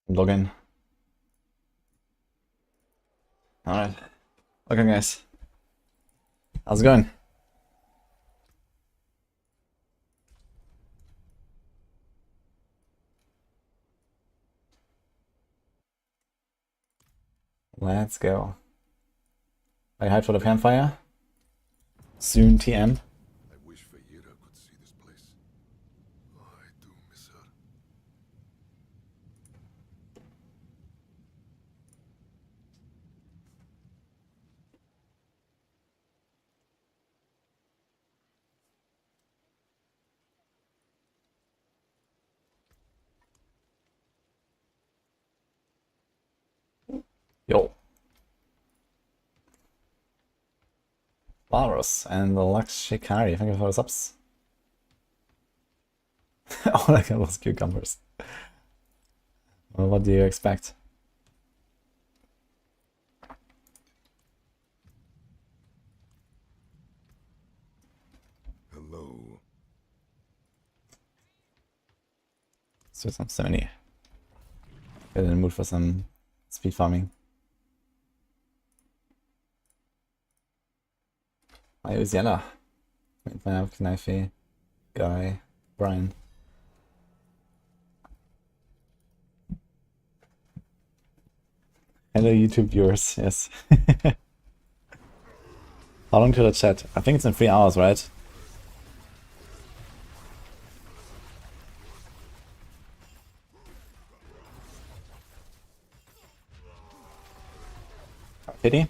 Log in. Alright. Okay, guys. How's it going? Let's go. Are you hyped for the campfire? Soon TM. I wish Feyera could see this place. Oh, I do miss her. Yo. Walrus and the Lux Shikari. Thank you for the subs. All I got was cucumbers. Well, what do you expect? Hello. Let's do some stamina. Get in the mood for some speed farming. I use Yella. Mit meiner Kneife Guy Brian. Hello YouTube viewers, yes. How long till the chat? I think it's in 3 hours, right? Pity?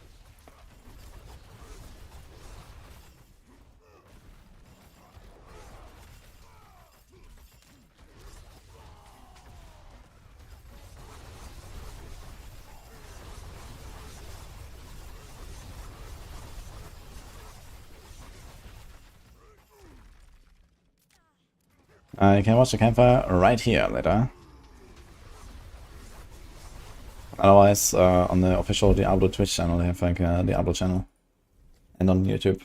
You can watch the campfire right here later. Otherwise, on the official Diablo Twitch channel, they have like a Diablo channel. And on YouTube.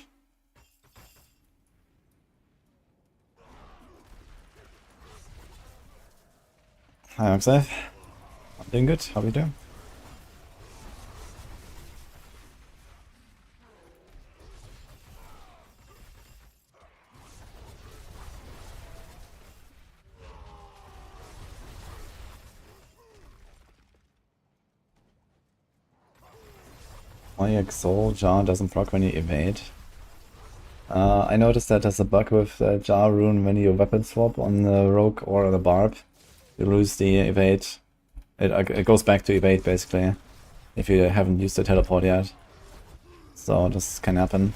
Hi, Oxav. I'm doing good. How are you doing? Why Exol Jar doesn't proc when you evade? I noticed that there's a bug with Jar Rune when you weapon swap on the Rogue or the Barb. You lose the evade. It goes back to evade basically, if you haven't used the teleport yet. So this can happen.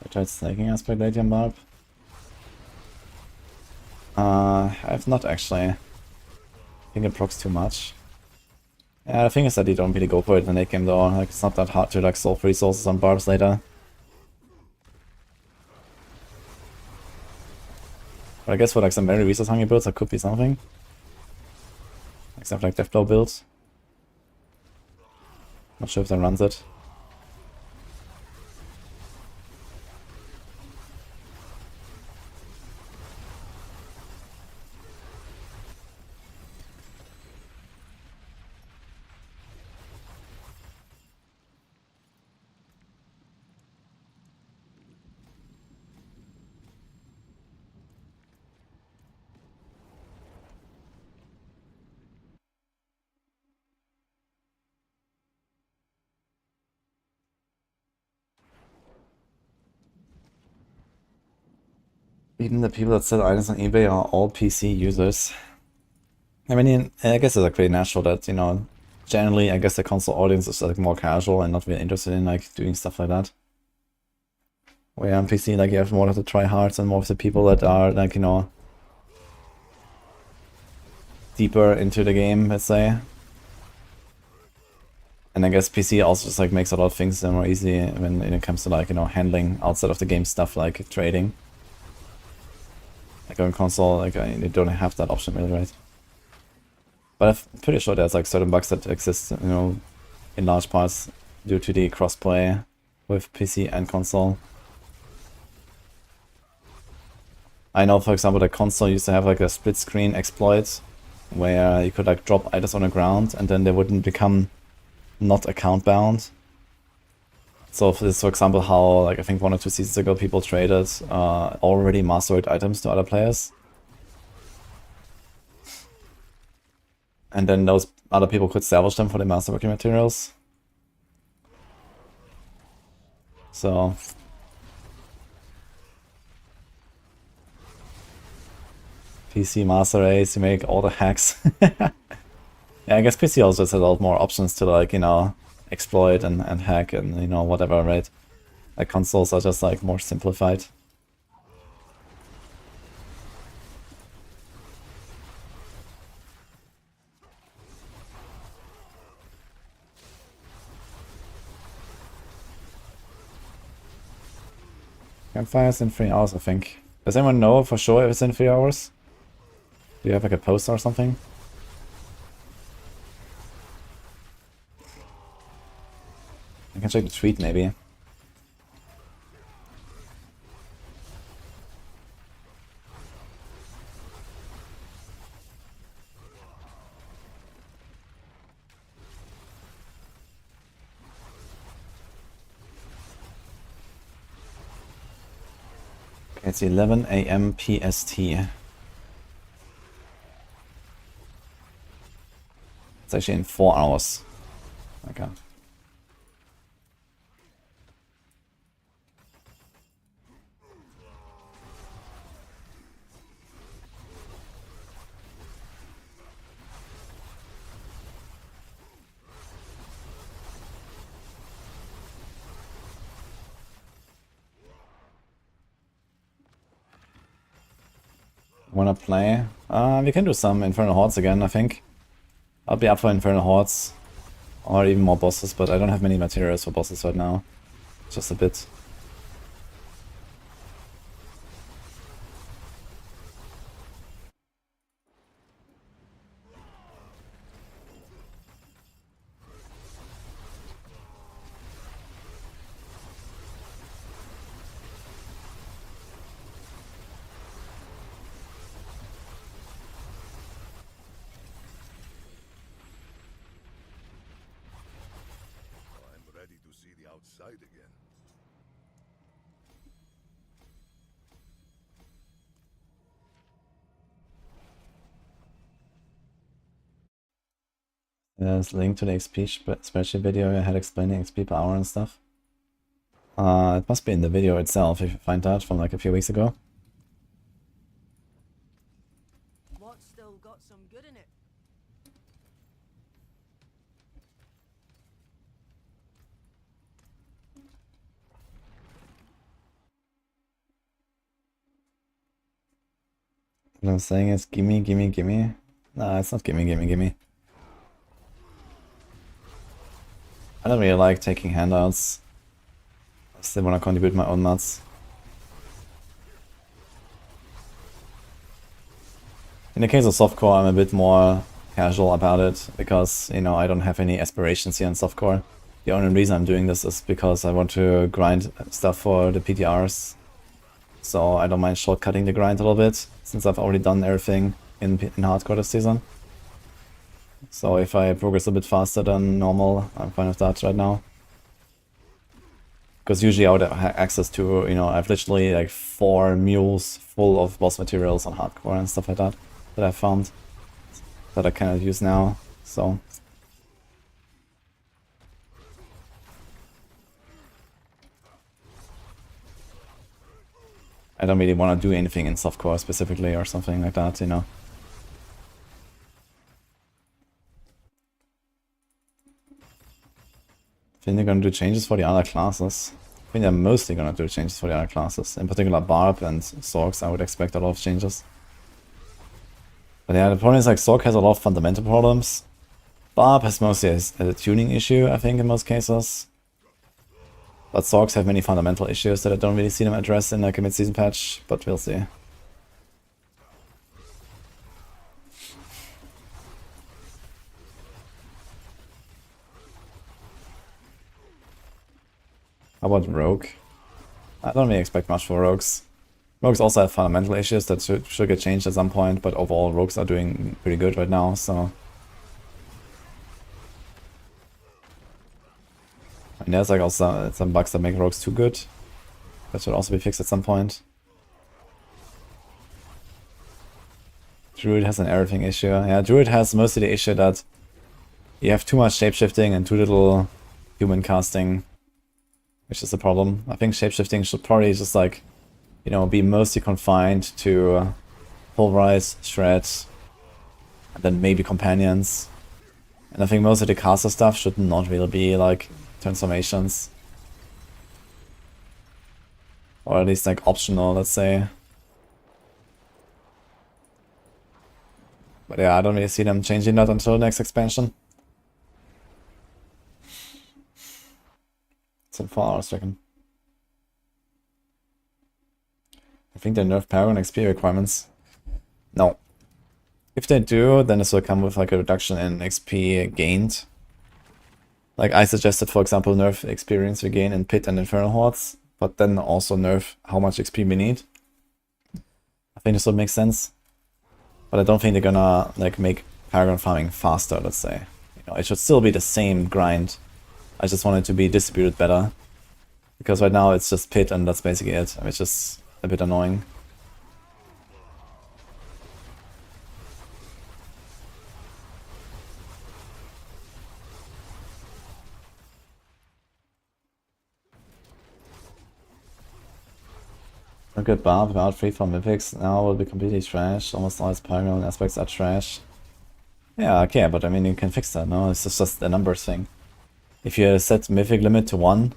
I tried snaking aspect Latium Barb. I've not actually. I think it procs too much. Yeah, the thing is that you don't really go for it in the late game though. Like, it's not that hard to like solve resources on barbs later. But I guess for like some very resource hungry builds that could be something. Except like Deathblow builds. Not sure if that runs it. Even the people that sell items on eBay are all PC users. I mean, I guess it's like pretty natural that, you know, generally I guess the console audience is like more casual and not really interested in like doing stuff like that. Where on PC, like, you have more of the tryhards and more of the people that are like, you know, deeper into the game, let's say. And I guess PC also just like makes a lot of things more easy when it comes to like, you know, handling outside of the game stuff like trading. Like on console, like you don't have that option really, right? But I'm pretty sure there's like certain bugs that exist, you know, in large parts due to the crossplay with PC and console. I know, for example, the console used to have like a split screen exploit where you could like drop items on the ground and then they wouldn't become not account bound. So for this, for example, how like I think 1 or 2 seasons ago people traded already mastered items to other players. And then those other people could salvage them for the masterworking materials. So PC Master Race, you make all the hacks. Yeah, I guess PC also has a lot more options to like, you know, exploit and hack and, you know, whatever, right? Like consoles are just like more simplified. Campfire is in 3 hours, I think. Does anyone know for sure if it's in 3 hours? Do you have like a poster or something? I can check the tweet maybe. Okay, it's 11 AM PST. It's actually in 4 hours. Okay. Wanna play? We can do some Infernal Hordes again, I think. I'll be up for Infernal Hordes. Or even more bosses, but I don't have many materials for bosses right now. Just a bit. I'm ready to see the outside again. There's a link to the XP spreadsheet video I had explaining XP per hour and stuff. It must be in the video itself if you find that from like a few weeks ago. What's still got some good in it? What I'm saying is gimme, gimme, gimme. Nah, it's not gimme, gimme, gimme. I don't really like taking handouts. I still want to contribute my own mats. In the case of softcore, I'm a bit more casual about it because, you know, I don't have any aspirations here in softcore. The only reason I'm doing this is because I want to grind stuff for the PTRs. So I don't mind shortcutting the grind a little bit, since I've already done everything in hardcore this season. So if I progress a bit faster than normal, I'm fine with that right now. Because usually I would have access to, you know, I've literally like 4 mules full of boss materials on hardcore and stuff like that that I found that I cannot use now. So I don't really want to do anything in softcore specifically or something like that, you know. I think they're gonna do changes for the other classes. I think they're mostly gonna do changes for the other classes. In particular Barb and Sorks, I would expect a lot of changes. But yeah, the problem is like Sork has a lot of fundamental problems. Barb has mostly a tuning issue, I think, in most cases. But Sorks have many fundamental issues that I don't really see them address in like a mid-season patch, but we'll see. How about Rogue? I don't really expect much for Rogues. Rogues also have fundamental issues that should get changed at some point, but overall Rogues are doing pretty good right now, so... And there's like also some bugs that make Rogues too good. That should also be fixed at some point. Druid has an everything issue. Yeah, Druid has mostly the issue that you have too much shapeshifting and too little human casting, which is the problem. I think shapeshifting should probably just like, you know, be mostly confined to Pulverize, Shred, and then maybe Companions. And I think most of the caster stuff should not really be like transformations. Or at least like optional, let's say. But yeah, I don't really see them changing that until the next expansion. It's in 4 hours, I reckon. I think they nerf Paragon XP requirements. No. If they do, then this will come with like a reduction in XP gained. Like I suggested, for example, nerf experience we gain in Pit and Infernal Hordes, but then also nerf how much XP we need. I think this would make sense. But I don't think they're gonna like make Paragon farming faster, let's say. You know, it should still be the same grind. I just want it to be distributed better. Because right now it's just Pit and that's basically it. It's just a bit annoying. A good Barb without free from Mythics now will be completely trash. Almost all its Paragon aspects are trash. Yeah, okay, but I mean you can fix that, no? It's just a numbers thing. If you set Mythic limit to 1,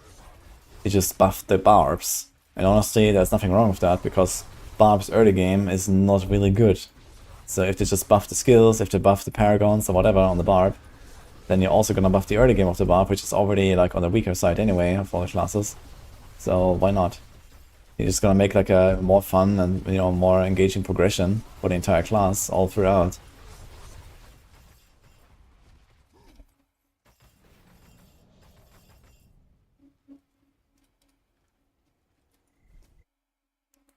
you just buff the Barbs. And honestly, there's nothing wrong with that, because Barbs early game is not really good. So if they just buff the skills, if they buff the Paragons or whatever on the Barb, then you're also gonna buff the early game of the Barb, which is already like on the weaker side anyway of all the classes. So why not? You're just gonna make like a more fun and, you know, more engaging progression for the entire class all throughout.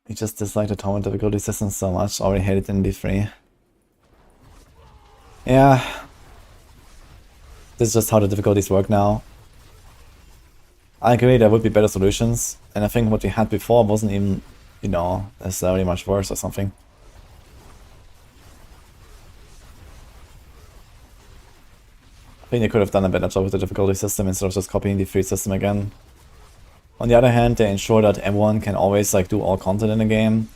You just dislike the tournament difficulty system so much, already hate it in D3. Yeah. This is just how the difficulties work now. I agree there would be better solutions, and I think what we had before wasn't even, you know, necessarily much worse or something. I think they could have done a better job with the difficulty system instead of just copying the free system again. On the other hand, they ensure that everyone can always like do all content in the game.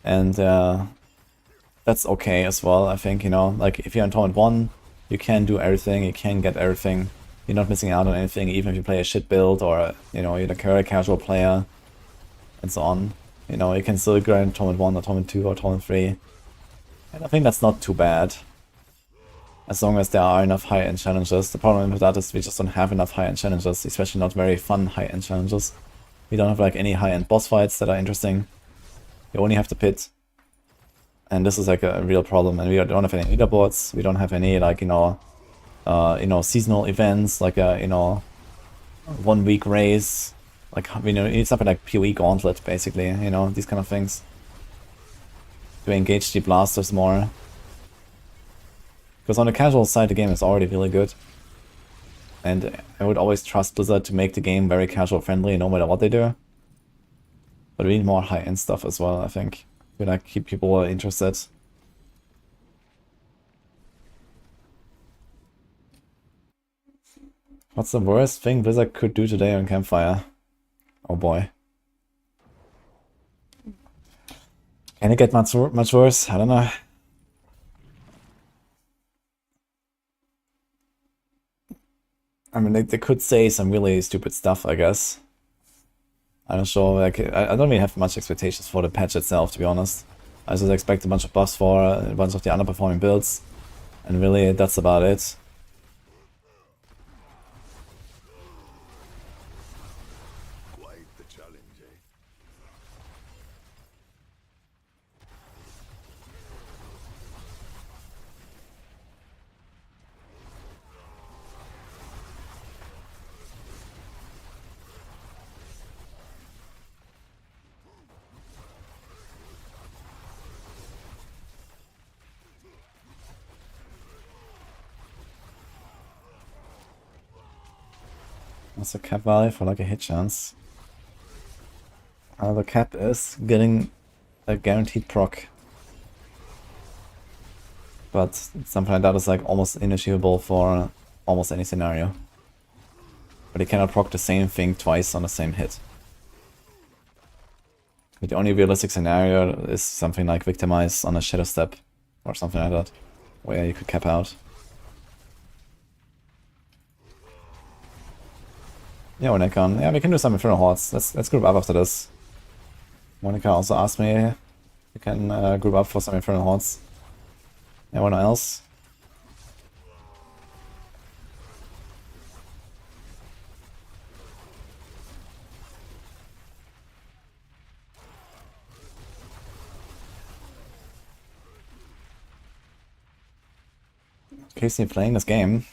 And that's okay as well, I think, you know, like if you're in Tournament 1, you can do everything, you can get everything. You're not missing out on anything, even if you play a shit build or, you know, you're a casual player and so on. You know, you can still grind Tournament 1 or Tournament 2 or Tournament 3. And I think that's not too bad. As long as there are enough high-end challenges. The problem with that is we just don't have enough high-end challenges, especially not very fun high-end challenges. We don't have like any high-end boss fights that are interesting. You only have the Pit. And this is like a real problem, and we don't have any leaderboards, we don't have any like, you know, seasonal events, like a, you know, 1 week race, like, you know, it's something like PoE Gauntlet, basically, you know, these kind of things. To engage the blasters more. Because on the casual side, the game is already really good. And I would always trust Blizzard to make the game very casual friendly, no matter what they do. But we need more high-end stuff as well, I think. To like keep people interested. What's the worst thing Blizzard could do today on Campfire? Oh boy. Can it get much worse? I don't know. I mean, they could say some really stupid stuff, I guess. I'm not sure, like, I don't really have much expectations for the patch itself, to be honest. I just expect a bunch of buffs for a bunch of the underperforming builds. And really, that's about it. Quite the challenge, eh? What's the cap value for like a hit chance? The cap is getting a guaranteed proc. But something like that is like almost inachievable for almost any scenario. But you cannot proc the same thing twice on the same hit. The only realistic scenario is something like Victimize on a Shadow Step or something like that, where you could cap out. Yeah, Nekon. Yeah, we can do some Infernal Hordes. Let's group up after this. Monica also asked me if we can group up for some Infernal Hordes. Anyone else? Casey playing this game.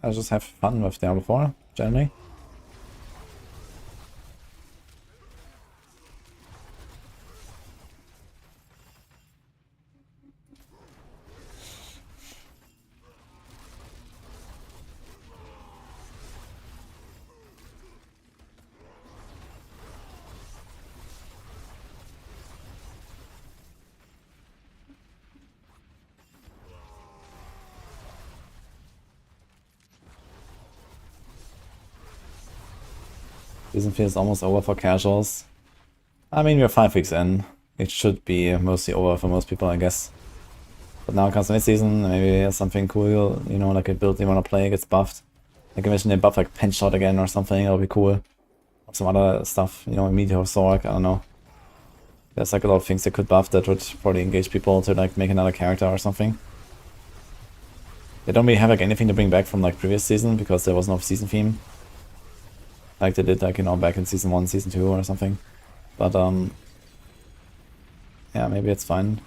I just have fun with Diablo 4, generally. Season 3 is almost over for casuals. I mean, we're 5 weeks in. It should be mostly over for most people, I guess. But now comes mid-season, maybe something cool, you know, like a build you wanna play gets buffed. Like imagine they buff like Pinch Shot again or something, that'll be cool. Or some other stuff, you know, Meteor Sork, I don't know. There's like a lot of things they could buff that would probably engage people to like make another character or something. They don't really have like anything to bring back from like previous season because there was no season theme. Like they did like, you know, back in season 1, season 2 or something. But yeah, maybe it's fine.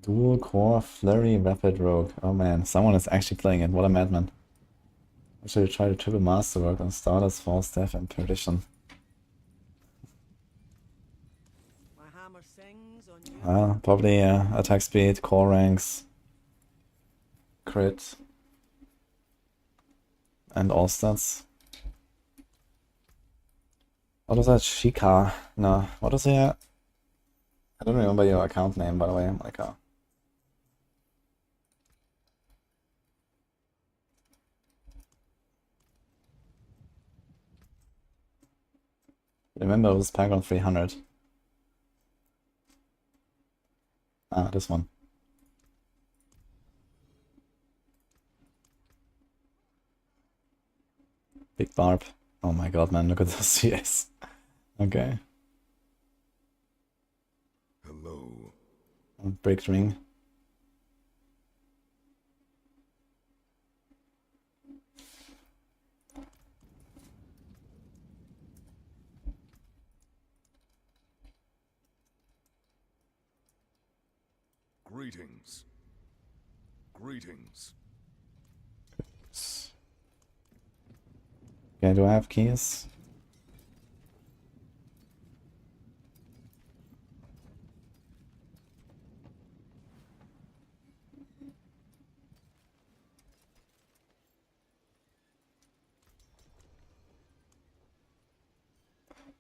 Dual core flurry rapid rogue. Oh man, someone is actually playing it. What a madman. I should try to triple masterwork on starters, false death, and perdition. My hammer sings on you. Probably attack speed, core ranks, crit, and all stats. What is that? Shika? No, what is it? I don't remember your account name, by the way, Monica. Remember, it was Paragon 300. Ah, this one. Big Barb. Oh my god, man, look at those CS. Okay. Hello. Break ring. Greetings. Greetings. Okay, do I have keys?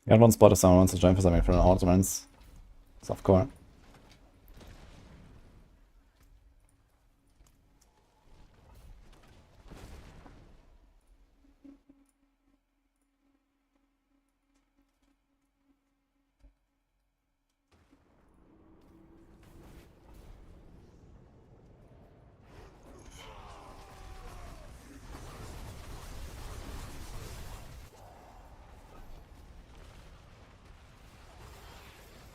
Got one spot if someone wants to join for something for an ordinance. Softcore.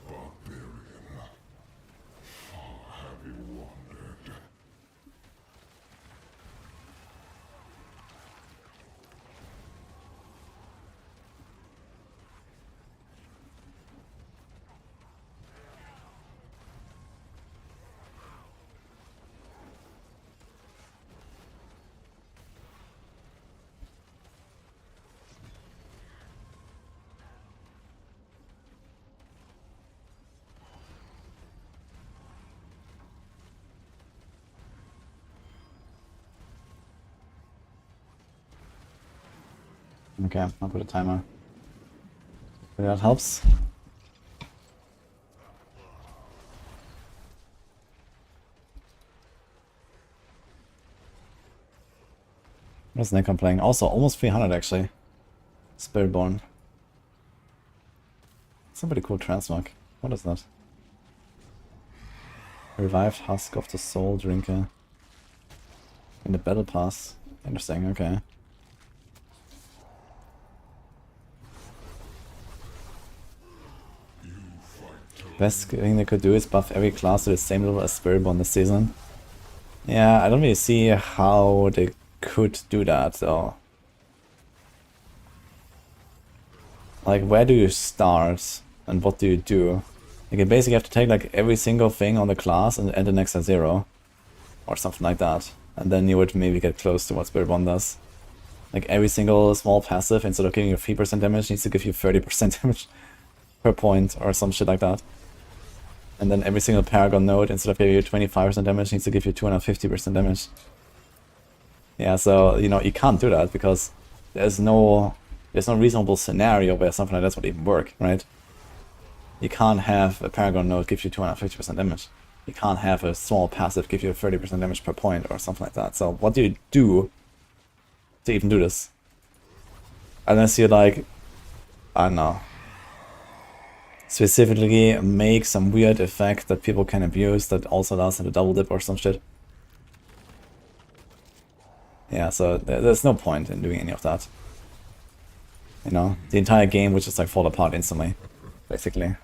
Barbarian. Okay, I'll put a timer. Maybe that helps. What's Necron playing? Also, almost 300 actually. Spiritborn. Somebody cool transmog. What is that? Revived Husk of the Soul Drinker. In the Battle Pass. Interesting, okay. Best thing they could do is buff every class to the same level as Spiritborn this season. Yeah, I don't really see how they could do that though. Like, where do you start and what do you do? Like, you basically have to take like every single thing on the class and add the next at 0. Or something like that. And then you would maybe get close to what Spiritborn does. Like, every single small passive, instead of giving you 3% damage, needs to give you 30% damage per point or some shit like that. And then every single Paragon node, instead of giving you 25% damage, needs to give you 250% damage. Yeah, so, you know, you can't do that because there's no reasonable scenario where something like that would even work, right? You can't have a Paragon node give you 250% damage. You can't have a small passive give you 30% damage per point or something like that. So what do you do to even do this? Unless you like, I don't know, specifically make some weird effect that people can abuse that also allows them to double dip or some shit. Yeah, so there's no point in doing any of that. You know, the entire game would just like fall apart instantly, basically.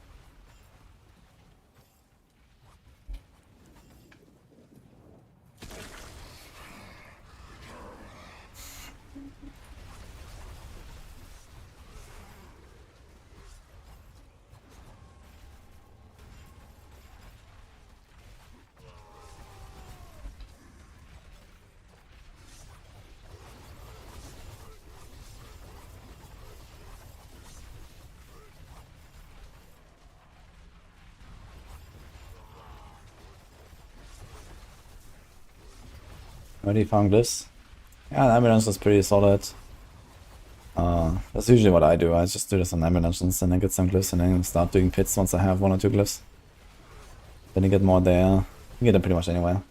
Already found glyphs. Yeah, the ambulance is pretty solid. That's usually what I do. I just do this on ambulances and then get some glyphs and then start doing pits once I have 1 or 2 glyphs. Then you get more there. You get them pretty much anywhere.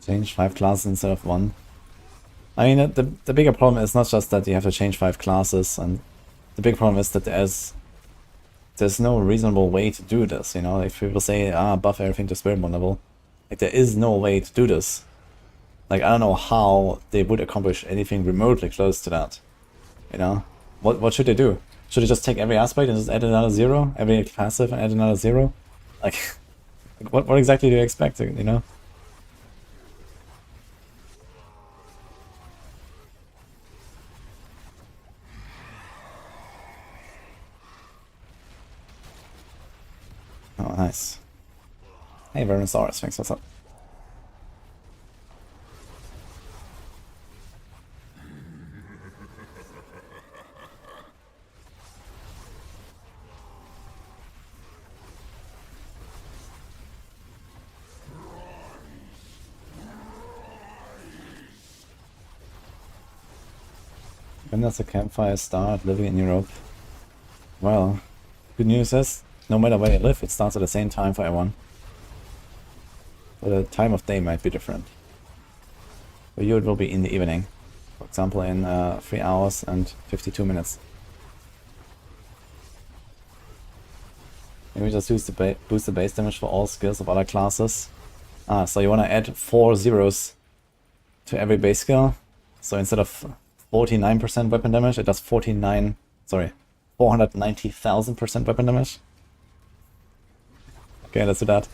Change 5 classes instead of 1. I mean, the bigger problem is not just that you have to change 5 classes, and the big problem is that there's no reasonable way to do this, you know? If people say, buff everything to Spiritborn level, like, there is no way to do this. Like, I don't know how they would accomplish anything remotely close to that, you know? What should they do? Should they just take every aspect and just add another 0? Every passive and add another 0? Like, what exactly do you expect, you know? Oh, nice. Hey, Vernosaurus, thanks, what's up? When does the campfire start living in Europe? Well, good news is, no matter where you live, it starts at the same time for everyone. But the time of day might be different. For you it will be in the evening. For example, in 3 hours and 52 minutes. Maybe just use the boost the base damage for all skills of other classes. So you want to add 4 zeros to every base skill. So instead of 49% weapon damage, it does 49... Sorry. 490,000% weapon damage. Okay, let's do that.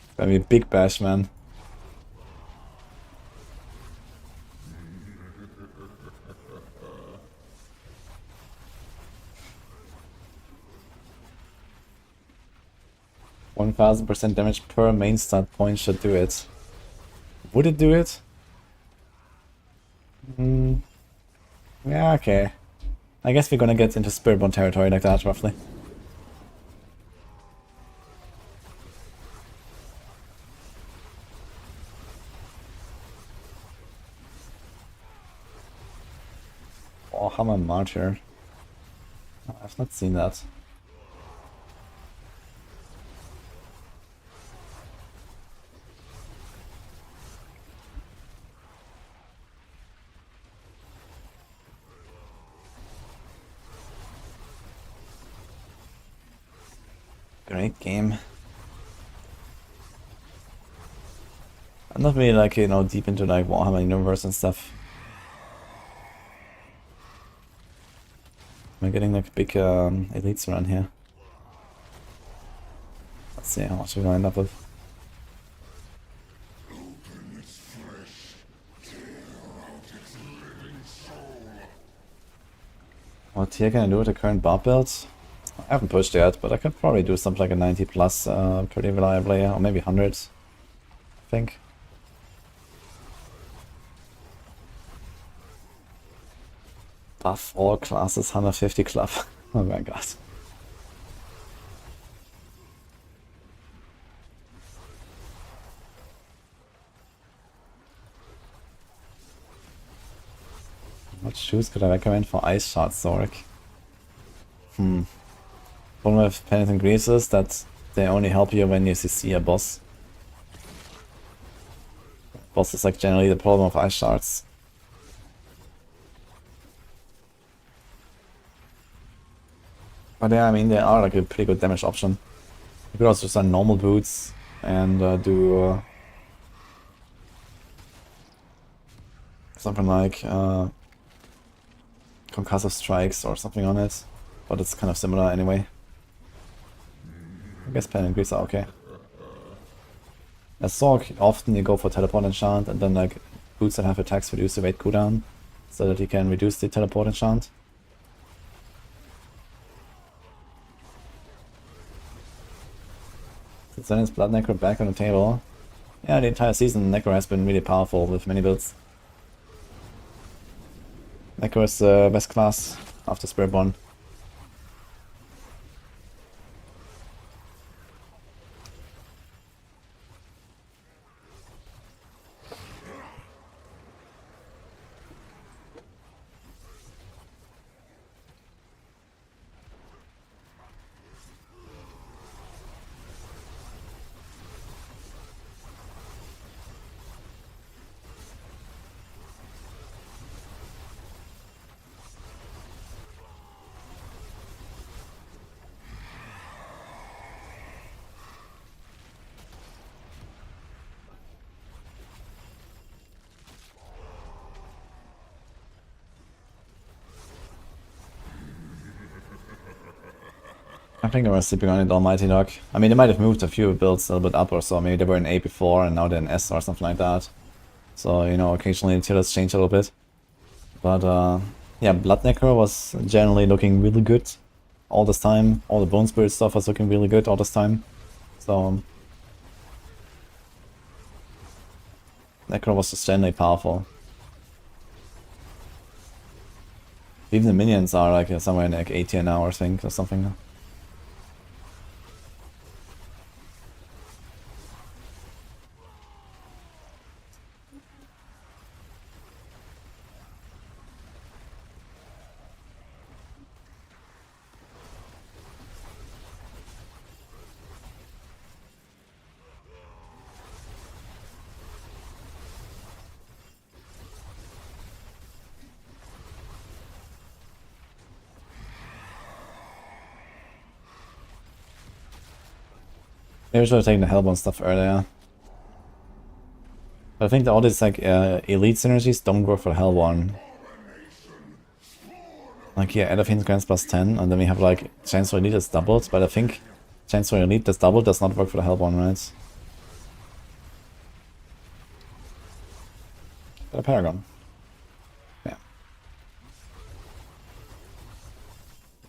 It's gonna be a big bash, man. %1,000% damage per main stat point should do it. Would it do it? Yeah, okay. I guess we're gonna get into Spiritborn territory like that, roughly. Oh, Hammer Martyr. I've not seen that. Great game. I'm not really like, you know, deep into like Warhammer universe and stuff. Am I getting like a big elites run here? Let's see how much we're gonna end up with. What tier can I do with the current barb builds? I haven't pushed yet, but I could probably do something like a 90 plus pretty reliably, or maybe 100, I think. Buff all classes 150 club. Oh my god. What shoes could I recommend for Ice Shard Zork? Problem with Penitent Greaves is that they only help you when you CC a boss. Boss is like generally the problem of Ice Shards. But yeah, I mean, they are like a pretty good damage option. You could also just run normal boots and do something like concussive strikes or something on it, but it's kind of similar anyway. I guess pen and grease are okay. As Sork, often you go for teleport enchant and then like boots that have attacks reduce the weight cooldown, so that you can reduce the teleport enchant. Since then it's Blood Necro back on the table. Yeah, the entire season Necro has been really powerful with many builds. Necro is the best class after Spiritborn. I think they were sleeping on it, Almighty Dog. I mean, they might have moved a few builds a little bit up or so. Maybe they were in A before and now they're in S or something like that. So, you know, occasionally the tiers change a little bit. But, yeah, Blood Necro was generally looking really good all this time. All the Bone Spirit stuff was looking really good all this time. So, Necro was just generally powerful. Even the minions are like somewhere in like 80 an hour, I think, or something. Maybe we should have taken the Hellborn stuff earlier. But I think all these like elite synergies don't work for Hellborn. Like here, Add of Hint grants +10, and then we have like Chancellor Elite that's doubled, but I think Chancellor Elite that's doubled does not work for the Hellborn, right? But a Paragon. Yeah.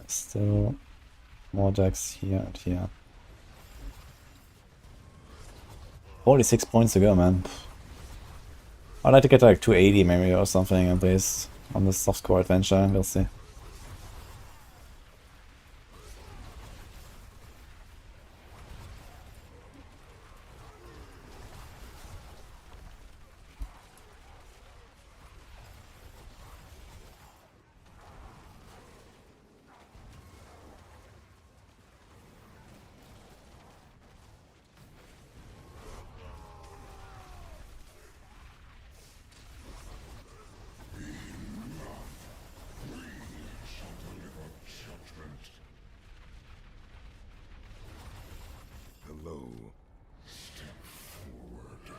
Still more decks here and here. 46 points to go, man. I'd like to get like 280 maybe or something at least on this soft score adventure, we'll see. Hello. Step forward.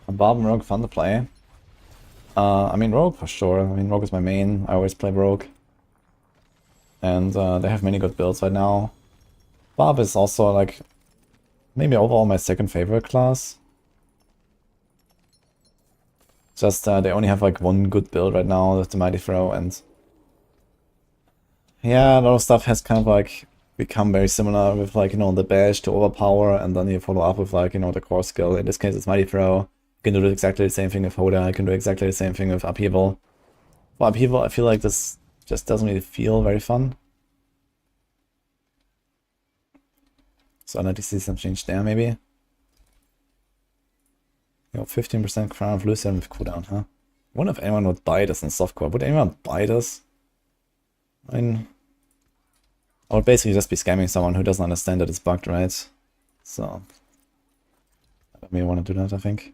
Barb and Rogue fun to play. I mean Rogue for sure. I mean Rogue is my main. I always play Rogue. And they have many good builds right now. Barb is also like maybe overall my second favorite class. Just they only have like one good build right now with the Mighty Throw, and yeah, a lot of stuff has kind of like become very similar with like, you know, the bash to overpower, and then you follow up with like, you know, the core skill. In this case it's Mighty Throw. You can do exactly the same thing with Hoda, I can do exactly the same thing with Upheaval. For Upheaval I feel like this just doesn't really feel very fun. So I'd like to see some change there maybe. You know, 15% Crown of Lucian with cooldown, huh? I wonder if anyone would buy this in softcore. Would anyone buy this? I mean, I would basically just be scamming someone who doesn't understand that it's bugged, right? So, I don't really want to do that, I think.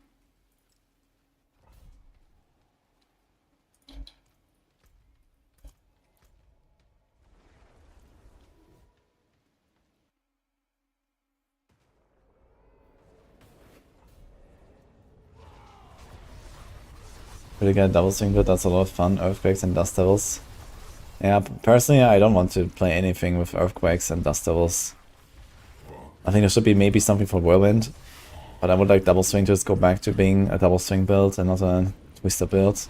Really get double swing build, that's a lot of fun. Earthquakes and Dust Devils. Yeah, personally I don't want to play anything with Earthquakes and Dust Devils. I think there should be maybe something for Whirlwind. But I would like double swing to just go back to being a double swing build and not a twister build.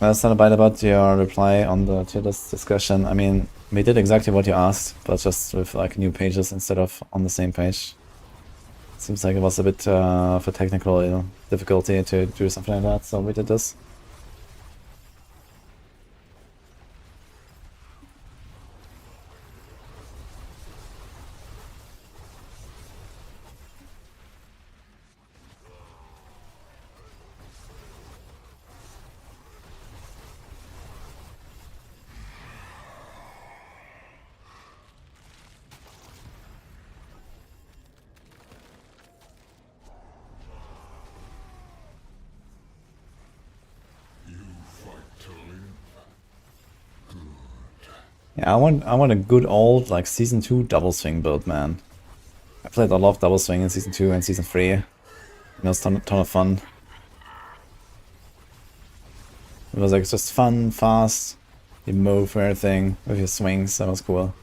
That's not bad about your reply on the tier list discussion. I mean, we did exactly what you asked, but just with like new pages instead of on the same page. Seems like it was a bit of a technical, you know, difficulty to do something like that, so we did this. Yeah, I want a good old like season 2 double swing build, man. I played a lot of double swing in season 2 and season 3. You know, it's ton of fun. It was like just fun, fast. You move for everything with your swings. That was cool.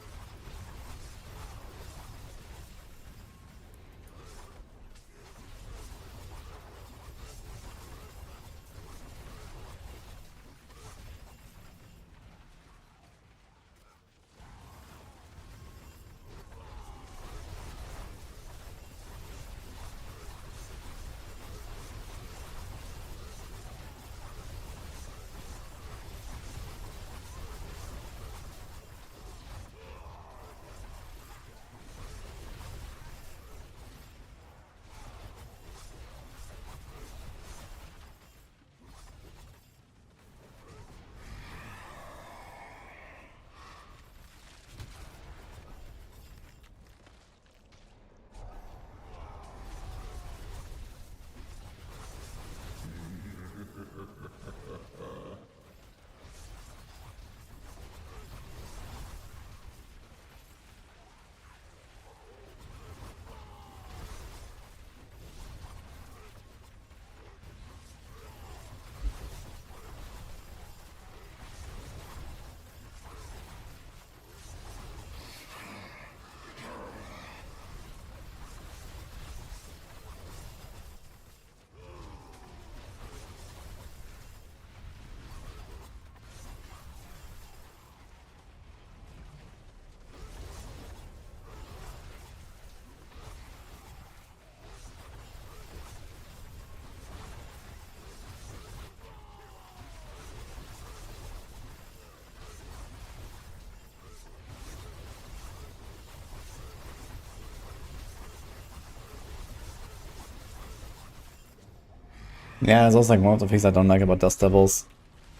Yeah, it's also like one of the things I don't like about Dust Devils.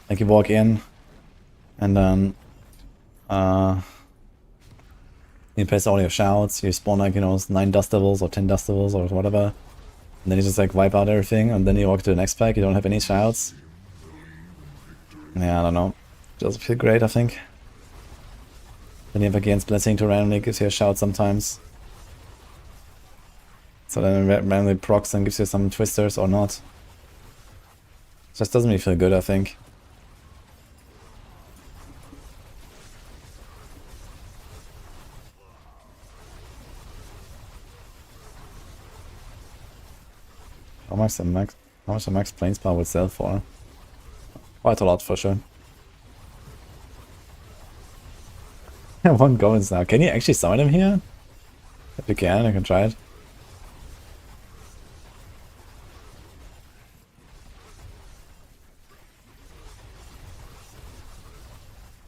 Like you walk in, and then you place all your shouts, you spawn like, you know, 9 Dust Devils or 10 Dust Devils or whatever. And then you just like wipe out everything, and then you walk to the next pack, you don't have any shouts. Yeah, I don't know. Doesn't feel great, I think. Then you have against Blessing to randomly gives you a shout sometimes. So then it randomly procs and gives you some twisters or not. Just doesn't really feel good, I think. How much the max planes power would sell for? Quite a lot for sure. 1 goblins now. Can you actually summon him here? If you can, I can try it.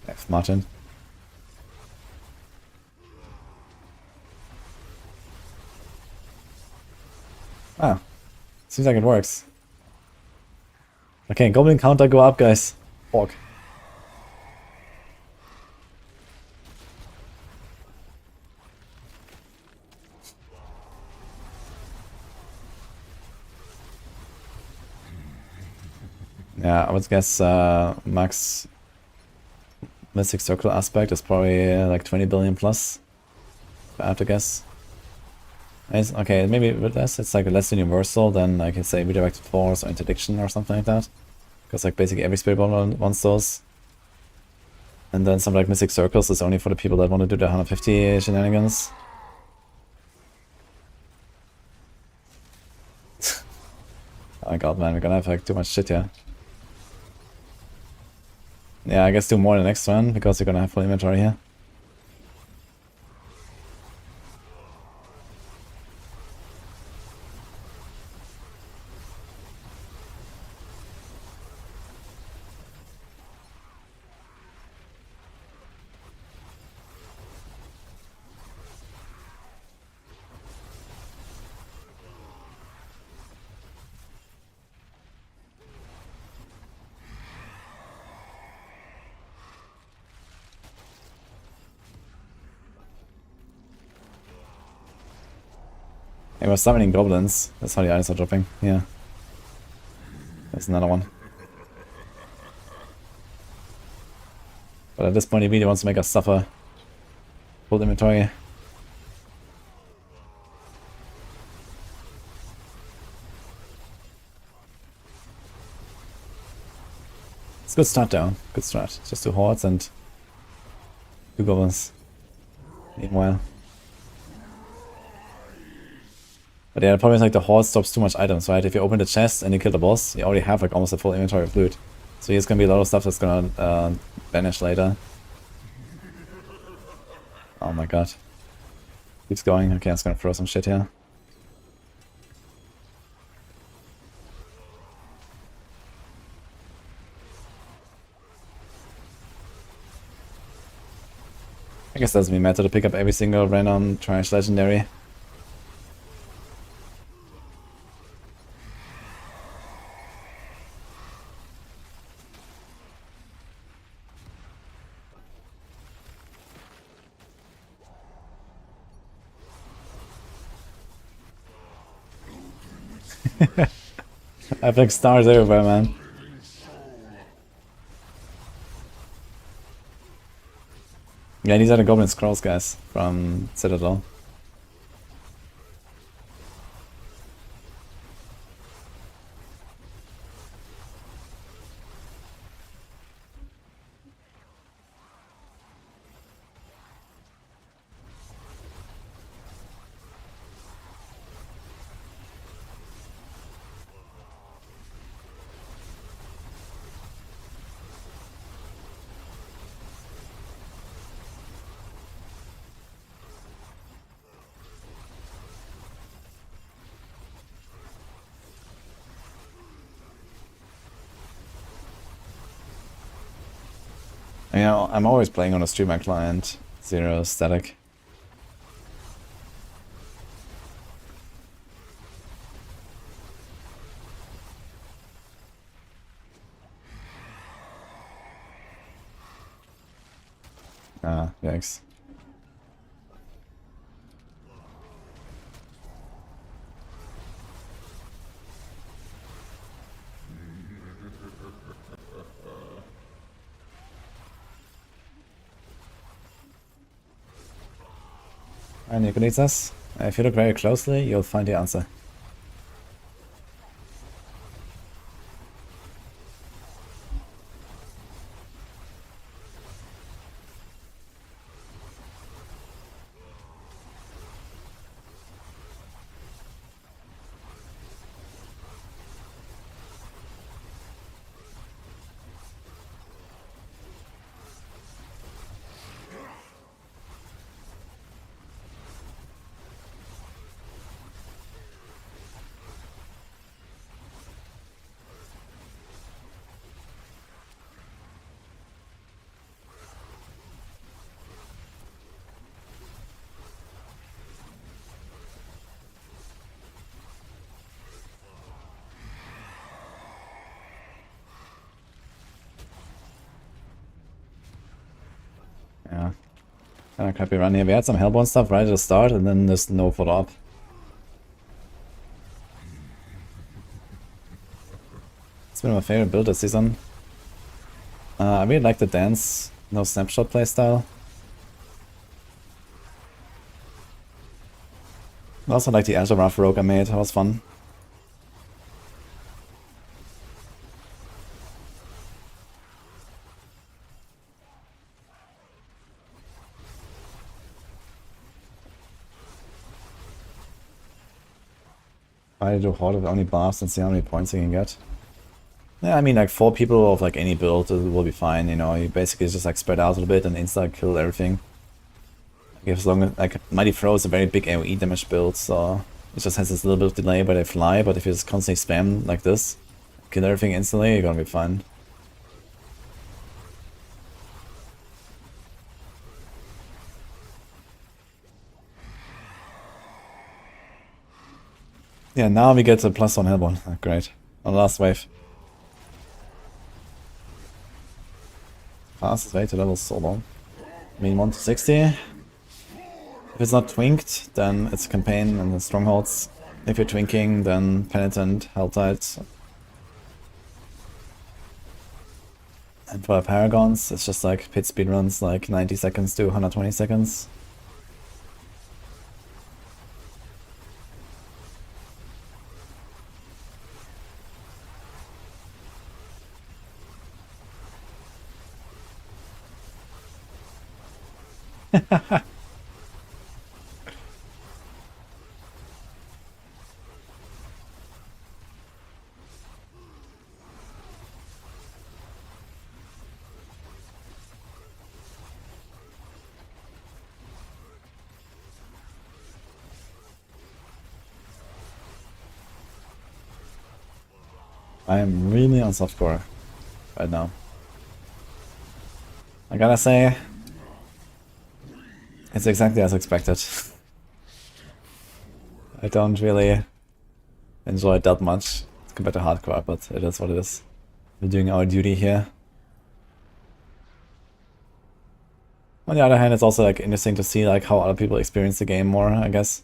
F Martin. Ah. Seems like it works. Okay, goblin counter go up, guys. Fork. Yeah, I would guess max Mystic Circle aspect is probably like 20 billion plus. If I have to guess. Okay, maybe with this it's like less universal than I can say redirected force or interdiction or something like that. Because like basically every Spiritborn wants those. And then some like Mystic Circles is only for the people that want to do the 150 shenanigans. Oh my god, man, we're gonna have like too much shit here. Yeah, I guess do more in the next one, because you're gonna have full inventory here. Hey, we're summoning goblins. That's how the items are dropping. Yeah. There's another one. But at this point he really wants to make us suffer. Full inventory. It's a good start though. Good start. Just 2 hordes and 2 goblins. Meanwhile. But yeah, the problem is like the horde stops too much items, right? If you open the chest and you kill the boss, you already have like almost a full inventory of loot. So here's gonna be a lot of stuff that's gonna vanish later. Oh my god. Keeps going. Okay, I'm just gonna throw some shit here. I guess it doesn't really matter to pick up every single random trash legendary. I have like stars everywhere, man. Yeah, these are the Goblin Scrolls, guys, from Citadel. You know, I'm always playing on a streamer client, 0 static. Ah, yikes. And you can eat this. If you look very closely, you'll find the answer. Yeah. Kinda crappy run here. We had some Hellborn stuff right at the start, and then there's no follow-up. It's been my favorite build this season. I really like the dance, no snapshot playstyle. I also like the Azure Rough Rogue I made, that was fun. Try to do Horde with only buffs and see how many points you can get. Yeah, I mean like 4 people of like any build will be fine, you know, you basically just like spread out a little bit and insta kill everything. Like as long as like Mighty Throw is a very big AoE damage build, so it just has this little bit of delay where they fly, but if you just constantly spam like this, kill everything instantly, you're gonna be fine. Yeah, now we get a +1 Hellborn. Oh, great. On the last wave. Fastest way to level solo. I mean 1 to 60. If it's not twinked, then it's campaign and the strongholds. If you're twinking, then penitent, helltide. And for paragons, it's just like pit speed runs, like 90 seconds to 120 seconds. I am really on softcore right now. I gotta say, it's exactly as expected. I don't really enjoy it that much compared to hardcore, but it is what it is. We're doing our duty here. On the other hand, it's also like interesting to see like how other people experience the game more, I guess.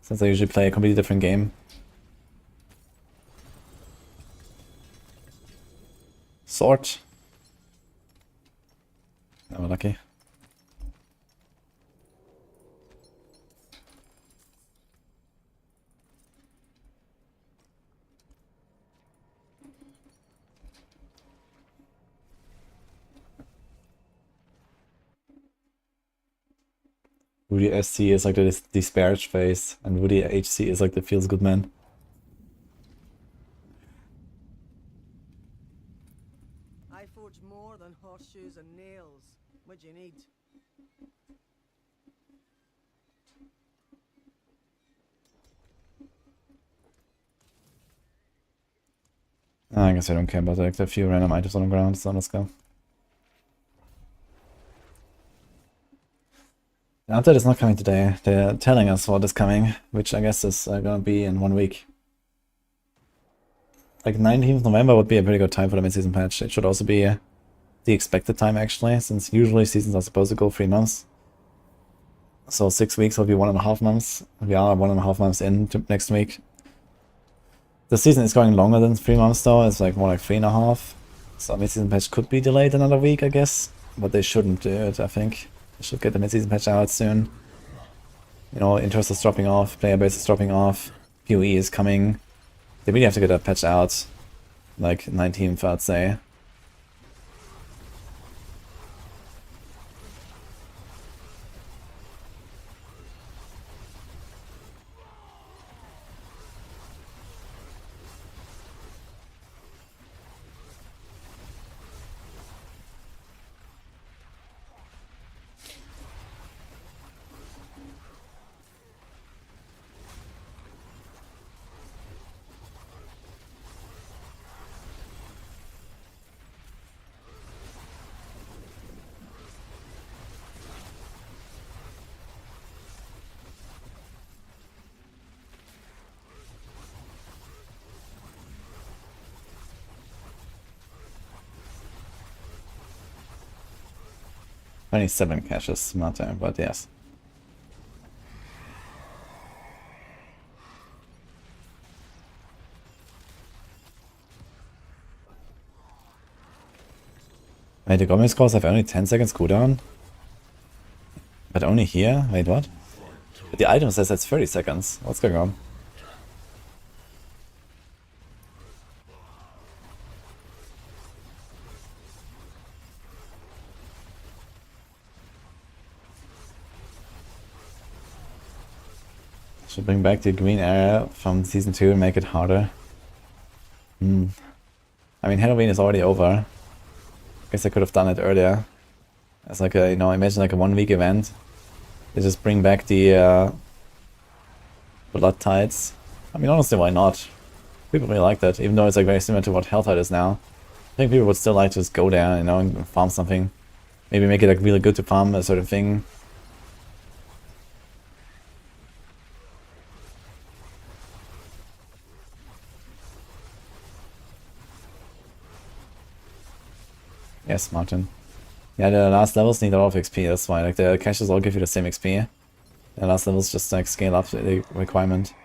Since I usually play a completely different game. Sword. Oh, we're lucky. Woody SC is like the disparaged face, and Woody HC is like the feels good man. I forge more than horseshoes and nails. What do you need? I guess I don't care about like the few random items on the ground, so let's go. The update is not coming today. They're telling us what is coming, which I guess is gonna be in 1 week. Like 19th November would be a pretty good time for the mid-season patch. It should also be the expected time actually, since usually seasons are supposed to go 3 months. So 6 weeks will be 1.5 months. We are 1.5 months in to next week. The season is going longer than 3 months though, it's like more like 3.5. So mid-season patch could be delayed another week, I guess. But they shouldn't do it, I think. They should get the mid-season patch out soon. You know, interest is dropping off, player base is dropping off, PoE is coming. They really have to get that patch out. Like 19th, I'd say. Only 7 caches, not there, but yes. Wait, the Goblin scores have only 10 seconds cooldown? But only here? Wait, what? But the item says that's 30 seconds. What's going on? Should bring back the green area from season 2 and make it harder. I mean, Halloween is already over. Guess I could have done it earlier. As like a, you know, imagine like a 1-week event. They just bring back the blood tides. I mean, honestly, why not? People really like that, even though it's like very similar to what Helltide is now. I think people would still like to just go there, you know, and farm something. Maybe make it like really good to farm a certain thing. Yes, Martin. Yeah, the last levels need a lot of XP, that's why. Like, the caches all give you the same XP. The last levels just, like, scale up the requirement.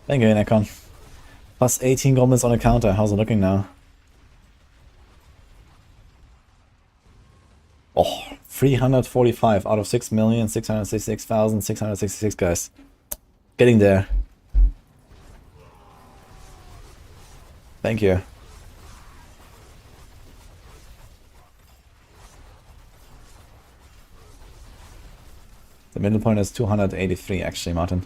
Thank you, Necron. Plus 18 goblins on a counter. How's it looking now? Oh, 345 out of 6,666,666 guys. Getting there. Thank you. The middle point is 283 actually, Martin.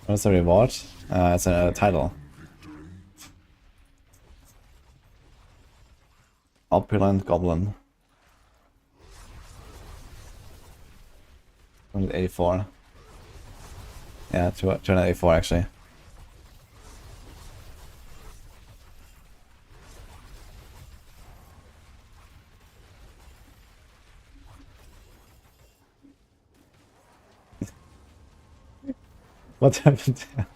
What's the reward? It's a title. Opulent Goblin. 284. Yeah, 284 actually. What happened there?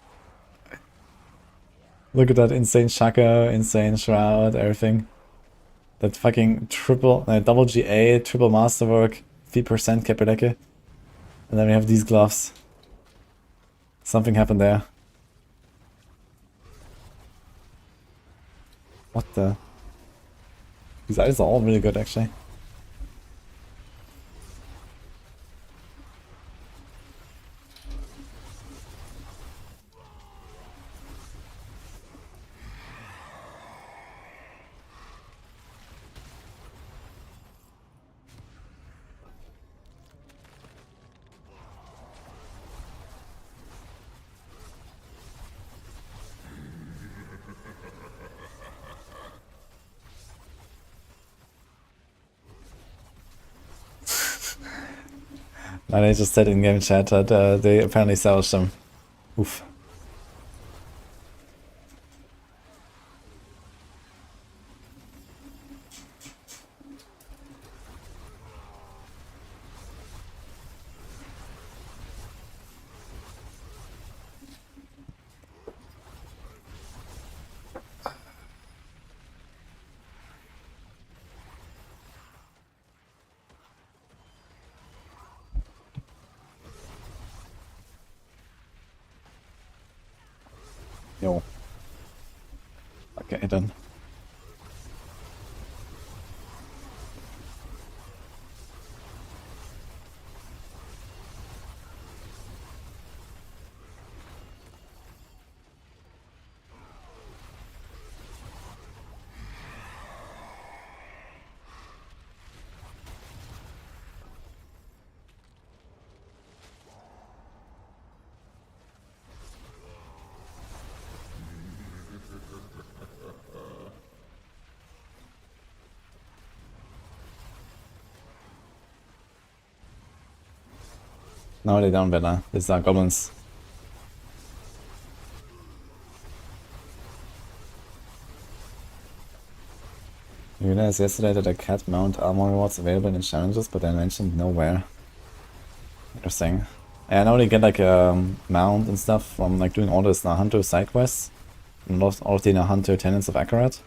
Look at that insane Shaka, insane Shroud, everything. That fucking double GA, triple masterwork, 3% Caperdecke. And then we have these gloves. Something happened there. What the? These items are all really good, actually. And I just said in game chat that they apparently salvaged them. Oof. Yo. Okay, then. No, they don't better. These are goblins. You realized yesterday that a cat mount armor rewards available in challenges, but I mentioned nowhere. Interesting. Yeah, I know they get like a mount and stuff from like doing all this Nahanto side quests. And all of the Nahanto tenants of Akarat.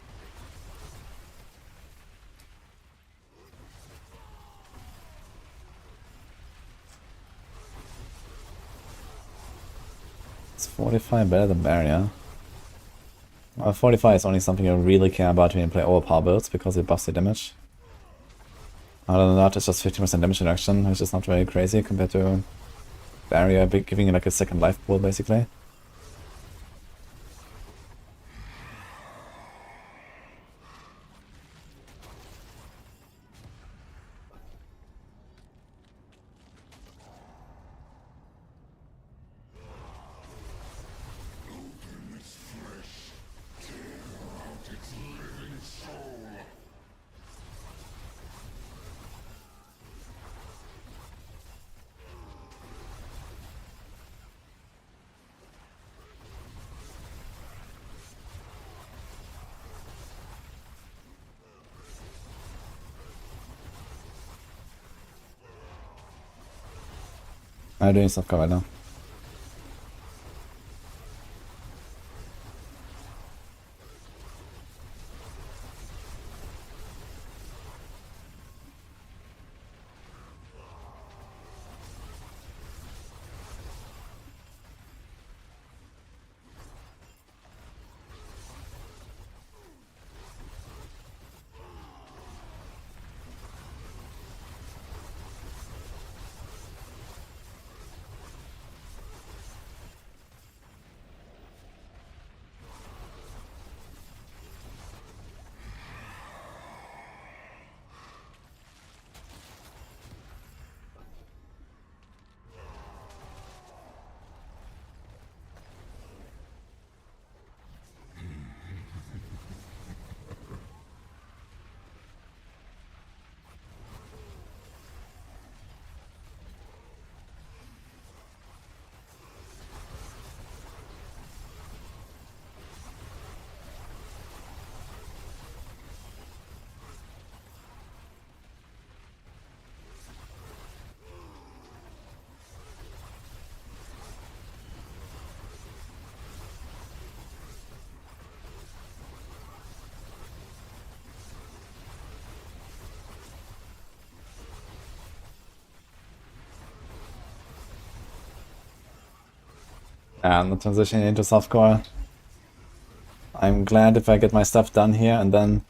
It's 45 better than Barrier. Well, 45 is only something I really care about when you play overpower builds because it buffs the damage. Other than that, it's just 50% damage reduction, which is not very crazy compared to Barrier giving you like a second life pool basically. I'm doing stuff right now. And the transition into softcore. I'm glad if I get my stuff done here and then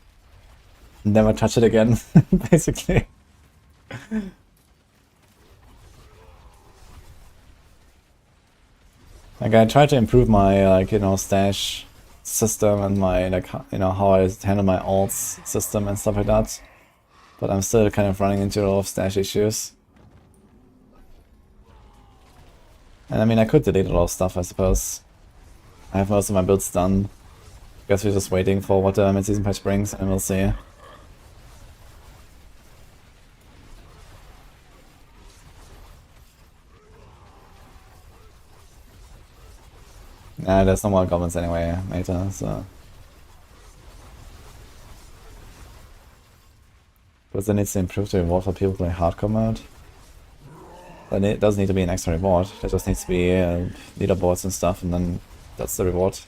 never touch it again, basically. Like, I try to improve my, like, you know, stash system and my, like, you know, how I handle my alts system and stuff like that. But I'm still kind of running into a lot of stash issues. And I mean, I could delete a lot of stuff, I suppose. I have most of my builds done. Guess we're just waiting for what the mid-season patch brings, and we'll see. Nah, there's no more goblins anyway later, so... But then needs to improve the reward for people playing hardcore mode. Then it doesn't need to be an extra reward, there just needs to be leaderboards and stuff, and then that's the reward.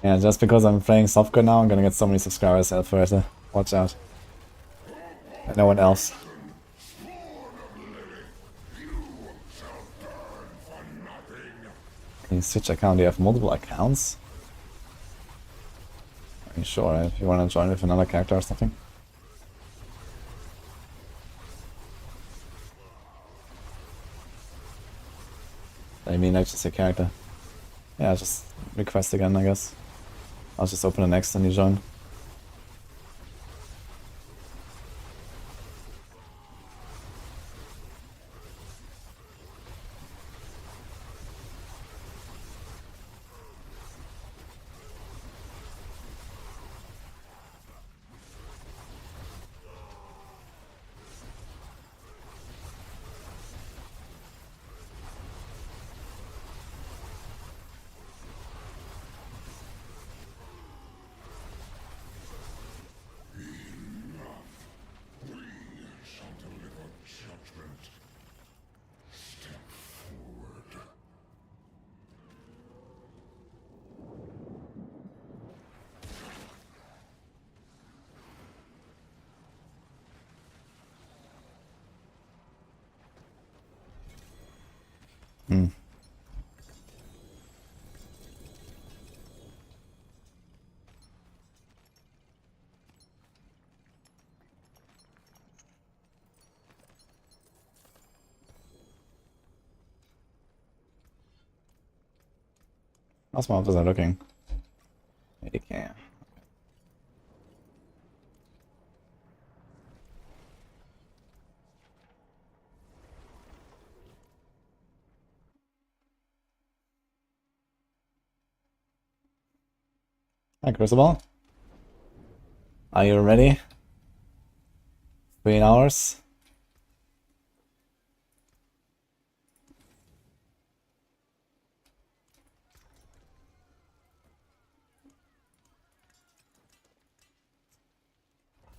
Yeah, just because I'm playing softcore now, I'm gonna get so many subscribers elsewhere, watch out. And no one else. Can you switch account? Do you have multiple accounts? Are you sure if you wanna join with another character or something? I mean, like just a character. Yeah, just request again, I guess. I'll just open the next and you join. Hmm. How small was I looking? 80k. Hi, Crucible. Are you ready? 3 hours?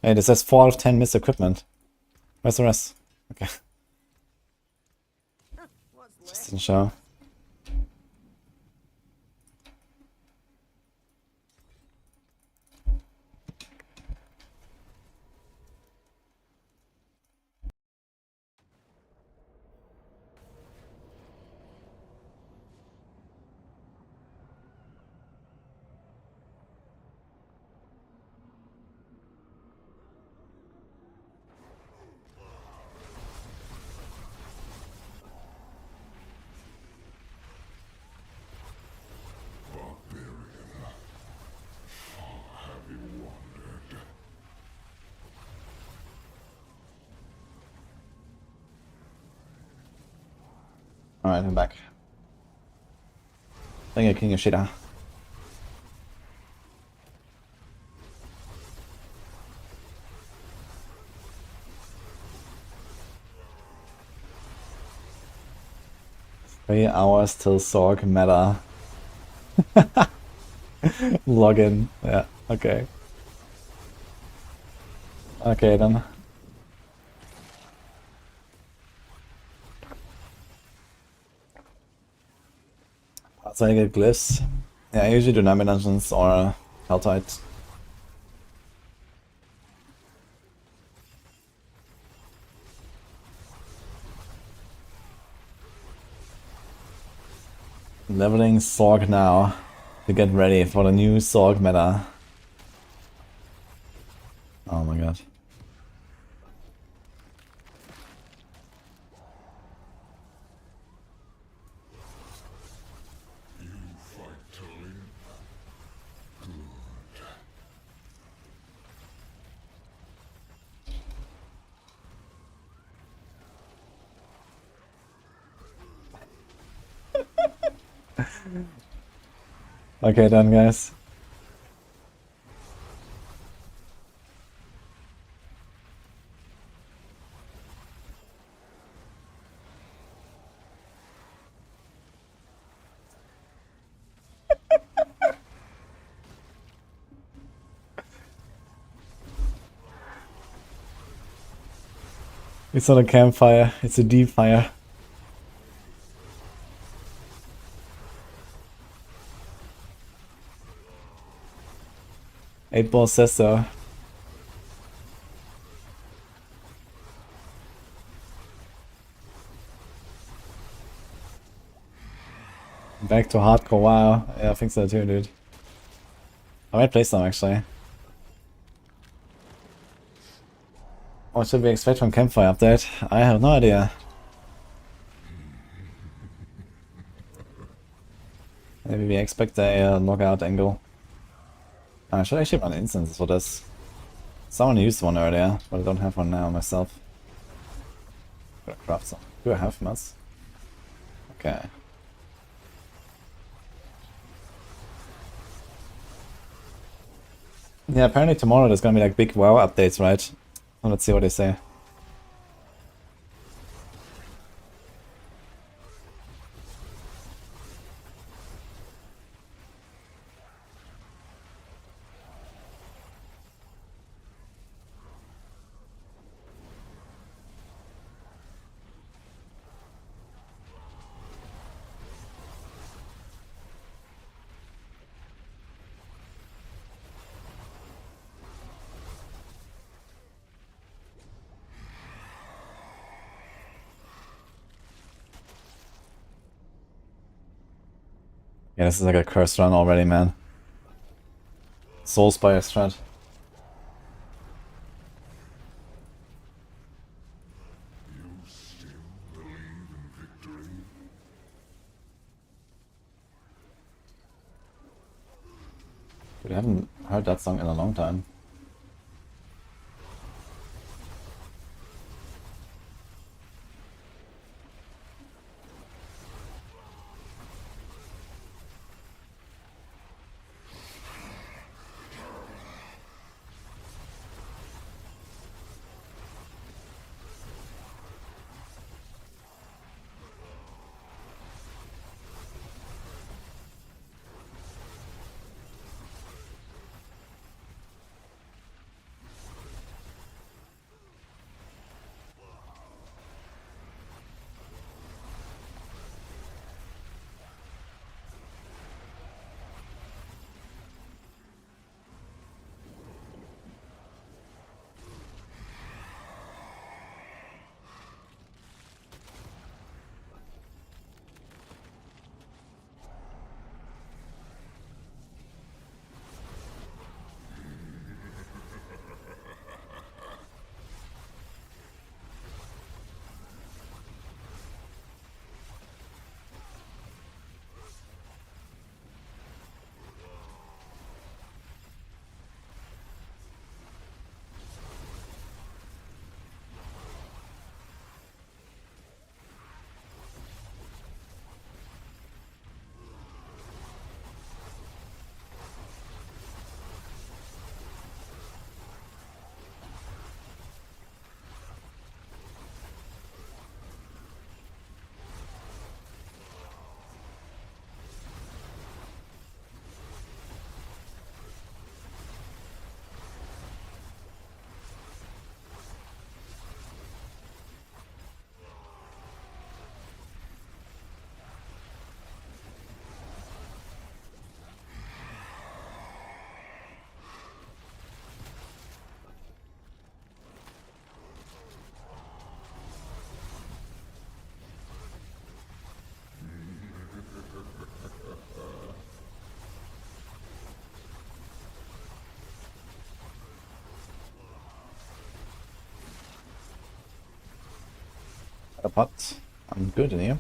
Hey, this says 4 out of 10 missed equipment. Where's the rest? Okay. Just didn't show. Alright, I'm back. Thank you, King Yoshida. Three hours till Sorg meta. Login. Yeah, okay. Okay then. So I get glyphs. Yeah, I usually do Nightmare Dungeons or Helltide. Leveling Sorg now to get ready for the new Sorg meta. Oh my god. Okay then, guys. It's not a campfire, it's a deep fire. Eight Ball says so. Back to hardcore, wow. Yeah, I think so too, dude. I might play some actually. What should we expect from Campfire update? I have no idea. Maybe we expect a knockout angle. I should actually run instances for this. Someone used one earlier, but I don't have one now myself. Gotta craft some. Do I have mass? Okay. Yeah, apparently tomorrow there's gonna be like big WoW updates, right? Well, let's see what they say. Yeah, this is like a cursed run already, man. Soulspire strat. We haven't heard that song in a long time. pot. I'm good in here.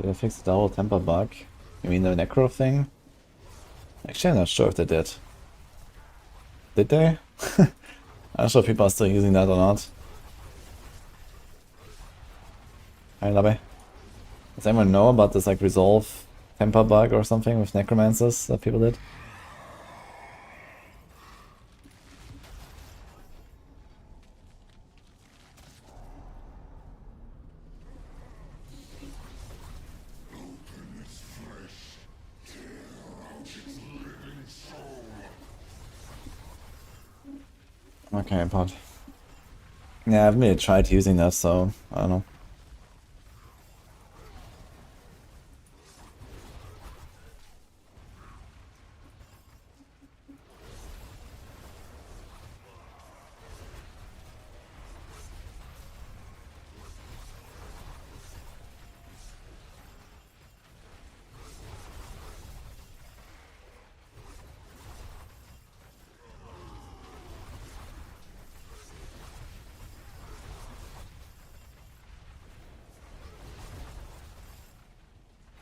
Did I fix the double temper bug? You mean the necro thing? Actually, I'm not sure if they did. Did they? I'm not sure if people are still using that or not. Hi, Labby. Does anyone know about this like resolve temper bug or something with necromancers that people did? Okay, but yeah, I haven't really tried using that, so I don't know.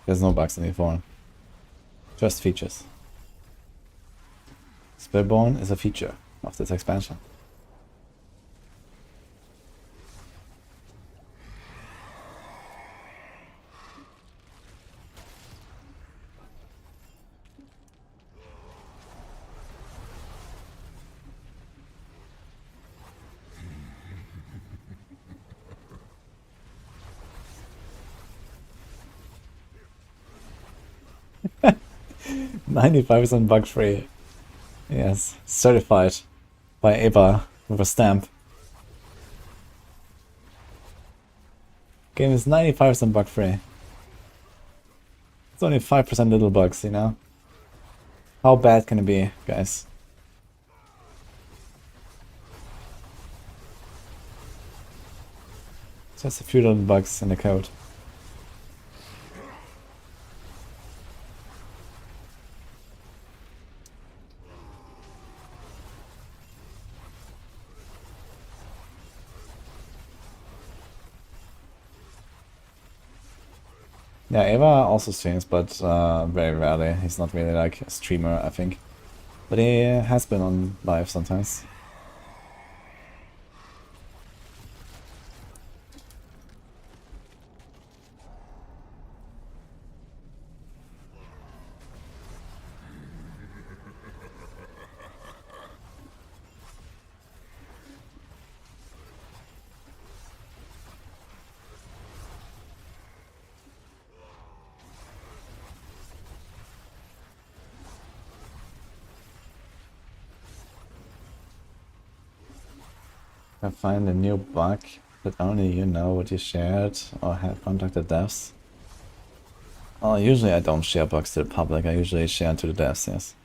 There's no bugs in the forum. Just features. Spiritborn is a feature of this expansion. %95 bug free. Yes, certified by Eva with a stamp. Game is 95% bug free. It's only 5% little bugs, you know? How bad can it be, guys? Just a few little bugs in the code. Yeah, Eva also streams, but very rarely. He's not really like a streamer, I think. But he has been on live sometimes. I find a new bug that only you know what you shared or have contacted devs. Oh, usually I don't share bugs to the public, I usually share to the devs, yes.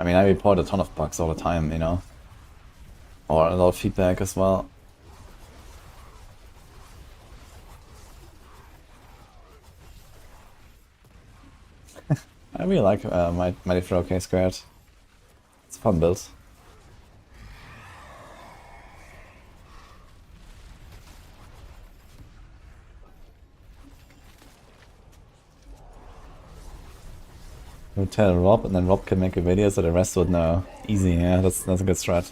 I mean, I report a ton of bugs all the time, you know? Or a lot of feedback as well. I really like my Mighty Throw K squared. It's a fun build. You tell Rob, and then Rob can make a video so the rest would know. Easy, yeah, that's a good strat.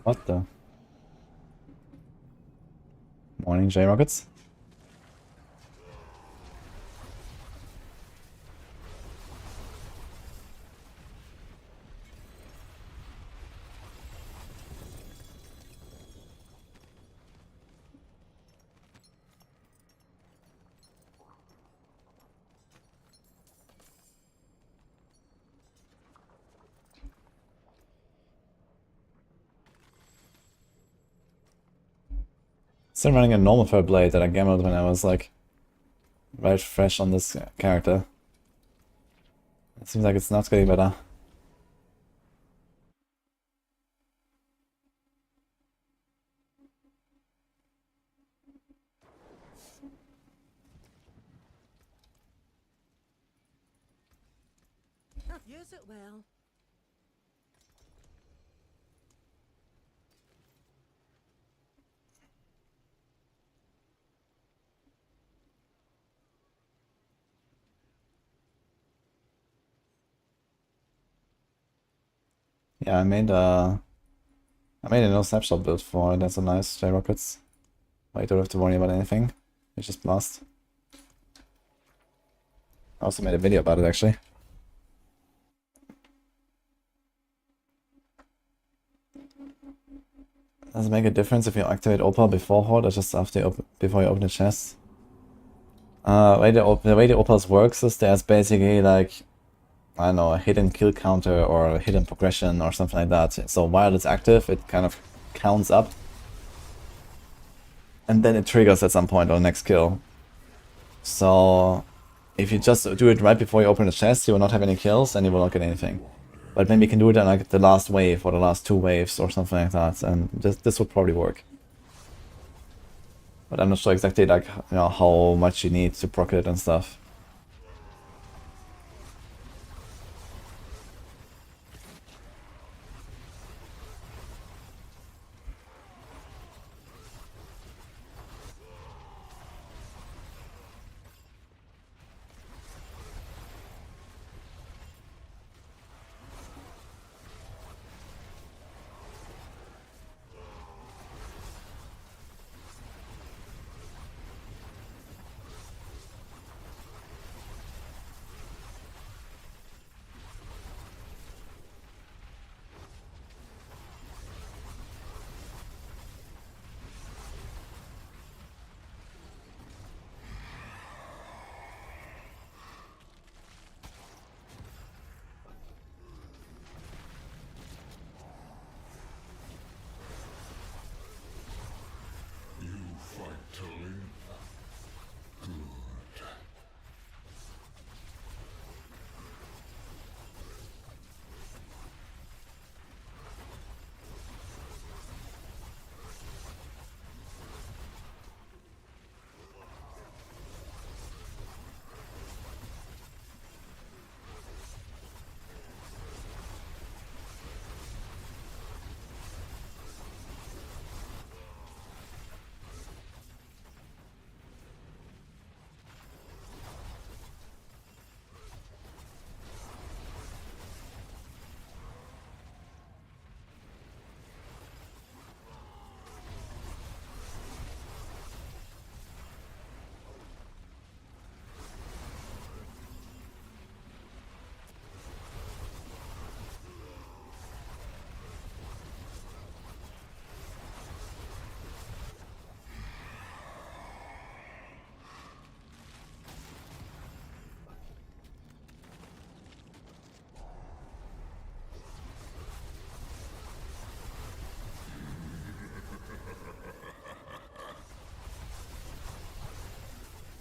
What the? Morning, J-Rockets. Still running a normal fur blade that I gambled when I was like right fresh on this character. It seems like it's not getting better. Use it well. Yeah, I made a no snapshot build for it. That's a nice J-Rockets. Well, you don't have to worry about anything. You just blast. I also made a video about it actually. Does it make a difference if you activate Opal before Horde or just after before you open the chest? The way the Opals works is there's basically like, I don't know, a hidden kill counter or a hidden progression or something like that. So while it's active, it kind of counts up. And then it triggers at some point on the next kill. So if you just do it right before you open the chest, you will not have any kills and you will not get anything. But maybe you can do it on like the last wave or the last 2 waves or something like that, and this would probably work. But I'm not sure exactly like, you know, how much you need to proc it and stuff.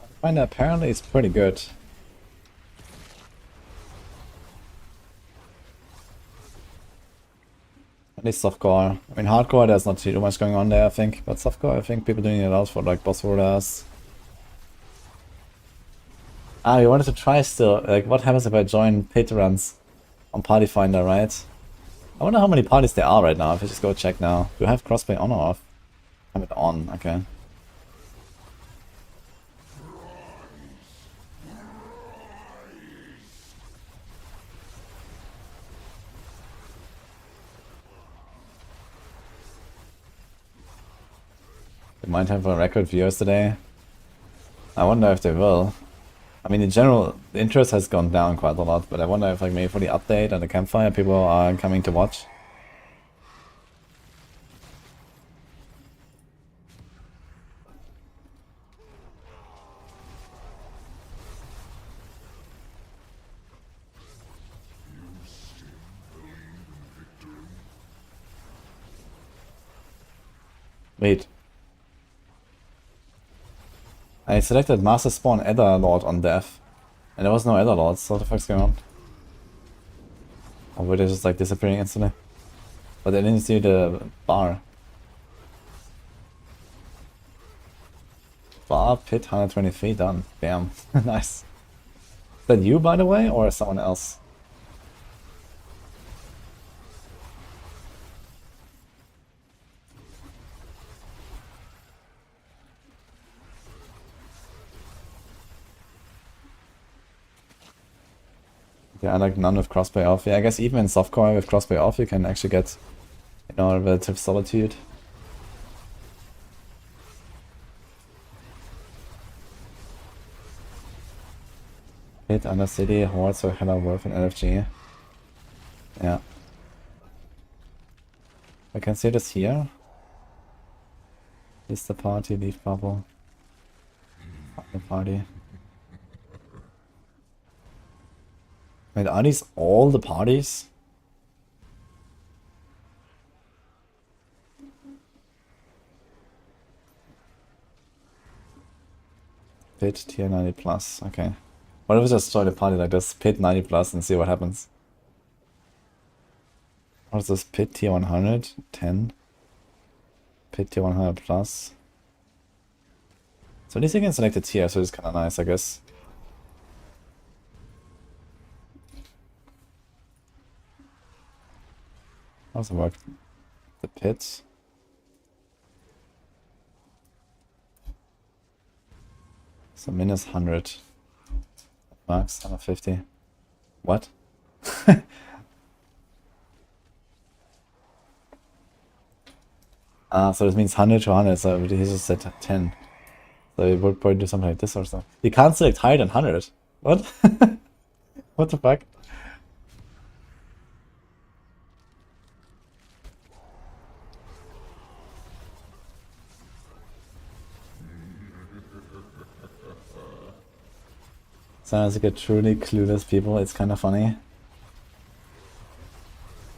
I find that apparently it's pretty good. At least softcore. I mean, hardcore, there's not too much going on there, I think. But softcore, I think people doing it out for like boss orders. Ah, you wanted to try still. Like, what happens if I join patrons on Party Finder, right? I wonder how many parties there are right now. If I just go check now. Do I have crossplay on or off? I have it on, okay. They might have a record viewers today. I wonder if they will. I mean, in general, the interest has gone down quite a lot, but I wonder if, like, maybe for the update and the campfire, people are coming to watch. Wait. I selected Master Spawn Ether Lord on death, and there was no Ether Lords, so what the fuck's going on? Or were they just like disappearing instantly? But I didn't see the bar. Bar, pit, 123, done. Bam. Nice. Is that you, by the way, or someone else? Yeah, I like none with crossplay off. Yeah, I guess even in softcore with crossplay off, you can actually get, you know, relative solitude. Hit Undercity, Hordes, or Hella Worth in LFG. Yeah. I can see this here. Is the party, leave bubble. Find the party. Wait, are these all the parties? Pit tier 90 plus, okay. What if we just join a party like this? Pit 90 plus and see what happens. What is this? Pit tier 100? 10? Pit tier 100 plus. So at least you can select a tier, so it's kinda nice, I guess. How does it work? The pit. So minus 100. Max 150. What? So this means 100 to 100, so he just said 10. So he would probably do something like this or so. You can't select higher than 100. What? What the fuck? Sounds like a truly clueless people, it's kind of funny.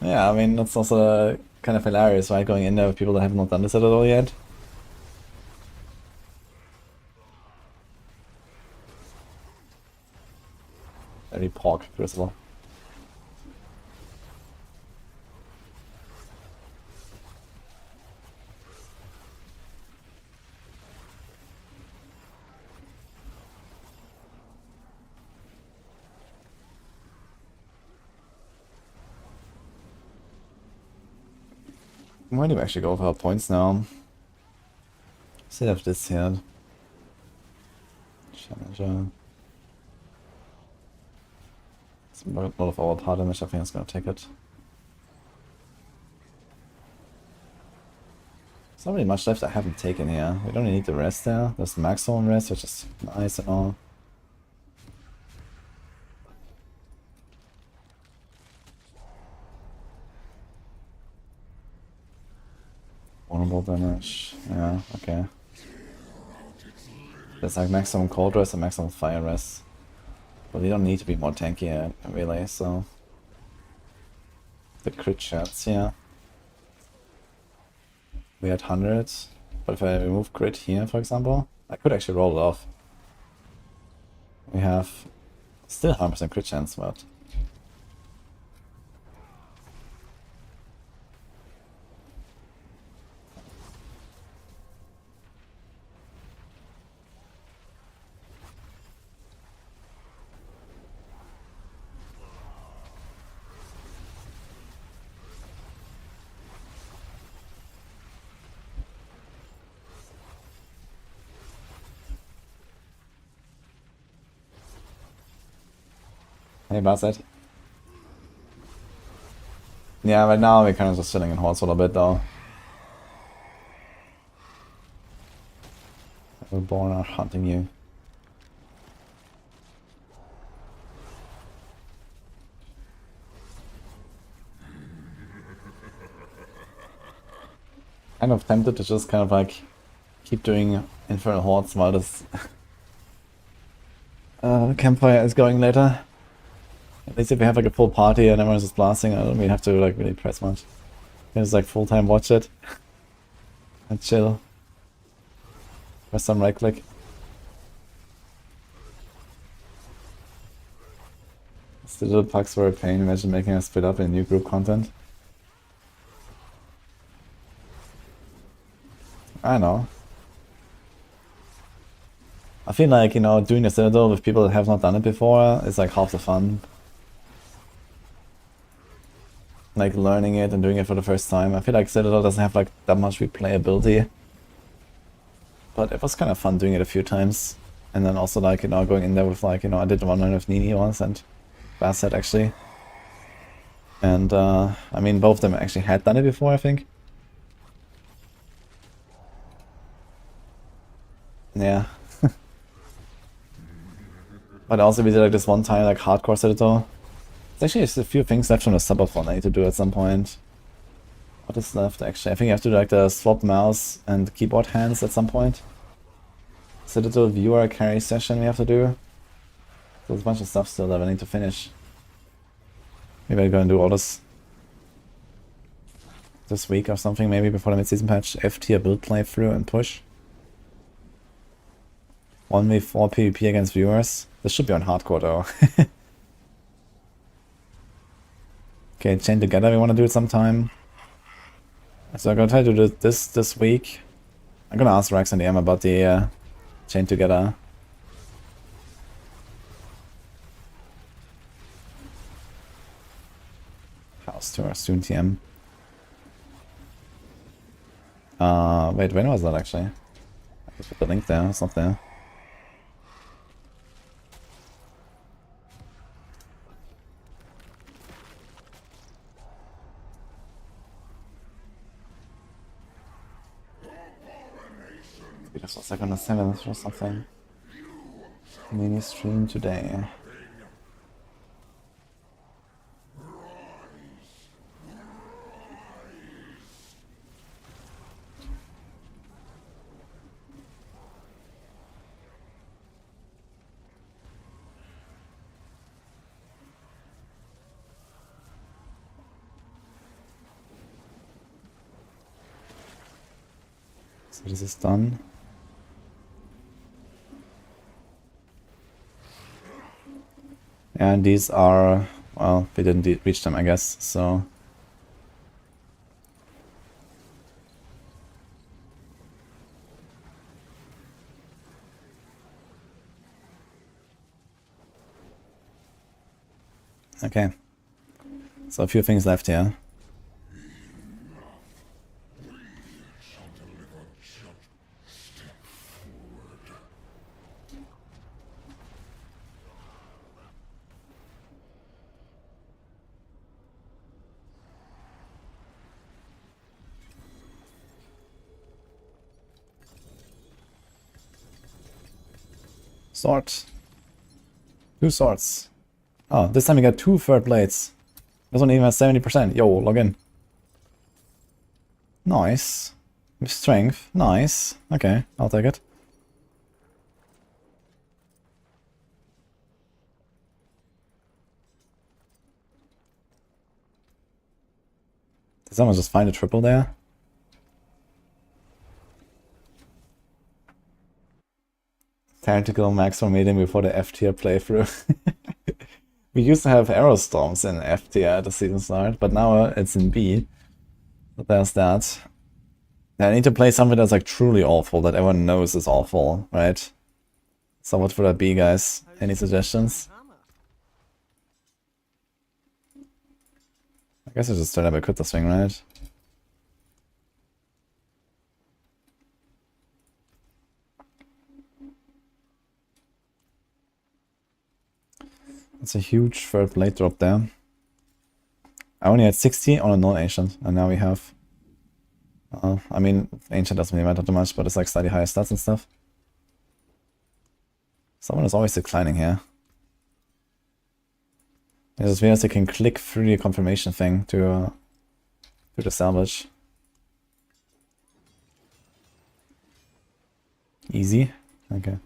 Yeah, I mean, that's also kind of hilarious, right? Going in there with people that have not done this at all yet. Very pork, Crucible. Why do we actually go for our points now? Instead of this here. Challenger. It's a lot of overpower damage, I think it's gonna take it. There's not really much left I haven't taken here. We don't really need the rest there. There's the Maxroll rest, which is nice and all. Vulnerable damage. Yeah, okay. There's like maximum cold rest and maximum fire rest. But we don't need to be more tanky really, so. The crit shots, yeah. We had 100, but if I remove crit here, for example, I could actually roll it off. We have still 100% crit chance, but. Hey, Bassett. Yeah, right now we're kind of just chilling in hordes a little bit though. Spiritborn are hunting you. Kind of tempted to just kind of like keep doing Infernal Hordes while this campfire is going later. At least if we have like a full party and everyone's just blasting, I don't really have to like really press much. You can just like full time watch it and chill. Press some right click. The little pucks were a pain. Imagine making us split up in new group content. I know. I feel like, you know, doing a Citadel with people that have not done it before is like half the fun. Like learning it and doing it for the first time. I feel like Citadel doesn't have like that much replayability. But it was kind of fun doing it a few times. And then also like, you know, going in there with like, you know, I did one run with Nini once and Basset actually. And I mean, both of them actually had done it before, I think. Yeah. But also we did like this one time, like hardcore Citadel. There's actually a few things left from the subathon I need to do at some point. What is left actually? I think you have to do like the swap mouse and keyboard hands at some point. Citadel viewer carry session we have to do. There's a bunch of stuff still that I need to finish. Maybe I'm gonna do all this week or something, maybe before the mid-season patch. F tier build playthrough and push. 1v4 PvP against viewers. This should be on hardcore though. Okay, chain together we want to do it sometime. So I'm gonna try to do this week. I'm gonna ask Rex and DM about the chain together. House tour, soon TM. Wait, when was that actually? I just put the link there, it's not there. It was like on the 7th or something. Mini stream today. So this is done. And these are, well, we didn't reach them, I guess, so. Okay. So a few things left here. Sword. 2 swords. Oh, this time we got 2 third blades. This one even has 70%. Yo, log in. Nice. With strength. Nice. Okay, I'll take it. Did someone just find a triple there? Tactical Maxroll meeting before the F tier playthrough. We used to have arrow storms in F tier at the season start, but now it's in B. So there's that. I need to play something that's like truly awful, that everyone knows is awful, right? So what would that be, guys? Any suggestions? I guess I just straight up equip the swing, right? That's a huge third blade drop there. I only had 60 on a non-ancient, and now we have... I mean, ancient doesn't really matter too much, but it's like slightly higher stats and stuff. Someone is always declining here. It's weird they can click through the confirmation thing to the salvage. Easy? Okay.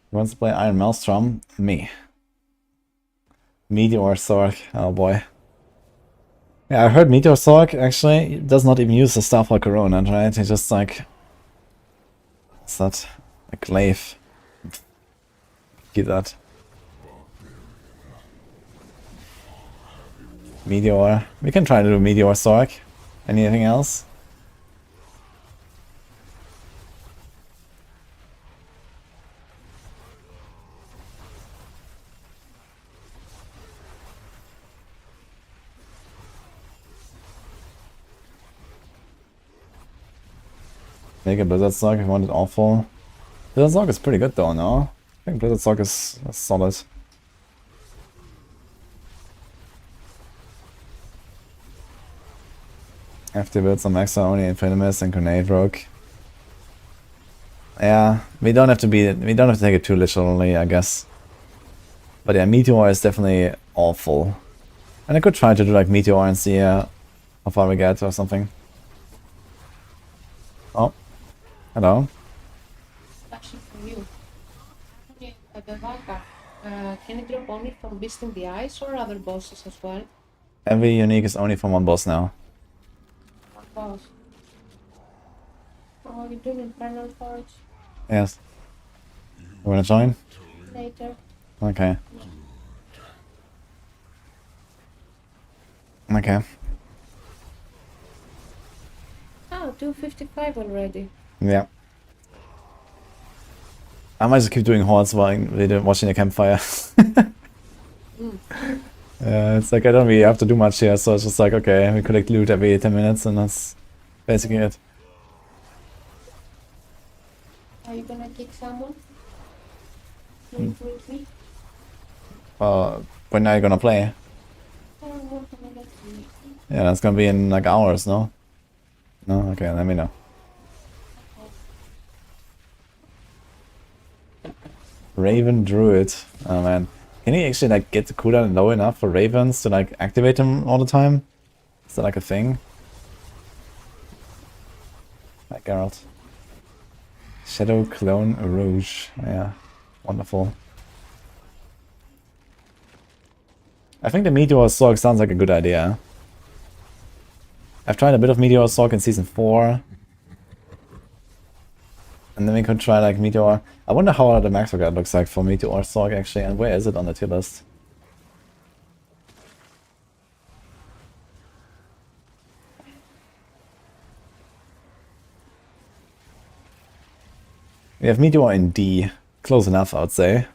Who wants to play Iron Maelstrom? Me. Meteor Sork. Oh boy. Yeah, I heard Meteor Sork actually does not even use the Starfall Corona, right? He just like... What's that? A glaive. Keep that. Meteor. We can try to do Meteor Sork. Anything else? Make a Blizzard Sork if you want it awful. Blizzard Sork is pretty good though, no? I think Blizzard Sork is solid. Have to build some extra only Infinimus and Grenade Rogue. Yeah, we don't have to take it too literally, I guess. But yeah, Meteor is definitely awful. And I could try to do like Meteor and see how far we get or something. Oh. Hello. Question for you. Can it drop only from Beast in the Ice or other bosses as well? Every unique is only from one boss now. One boss. Oh, you're doing Infernal Forge Yes. You wanna join? later. Okay. Okay. Oh, 255 already. Yeah. I might just keep doing hordes while we're watching the campfire. It's like I don't really have to do much here, so it's just like, okay, we collect loot every 10 minutes and that's basically it. Are you gonna kick someone? With me? When are you gonna play? Oh, what can I get to me? Yeah, that's gonna be in like hours, no? No? Okay, let me know. Raven Druid. Oh man. Can you actually like get the cooldown low enough for ravens to like activate them all the time? Is that like a thing? Hi Geralt. Shadow Clone Rouge. Yeah. Wonderful. I think the Meteor Sork sounds like a good idea. I've tried a bit of Meteor Sork in Season 4. And then we could try like Meteor. I wonder how the Maxroll guide looks like for Meteor Sork actually, and where is it on the tier list? We have Meteor in D. Close enough, I would say.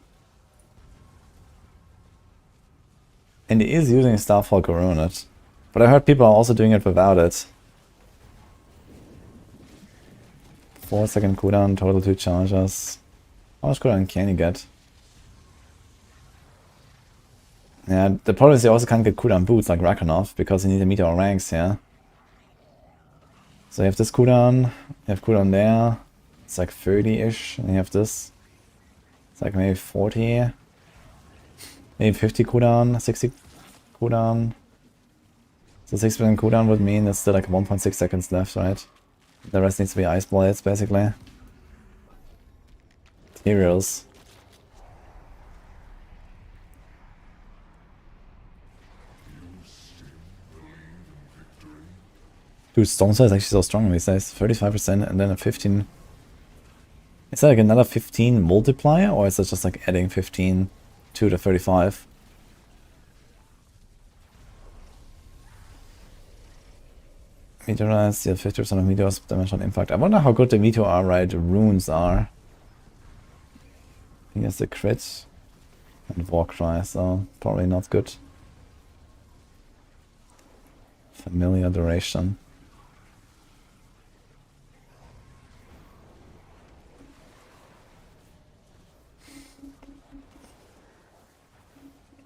And he is using Starfall Coronet. But I heard people are also doing it without it. 4-second cooldown, total 2 charges. How much cooldown can you get? Yeah, the problem is you also can't get cooldown boots like Rakanov because you need the Meteor ranks, yeah. So you have this cooldown, you have cooldown there. It's like 30-ish, and you have this. It's like maybe 40. Maybe 50 cooldown, 60 cooldown. So 6% cooldown would mean there's still like 1.6 seconds left, right? The rest needs to be ice blades, basically. Materials. Dude, Stone Star is actually so strong these days. 35% and then a 15. Is that like another 15 multiplier, or is it just like adding 15 to the 35? Meteorize, deal 50% of meteors damage on impact. I wonder how good the meteorite runes are. I guess the crit and Warcry, so probably not good. Familiar duration.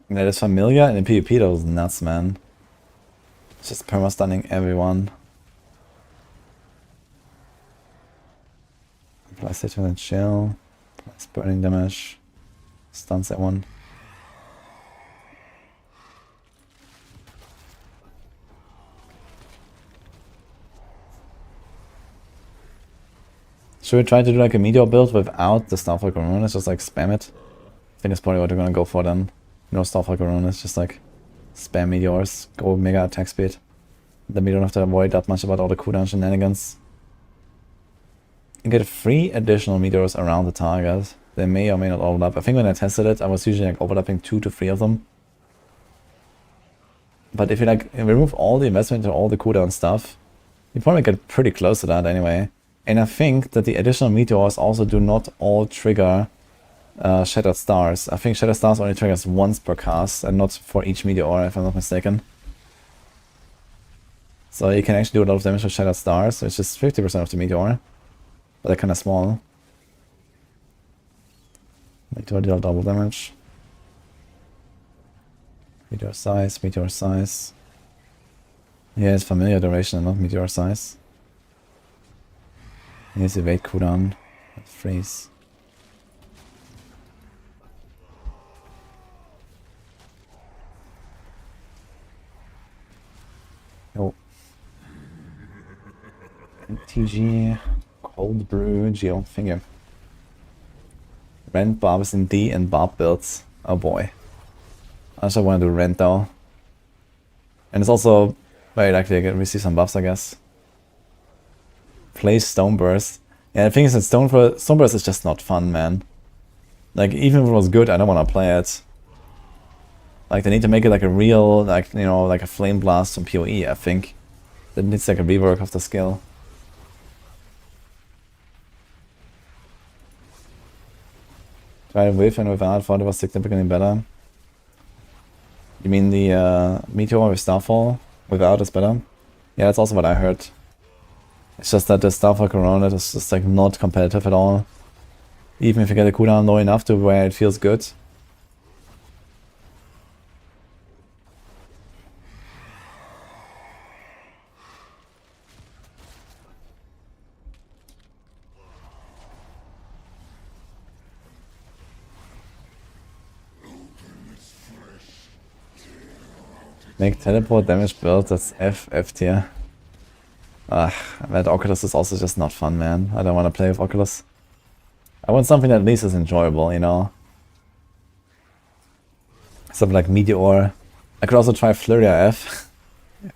That is familiar, and in PvP that was nuts, man. Just perma-stunning everyone. Applies hit and chill. Applies burning damage. Stuns that one. Should we try to do like a meteor build without the Starfall Runes? Just like spam it? I think that's probably what we're gonna go for then. No Starfall Runes, just like spam meteors, go mega attack speed. Then we don't have to worry that much about all the cooldown shenanigans. You get 3 additional meteors around the target. They may or may not overlap. I think when I tested it, I was usually like overlapping 2 to 3 of them. But if you like remove all the investment and all the cooldown stuff, you probably get pretty close to that anyway. And I think that the additional meteors also do not all trigger Shattered Stars. I think Shattered Stars only triggers once per cast and not for each meteor, if I'm not mistaken. So you can actually do a lot of damage with Shattered Stars, which is 50% of the meteor. But they're kind of small. Meteor deal double damage. Meteor size, meteor size. Yeah, it's familiar duration and not meteor size. Here's evade cooldown. Freeze. Oh. TG. Cold Brew. Geo. Finger. Rent, Barbs in D, and Barb builds. Oh boy. I just want to do Rent though. And it's also very likely I can receive some buffs, I guess. Play Stoneburst. Yeah, the thing is that Stoneburst is just not fun, man. Like, even if it was good, I don't want to play it. Like, they need to make it like a real, like, you know, like a Flame Blast from PoE, I think. That needs like a rework of the skill. Try with and without, thought it was significantly better. You mean the Meteor with Starfall? Without is better? Yeah, that's also what I heard. It's just that the Starfall Corona is just like not competitive at all. Even if you get a cooldown low enough to where it feels good. Make teleport damage build, that's F tier. That Oculus is also just not fun, man. I don't want to play with Oculus. I want something that at least is enjoyable, you know? Something like Meteor. I could also try Flurry F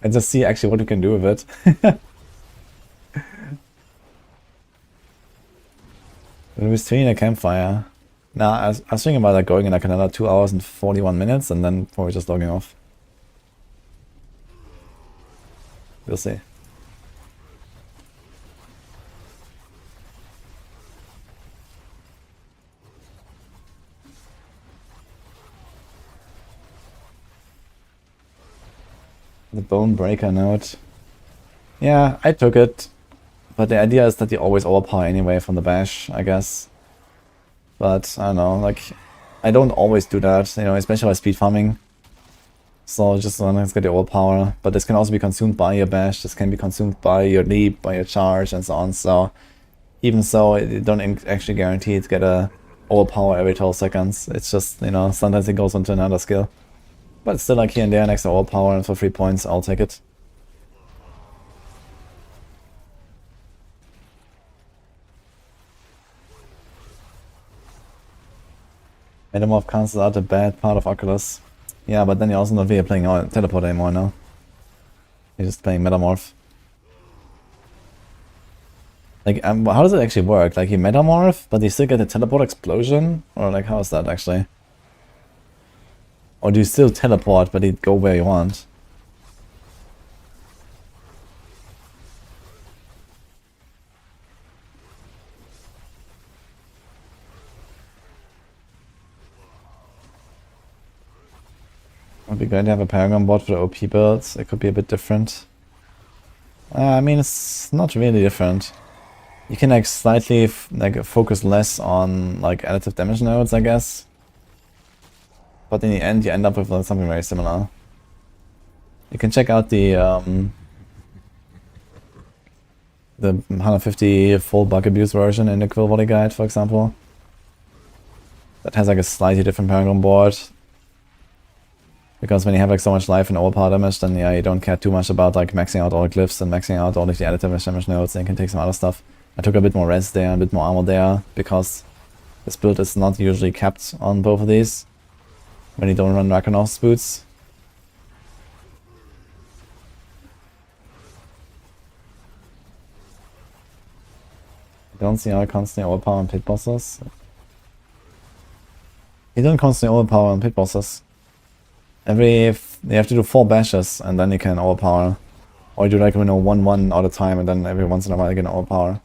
and just see actually what you can do with it. When we stream a campfire. Nah, I was thinking about like going in like another 2 hours and 41 minutes and then probably just logging off. We'll see. The Bone Breaker note. Yeah, I took it. But the idea is that you always overpower anyway from the bash, I guess. But, I don't know, like, I don't always do that, you know, especially by speed farming. So just sometimes get the overpower. But this can also be consumed by your bash, this can be consumed by your leap, by your charge, and so on. So, even so, you don't actually guarantee to get a overpower every 12 seconds. It's just, you know, sometimes it goes into another skill. But it's still like here and there next to overpower, and for 3 points, I'll take it. Metamorph cancels out the bad part of Oculus. Yeah, but then you're also not really playing Teleport anymore now. You're just playing Metamorph. Like, how does it actually work? Like, you Metamorph, but you still get a Teleport explosion? Or like, how is that actually? Or do you still teleport, but you go where you want? Would be great to have a Paragon bot for the OP builds. It could be a bit different. I mean, it's not really different. You can like slightly like focus less on like additive damage nodes, I guess. But in the end, you end up with something very similar. You can check out the 150 full bug abuse version in the Quill Body Guide, for example. That has like a slightly different Paragon board. Because when you have like so much life and overpower damage, then yeah, you don't care too much about like maxing out all the glyphs and maxing out all of the additive damage nodes, and you can take some other stuff. I took a bit more res there, a bit more armor there, because this build is not usually kept on both of these when you don't run Rakenov's boots. I don't see how I constantly overpower on pit bosses. You don't constantly overpower on pit bosses. You have to do 4 bashes and then you can overpower. Or you do like 1-1 all the time and then every once in a while you can overpower.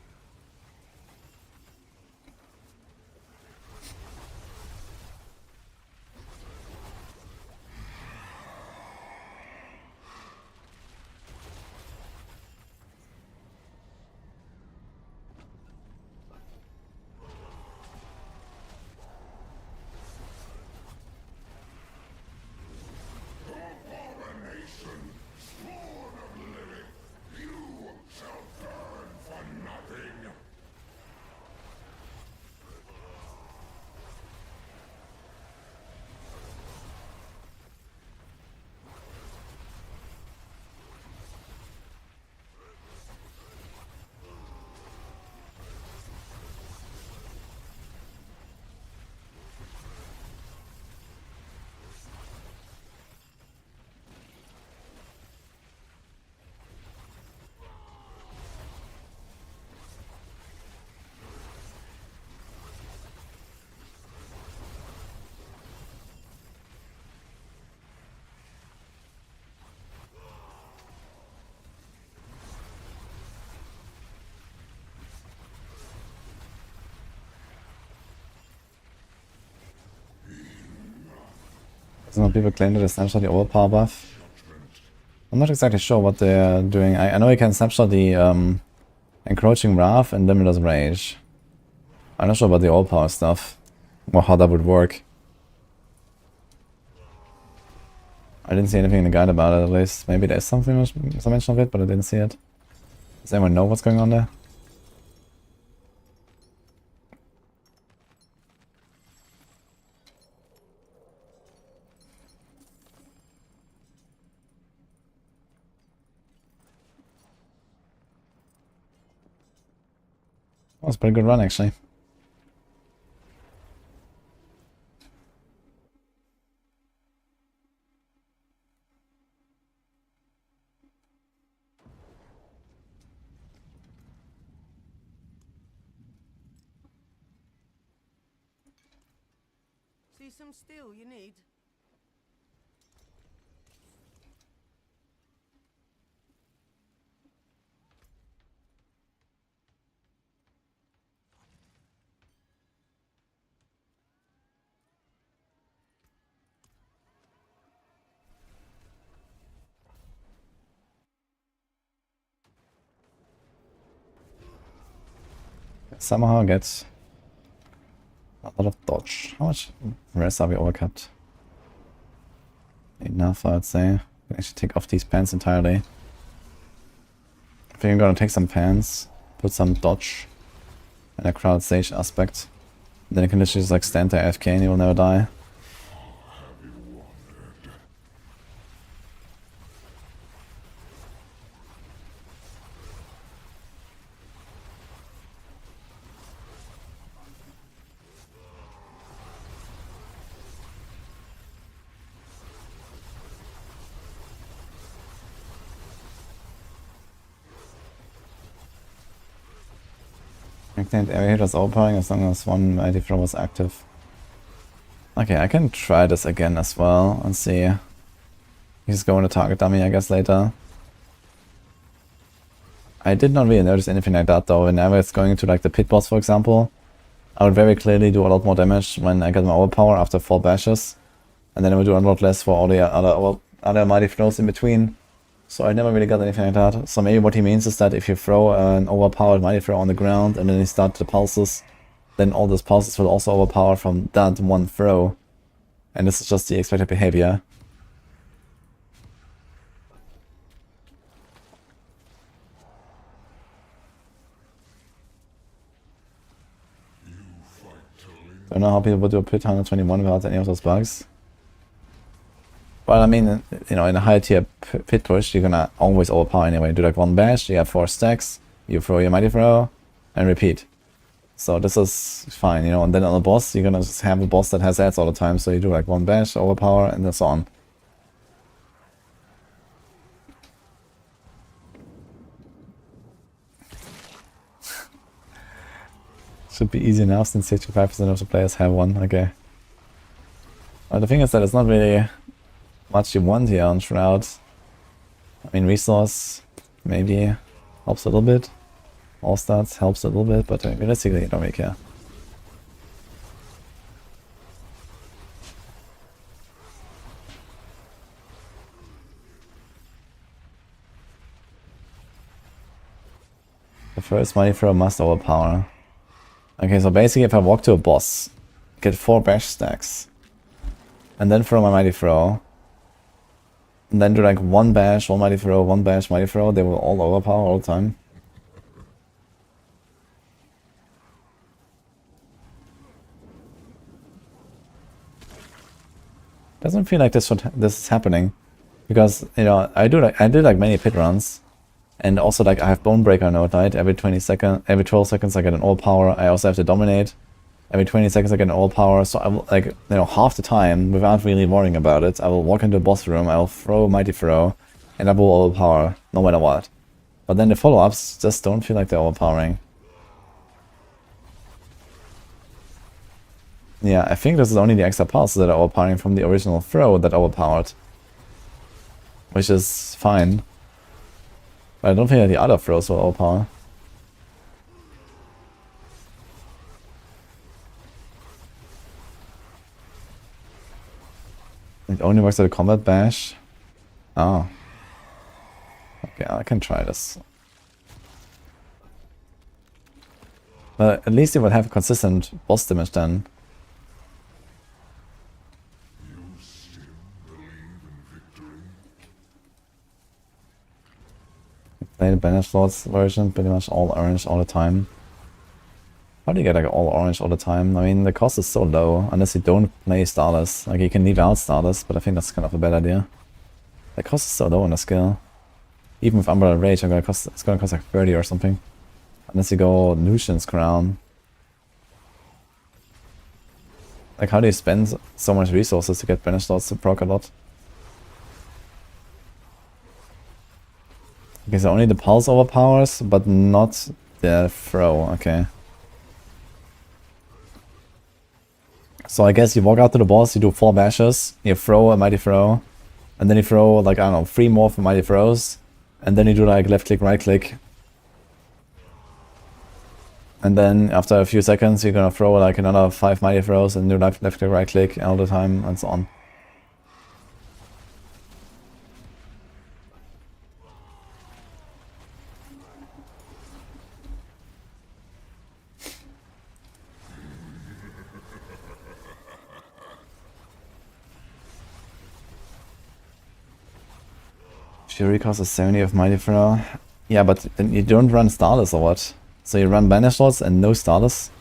Some people claim that they snapshot the overpower buff. I'm not exactly sure what they're doing. I know you can snapshot the encroaching wrath and limitless rage. I'm not sure about the overpower stuff, or how that would work. I didn't see anything in the guide about it, at least. Maybe there's some mention of it, but I didn't see it. Does anyone know what's going on there? That was a pretty good run, actually. See some steel you need? Somehow gets a lot of dodge. How much rest are we overcapped? Enough, I'd say. I can actually take off these pants entirely. I think I'm gonna take some pants, put some dodge and a crowd stage aspect. Then you can literally just like stand there AFK and you will never die. Nicknamed area hit was overpowering as long as one mighty throw was active. Okay, I can try this again as well and see. He's going to target dummy, I guess, later. I did not really notice anything like that though. Whenever it's going into like the pit boss, for example, I would very clearly do a lot more damage when I get my overpower after 4 bashes. And then I would do a lot less for all the other mighty throws in between. So I never really got anything like that. So maybe what he means is that if you throw an overpowered mighty throw on the ground and then you start the pulses, then all those pulses will also overpower from that one throw. And this is just the expected behavior. Don't know how people would do a pit 121 without any of those bugs. But I mean, you know, in a high tier pit push, you're gonna always overpower anyway. Do like 1 bash, you have 4 stacks, you throw your mighty throw, and repeat. So this is fine, you know, and then on the boss, you're gonna just have a boss that has ads all the time, so you do like 1 bash, overpower, and then so on. Should be easy enough since 65% of the players have one, okay. The thing is that it's not really much you want here on Shroud. I mean, resource maybe helps a little bit. All stats helps a little bit, but realistically you don't really care. The first mighty throw must overpower. Okay, so basically if I walk to a boss, get 4 bash stacks, and then throw my mighty throw, and then do like 1 bash, 1 mighty throw, 1 bash, mighty throw, they will all overpower all the time. Doesn't feel like this is happening, because you know I did like many pit runs, and also like I have Bonebreaker node, right? Every 12 seconds I get an all power. I also have to dominate. Every 20 seconds I get an all power. So I will like, you know, half the time without really worrying about it, I will walk into a boss room, I will throw a mighty throw, and I will overpower no matter what. But then the follow-ups just don't feel like they're overpowering. Yeah, I think this is only the extra pulses that are overpowering from the original throw that overpowered, which is fine. But I don't think that the other throws will overpower. It only works at a combat bash. Oh. Okay, I can try this. But at least it will have consistent boss damage then. Play the Banish Lords version, pretty much all orange all the time. How do you get like all orange all the time? I mean, the cost is so low, unless you don't play Starless. Like, you can leave out Starless, but I think that's kind of a bad idea. The cost is so low on the skill. Even with Umbrella Rage, it's gonna cost like 30 or something. Unless you go Lucian's Crown. Like, how do you spend so much resources to get Banish Lords to proc a lot? Okay, so only the pulse overpowers, but not the throw, okay. So I guess you walk out to the boss, you do 4 bashes, you throw a mighty throw, and then you throw like, I don't know, 3 more for mighty throws, and then you do like left click, right click. And then after a few seconds you're gonna throw like another 5 mighty throws and do left click, right click all the time and so on. Fury costs a 70 of mighty throw. Yeah, but then you don't run Starless or what? So you run Banish Lords and no Starless?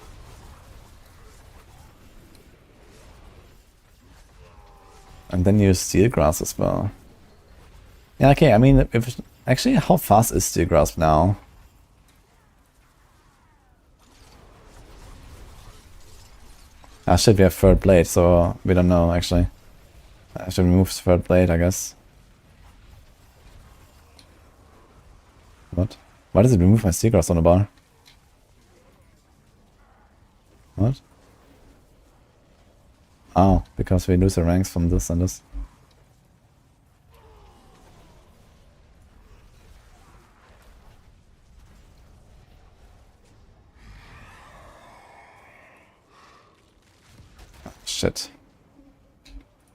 And then you Steel Grasp as well. Yeah, okay, I mean, if actually, how fast is Steel Grasp now? Ah shit, we have Third Blade, so we don't know actually. I should remove Third Blade, I guess. What? Why does it remove my Steel Grasp on the bar? What? Oh, because we lose the ranks from this and this. Shit.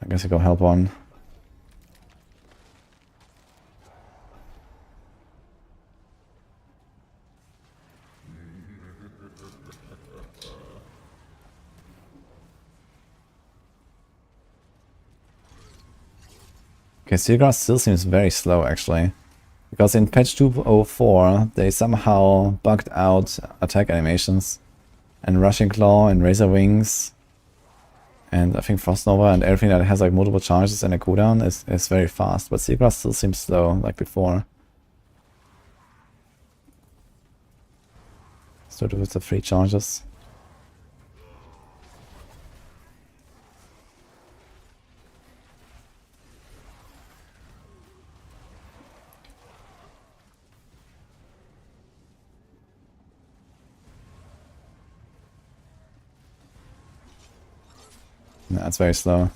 I guess I go help on. Okay, Seagrass still seems very slow actually. Because in patch 2.04 they somehow bugged out attack animations. And Rushing Claw and Razor Wings And I think Frost Nova and everything that has like multiple charges and a cooldown is very fast, but Seagrass still seems slow, like before. Sort of with the 3 charges. Yeah, it's very slow.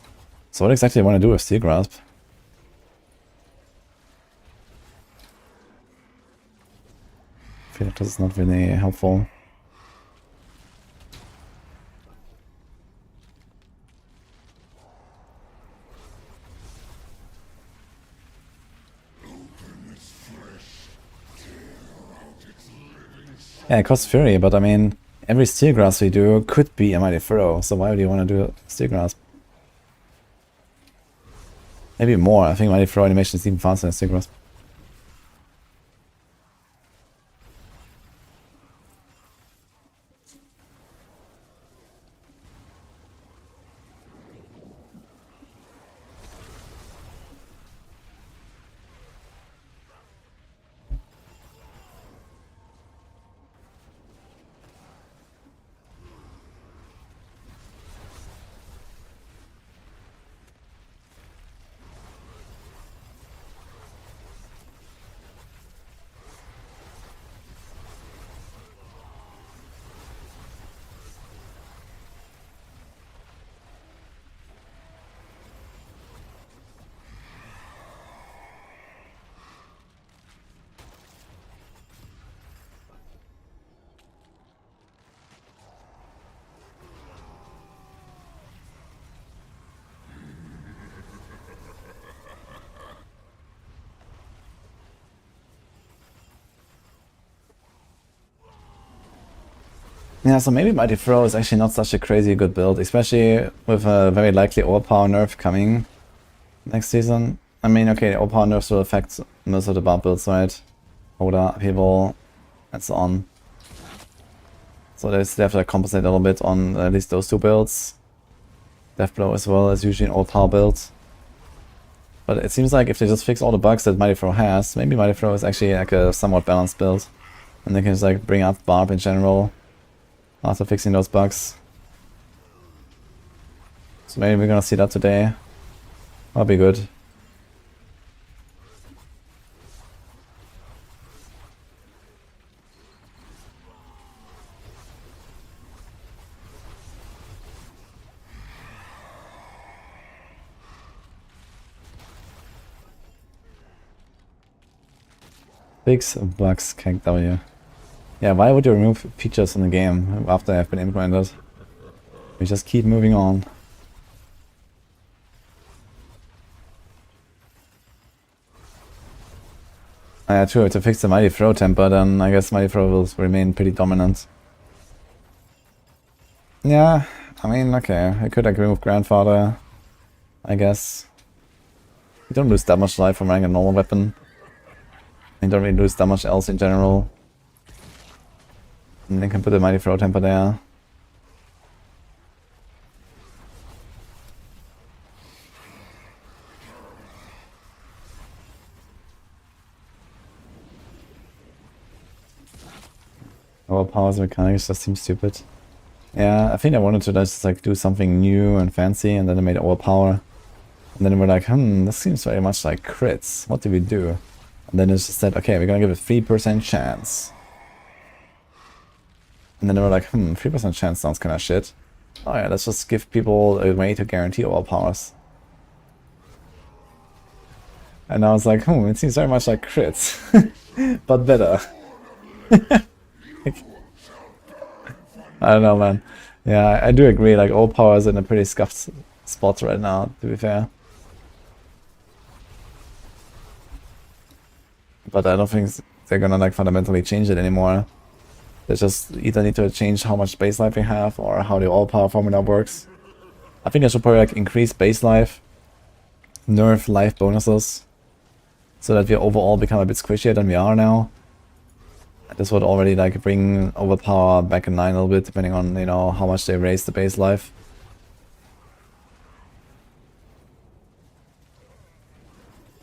So what exactly do I want to do with Steel Grasp? I feel like this is not really helpful. Yeah, it costs Fury, but I mean, every Steel Grasp we do could be a Mighty Throw, so why would you want to do Steel Grasp? Maybe more. I think Mighty Throw animation is even faster than Steel Grasp. Yeah, so maybe Mighty Throw is actually not such a crazy good build, especially with a very likely overpower nerf coming next season. I mean, okay, overpower nerfs will affect most of the barb builds, right? Oda, people, and so on. So they have to compensate a little bit on at least those 2 builds. Deathblow as well is usually an overpower build. But it seems like if they just fix all the bugs that Mighty Throw has, maybe Mighty Throw is actually like a somewhat balanced build. And they can just like bring up barb in general after fixing those bugs. So maybe we're gonna see that today. That'll be good. Fix bugs, KW. Yeah, why would you remove features in the game after they have been implemented? We just keep moving on. Yeah, true, to fix the Mighty Throw temper, then I guess Mighty Throw will remain pretty dominant. Yeah, I mean, okay, I could like remove Grandfather, I guess. You don't lose that much life from running a normal weapon. You don't really lose that much else in general. And then can put the Mighty Throw temper there. Overpowers mechanics just seems stupid. Yeah, I think I wanted to just like do something new and fancy, and then I made overpower. And then we're like, this seems very much like crits. What do we do? And then it's just said, okay, we're gonna give it 3% chance. And then they were like, 3% chance sounds kinda shit. Oh yeah, let's just give people a way to guarantee overpowers. And I was like, it seems very much like crits. But better. I don't know, man. Yeah, I do agree, like, overpower is in a pretty scuffed spot right now, to be fair. But I don't think they're gonna, like, fundamentally change it anymore. They just either need to change how much base life they have or how the overpower formula works. I think they should probably, like, increase base life, nerf life bonuses, so that we overall become a bit squishier than we are now. This would already like bring overpower back in line a little bit, depending on, you know, how much they raise the base life.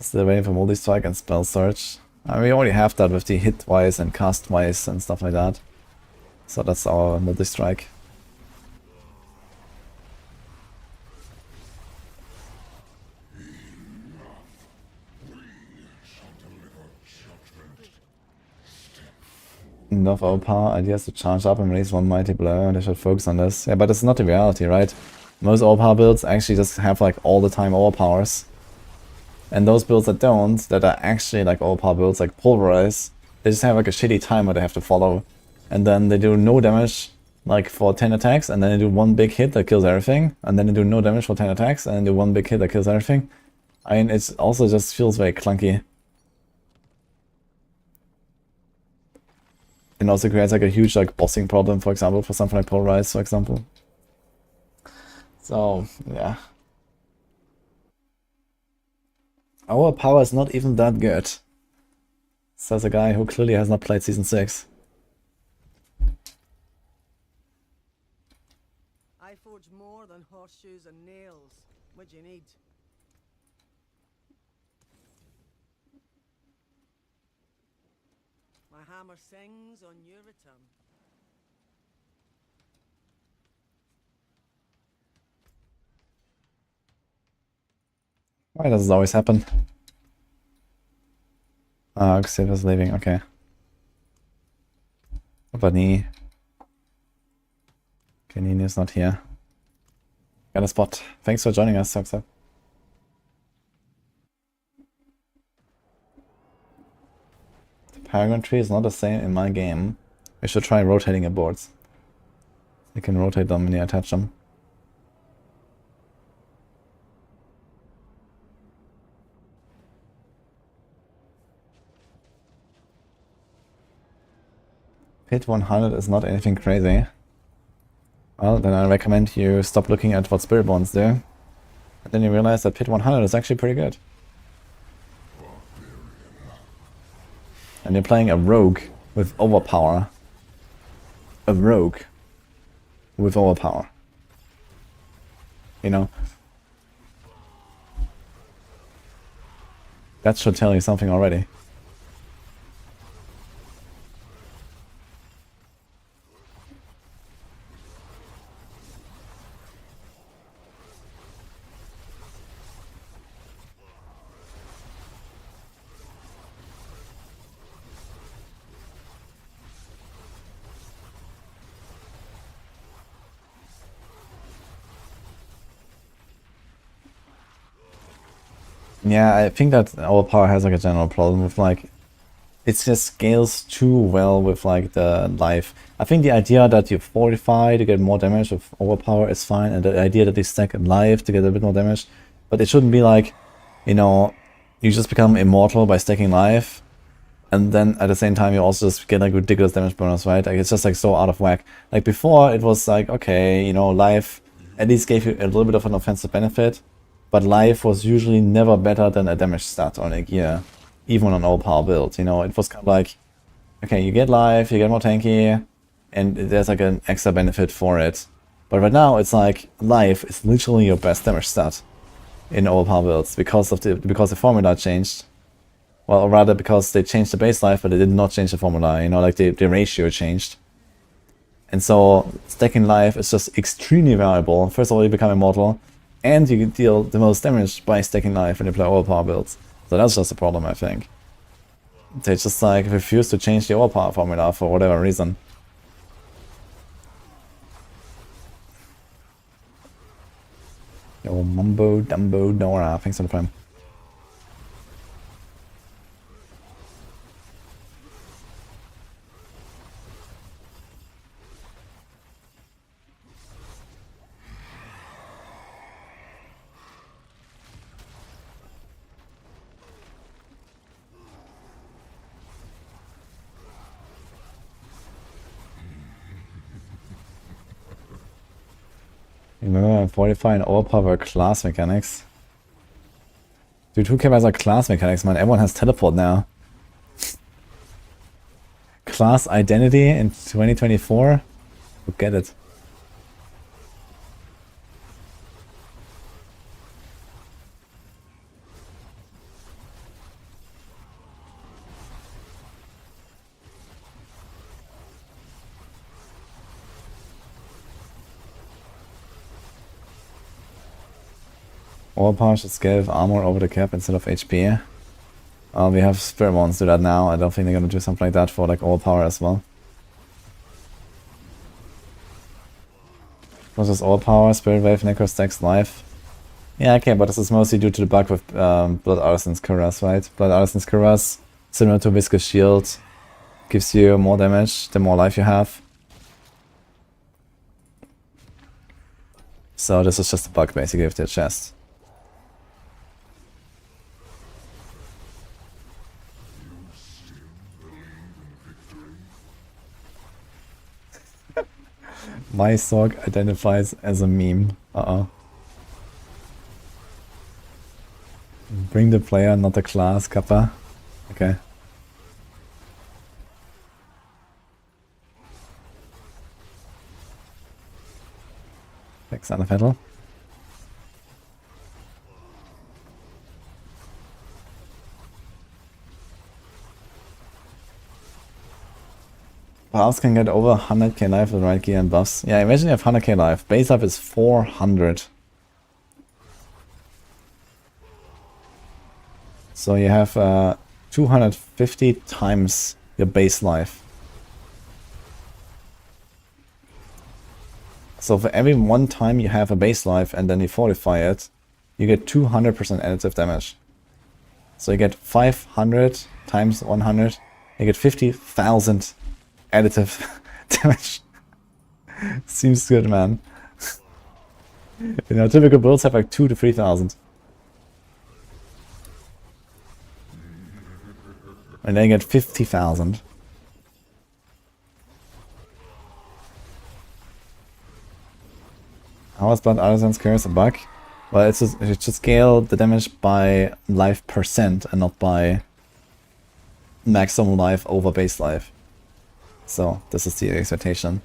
Still waiting for multi-strike and spell search. I mean, we already have that with the hit-wise and cast-wise and stuff like that. So that's our multi-strike. Enough overpower ideas to charge up and release one mighty blow. They should focus on this. Yeah, but it's not the reality, right? Most overpower builds actually just have like all the time overpowers. And those builds that don't, that are actually like overpower builds, like Pulverize, they just have like a shitty timer they have to follow. And then they do no damage like for 10 attacks, and then they do one big hit that kills everything. And then they do no damage for 10 attacks, and then do one big hit that kills everything. I mean, it also just feels very clunky. It also creates like a huge like bossing problem, for example, for something like Polarize, for example. So, yeah. Our power is not even that good. Says a guy who clearly has not played Season 6. I forge more than horseshoes and nails. What do you need? My hammer sings on your return. Why does this always happen? Ah, Xav is leaving, okay. Bunny. Okay, Nina's not here. Got a spot. Thanks for joining us, Soxap. The Paragon tree is not the same in my game. We should try rotating your boards. You can rotate them when you attach them. Pit 100 is not anything crazy. Well, then I recommend you stop looking at what Spiritborns do. And then you realize that Pit 100 is actually pretty good. And you're playing a rogue with overpower. A rogue with overpower. You know? That should tell you something already. Yeah, I think that our power has like a general problem with like, it just scales too well with like the life. I think the idea that you fortify to get more damage with overpower is fine, and the idea that they stack life to get a bit more damage, but it shouldn't be like, you know, you just become immortal by stacking life, and then at the same time you also just get like ridiculous damage bonus, right? Like it's just like so out of whack. Like before it was like, okay, you know, life at least gave you a little bit of an offensive benefit. But life was usually never better than a damage stat on a gear, even on overpower build. You know, it was kind of like, okay, you get life, you get more tanky, and there's like an extra benefit for it. But right now, it's like life is literally your best damage stat in overpower builds because the formula changed. Well, or rather because they changed the base life, but they did not change the formula. You know, like the ratio changed. And so stacking life is just extremely valuable. First of all, you become immortal. And you deal the most damage by stacking life when you play overpower builds. So that's just a problem, I think. They just like refuse to change the overpower formula for whatever reason. Yo, Mumbo Dumbo Nora, thanks for the prime. Remember, 45 and overpower class mechanics. Dude, who cares about class mechanics, man? Everyone has teleport now. Class identity in 2024? Forget it. Overpower should scale with armor over the cap instead of HP. We have Spiritborns do that now. I don't think they're gonna do something like that for like overpower as well. What is overpower? Spirit Wave, Necro stacks life. Yeah, okay, but this is mostly due to the bug with Blood Artisan's Cuirass, right? Blood Artisan's Cuirass, similar to Viscous Shield, gives you more damage the more life you have. So this is just a bug basically with the chest. My Sorg identifies as a meme. Bring the player, not the class, Kappa. Okay. Thanks, Anafettel. Paths can get over 100k life with right gear and buffs. Yeah, imagine you have 100k life. Base life is 400. So you have 250 times your base life. So for every one time you have a base life and then you fortify it, you get 200% additive damage. So you get 500 times 100, you get 50,000 additive damage. Seems good, man. You know, typical builds have like 2 to 3,000. And then you get 50,000. How is Blood Artisan's Curse a bug? Well, it should scale the damage by life percent and not by maximum life over base life. So this is the expectation.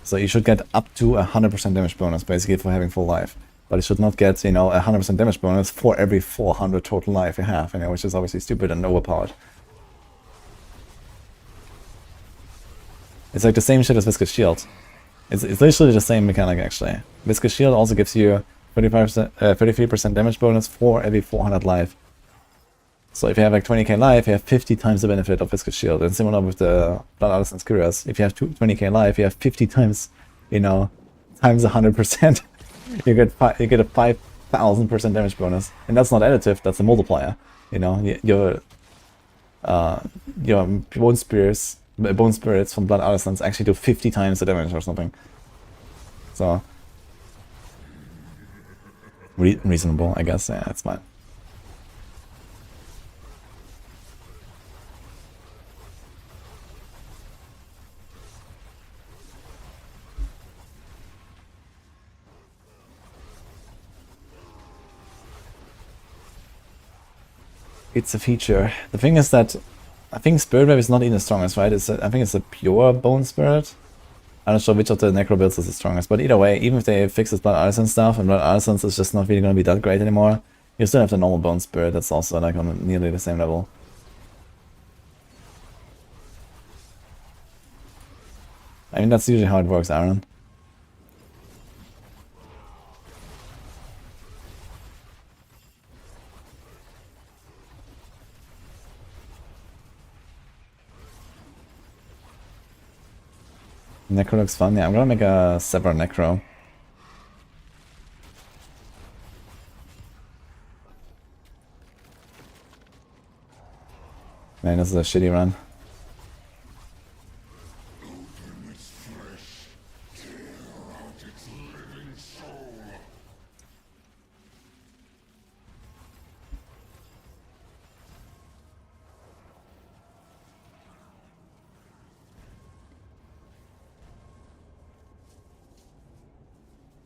So you should get up to 100% damage bonus basically for having full life. But it should not get, you know, 100% damage bonus for every 400 total life you have, you know, which is obviously stupid and overpowered. It's like the same shit as Viscous Shield. It's literally the same mechanic actually. Viscous Shield also gives you 33% damage bonus for every 400 life. So if you have like 20k life, you have 50 times the benefit of Viscous Shield. And similar with the Blood Artisan's Cuirass. If you have 20k life, you have 50 times, you know, times 100%. you get a 5,000% damage bonus. And that's not additive, that's a multiplier. You know, your bone spirits from Blood Artisans actually do 50 times the damage or something. So reasonable, I guess. Yeah, it's fine. It's a feature. The thing is that I think Spirit Wave is not even the strongest, right? I think it's a pure Bone Spirit. I'm not sure which of the Necro builds is the strongest, but either way, even if they fix this Blood Artisan stuff, and Blood Artisans is just not really going to be that great anymore, you still have the normal Bone Spirit that's also like on nearly the same level. I mean, that's usually how it works, Aaron. Necro looks fun. Yeah, I'm gonna make a Sever Necro. Man, this is a shitty run.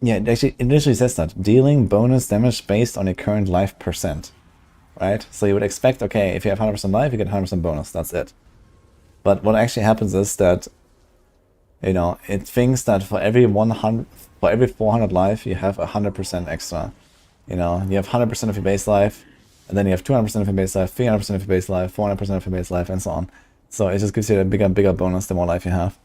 Yeah, it initially says that. Dealing bonus damage based on your current life percent. Right? So you would expect, okay, if you have 100% life, you get 100% bonus. That's it. But what actually happens is that, you know, it thinks that for every 400 life, you have 100% extra. You know, you have 100% of your base life, and then you have 200% of your base life, 300% of your base life, 400% of your base life, and so on. So it just gives you a bigger and bigger bonus the more life you have.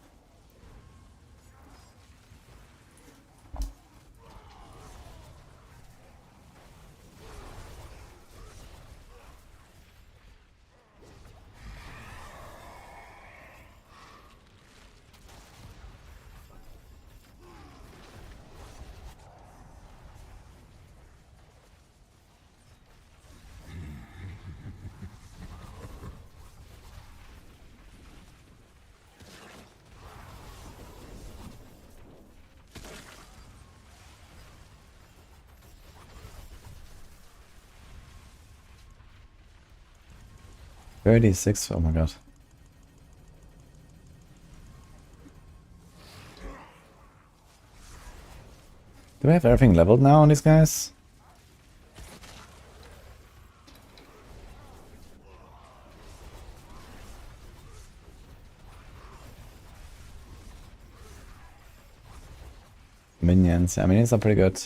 36, oh my god. Do we have everything leveled now on these guys? Minions, yeah, minions are pretty good.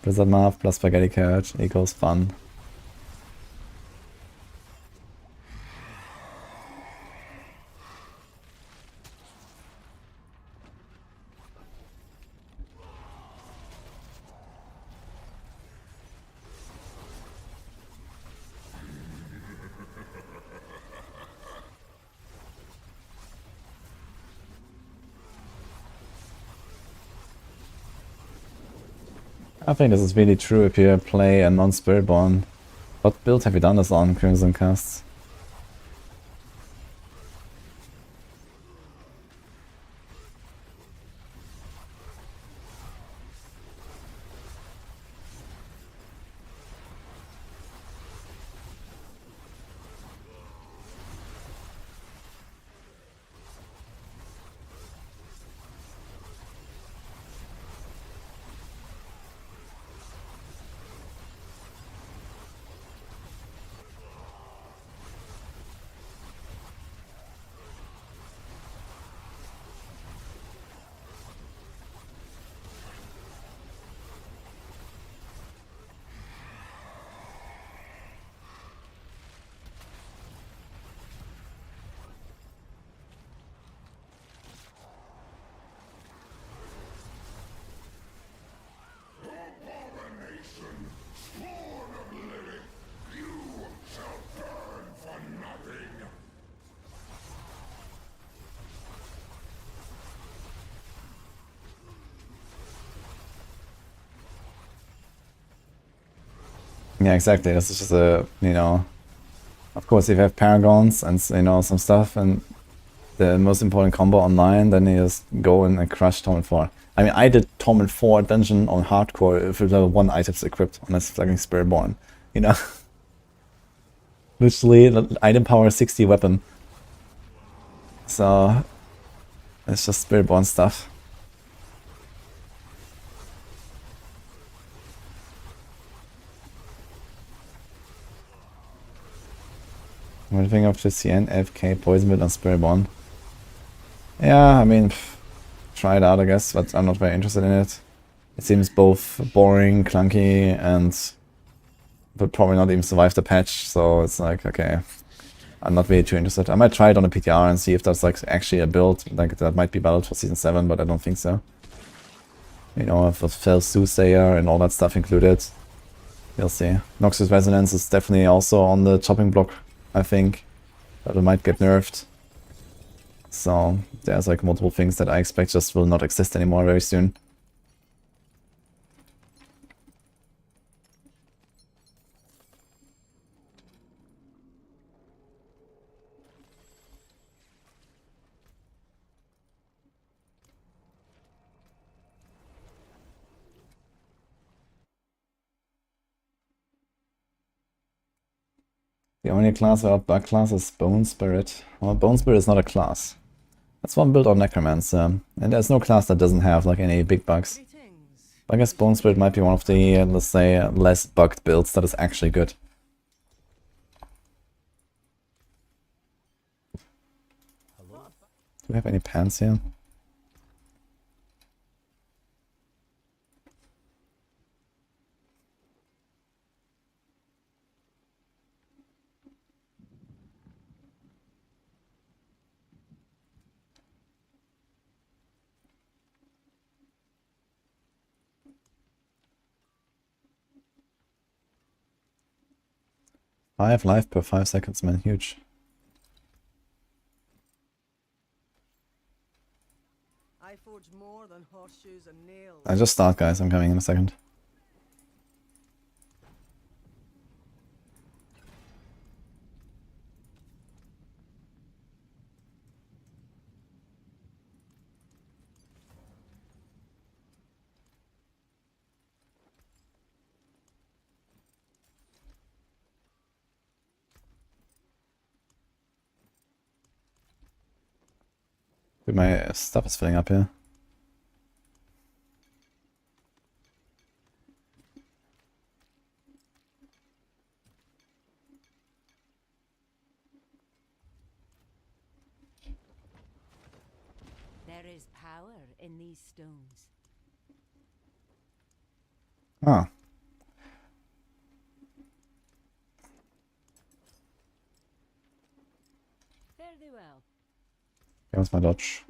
Blizzard Math plus Spaghetti Carrot equals fun. I think this is really true if you play a non-Spiritborn. What build have you done this on, Crimson Casts? Yeah, exactly. This is just a, you know, of course if you have Paragons and, you know, some stuff and the most important combo online, then you just go in and crush Torment 4. I mean, I did Torment 4 dungeon on hardcore if level 1 items equipped on this fucking Spiritborn, you know? Literally, item power 60 weapon. So, it's just Spiritborn stuff. What do you think of the CN, FK, Poison Build on Spiritborn? Yeah, I mean, try it out I guess, but I'm not very interested in it. It seems both boring, clunky, and would probably not even survive the patch, so it's like, okay, I'm not really too interested. I might try it on a PTR and see if that's like actually a build, like that might be valid for Season 7, but I don't think so. You know, with Fell Soothsayer and all that stuff included. We'll see. Noxus Resonance is definitely also on the chopping block, I think. But it might get nerfed. So there's like multiple things that I expect just will not exist anymore very soon. The only class without bug class is Bone Spirit. Well, Bone Spirit is not a class. That's one build on Necromancer, and there's no class that doesn't have like any big bugs. I guess Bone Spirit might be one of the, let's say, less bugged builds that is actually good. Do we have any pants here? I have life per 5 seconds, man, huge. I forge more than horseshoes and nails. I just start, guys, I'm coming in a second. Dude, my stuff is filling up here. There is power in these stones. Ah. Fare thee well. Here's my dodge.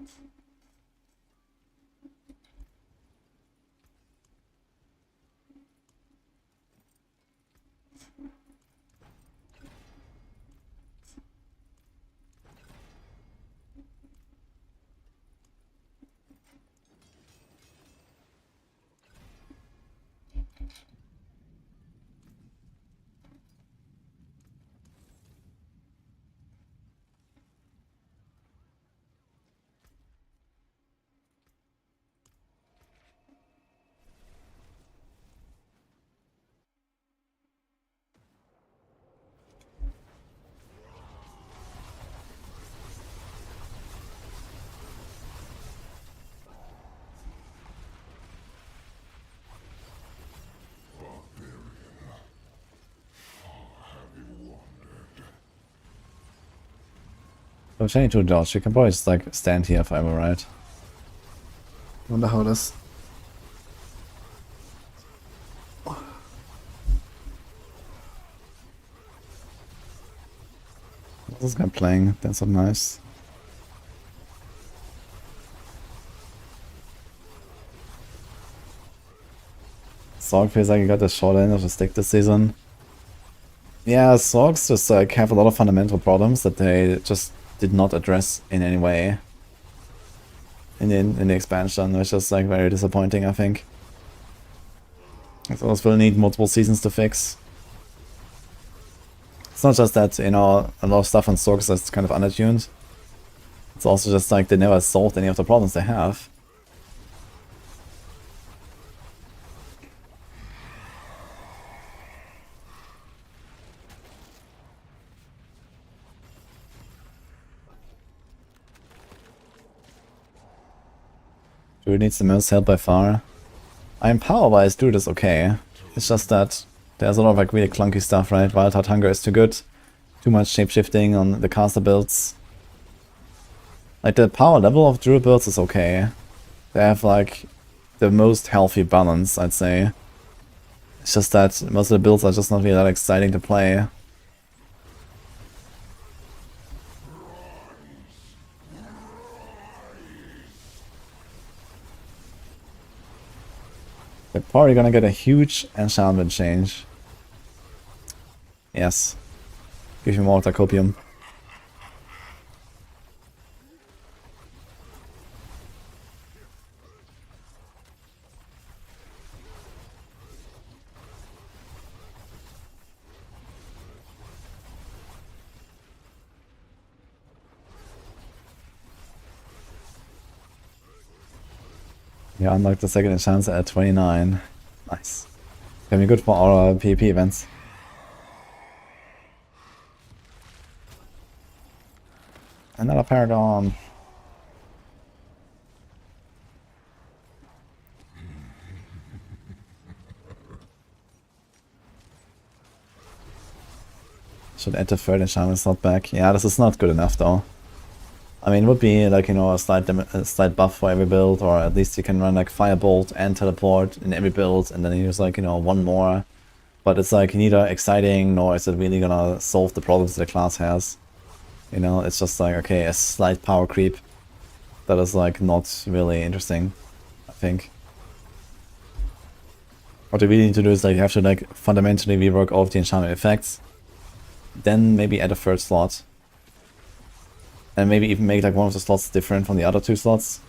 So changing to dodge, you can probably just like stand here forever, right? Wonder how it is. What's this guy playing? That's so nice. Sorg feels like he got the short end of the stick this season. Yeah, Sorgs just like have a lot of fundamental problems that they just did not address in any way in the expansion, which is like very disappointing, I think. Those will need multiple seasons to fix. It's not just that, you know, a lot of stuff on Sorgs is kind of undertuned. It's also just like they never solved any of the problems they have. Druid needs the most help by far. I mean, power-wise, Druid is okay. It's just that there's a lot of like really clunky stuff, right? Wild Heart Hunger is too good. Too much shapeshifting on the caster builds. Like the power level of Druid builds is okay. They have like the most healthy balance, I'd say. It's just that most of the builds are just not really that exciting to play. They're probably gonna get a huge enchantment change. Yes. Give me more Tacopium. Yeah, unlock the second enchant at 29. Nice. Can be good for our PvP events. Another Paragon. Should add the third enchantment slot back. Yeah, this is not good enough though. I mean, it would be like, you know, a slight buff for every build, or at least you can run like Firebolt and Teleport in every build, and then you use like, you know, one more. But it's like neither exciting nor is it really gonna solve the problems the class has. You know, it's just like, okay, a slight power creep that is like not really interesting, I think. What you really need to do is like you have to like fundamentally rework all of the enchantment effects, then maybe add a third slot. And maybe even make like one of the slots different from the other two slots.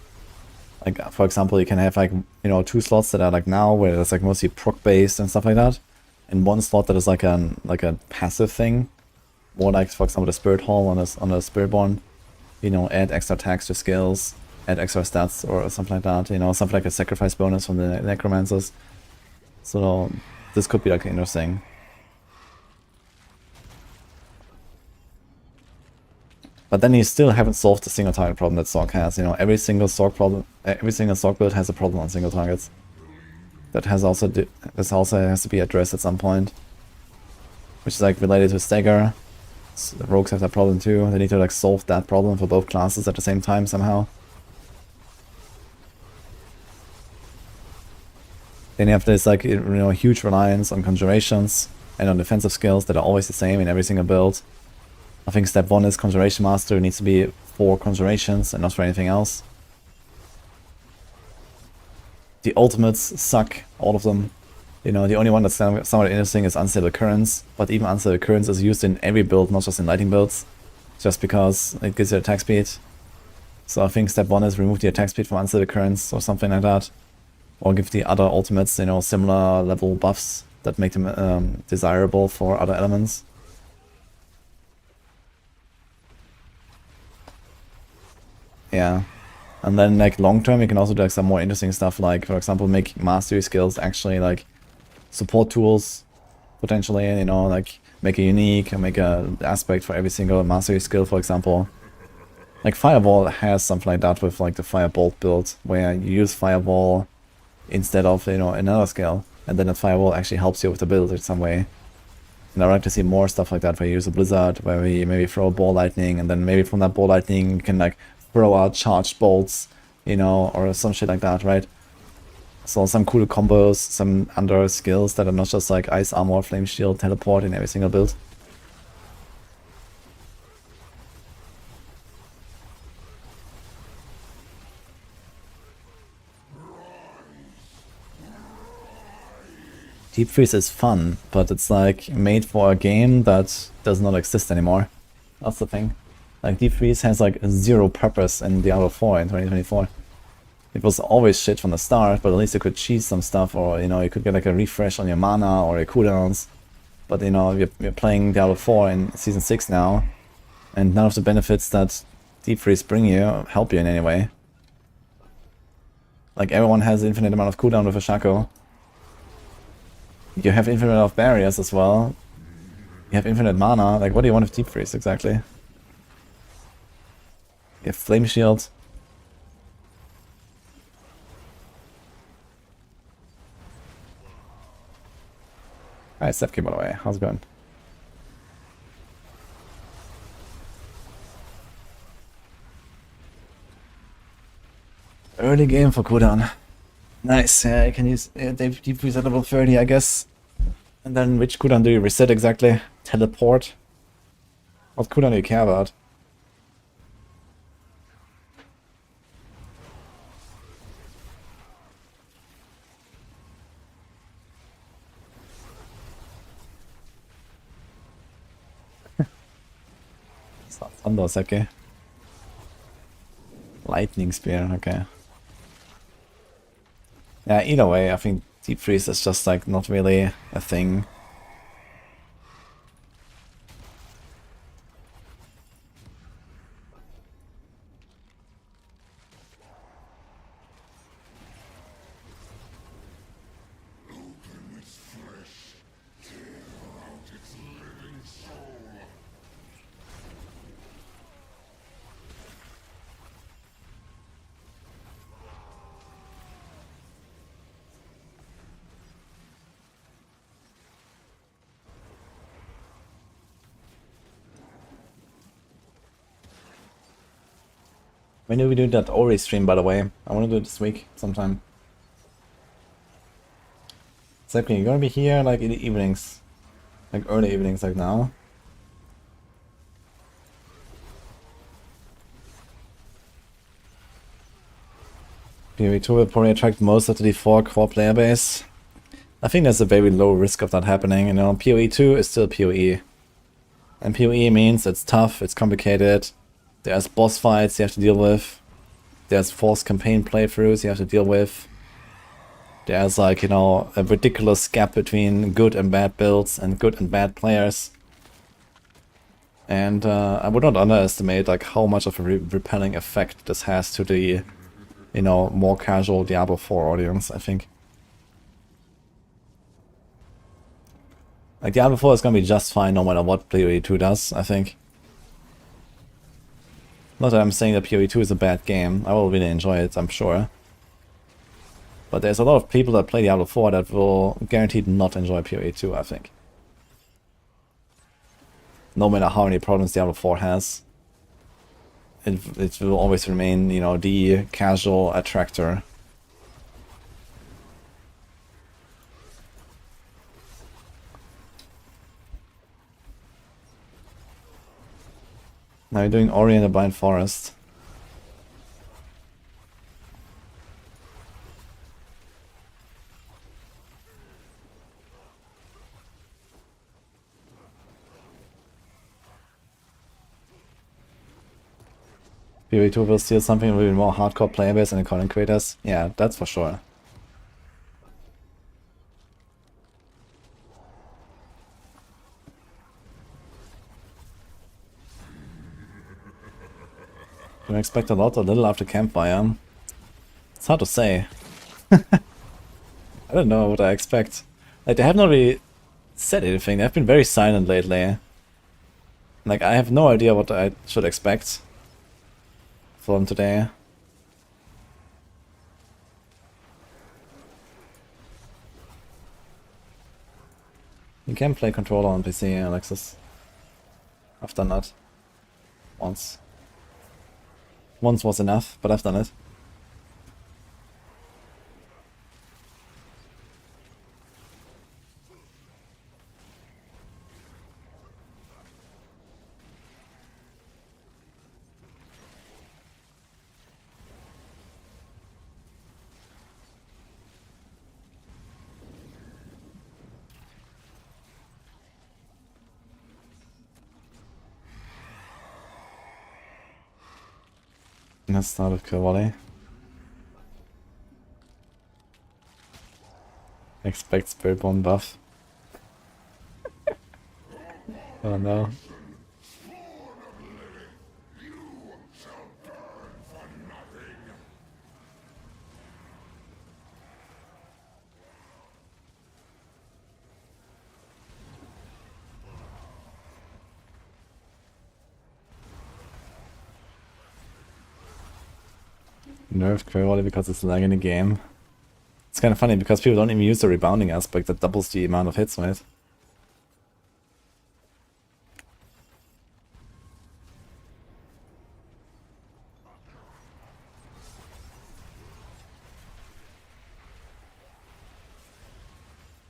Like for example, you can have like, you know, two slots that are like now where it's like mostly proc based and stuff like that, and one slot that is like a passive thing, more like for example the Spirit Hall on a Spiritborn. You know, add extra attacks to skills, add extra stats or something like that. You know, something like a sacrifice bonus from the Necromancers. So this could be like interesting. But then you still haven't solved the single target problem that Sorc has. You know, every single Sorc build has a problem on single targets. That has also this also has to be addressed at some point, which is like related to stagger. So the rogues have that problem too. They need to like solve that problem for both classes at the same time somehow. Then you have this like, you know, huge reliance on conjurations and on defensive skills that are always the same in every single build. I think step 1 is Conjuration Master. It needs to be for conjurations and not for anything else. The ultimates suck, all of them. You know, the only one that's somewhat interesting is Unstable Currents, but even Unstable Currents is used in every build, not just in lighting builds, just because it gives you attack speed. So I think step 1 is remove the attack speed from Unstable Currents or something like that. Or give the other ultimates, you know, similar level buffs that make them desirable for other elements. Yeah. And then like long term you can also do like some more interesting stuff, like for example make mastery skills actually like support tools potentially, you know, like make a unique and make a aspect for every single mastery skill, for example. Like Firewall has something like that with like the Firebolt build, where you use Firewall instead of, you know, another skill, and then the Firewall actually helps you with the build in some way. And I'd like to see more stuff like that, where you use a Blizzard, where we maybe throw a Ball Lightning, and then maybe from that Ball Lightning you can like throw out charged bolts, you know, or some shit like that, right? So some cool combos, some under skills that are not just like Ice Armor, Flame Shield, Teleport in every single build. Deep Freeze is fun, but it's like made for a game that does not exist anymore. That's the thing. Like Deep Freeze has like zero purpose in Diablo 4 in 2024. It was always shit from the start, but at least you could cheese some stuff, or, you know, you could get like a refresh on your mana or your cooldowns. But, you know, you're playing Diablo 4 in Season 6 now, and none of the benefits that Deep Freeze bring you help you in any way. Like everyone has infinite amount of cooldown with a Shaco. You have infinite amount of barriers as well. You have infinite mana. Like, what do you want with Deep Freeze exactly? You have Flame Shield. Alright, Stepke, by the way. How's it going? Early game for cooldown. Nice, yeah, I can use Deep Freeze at level 30, I guess. And then which cooldown do you reset exactly? Teleport? What cooldown do you care about? Thunder Seke. Lightning Spear, okay. Yeah, either way, I think Deep Freeze is just like not really a thing. When do we do that Ori stream, by the way? I want to do it this week, sometime. Exactly, you're gonna be here like in the evenings. Like early evenings, like now. PoE2 will probably attract most of the D4 core player base. I think there's a very low risk of that happening, you know. PoE2 is still PoE. And PoE means it's tough, it's complicated. There's boss fights you have to deal with. There's forced campaign playthroughs you have to deal with. There's like, you know, a ridiculous gap between good and bad builds and good and bad players. And I would not underestimate like how much of a repelling effect this has to the, you know, more casual Diablo 4 audience, I think. Like Diablo 4 is gonna be just fine no matter what PoE2 does, I think. Not that I'm saying that PoE2 is a bad game. I will really enjoy it, I'm sure. But there's a lot of people that play Diablo 4 that will guaranteed not enjoy PoE2, I think. No matter how many problems Diablo 4 has. It will always remain, you know, the casual attractor. Now you're doing Ori in the Blind Forest. PoE2 will steal something with more hardcore player base and content creators. Yeah, that's for sure. Do I expect a lot or little after Campfire? It's hard to say. I don't know what I expect. Like, they have not really said anything. They've been very silent lately. Like, I have no idea what I should expect from today. You can play controller on PC, Alexis. I've done that. Once. Once was enough, but I've done it. Let's start with Volley. Expect Spiritborn buff. Oh no. Nerfed Volley because it's lagging the game. It's kind of funny because people don't even use the rebounding aspect that doubles the amount of hits, right?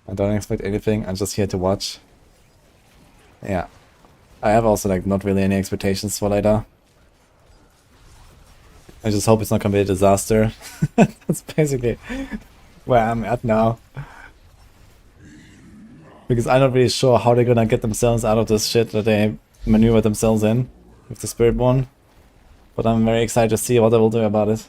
I don't expect anything, I'm just here to watch. Yeah. I have also like not really any expectations for later. I just hope it's not gonna be a disaster. That's basically where I'm at now. Because I'm not really sure how they're gonna get themselves out of this shit that they maneuver themselves in with the Spiritborn. But I'm very excited to see what they will do about it.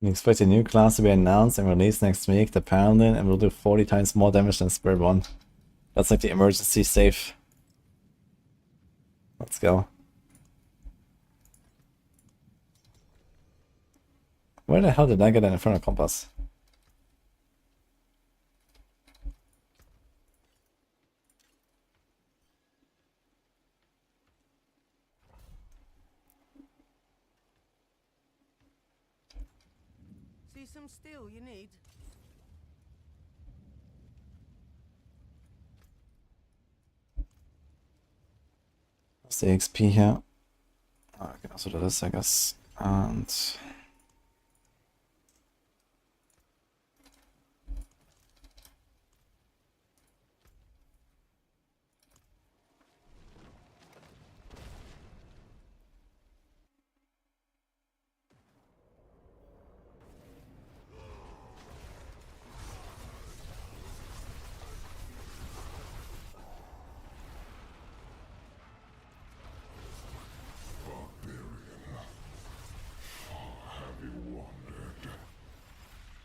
We expect a new class to be announced and released next week, the Paragon, and will do 40 times more damage than Spiritborn. That's like the emergency save. Let's go. Where the hell did I get an Infernal Compass? See some steel you need? What's the XP here? Oh, I can also do this, I guess. And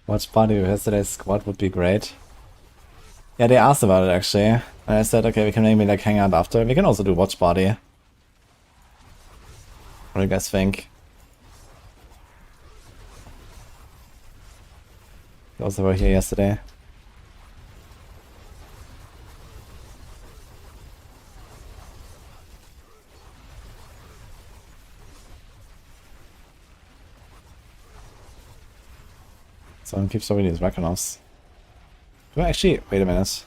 Watch party with yesterday's squad would be great. Yeah, they asked about it actually. And I said, okay, we can maybe like hang out after. We can also do watch party. What do you guys think? Those that were here yesterday. Someone keeps over these Rakonovs. Do I actually... Wait a minute.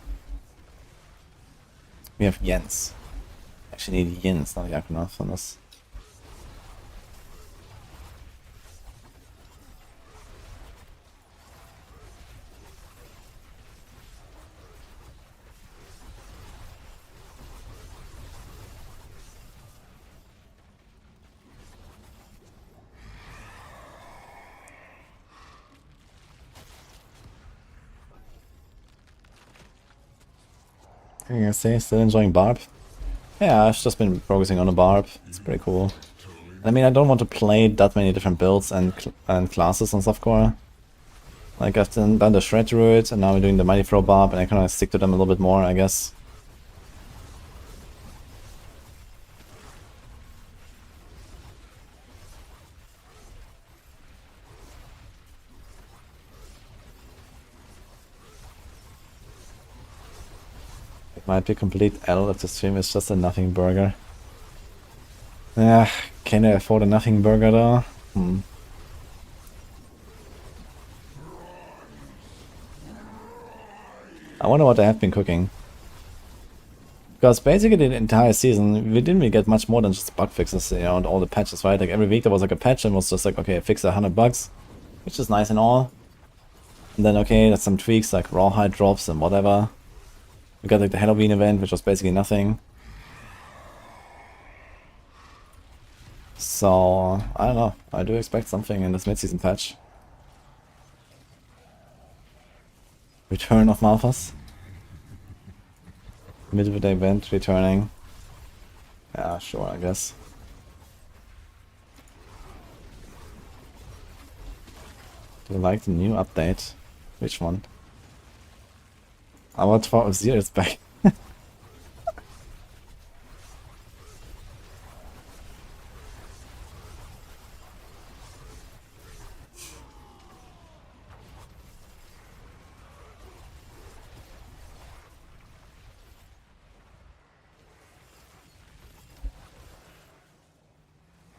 We have Jens. Actually need Jens, not Yakunov on this. What can I say? Still enjoying Barb? Yeah, I've just been focusing on the Barb. It's pretty cool. I mean, I don't want to play that many different builds and classes on softcore. Like, I've done the Shred Druid, and now we're doing the Mighty Throw Barb, and I kind of stick to them a little bit more, I guess. Might be complete L if the stream is just a nothing burger. Yeah, can I afford a nothing burger though? I wonder what they have been cooking. Because basically the entire season, we didn't really get much more than just bug fixes, you know, and all the patches, right? Like every week there was like a patch and was just like, okay, fix 100 bugs, which is nice and all. And then, okay, there's some tweaks like rawhide drops and whatever. We got like the Halloween event, which was basically nothing. So, I don't know. I do expect something in this mid-season patch. Return of Malphas. Mid of the event returning. Yeah, sure, I guess. Do you like the new update? Which one? Our 12 is back.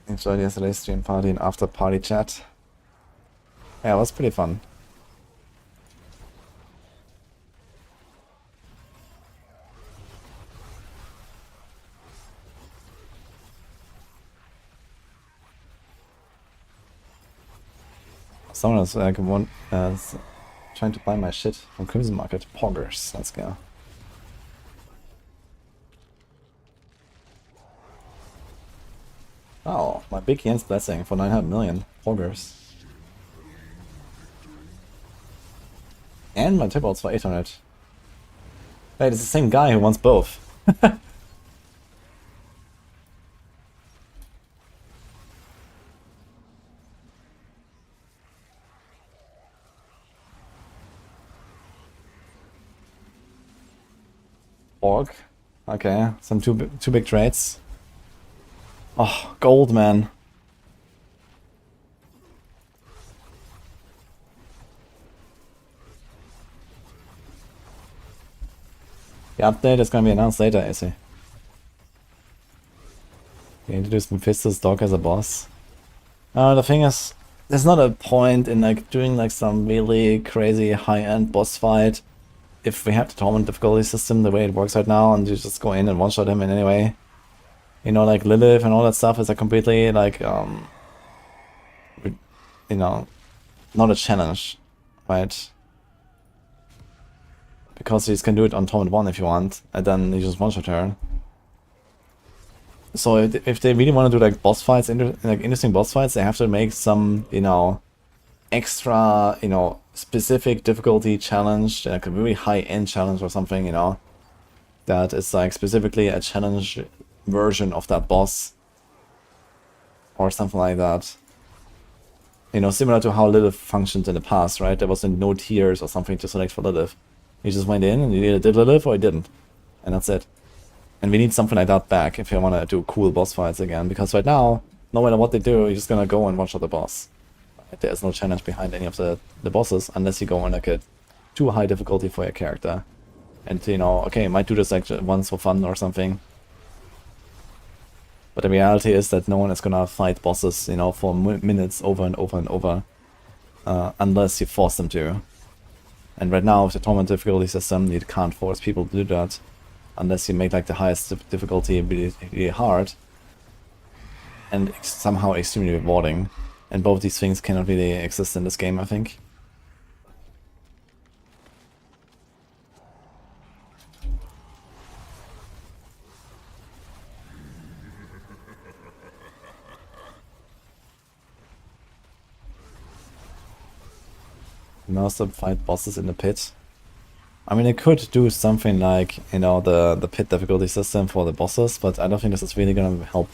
Enjoyed yesterday's stream party and after party chat. Yeah, it was pretty fun. Someone is like trying to buy my shit from Crimson Market. Poggers, let's go. Oh, my big Jens blessing for 900 million. Poggers. And my tip outs for 800. Wait, it's the same guy who wants both. Orc. Okay, some two big trades. Oh, gold, man. The update is gonna be announced later, I see. They introduced Mephisto's dog as a boss. The thing is, there's not a point in like doing like some really crazy high-end boss fight if we have the torment difficulty system the way it works right now, and you just go in and one-shot him in any way. You know, like Lilith and all that stuff is a completely like, you know, not a challenge, right? Because you can do it on Torment 1 if you want, and then you just one-shot her. So if they really want to do like boss fights, like interesting boss fights, they have to make some, you know, extra, you know, specific difficulty challenge, like a really high-end challenge or something, you know, that is like specifically a challenge version of that boss or something like that. You know, similar to how Lilith functioned in the past, right? There was no tiers or something to select for Lilith. You just went in and you either did Lilith or you didn't. And that's it. And we need something like that back if you want to do cool boss fights again. Because right now, no matter what they do, you're just gonna go and one-shot the boss. There's no challenge behind any of the bosses unless you go on like a too high difficulty for your character. And you know, okay, you might do this like once for fun or something. But the reality is that no one is gonna fight bosses, you know, for minutes over and over and over. Unless you force them to. And right now, with the tournament difficulty system, you can't force people to do that. Unless you make like the highest difficulty really, really hard. And somehow extremely rewarding. And both these things cannot really exist in this game, I think. Master fight bosses in the pit. I mean, I could do something like, you know, the pit difficulty system for the bosses, but I don't think this is really gonna help.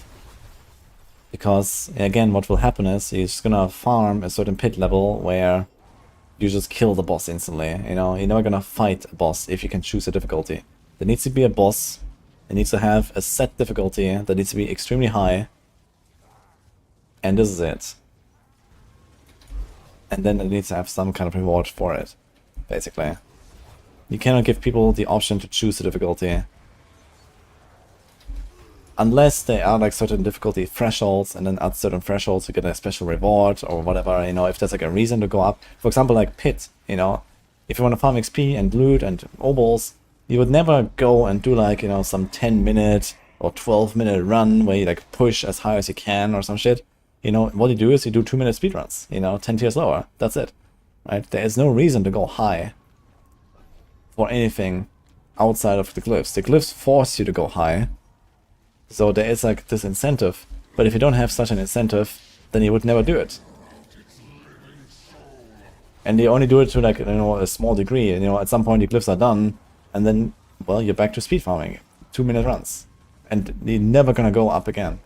Because, again, what will happen is you're just gonna farm a certain pit level where you just kill the boss instantly, you know? You're never gonna fight a boss if you can choose a difficulty. There needs to be a boss, it needs to have a set difficulty that needs to be extremely high, and this is it. And then it needs to have some kind of reward for it, basically. You cannot give people the option to choose the difficulty. Unless they are like certain difficulty thresholds, and then at certain thresholds you get a special reward or whatever, you know, if there's like a reason to go up. For example, like Pit, you know, if you want to farm XP and loot and obols, you would never go and do like, you know, some 10-minute or 12-minute run where you like push as high as you can or some shit. You know, what you do is you do 2-minute speedruns, you know, 10 tiers lower, that's it, right? There is no reason to go high for anything outside of the glyphs. The glyphs force you to go high. So there is like this incentive, but if you don't have such an incentive, then you would never do it. And you only do it to like, you know, a small degree, you know, at some point the glyphs are done, and then, well, you're back to speed farming, 2-minute runs. And you're never gonna go up again.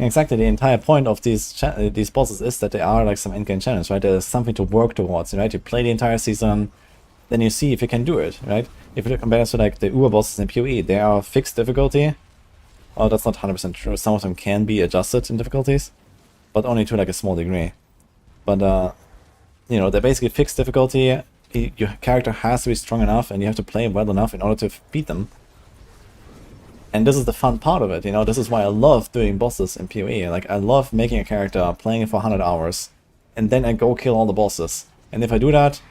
Exactly, the entire point of these bosses is that they are like some endgame challenge, right? There's something to work towards, right? You play the entire season, then you see if you can do it, right? If you compare to like the Uber bosses in PoE, they are fixed difficulty. Oh, that's not 100% true. Some of them can be adjusted in difficulties, but only to like a small degree. But, you know, they're basically fixed difficulty. Your character has to be strong enough, and you have to play well enough in order to beat them. And this is the fun part of it, you know, this is why I love doing bosses in PoE. Like, I love making a character, playing it for 100 hours, and then I go kill all the bosses. And if I do that,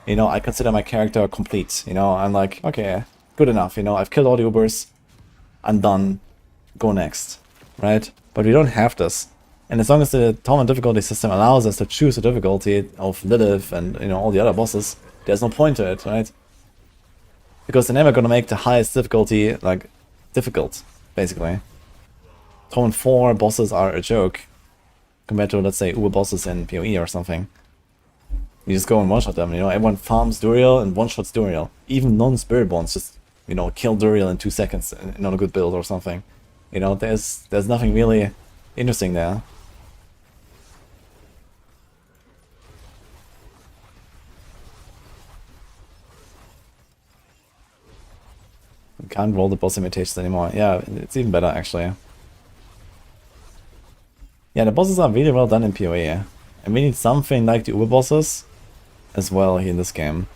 you know, I consider my character complete, you know, I'm like, okay, good enough, you know, I've killed all the Ubers, I'm done, go next, right? But we don't have this. And as long as the tournament difficulty system allows us to choose the difficulty of Lilith and, you know, all the other bosses, there's no point to it, right? Because they're never gonna make the highest difficulty, like, difficult, basically. Tournament 4 bosses are a joke compared to, let's say, Uber bosses in PoE or something. You just go and one-shot them, you know, everyone farms Duriel and one-shots Duriel. Even non-Spiritborns just, you know, kill Duriel in 2 seconds in on a good build or something. You know, there's nothing really interesting there. You can't roll the boss imitations anymore. Yeah, it's even better, actually. Yeah, the bosses are really well done in PoE. And we need something like the Uber bosses as well here in this game.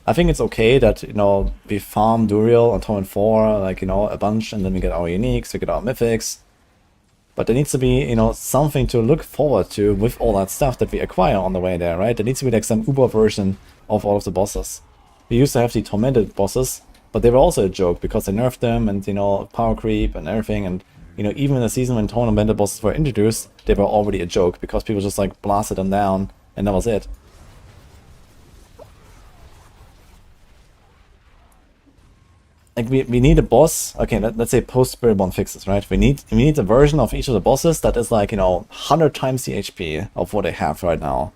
I think it's okay that, you know, we farm Duriel on Tournament 4, like, you know, a bunch, and then we get our uniques, we get our mythics. But there needs to be, you know, something to look forward to with all that stuff that we acquire on the way there, right? There needs to be like some Uber version of all of the bosses. We used to have the tormented bosses, but they were also a joke because they nerfed them and, you know, power creep and everything. And, you know, even in the season when tormented bosses were introduced, they were already a joke because people just like blasted them down and that was it. Like we need a boss. Okay, let's say post-Spiritborn fixes, right? We need a version of each of the bosses that is like, you know, 100 times the HP of what they have right now.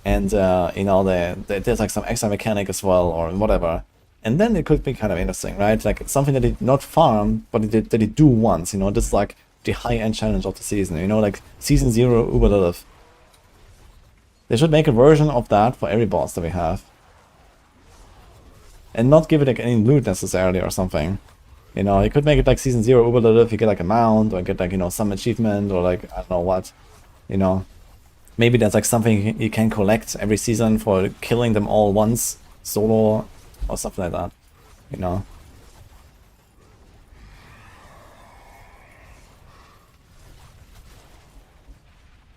And you know, there's like some extra mechanic as well or whatever. And then it could be kind of interesting, right? Like it's something that they not farm, but that they do once, you know, this is like the high-end challenge of the season, you know, like Season 0 Uber Lilith. They should make a version of that for every boss that we have. And not give it like any loot necessarily or something. You know, you could make it like Season 0 Uber Lilith, you get like a mount, or get like, you know, some achievement, or like, I don't know what, you know. Maybe that's like something you can collect every season for killing them all once, solo, or something like that, you know.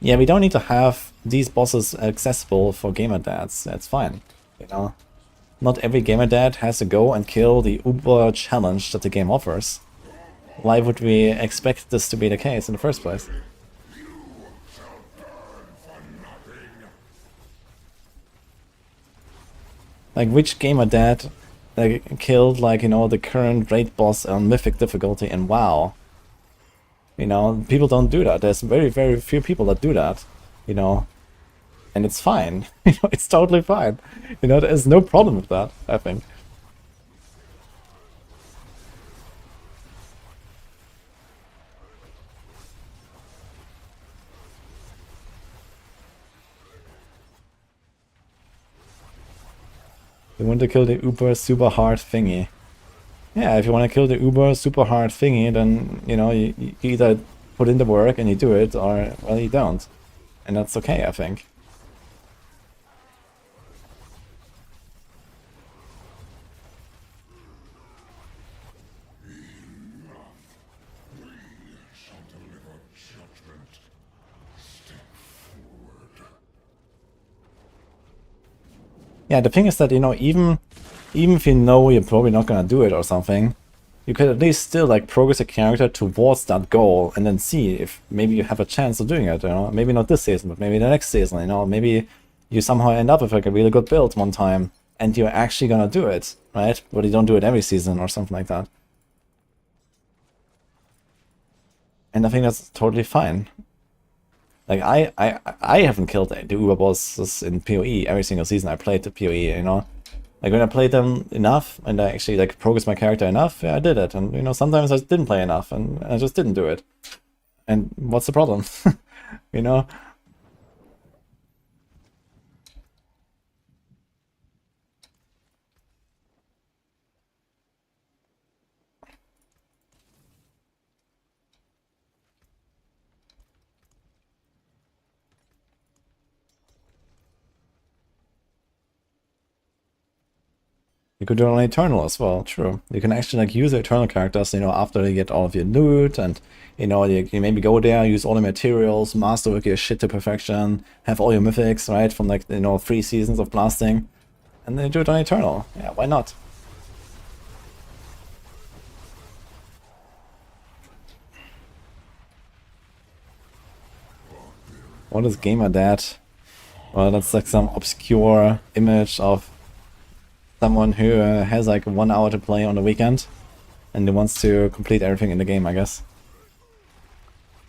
Yeah, we don't need to have these bosses accessible for gamer dads, that's fine, you know. Not every gamer dad has to go and kill the uber challenge that the game offers. Why would we expect this to be the case in the first place? Like, which gamer dad like killed, like, you know, the current raid boss on mythic difficulty in WoW? You know, people don't do that. There's very, very few people that do that, you know. And it's fine. You know, it's totally fine. You know, there's no problem with that, I think. You want to kill the uber super hard thingy. Yeah, if you want to kill the uber super hard thingy, then, you know, you either put in the work and you do it, or, well, you don't. And that's okay, I think. Yeah, the thing is that, you know, even if you know you're probably not gonna do it or something, you could at least still like progress a character towards that goal and then see if maybe you have a chance of doing it, you know, maybe not this season, but maybe the next season, you know, maybe you somehow end up with like a really good build one time and you're actually gonna do it, right? But you don't do it every season or something like that. And I think that's totally fine. Like, I haven't killed the Uber bosses in PoE every single season I played the PoE, you know? Like, when I played them enough, and I actually, like, progressed my character enough, yeah, I did it. And, you know, sometimes I didn't play enough, and I just didn't do it. And what's the problem? You know? You could do it on Eternal as well, true. You can actually like use the Eternal characters, you know, after you get all of your loot, and, you know, you maybe go there, use all the materials, masterwork your shit to perfection, have all your mythics, right, from like, you know, 3 seasons of blasting, and then you do it on Eternal. Yeah, why not? What is Gamer Dad? Well, that's like some obscure image of someone who has like 1 hour to play on the weekend and who wants to complete everything in the game, I guess.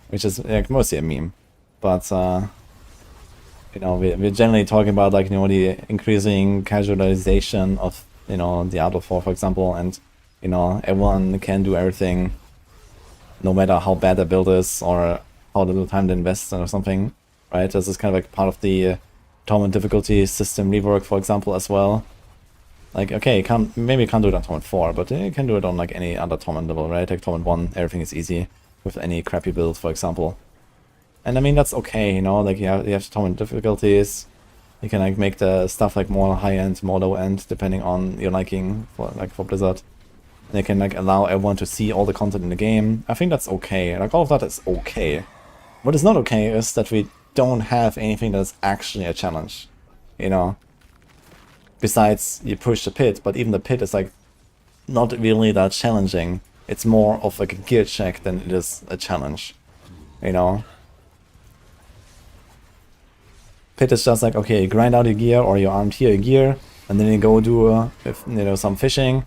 Which is like mostly a meme. But, you know, we're generally talking about like, you know, the increasing casualization of, you know, Diablo 4, for example, and, you know, everyone can do everything no matter how bad their build is or how little time they invest or something, right? This is kind of like part of the Torment difficulty system rework, for example, as well. Like, okay, maybe you can't do it on Torment 4, but you can do it on like any other Torment level, right? Like Torment 1, everything is easy with any crappy build, for example. And I mean, that's okay, you know, like you have Torment difficulties. You can like make the stuff like more high-end, more low-end, depending on your liking for Blizzard. And you can like allow everyone to see all the content in the game. I think that's okay. Like all of that is okay. What is not okay is that we don't have anything that's actually a challenge, you know? Besides, you push the pit, but even the pit is like not really that challenging. It's more of like a gear check than it is a challenge, you know? Pit is just like, okay, you grind out your gear or your armed tier gear, and then you go do you know, some fishing,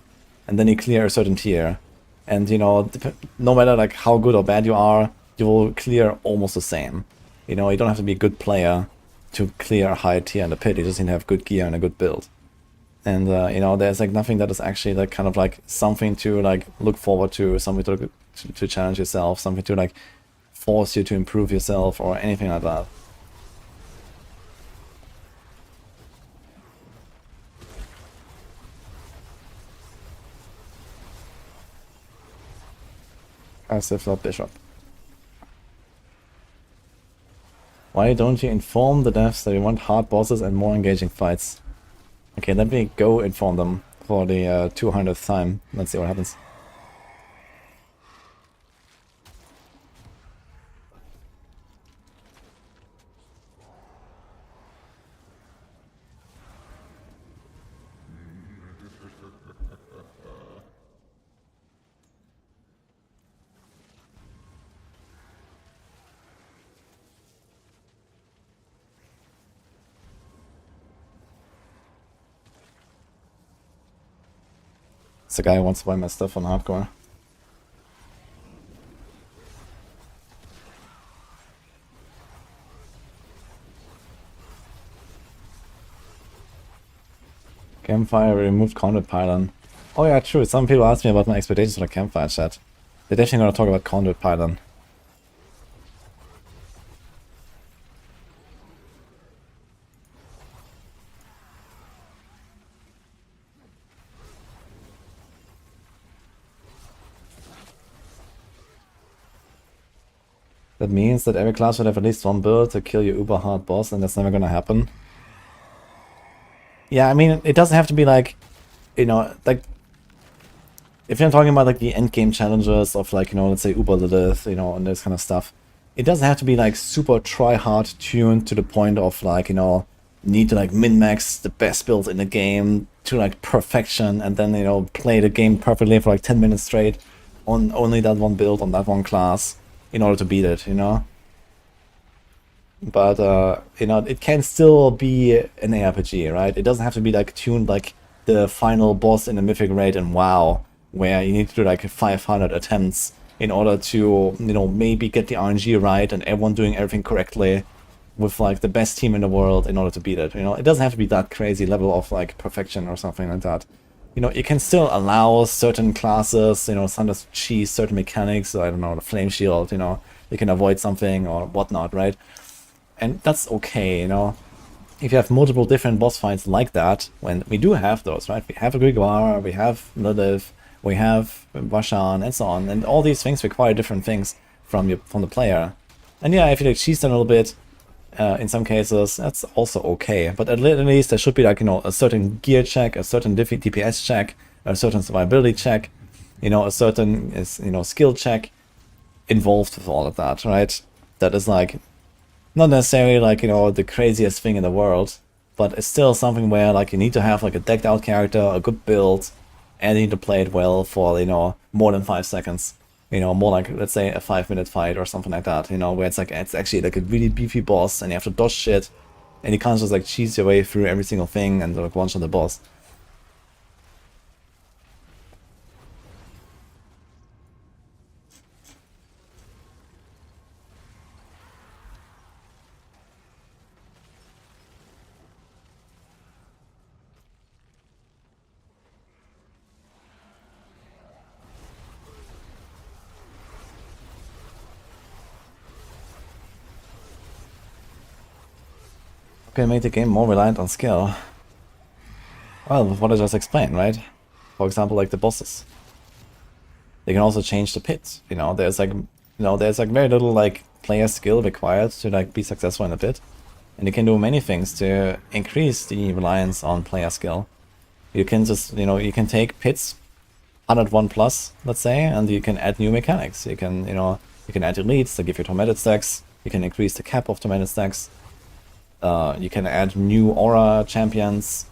and then you clear a certain tier. And, you know, no matter like how good or bad you are, you will clear almost the same. You know, you don't have to be a good player to clear a high tier in the pit, you just need to have good gear and a good build. And you know, there's like nothing that is actually like kind of like something to like look forward to, something to challenge yourself, something to like force you to improve yourself or anything like that. Passive Lord Bishop. Why don't you inform the devs that you want hard bosses and more engaging fights? Okay, let me go inform them for the 200th time. Let's see what happens. It's the guy who wants to buy my stuff on hardcore. Campfire removed conduit pylon. Oh yeah, true. Some people asked me about my expectations for the campfire chat. They're definitely gonna talk about conduit pylon. That means that every class should have at least one build to kill your uber hard boss, and that's never gonna happen. Yeah, I mean, it doesn't have to be like, you know, like, if you're talking about like the endgame challenges of like, you know, let's say uber Lilith, you know, and this kind of stuff, it doesn't have to be like super try-hard tuned to the point of like, you know, need to like min-max the best build in the game to like perfection and then, you know, play the game perfectly for like 10 minutes straight on only that one build, on that one class, in order to beat it, you know? But, you know, it can still be an ARPG, right? It doesn't have to be like tuned like the final boss in the Mythic Raid in WoW, where you need to do like 500 attempts in order to, you know, maybe get the RNG right and everyone doing everything correctly with like the best team in the world in order to beat it. You know, it doesn't have to be that crazy level of like perfection or something like that. You know, you can still allow certain classes, you know, sometimes cheese certain mechanics, so I don't know, the flame shield, you know, you can avoid something or whatnot, right? And that's okay, you know. If you have multiple different boss fights like that, when we do have those, right? We have a Grigor, we have Lilith, we have Vashan, and so on, and all these things require different things from the player. And yeah, if you like cheese them a little bit, in some cases, that's also okay. But at least there should be like, you know, a certain gear check, a certain DPS check, a certain survivability check, you know, a certain, you know, skill check involved with all of that, right? That is like, not necessarily like, you know, the craziest thing in the world, but it's still something where like you need to have like a decked out character, a good build, and you need to play it well for, you know, more than 5 seconds. You know, more like, let's say, a 5-minute fight or something like that, you know, where it's like, it's actually like a really beefy boss and you have to dodge shit and you can't just like cheese your way through every single thing and like one-shot the boss. Okay, make the game more reliant on skill. Well, what I just explained, right? For example, like the bosses. They can also change the pit. You know, there's like, you know, there's like very little like player skill required to like be successful in the pit, and you can do many things to increase the reliance on player skill. You can just, you know, you can take pits 101 plus, let's say, and you can add new mechanics. You can, you know, you can add elites that give you tormented stacks. You can increase the cap of tormented stacks. You can add new aura champions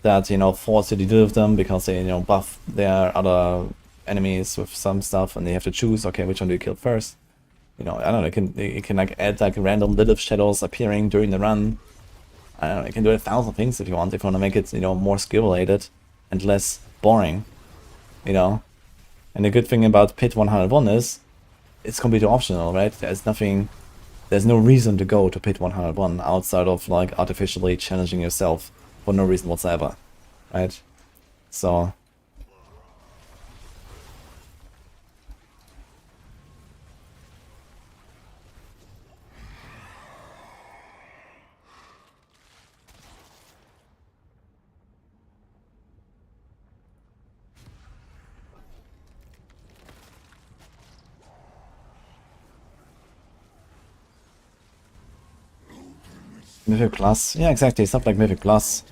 that, you know, force you to deal with them because they, you know, buff their other enemies with some stuff and they have to choose, okay, which one do you kill first? You know, I don't know, you can like add like random Lilith shadows appearing during the run. I don't know, you can do 1,000 things if you want to make it, you know, more skill related and less boring, you know. And the good thing about Pit 101 is it's completely optional, right? There's no reason to go to Pit 101 outside of like artificially challenging yourself for no reason whatsoever. right? So Mythic Plus. Yeah, exactly. Stuff like Mythic Plus.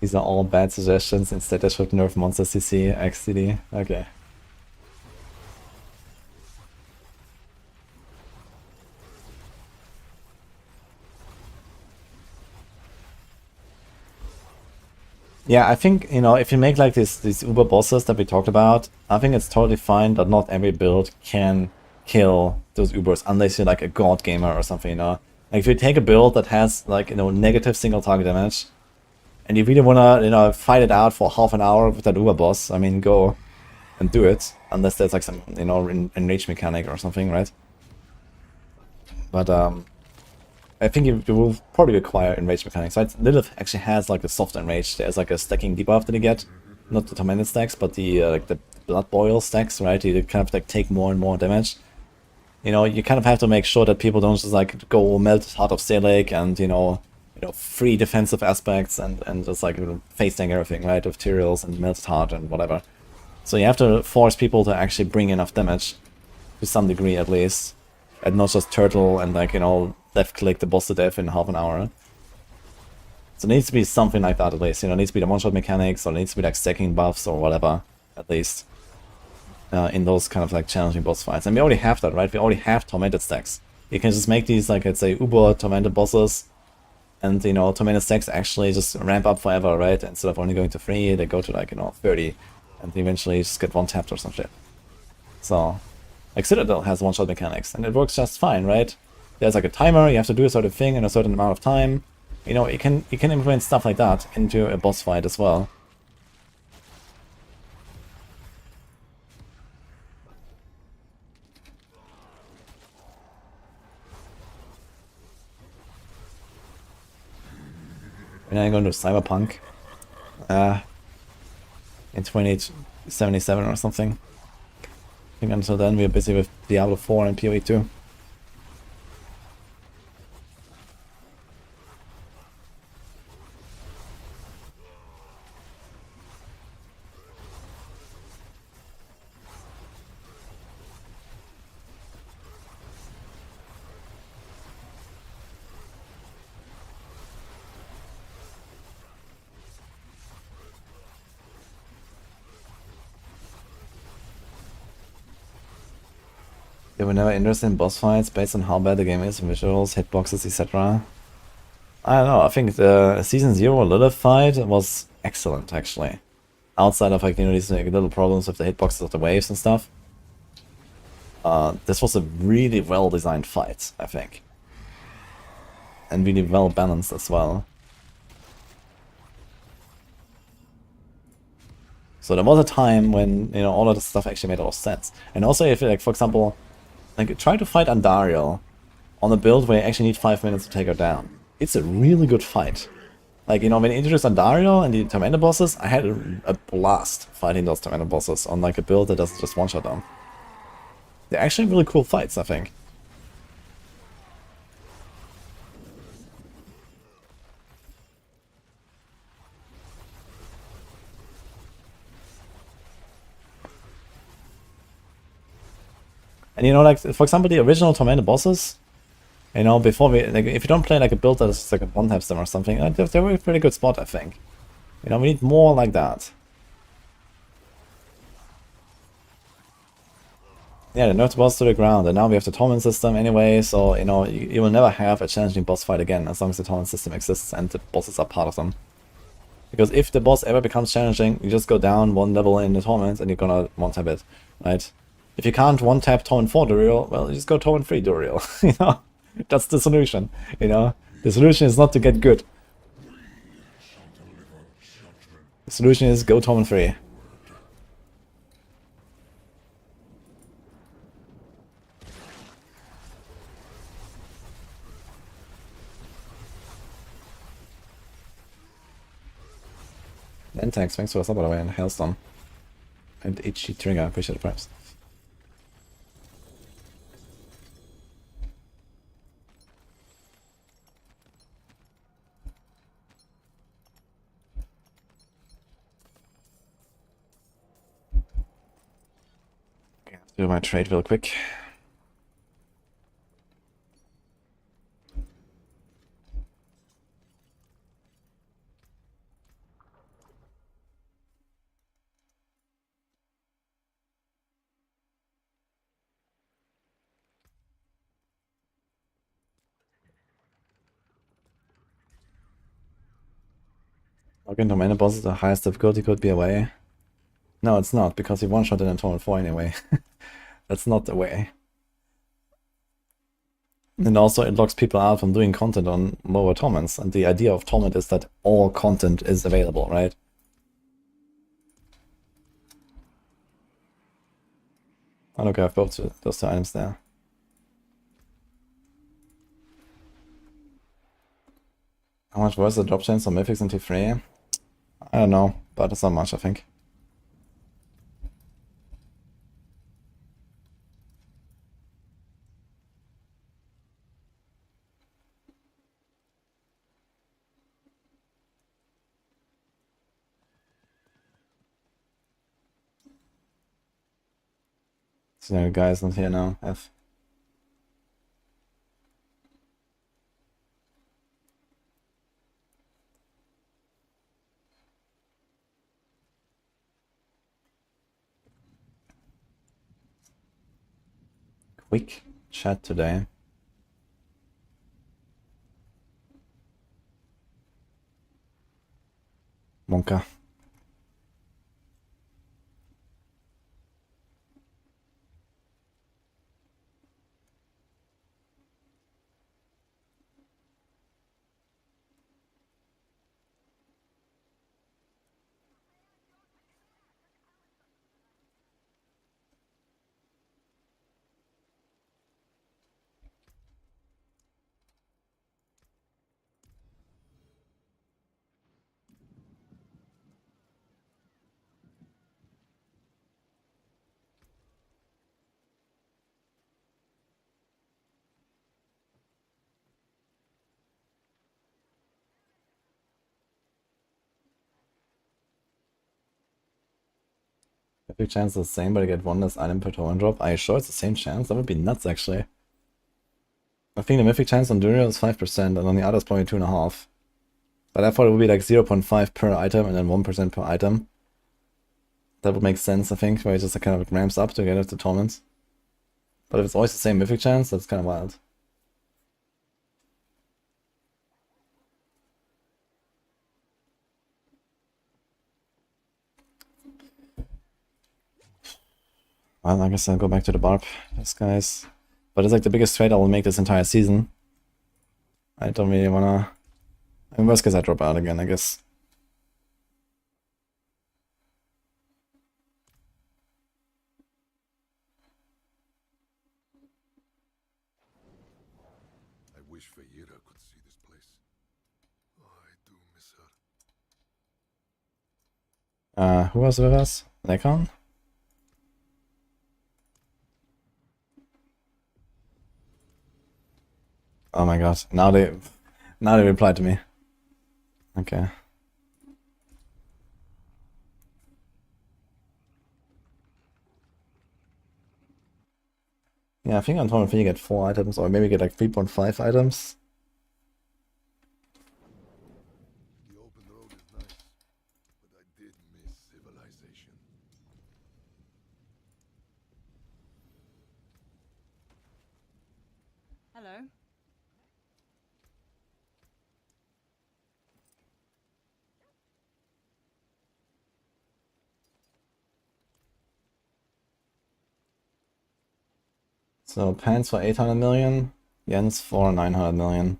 These are all bad suggestions. Instead, I should nerf monster CC, XCD. Okay. Yeah, I think, you know, if you make like these uber bosses that we talked about, I think it's totally fine that not every build can kill those ubers unless you're like a god gamer or something, you know. Like if you take a build that has like, you know, negative single target damage, and you really wanna, you know, fight it out for half an hour with that uber boss, I mean, go and do it, unless there's like some, you know, enrage mechanic or something, right? But I think you will probably require enrage mechanics. Right? Lilith actually has like a soft enrage. There's like a stacking debuff that you get, not the tormented stacks, but the like the blood boil stacks, right? You kind of like take more and more damage. You know, you kind of have to make sure that people don't just like go melt Heart of Steelake and you know, free defensive aspects and just like face tank everything, right? With Tyraels and melted heart and whatever. So you have to force people to actually bring enough damage, to some degree at least, and not just turtle and like, you know, left click the boss to death in half an hour. So it needs to be something like that at least, you know, it needs to be the one-shot mechanics, or it needs to be like stacking buffs or whatever, at least. In those kind of like challenging boss fights. And we already have that, right? We already have tormented stacks. You can just make these like, let's say, uber tormented bosses, and you know, tormented stacks actually just ramp up forever, right? Instead of only going to 3, they go to like, you know, 30, and eventually just get one-tapped or some shit. So, like Citadel has one-shot mechanics, and it works just fine, right? There's like a timer, you have to do a certain thing in a certain amount of time. You know, you can implement stuff like that into a boss fight as well. We're now going to Cyberpunk in 2077 or something. I think until then we're busy with Diablo 4 and PoE 2. They were never interested in boss fights based on how bad the game is, visuals, hitboxes, etc. I don't know, I think the Season 0 Lilith fight was excellent, actually. Outside of like, you know, these like, little problems with the hitboxes of the waves and stuff. This was a really well designed fight, I think. And really well balanced as well. So there was a time when, you know, all of this stuff actually made a lot of sense. And also if, like, for example, like, try to fight Andariel on a build where you actually need 5 minutes to take her down. It's a really good fight. Like, you know, when you introduced Andariel and the Tormentor bosses, I had a blast fighting those Tormentor bosses on, like, a build that doesn't just one-shot them. They're actually really cool fights, I think. And you know, like, for example, the original Tormentor bosses, you know, before we, like, if you don't play like a build that is just like a one-taps them or something, they were a pretty good spot, I think. You know, we need more like that. Yeah, the nerfed boss to the ground, and now we have the torment system anyway, so, you know, you will never have a challenging boss fight again as long as the torment system exists and the bosses are part of them. Because if the boss ever becomes challenging, you just go down one level in the torment and you're gonna one-tap it, right? If you can't one-tap Torment 4 Duriel, well, you just go Torment 3 Duriel, you know? That's the solution, you know? The solution is not to get good. The solution is go Torment 3. N-Tax, thanks for the sub by the way, and Hailstorm. And HG Trigger, appreciate the price. Do my trade real quick. Log into mana bosses, the highest difficulty could be a way. No, it's not, because you one-shot it in Torment 4 anyway. That's not the way. And also it locks people out from doing content on lower torments, and the idea of torment is that all content is available, right? Oh look, I have both those two items there. How much was the drop chance on Mythics and T3? I don't know, but it's not much, I think. So the guy's not here now, F. Quick chat today. Monka. Big chance is the same, but I get one less item per torrent drop. Are you sure it's the same chance? That would be nuts, actually. I think the mythic chance on Durio is 5%, and on the other is probably 2.5%. But I thought it would be like 0.5 per item and then 1% per item. That would make sense, I think, where it just kind of ramps up to get it to torments. But if it's always the same mythic chance, that's kind of wild. Well, I guess I'll go back to the barb, this guy's. But it's like the biggest trade I will make this entire season. I don't really wanna... In worst case I drop out again, I guess. I wish Feyira could see this place. Oh, I do miss her. Who was with us? Necron? Oh my god, now they replied to me. Okay. Yeah, I think on Torment 3 you get 4 items, or maybe get like 3.5 items. The open road is nice, but I did miss civilization. Hello. So pants for 800 million, Jens for 900 million.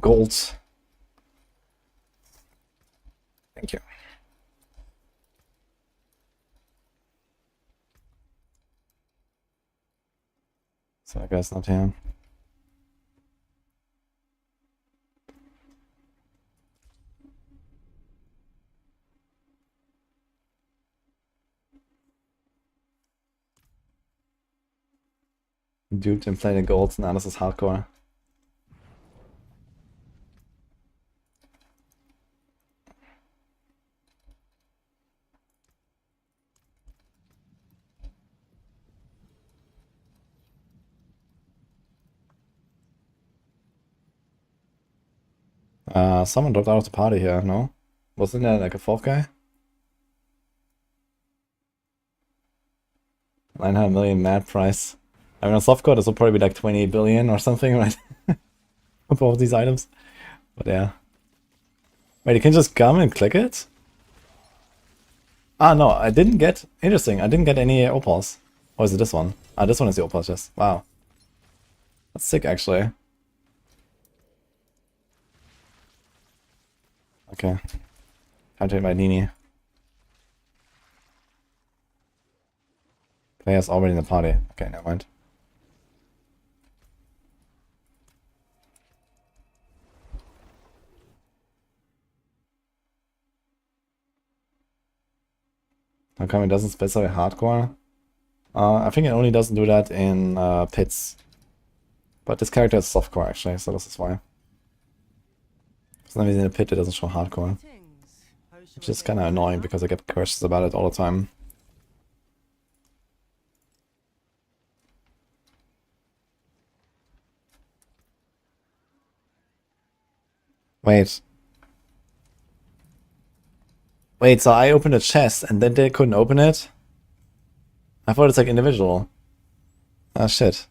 Gold. Thank you. So I guess not here. Dude inflated gold, now this is hardcore. Someone dropped out of the party here, no? Wasn't there like a fourth guy? 900 million mad price. I mean, on softcore, this will probably be like 20 billion or something, right? For both these items. But yeah. Wait, you can just come and click it? Ah, no, I didn't get... Interesting, I didn't get any opals. Or is it this one? Ah, this one is the opals, yes. Wow. That's sick, actually. Okay. Can't take my Nini. Player's already in the party. Okay, never mind. How come it doesn't specify hardcore? I think it only doesn't do that in pits. But this character is softcore actually, so this is why. For some reason in the pit it doesn't show hardcore. Which is kinda annoying because I get questions about it all the time. Wait. Wait, so I opened a chest and then they couldn't open it? I thought it's like individual. Ah, shit.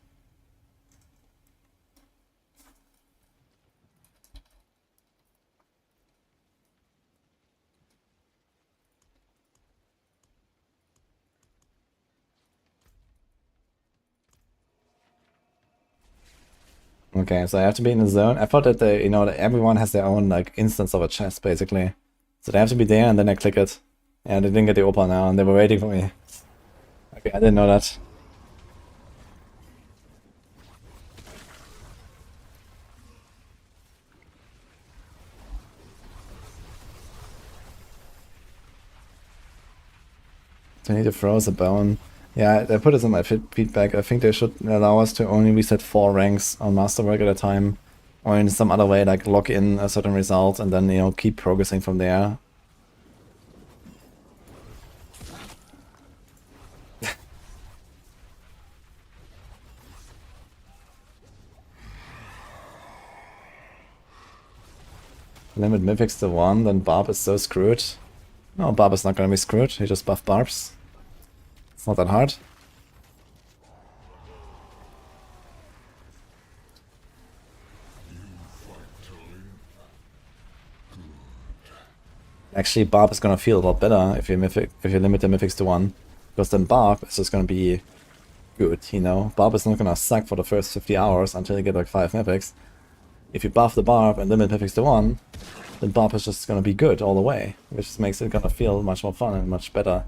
Okay, so I have to be in the zone. I thought that they, you know, that everyone has their own like instance of a chest basically. So they have to be there and then I click it. Yeah, they didn't get the opal now and they were waiting for me. Okay, I didn't know that. Do I need to froze a bone? Yeah, they put this in my feedback. I think they should allow us to only reset 4 ranks on Masterwork at a time. Or in some other way, like lock in a certain result and then, you know, keep progressing from there. Limit Mythics to 1, then Barb is so screwed. No, Barb is not gonna be screwed, he just buff Barbs. It's not that hard. Actually, Barb is gonna feel a lot better if you limit the Mythics to 1. Because then Barb is just gonna be good, you know? Barb is not gonna suck for the first 50 hours until you get like 5 Mythics. If you buff the Barb and limit Mythics to 1, then Barb is just gonna be good all the way, which makes it gonna feel much more fun and much better.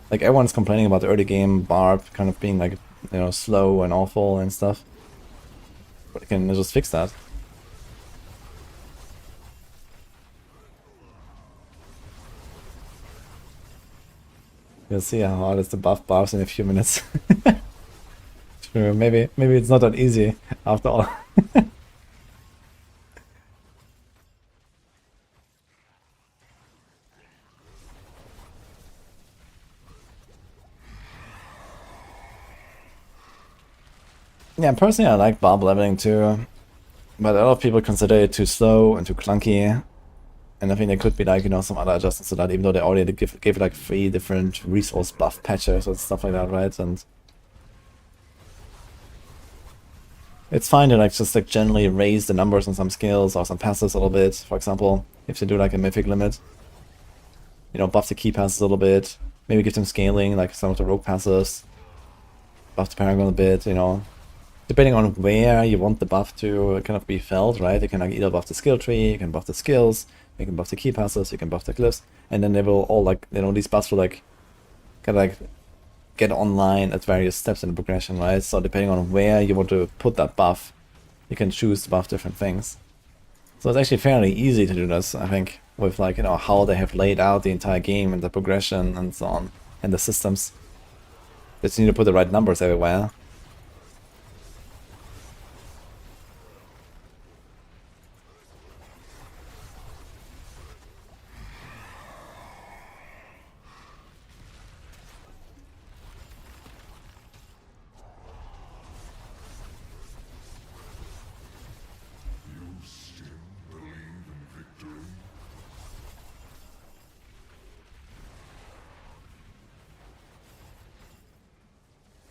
Like everyone's complaining about the early game Barb kind of being like, you know, slow and awful and stuff. But you can just fix that. You'll see how hard it is to buff Barbs in a few minutes. True, maybe it's not that easy after all. Yeah, personally I like barb leveling too, but a lot of people consider it too slow and too clunky. And I think there could be like, you know, some other adjustments to that, even though they already gave like 3 different resource buff patches and stuff like that, right? And it's fine to like just like generally raise the numbers on some skills or some passes a little bit. For example, if they do like a mythic limit, you know, buff the key passes a little bit, maybe give them scaling like some of the rogue passes, buff the Paragon a bit, you know. Depending on where you want the buff to kind of be felt, right? You can like either buff the skill tree, you can buff the skills, you can buff the key passes, you can buff the glyphs, and then they will all like, you know, these buffs will like kind of like get online at various steps in the progression, right? So depending on where you want to put that buff, you can choose to buff different things. So it's actually fairly easy to do this, I think, with like, you know, how they have laid out the entire game and the progression and so on, and the systems. Just need to put the right numbers everywhere.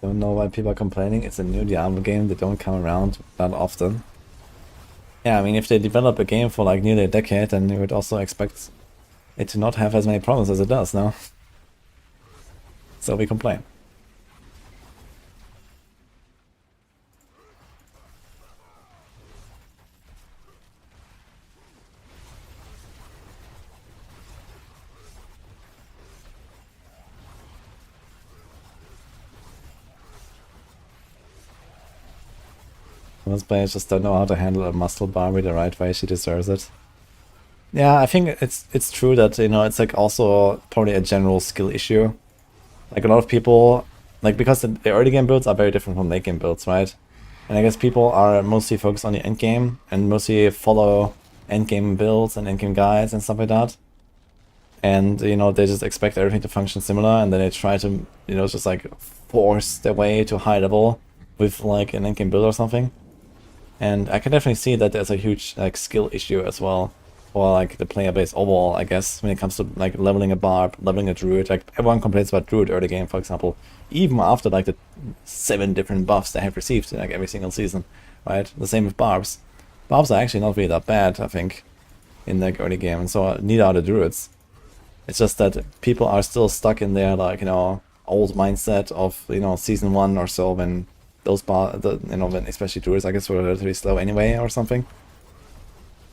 Don't know why people are complaining. It's a new Diablo game. They don't come around that often. Yeah, I mean, if they develop a game for like nearly a decade, then you would also expect it to not have as many problems as it does now. So we complain. Most players just don't know how to handle a muscle Barbie the right way. She deserves it. Yeah, I think it's true that, you know, it's like also probably a general skill issue. Like a lot of people, like because the early game builds are very different from late game builds, right? And I guess people are mostly focused on the end game and mostly follow end game builds and end game guides and stuff like that. And, you know, they just expect everything to function similar, and then they try to, you know, just like force their way to high level with like an end game build or something. And I can definitely see that there's a huge like skill issue as well, or like the player base overall, I guess, when it comes to like leveling a barb, leveling a druid. Like everyone complains about druid early game, for example, even after like the 7 different buffs they have received in like every single season, right? The same with barbs. Barbs are actually not really that bad, I think, in like early game, and so neither are the druids. It's just that people are still stuck in their like, you know, old mindset of, you know, season 1 or so, when those you know, when especially druids, I guess, were relatively slow anyway or something.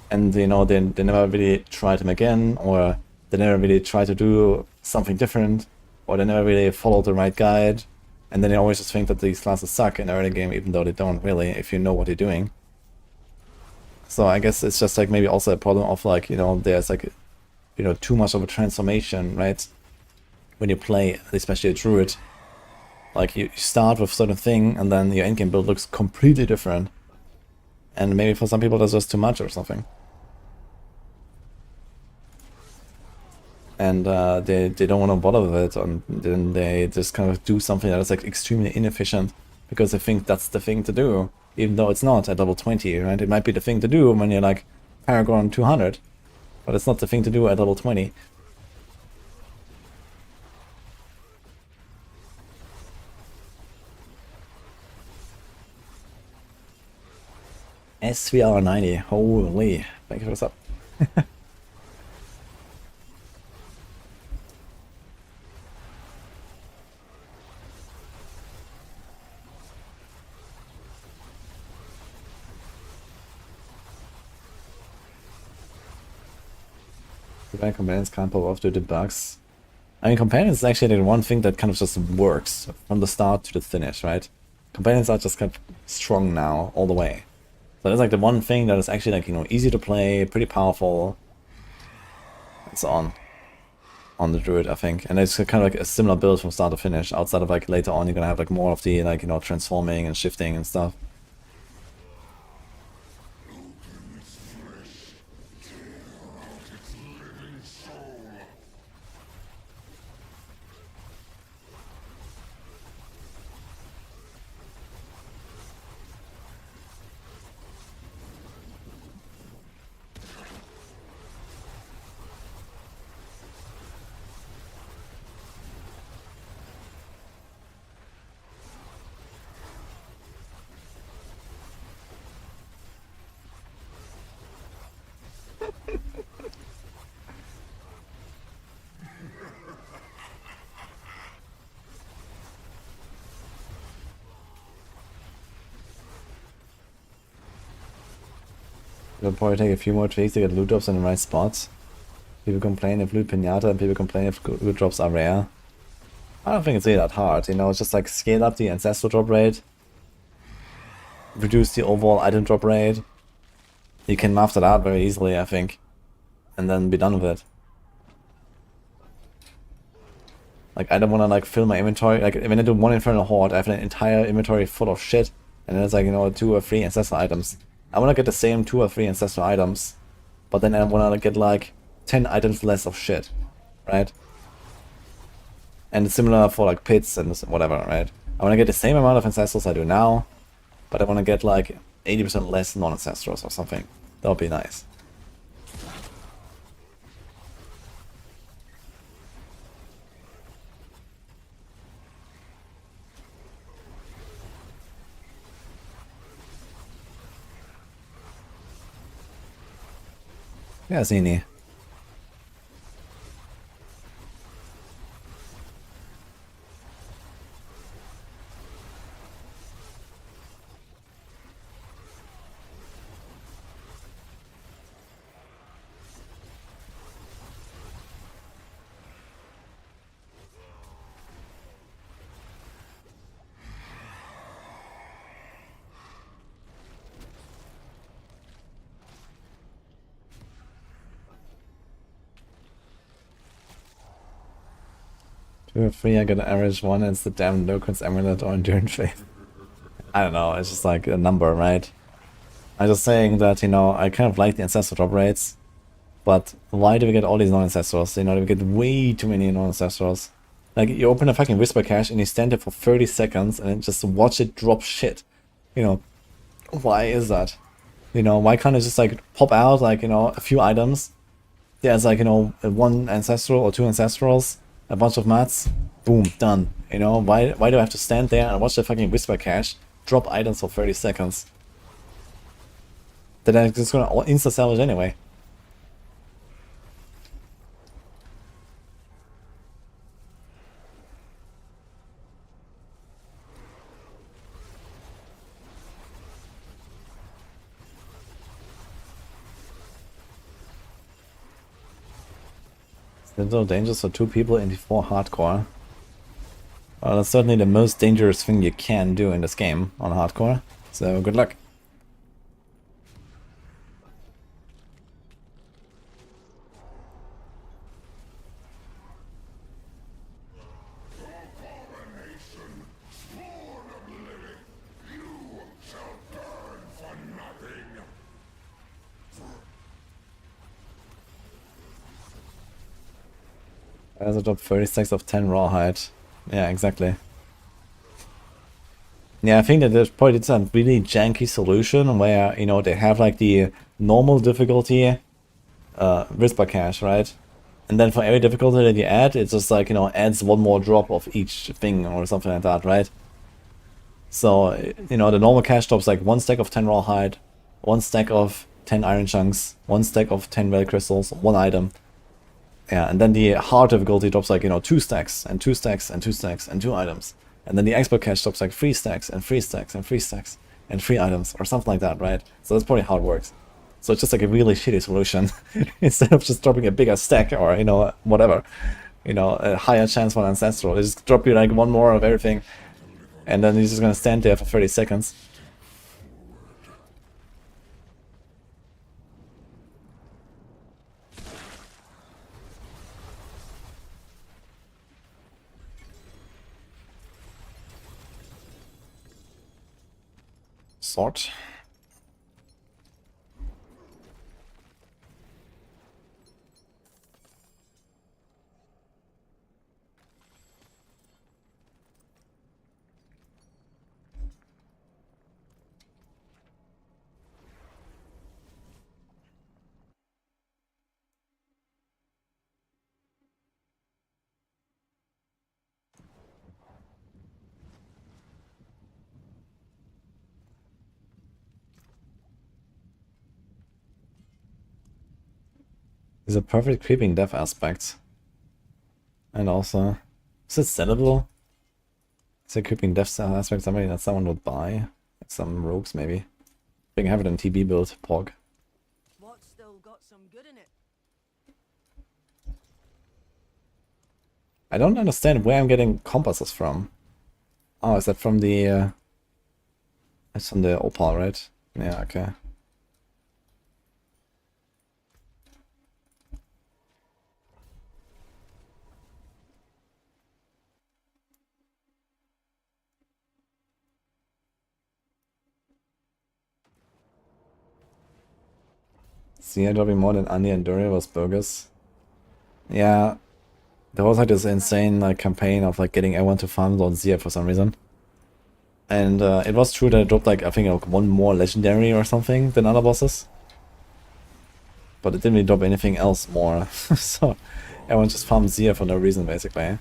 And, you know, they never really tried them again, or they never really tried to do something different, or they never really followed the right guide. And then they always just think that these classes suck in the early game, even though they don't really, if you know what you're doing. So I guess it's just like maybe also a problem of like, you know, there's like, you know, too much of a transformation, right? When you play, especially a druid. Like you start with a certain thing, and then your endgame build looks completely different. And maybe for some people that's just too much or something. And they don't want to bother with it, and then they just kind of do something that is like extremely inefficient because they think that's the thing to do, even though it's not at level 20, right? It might be the thing to do when you're like Paragon 200, but it's not the thing to do at level 20. SVR90, holy, thank you for the sub. The companions can't pop off due to bugs. I mean, companions is actually the one thing that kind of just works from the start to the finish, right? Companions are just kind of strong now, all the way. So that's like the one thing that is actually like, you know, easy to play, pretty powerful, and so on. on the druid, I think. And it's kind of like a similar build from start to finish. Outside of like later on, you're gonna have like more of the like, you know, transforming and shifting and stuff. It'll probably take a few more tweaks to get loot drops in the right spots. People complain if loot pinata, and people complain if loot drops are rare. I don't think it's really that hard, you know, it's just like scale up the ancestral drop rate, reduce the overall item drop rate. You can master that out very easily, I think, and then be done with it. Like, I don't want to like fill my inventory. Like, when I do one Infernal Horde, I have an entire inventory full of shit, and then it's like, you know, 2 or 3 ancestral items. I want to get the same 2 or 3 ancestral items, but then I want to get like 10 items less of shit, right? And it's similar for like pits and whatever, right? I want to get the same amount of ancestrals I do now, but I want to get like 80% less non-ancestrals or something. That would be nice. Ja, Zini. Two or three, I get an average one, and it's the damn Loquens Amulet or Endurance Faith. I don't know, it's just like a number, right? I'm just saying that, you know, I kind of like the ancestral drop rates, but why do we get all these non-ancestrals? You know, we get way too many non-ancestrals. Like, you open a fucking Whisper Cache and you stand there for 30 seconds and then just watch it drop shit. You know, why is that? You know, why can't it just like pop out like, you know, a few items? Yeah, it's like, you know, 1 ancestral or 2 ancestrals, a bunch of mats, boom, done. You know, why do I have to stand there and watch the fucking Whisper Cache drop items for 30 seconds? That I'm just gonna insta-salvage anyway. It's so dangerous for 2 people in 4 hardcore. Well, that's certainly the most dangerous thing you can do in this game on hardcore. So good luck. There's a drop 36 of 10 rawhide. Yeah, exactly. Yeah, I think that there's probably some really janky solution where, you know, they have like the normal difficulty Whisper Cache, right? And then for every difficulty that you add, it's just like, you know, adds 1 more drop of each thing or something like that, right? So, you know, the normal cache drops like 1 stack of 10 rawhide, 1 stack of 10 iron chunks, 1 stack of 10 red crystals, 1 item. Yeah, and then the hard difficulty drops like, you know, 2 stacks, and 2 stacks, and 2 stacks, and 2 items. And then the expert cache drops like 3 stacks, and 3 stacks, and 3 stacks, and 3 items, or something like that, right? So that's probably how it works. So it's just like a really shitty solution, instead of just dropping a bigger stack, or, you know, whatever. You know, a higher chance for an ancestral. They just drop you like 1 more of everything, and then you're just gonna stand there for 30 seconds. sword. It's a perfect creeping death aspect. And also, is it sellable? Is a creeping death aspect something that someone would buy? Like some rogues maybe. We can have it in TB build, Pog. What's still got some good in it? I don't understand where I'm getting compasses from. Oh, is that from the... That's from the opal, right? Yeah, okay. See, I dropping more than Anya and Doria was bogus. Yeah, there was like this insane like campaign of like getting everyone to farm Lord Zia for some reason. And it was true that I dropped like, I think like one more legendary or something than other bosses. But it didn't really drop anything else more. So everyone just farmed Zia for no reason basically.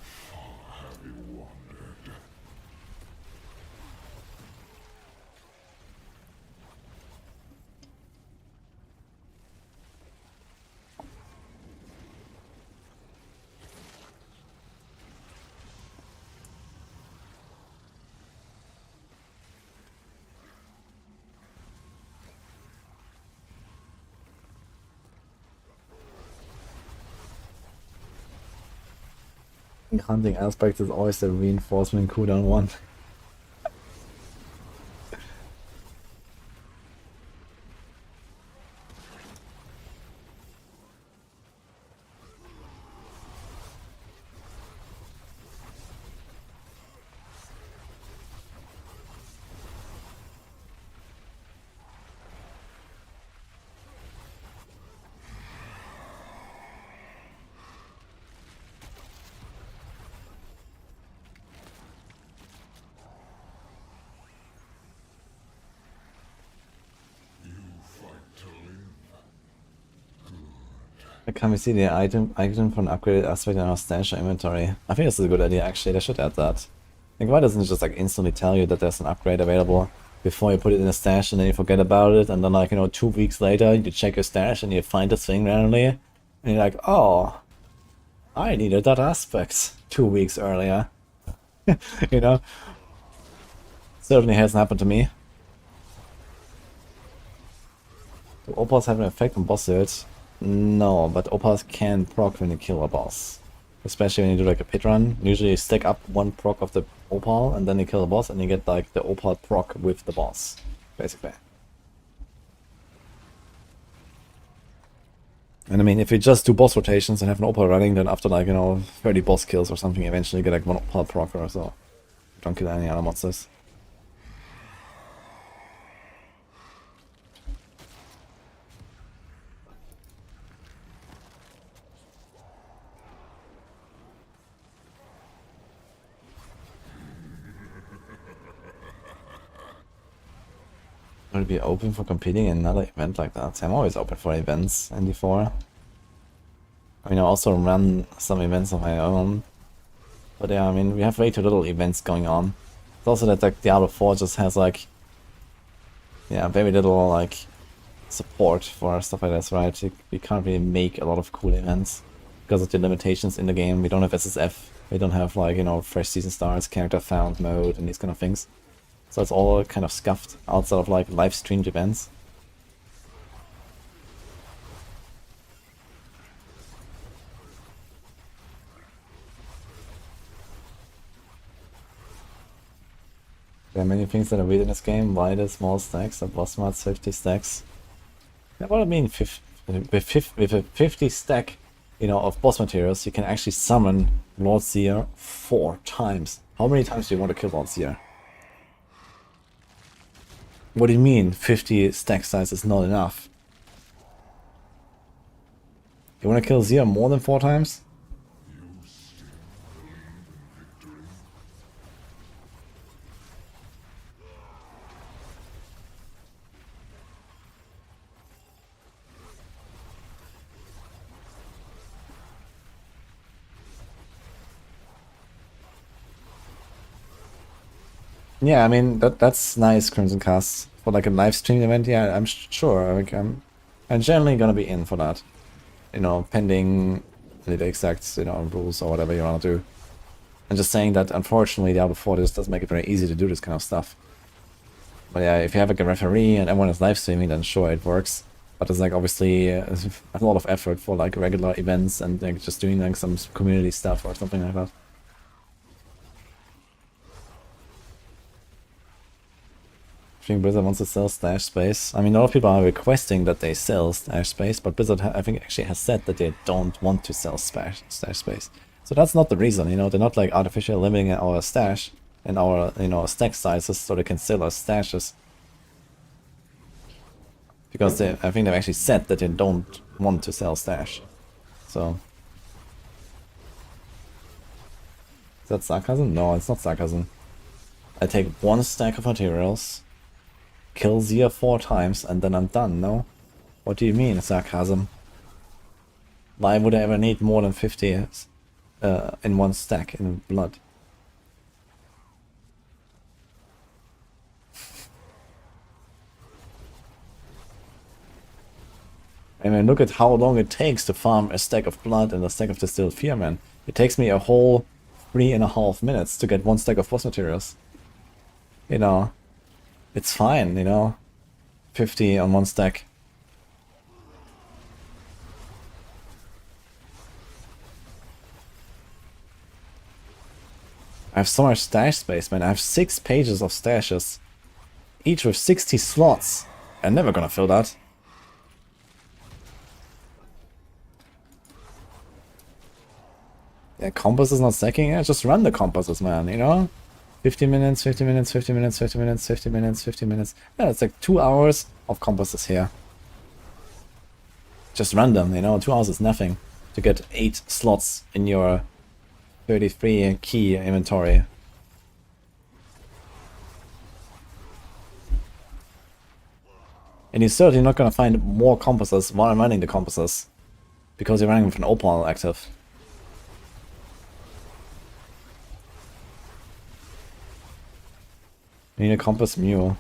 Hunting aspect is always the reinforcement cooldown one. Can we see the item for an upgraded aspect in our stash or inventory? I think this is a good idea actually, they should add that. Like why doesn't it just like instantly tell you that there's an upgrade available before you put it in a stash and then you forget about it and then like, you know, 2 weeks later you check your stash and you find this thing randomly and you're like, oh, I needed that aspect 2 weeks earlier. You know? Certainly hasn't happened to me. Do opals have an effect on boss hits? No, but opals can proc when you kill a boss. Especially when you do like a pit run. Usually you stack up one proc of the opal and then you kill a boss and you get like the opal proc with the boss, basically. And I mean, if you just do boss rotations and have an opal running, then after like, you know, 30 boss kills or something, eventually you get like one opal proc or so. Don't kill any other monsters. Would it be open for competing in another event like that? I'm always open for events in D4. I mean, I also run some events of my own. But yeah, I mean, we have way too little events going on. It's also that like Diablo 4 just has like, yeah, very little like support for stuff like this, right? We can't really make a lot of cool events because of the limitations in the game. We don't have SSF. We don't have like, you know, fresh season starts, character found mode, and these kind of things. So it's all kind of scuffed outside of like live streamed events. There are many things that are weird in this game. Why the small stacks of boss mods, 50 stacks? Yeah, what I mean, with a 50 stack, you know, of boss materials, you can actually summon Lord Seer 4 times. How many times do you want to kill Lord Seer? What do you mean 50 stack size is not enough? You wanna kill Zia more than 4 times? Yeah, I mean that's nice, Crimson Cast, for like a live stream event. Yeah, I'm sure. Like, I'm generally gonna be in for that. You know, pending the exact rules or whatever you wanna do. I'm just saying that unfortunately Diablo 4 just doesn't make it very easy to do this kind of stuff. But yeah, if you have like a referee and everyone is live streaming, then sure it works. But it's like obviously a lot of effort for like regular events and like just doing like some community stuff or something like that. I think Blizzard wants to sell stash space. I mean, a lot of people are requesting that they sell stash space, but Blizzard, I think, actually has said that they don't want to sell stash space. So that's not the reason, they're not like artificially limiting our stash and our, stack sizes so they can sell us stashes. Because I think they've actually said that they don't want to sell stash. So. Is that sarcasm? No, it's not sarcasm. I take 1 stack of materials, kill Zia 4 times, and then I'm done, no? What do you mean, sarcasm? Why would I ever need more than 50 in 1 stack in blood? I mean, look at how long it takes to farm a stack of blood and a stack of distilled fear, man. It takes me a whole 3.5 minutes to get 1 stack of boss materials. It's fine, 50 on 1 stack. I have so much stash space, man. I have 6 pages of stashes, each with 60 slots. I'm never gonna fill that. Yeah, compass is not stacking. Yeah, just run the compasses, man, 50 minutes, 50 minutes, 50 minutes, 50 minutes, 50 minutes, 50 minutes. Yeah, it's like 2 hours of compasses here. Just run them, 2 hours is nothing to get 8 slots in your 33 key inventory. And you're certainly not gonna find more compasses while running the compasses, because you're running with an opal active. You need a compass mule.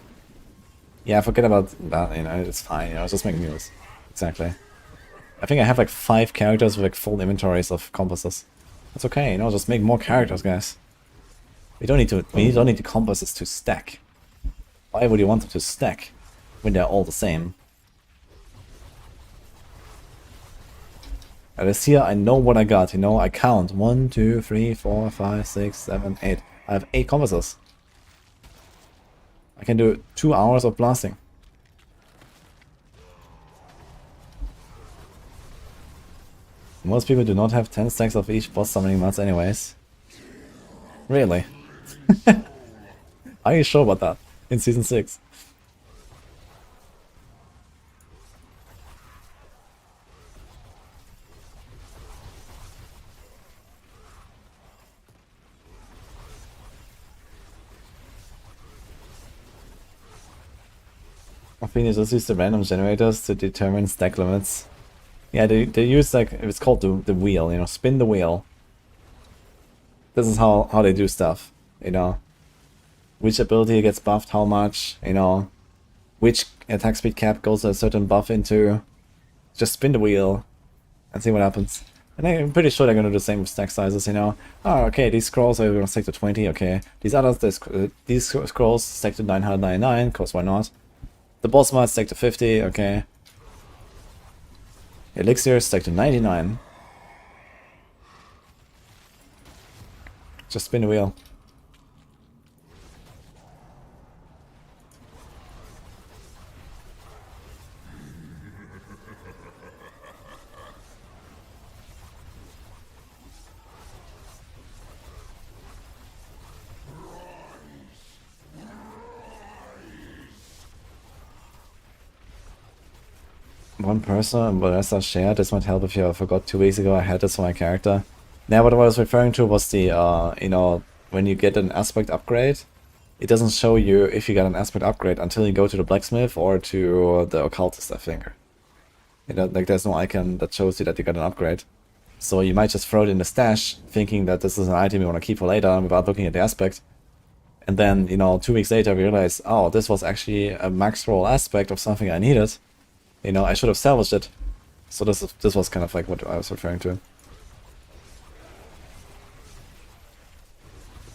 Yeah, forget about that, it's fine, just make mules. Exactly. I think I have like 5 characters with like full inventories of compasses. That's okay, just make more characters, guys. We don't need the compasses to stack. Why would you want them to stack when they're all the same? This here, I know what I got, I count 1, 2, 3, 4, 5, 6, 7, 8. I have 8 compasses. I can do 2 hours of blasting. Most people do not have 10 stacks of each boss summoning mods anyways. Really? Are you sure about that? In Season 6? I think they just use the random generators to determine stack limits. Yeah, they use like, it's called the wheel, spin the wheel. This is how they do stuff, Which ability gets buffed how much, which attack speed cap goes a certain buff into. Just spin the wheel and see what happens. And I'm pretty sure they're gonna do the same with stack sizes, Oh, okay, these scrolls are gonna stack to 20, okay. These others, these scrolls stack to 999, cause why not? The boss might stack to 50, okay. Elixir stack to 99. Just spin the wheel. one person, but rest are shared. This might help if you forgot 2 weeks ago I had this for my character. Now what I was referring to was the, you know, when you get an aspect upgrade, it doesn't show you if you got an aspect upgrade until you go to the blacksmith or to the occultist, I think. You know, like there's no icon that shows you that you got an upgrade. So you might just throw it in the stash, thinking that this is an item you want to keep for later without looking at the aspect. And then, you know, 2 weeks later realize, oh, this was actually a Maxroll aspect of something I needed. You know, I should have salvaged it. So this was kind of like what I was referring to.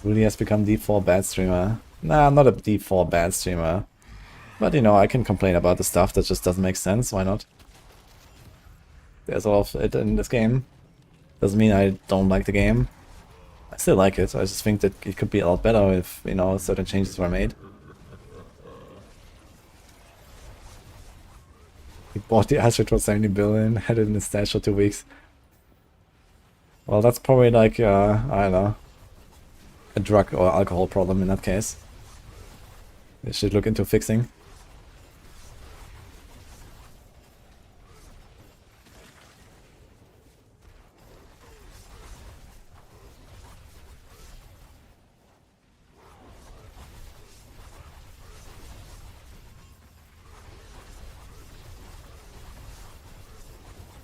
Rudy has become deep 4 bad streamer. Nah, I'm not a deep 4 bad streamer. But you know, I can complain about the stuff that just doesn't make sense, why not? There's a lot of it in this game. Doesn't mean I don't like the game. I still like it, I just think that it could be a lot better if, you know, certain changes were made. He bought the asset for 70 billion, had it in his stash for 2 weeks. Well, that's probably like, I don't know, a drug or alcohol problem in that case. They should look into fixing.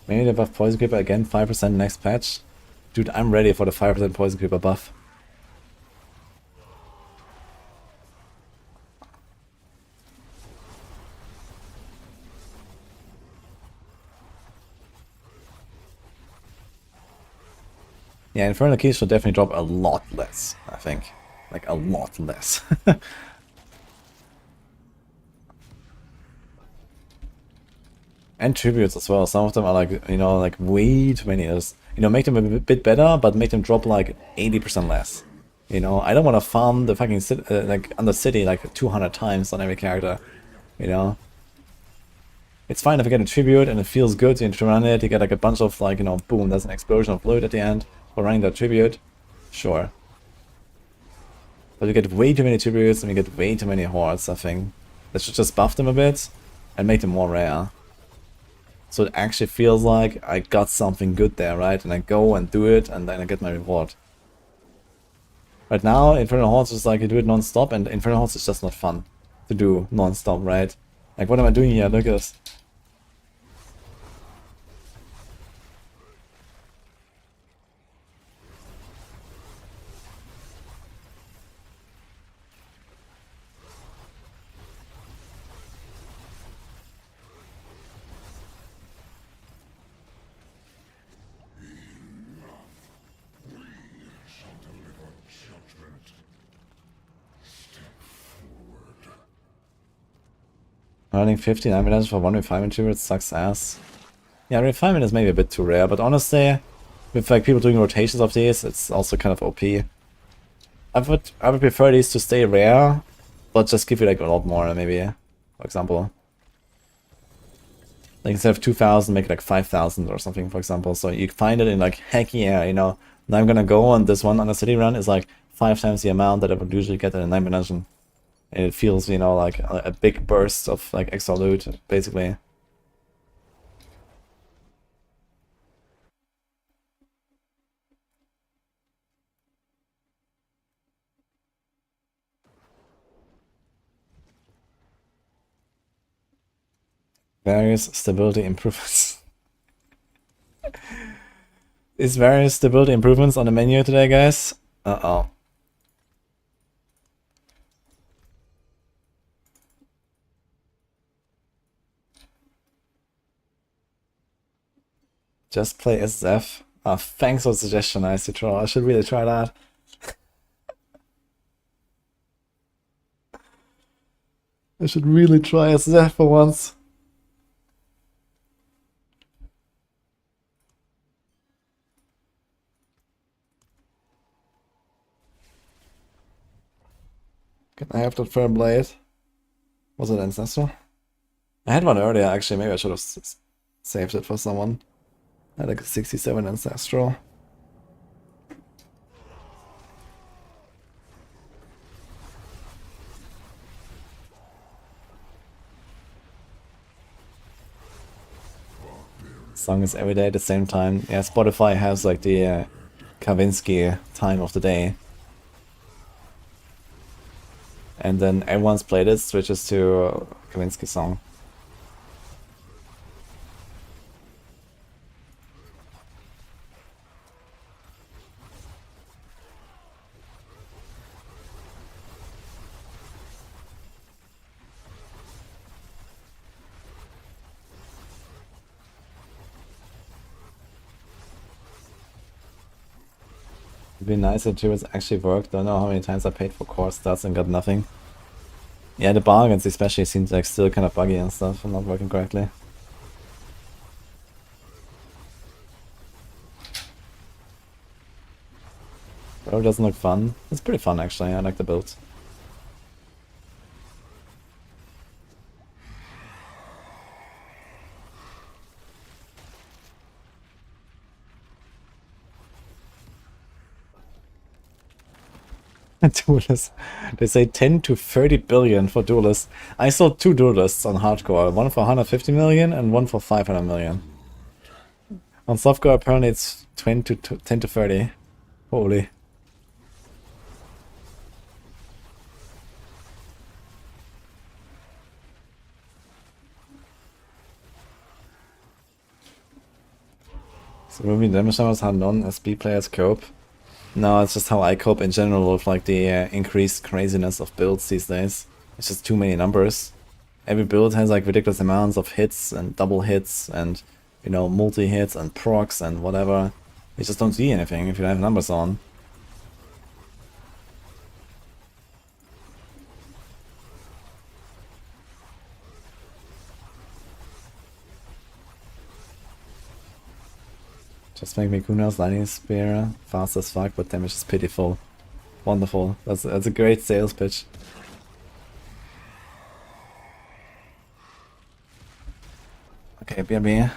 Maybe they buff Poison Creeper again, 5% next patch. Dude, I'm ready for the 5% Poison Creeper buff. Yeah, Infernal Keys should definitely drop a lot less, I think. Like, a lot less. And tributes as well. Some of them are like, you know, like way too many. You know, make them a bit better, but make them drop like 80% less. You know, I don't want to farm the fucking like on the city like 200 times on every character. You know, it's fine if you get a tribute and it feels good. You run it, you get like a bunch of like, you know, boom, there's an explosion of fluid at the end for running that tribute. Sure. But you get way too many tributes and you get way too many hordes. I think that should just buff them a bit and make them more rare. So it actually feels like I got something good there, right? And I go and do it, and then I get my reward. Right now, Infernal Hordes is like you do it non-stop, and Infernal Hordes is just not fun to do non-stop, right? Like, what am I doing here? Look at this. Running 59 minutes for one refinement tribute sucks ass. Yeah, refinement is maybe a bit too rare, but honestly, with like people doing rotations of these, it's also kind of OP. I would prefer these to stay rare, but just give you like a lot more, maybe. For example, like instead of 2,000, make it like 5,000 or something. For example, so you find it in like heck yeah, you know. Now I'm gonna go on this one on a city run is like 5 times the amount that I would usually get in a 9 dungeon. And it feels, you know, like a big burst of like extra loot, basically. Various stability improvements. Is various stability improvements on the menu today, guys? Uh-oh. Just play SSF. Oh, thanks for the suggestion, Ice Troll. I should really try that. I should really try SSF for once. Can I have that firm blade? Was it ancestral? I had one earlier, actually. Maybe I should have saved it for someone. I had like a 67 ancestral. Song is every day at the same time. Yeah, Spotify has like the Kavinsky time of the day. And then everyone's playlist switches to Kavinsky song. It'd be nice if it actually worked. Don't know how many times I paid for core stats and got nothing. Yeah, the bargains especially seems like still kind of buggy and stuff and not working correctly. Bro, doesn't look fun. It's pretty fun actually, I like the build. Duelists. They say 10 to 30 billion for duelists. I saw 2 duelists on hardcore, one for 150 million and one for 500 million. On softcore apparently it's 10 to 30. Holy. So moving damage numbers how non-SB players cope. No, it's just how I cope in general with like the increased craziness of builds these days. It's just too many numbers. Every build has like ridiculous amounts of hits and double hits and, you know, multi-hits and procs and whatever. You just don't see anything if you have numbers on. Just make me Kuna's lightning spear fast as fuck, but damage is pitiful. Wonderful. That's a great sales pitch. Okay, BRB.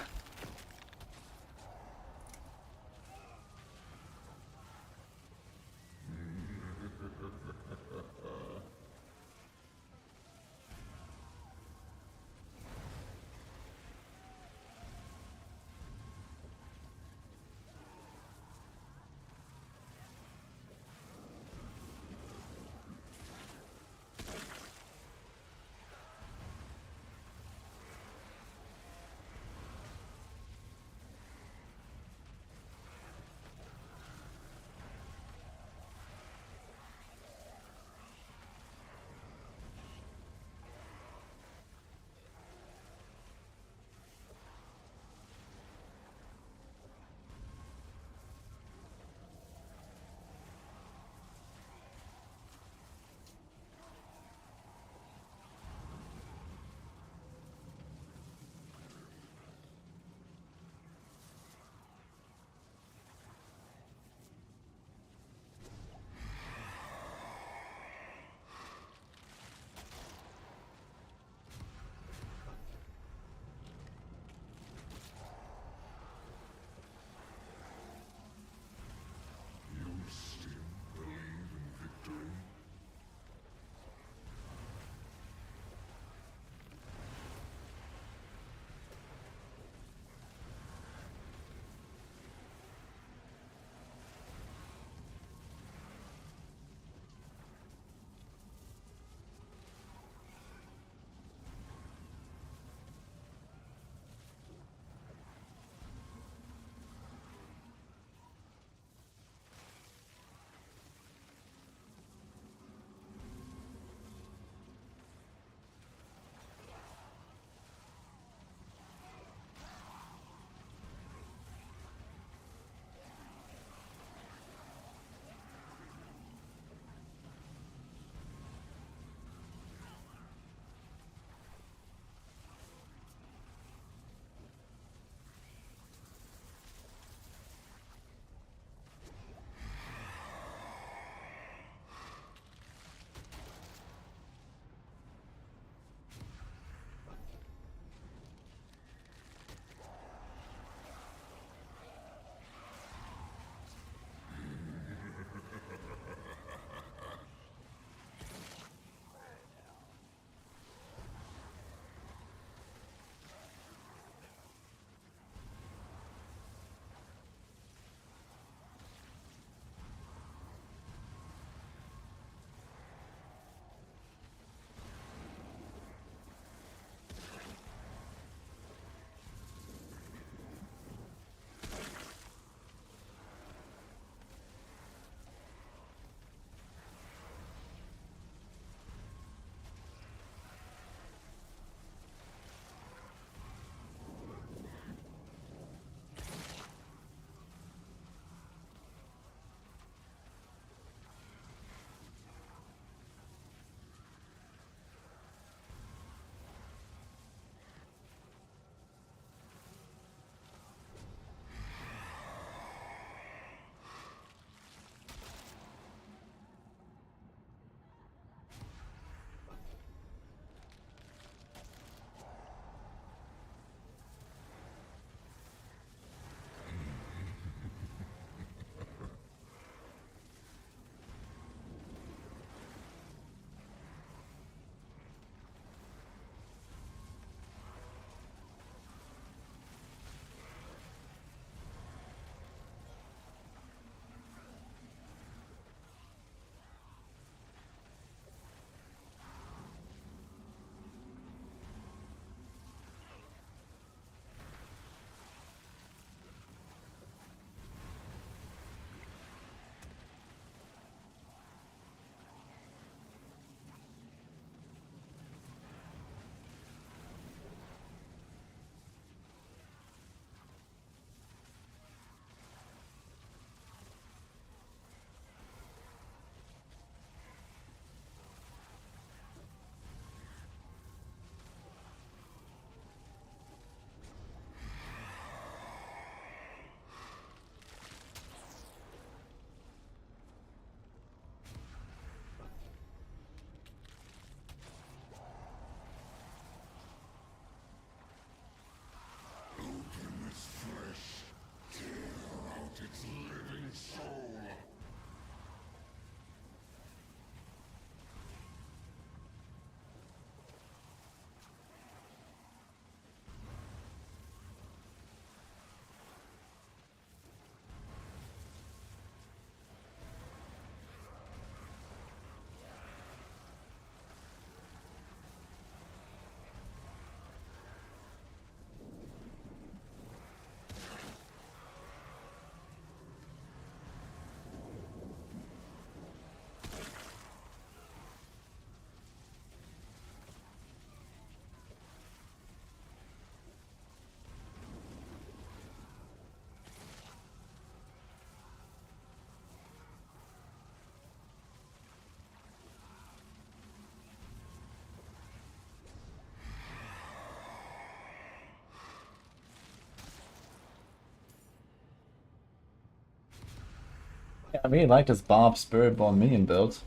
I really like this Barb Spiritborn minion build.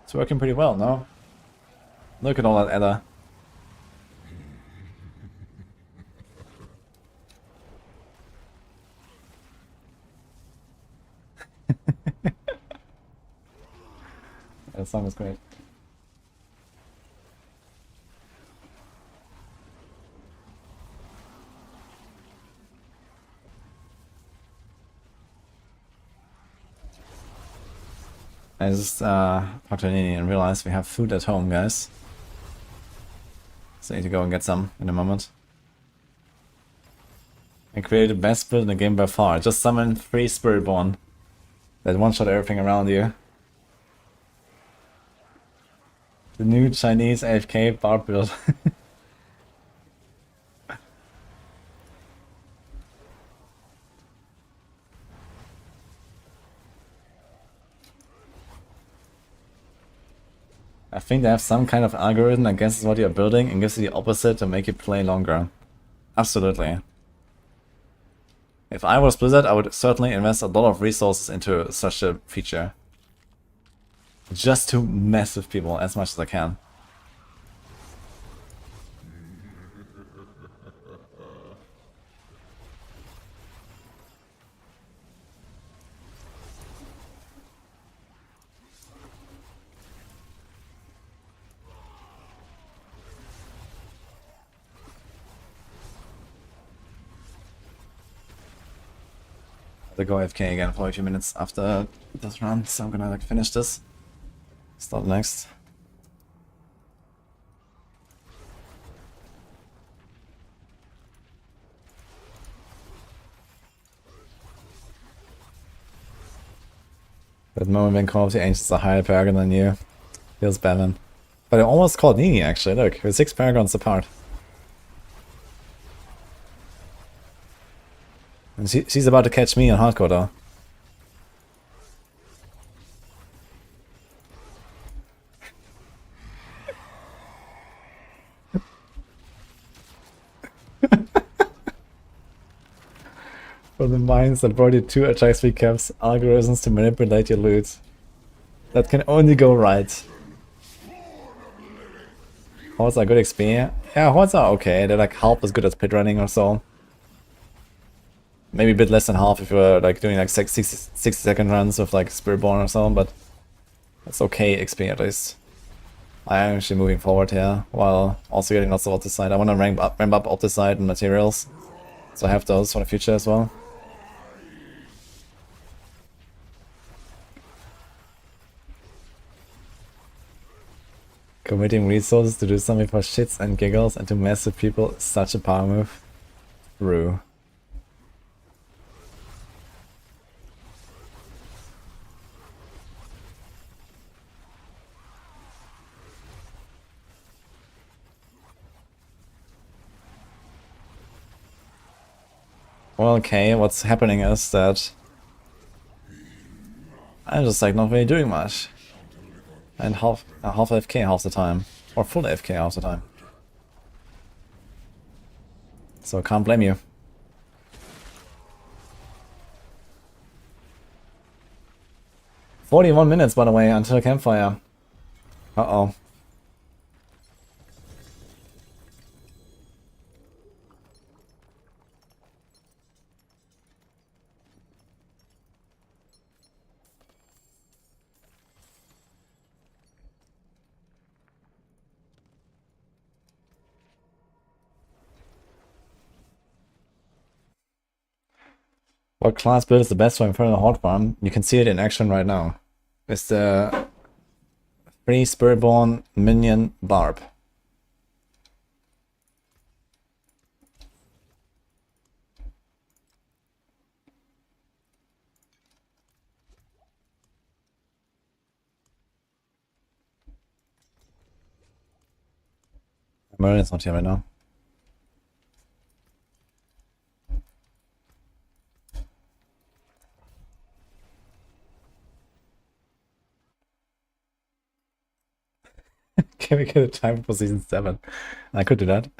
It's working pretty well, no? Look at all that ether. That song is great. I just talked to Nini and realized we have food at home, guys. So I need to go and get some in a moment. I created the best build in the game by far. Just summon 3 Spiritborn that one-shot everything around you. The new Chinese AFK barb build. I think they have some kind of algorithm that guesses what you're building and gives you the opposite to make you play longer. Absolutely. If I was Blizzard, I would certainly invest a lot of resources into such a feature. Just to mess with people as much as I can. To go AFK again for a few minutes after this run, so I'm gonna like finish this. Start next. That moment when Call of the Ancients are higher Paragon than you. Feels bad, man. But I almost called Nini actually, look, we're 6 Paragons apart. And she's about to catch me on hardcore though. For the minds that brought you 2 attack speed caps, algorithms to manipulate your loot. That can only go right. Hordes are good XP. Yeah, hordes are okay, they're like half as good as pit running or so. Maybe a bit less than half if you're like doing like 60-second runs with like Spiritborn or so, but that's okay XP at least. I am actually moving forward here, while also getting lots of Opticide. I want to ramp up Opticide and materials, so I have those for the future as well. Committing resources to do something for shits and giggles and to mess with people is such a power move. True. Well, okay, what's happening is that I'm just like not really doing much. And half AFK half the time. Or full AFK half the time. So can't blame you. "41 minutes, by the way, until Campfire." Uh-oh. What class build is the best for Infernal Horde farm? You can see it in action right now. It's the 3 Spiritborn minion Barb. Merlin's not here right now. Can we get a timer for season 7? I could do that.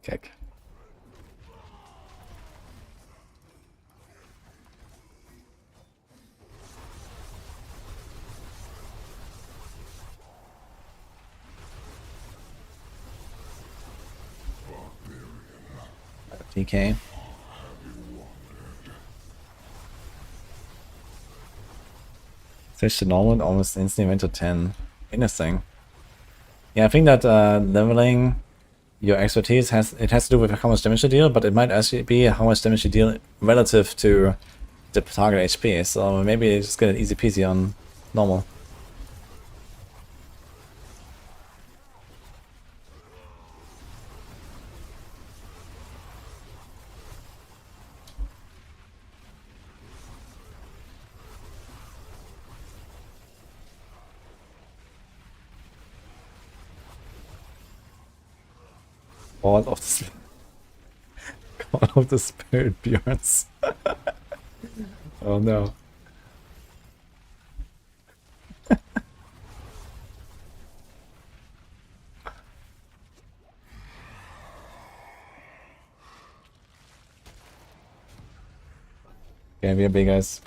Kick. DK. Switch to normal and almost instantly went to 10. Interesting. Yeah, I think that leveling your expertise has to do with how much damage you deal, but it might actually be how much damage you deal relative to the target HP. So maybe just get it easy peasy on normal. God of the God of the Spirit Bjorns. Oh no. Okay, we are big guys.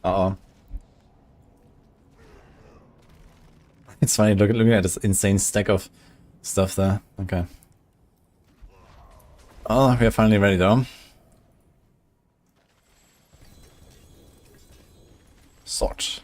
Uh-oh. It's funny looking at this insane stack of stuff there. Okay. Oh, we are finally ready though. Sort.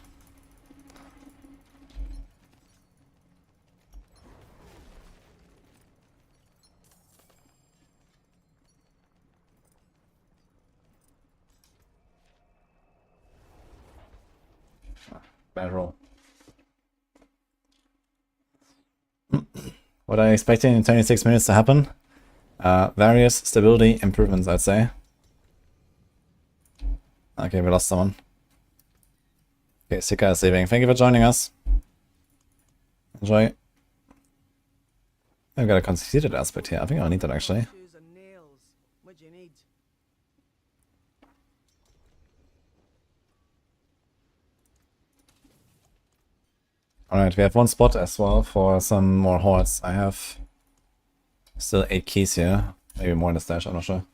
Bad roll. What are you expecting in 26 minutes to happen? Various stability improvements, I'd say. Okay, we lost someone. Okay, Sika is leaving. Thank you for joining us. Enjoy. I've got a conceited aspect here. I think I'll need that actually. Horseshoes and nails. What do you need? Alright, we have one spot as well for some more hordes. I have still 8 keys here. Maybe more in the stash, I'm not sure.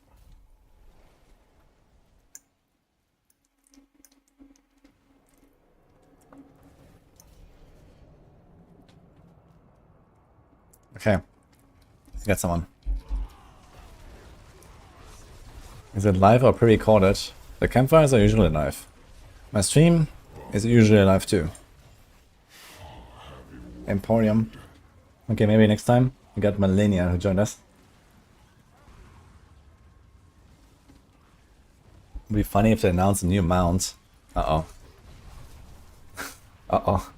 Okay. Got someone. Is it live or pre-recorded? The campfires are usually live. My stream is usually live too. Emporium. Okay, maybe next time. We got Millennia who joined us. It'd be funny if they announce a new mount. Uh-oh. Uh-oh.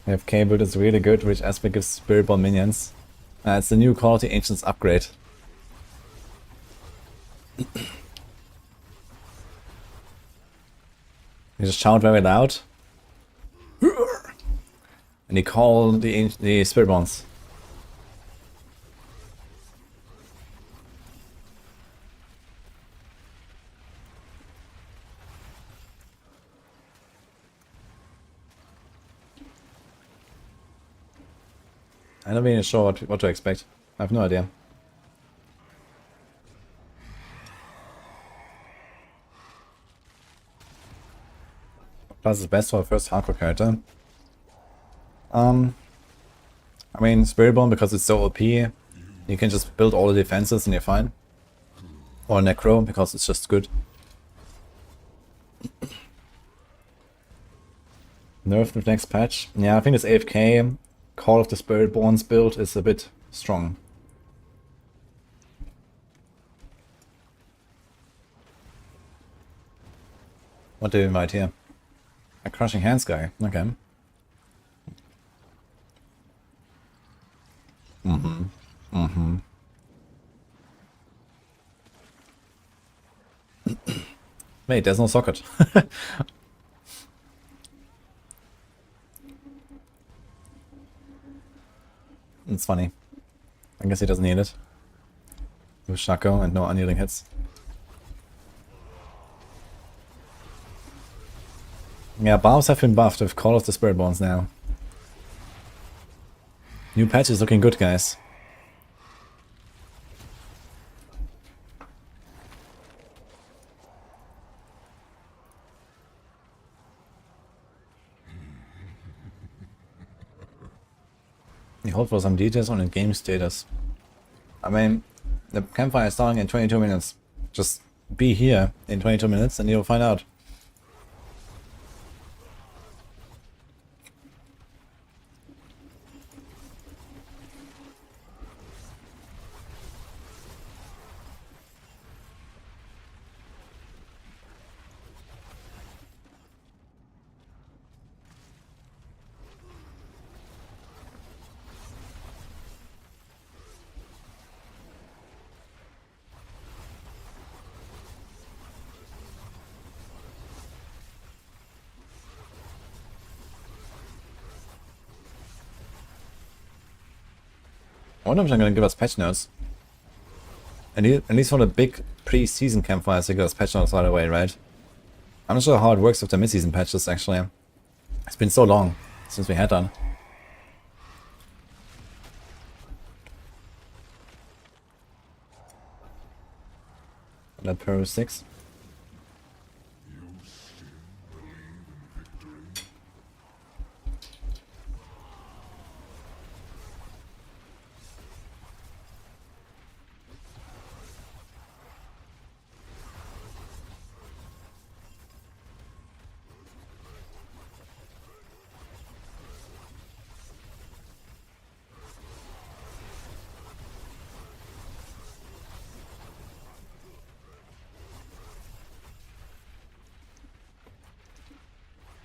We have K-Build is really good, which aspect gives Spiritborn minions. It's the new Quality Ancients upgrade. You just shout very loud. And you call the Spiritborns. I'm not even sure what to expect. I have no idea. Plus is best for a first hardcore character. I mean Spiritborn because it's so OP, you can just build all the defenses and you're fine. Or Necro because it's just good. Nerfed with next patch. Yeah, I think this AFK Call of the Spiritborn's build is a bit strong. What do you invite here? A Crushing Hands guy. Okay. Wait, there's no socket. It's funny. I guess he doesn't need it. With Shaco and no unyielding hits. Yeah, barbs have been buffed with Call of the Spiritborns now. New patch is looking good, guys. You hold for some details on the game status. I mean, the campfire is starting in 22 minutes. Just be here in 22 minutes and you'll find out. I wonder if they're going to give us patch notes. At least for the big pre-season campfires, they give us patch notes right away, right? I'm not sure how it works with the mid-season patches, actually. It's been so long since we had done. that Peru 6.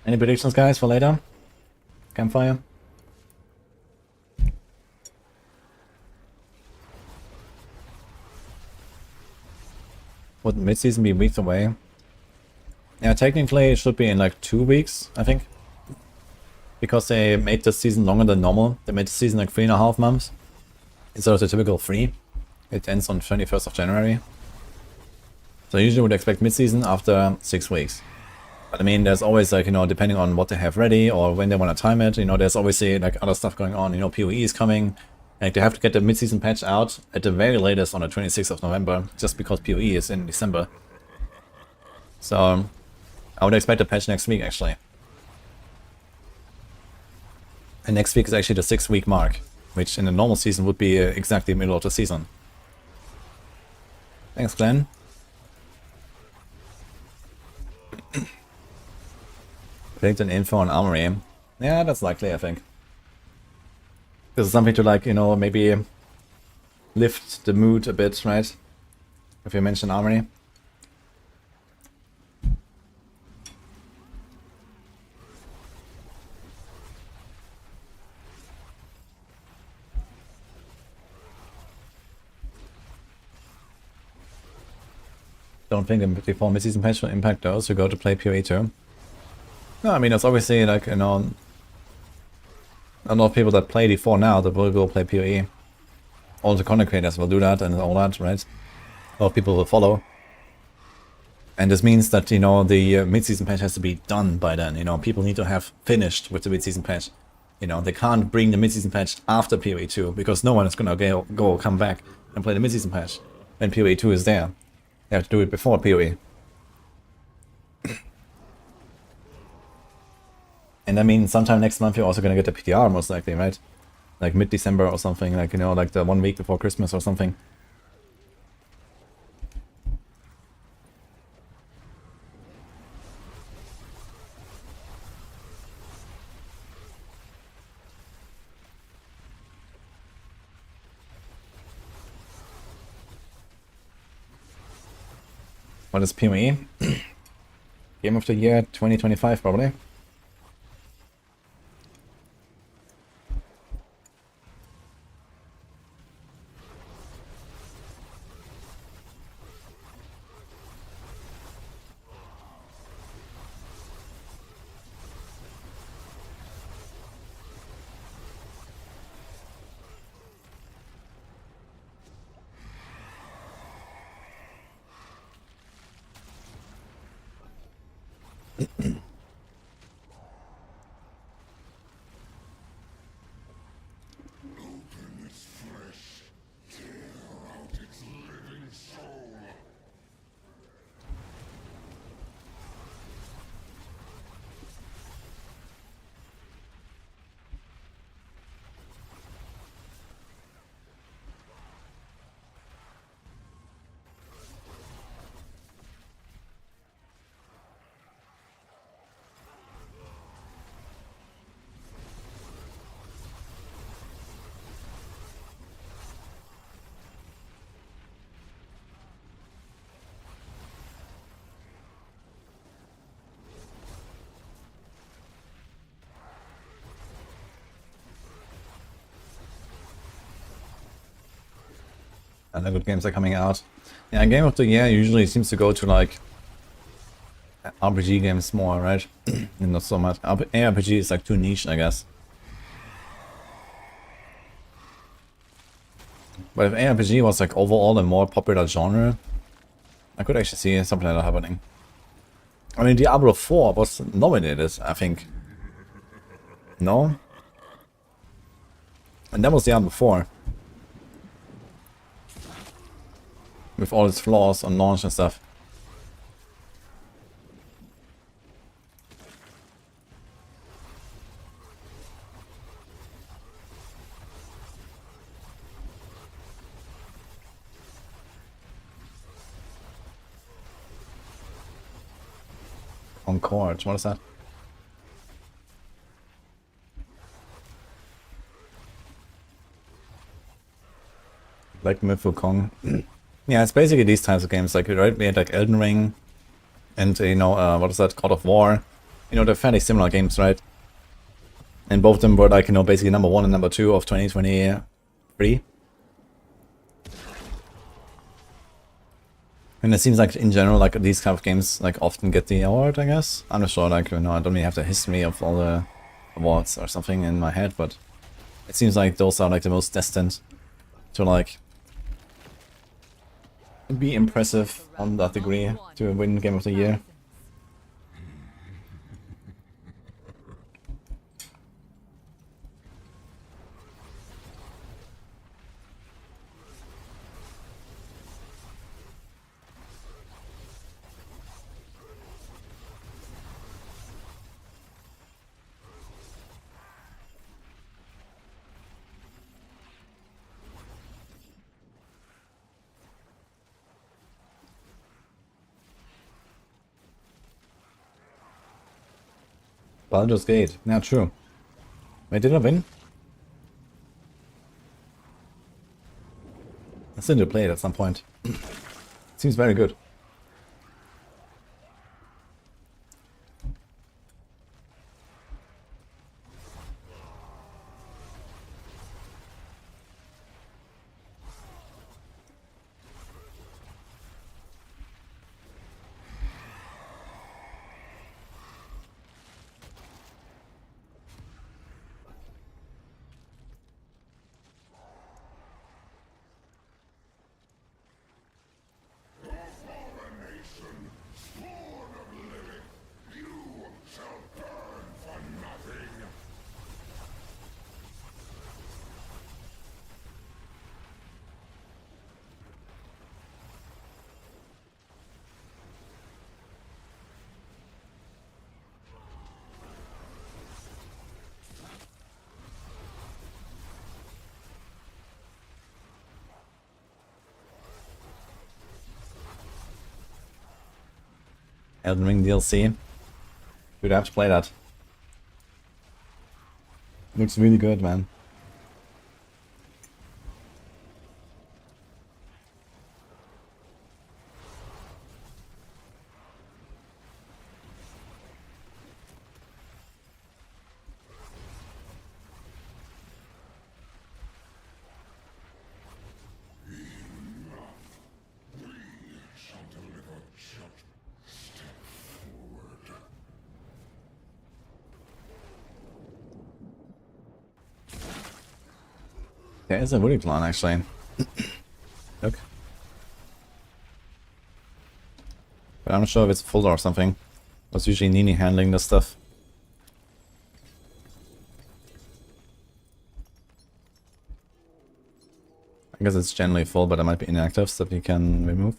Any predictions, guys, for later? Campfire? Would mid-season be weeks away? Yeah, technically it should be in like 2 weeks, I think. Because they made the season longer than normal. They made the season like 3.5 months. Instead of the typical 3. It ends on 21st of January. So I usually would expect mid-season after 6 weeks. But I mean, there's always like, you know, depending on what they have ready or when they want to time it, you know, there's obviously like other stuff going on. You know, PoE is coming. Like they have to get the mid-season patch out at the very latest on the 26th of November, just because PoE is in December. So I would expect a patch next week actually. And next week is actually the 6-week mark, which in a normal season would be exactly the middle of the season. Thanks, Glenn. Predict an info on Armory. Yeah, that's likely, I think. This is something to, like, you know, maybe lift the mood a bit, right? If you mention Armory. Don't think the before mid-season patch will impact those who go to play PoE too. No, I mean, it's obviously like, you know, a lot of people that play D4 now that will go play PoE. All the content creators will do that and all that, right? A lot of people will follow. And this means that, you know, the mid-season patch has to be done by then. You know, people need to have finished with the mid-season patch. You know, they can't bring the mid-season patch after PoE 2 because no one is gonna come back and play the mid-season patch when PoE 2 is there. They have to do it before PoE. And I mean, sometime next month you're also gonna get the PTR most likely, right? Like mid-December or something, like, you know, like the 1 week before Christmas or something. What is PoE? Game of the Year 2025 probably. And the good games are coming out. Yeah, Game of the Year usually seems to go to like RPG games more, right? Not so much. ARPG is like too niche, I guess. But if ARPG was like overall a more popular genre, I could actually see something like that happening. I mean, Diablo 4 was nominated, I think. No? And that was Diablo 4. with all its flaws on launch and stuff. Concord, what is that? Like Myth Wukong. Yeah, it's basically these types of games. Like, right, we had like Elden Ring and, you know, what is that? God of War. You know, they're fairly similar games, right? And both of them were like, you know, basically number 1 and number 2 of 2023. And it seems like in general, like these kind of games like often get the award, I guess. I'm not sure, like, you know, I don't really have the history of all the awards or something in my head, but it seems like those are like the most destined to like be impressive on that degree to win Game of the Year. Baldur's Gate, yeah, true. Wait, did I win? I still need to play it at some point. Seems very good. Elden Ring DLC. Dude, I have to play that. Looks really good, man. There is a wudijo clan actually. Look. But I'm not sure if it's full or something. It's usually Nini handling this stuff. I guess it's generally full, but it might be inactives that you can remove.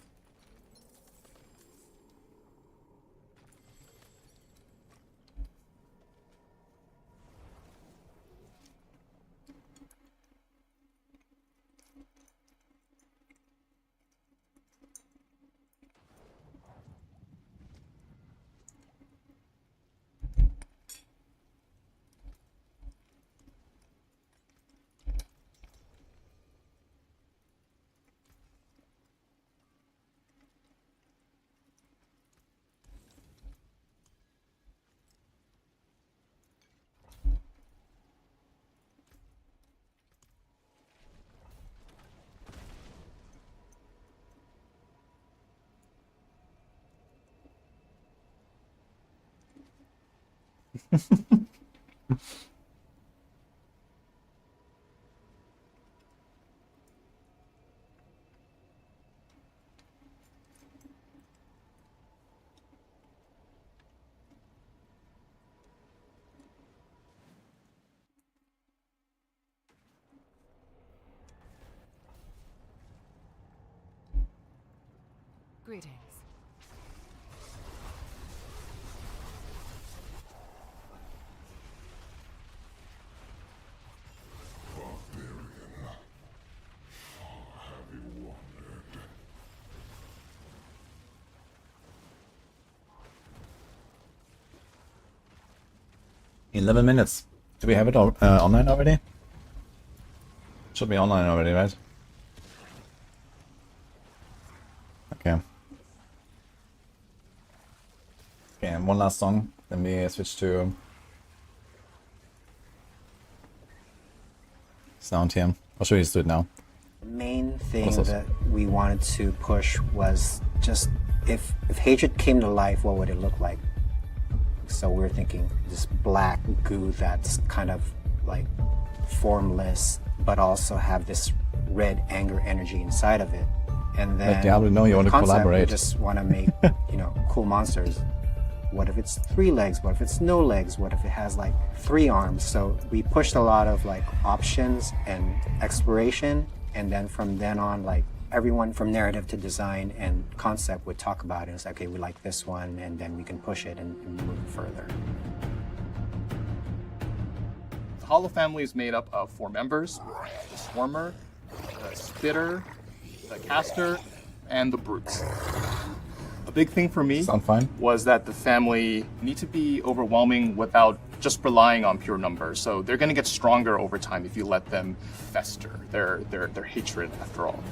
Greetings. In 11 minutes. Do we have it online already? Should be online already, right? Okay. Okay, and one last song. Then we switch to sound here. I'll show you do it now. The main thing What's this? that we wanted to push was just if hatred came to life, what would it look like? So we're thinking this black goo that's kind of like formless, but also have this red anger energy inside of it. And then Like Diablo, no, you want to concept, collaborate. We just want to make cool monsters. What if it's 3 legs? What if it's no legs? What if it has like 3 arms? So we pushed a lot of like options and exploration, and then from then on, like everyone from narrative to design and concept would talk about it. It's like, okay, we like this one, and then we can push it and move it further. The Hollow family is made up of 4 members: the Swarmer, the Spitter, the Caster, and the Brutes. A big thing for me Sound fine? was that the family need to be overwhelming without just relying on pure numbers. So they're going to get stronger over time if you let them fester their hatred after all.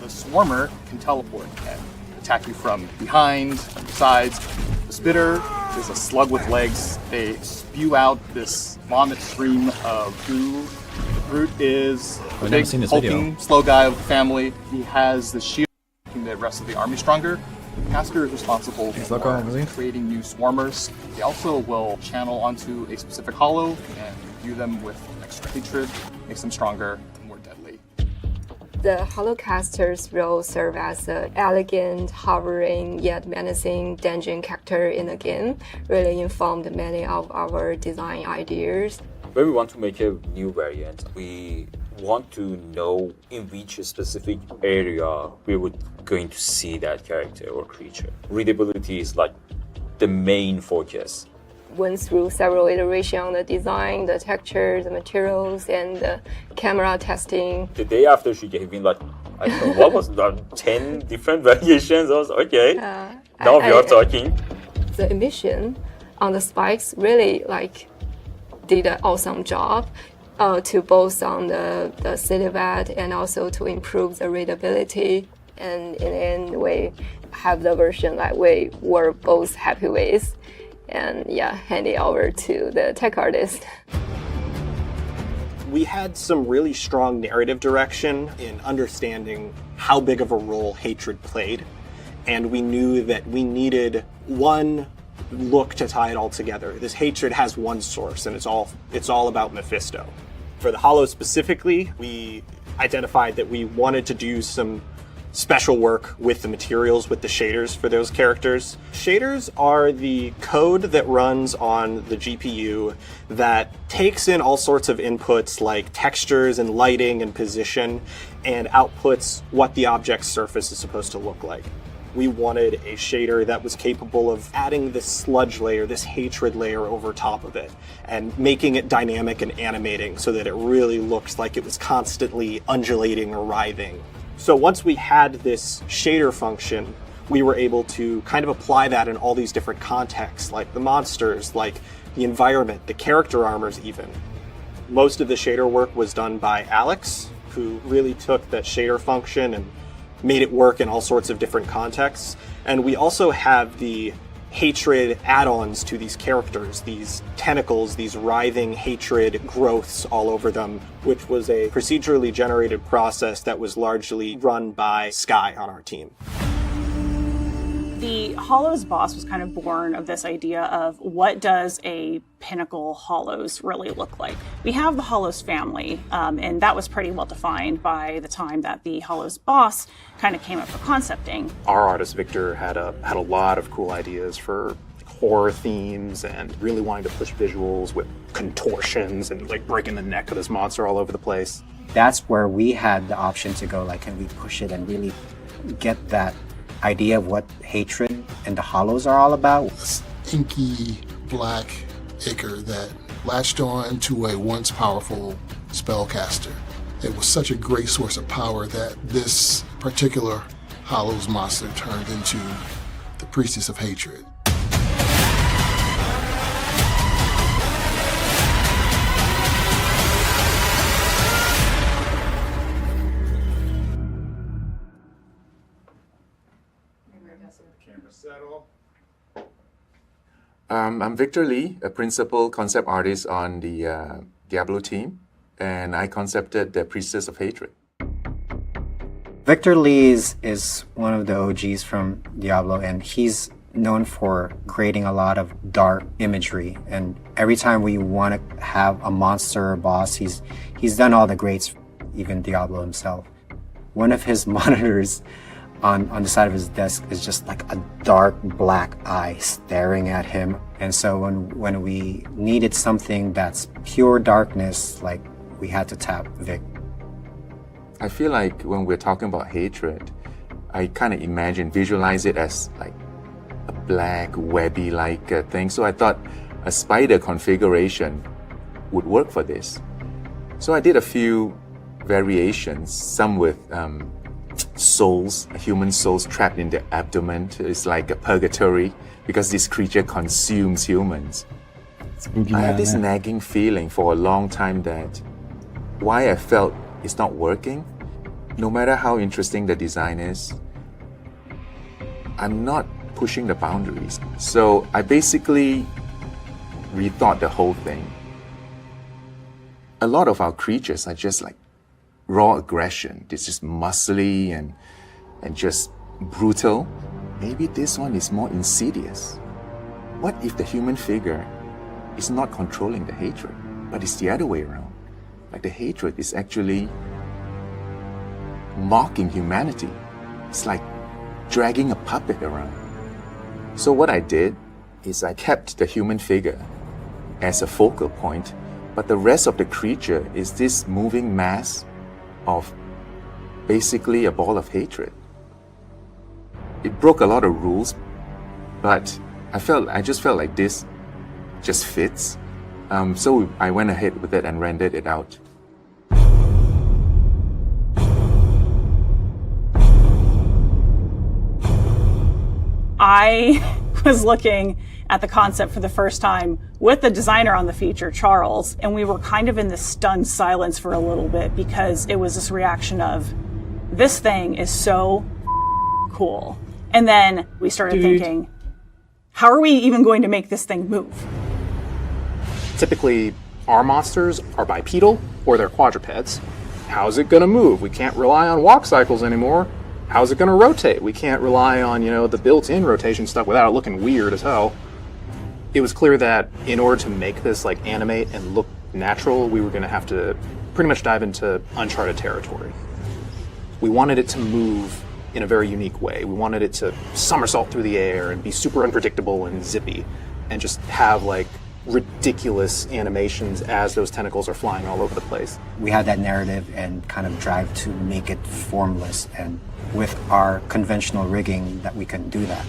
The Swarmer can teleport and attack you from behind, from the sides. The Spitter is a slug with legs. They spew out this vomit stream of goo. The Brute is a never big, seen this video. hulking, slow guy of the family. He has the shield making the rest of the army stronger. The Caster is responsible look for on, is he? creating new swarmers. They also will channel onto a specific hollow and imbue them with extra hatred, makes them stronger and more deadly. The Hollowcaster's role serves as an elegant, hovering, yet menacing dungeon character in the game, really informed many of our design ideas. When we want to make a new variant, we want to know in which specific area we would going to see that character or creature. Readability is like the main focus. Went through several iterations on the design, the texture, the materials, and the camera testing. The day after she gave me like, I don't know, what was that, 10 different variations? I was okay, now we are talking. The emission on the spikes really did an awesome job to both on the silhouette and also to improve the readability. And in the end, we have the version that we were both happy with. And hand it over to the tech artist. We had some really strong narrative direction in understanding how big of a role hatred played. And we knew that we needed one look to tie it all together. This hatred has one source, and it's all about Mephisto. For the Hollow specifically, we identified that we wanted to do some special work with the materials, with the shaders for those characters. Shaders are the code that runs on the GPU that takes in all sorts of inputs like textures and lighting and position and outputs what the object's surface is supposed to look like. We wanted a shader that was capable of adding this sludge layer, this hatred layer over top of it, and making it dynamic and animating so that it really looks like it was constantly undulating or writhing. So once we had this shader function, we were able to kind of apply that in all these different contexts, like the monsters, like the environment, the character armors even. Most of the shader work was done by Alex, who really took that shader function and made it work in all sorts of different contexts. And we also have the hatred add-ons to these characters, these tentacles, these writhing hatred growths all over them, which was a procedurally generated process that was largely run by Sky on our team. The Hollows boss was kind of born of this idea of what does a pinnacle Hollows really look like. We have the Hollows family, and that was pretty well defined by the time that the Hollows boss kind of came up for concepting. Our artist Victor had a lot of cool ideas for horror themes and really wanting to push visuals with contortions and like breaking the neck of this monster all over the place. That's where we had the option to go, like, can we push it and really get that idea of what hatred and the Hollows are all about. This inky black ichor that latched on to a once powerful spellcaster. It was such a great source of power that this particular Hollows monster turned into the Priestess of Hatred. I'm Victor Lee, a principal concept artist on the Diablo team, and I concepted the Priestess of Hatred. Victor Lee is one of the OGs from Diablo, and he's known for creating a lot of dark imagery. And every time we want to have a monster or boss, he's done all the greats, even Diablo himself. One of his monitors on the side of his desk is just like a dark black eye staring at him. And so when we needed something that's pure darkness, like, we had to tap Vic. I feel like when we're talking about hatred, I kind of visualize it as like a black, webby-like thing. So I thought a spider configuration would work for this. So I did a few variations, some with souls, human souls trapped in the abdomen. It's like a purgatory because this creature consumes humans. I had this nagging feeling for a long time that why I felt it's not working, no matter how interesting the design is, I'm not pushing the boundaries. So I basically rethought the whole thing. A lot of our creatures are just like raw aggression. It's just muscly and just brutal. Maybe this one is more insidious. What if the human figure is not controlling the hatred, but it's the other way around? Like the hatred is actually mocking humanity. It's like dragging a puppet around. So what I did is I kept the human figure as a focal point, but the rest of the creature is this moving mass of basically a ball of hatred. It broke a lot of rules, but I just felt like this just fits. So I went ahead with it and rendered it out. I was looking at the concept for the first time with the designer on the feature, Charles, and we were kind of in this stunned silence for a little bit because it was this reaction of, this thing is so cool. And then we started thinking, how are we even going to make this thing move? Typically, our monsters are bipedal or they're quadrupeds. How's it going to move? We can't rely on walk cycles anymore. How's it going to rotate? We can't rely on, the built-in rotation stuff without it looking weird as hell. It was clear that in order to make this animate and look natural, we were going to have to pretty much dive into uncharted territory. We wanted it to move in a very unique way. We wanted it to somersault through the air and be super unpredictable and zippy and just have ridiculous animations as those tentacles are flying all over the place. We had that narrative and kind of drive to make it formless, and with our conventional rigging that we couldn't do that.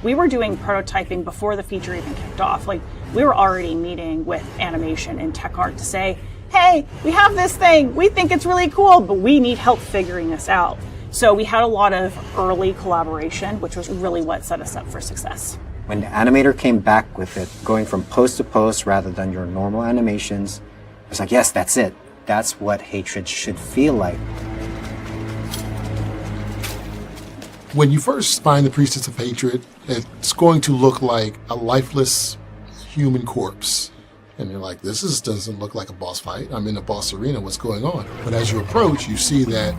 We were doing prototyping before the feature even kicked off. We were already meeting with animation and tech art to say, hey, we have this thing, we think it's really cool, but we need help figuring this out. So we had a lot of early collaboration, which was really what set us up for success. When the animator came back with it, going from post to post rather than your normal animations, I was like, yes, that's it. That's what hatred should feel like. When you first find the Priestess of Hatred, it's going to look like a lifeless human corpse. And you're like, this doesn't look like a boss fight. I'm in a boss arena, what's going on? But as you approach, you see that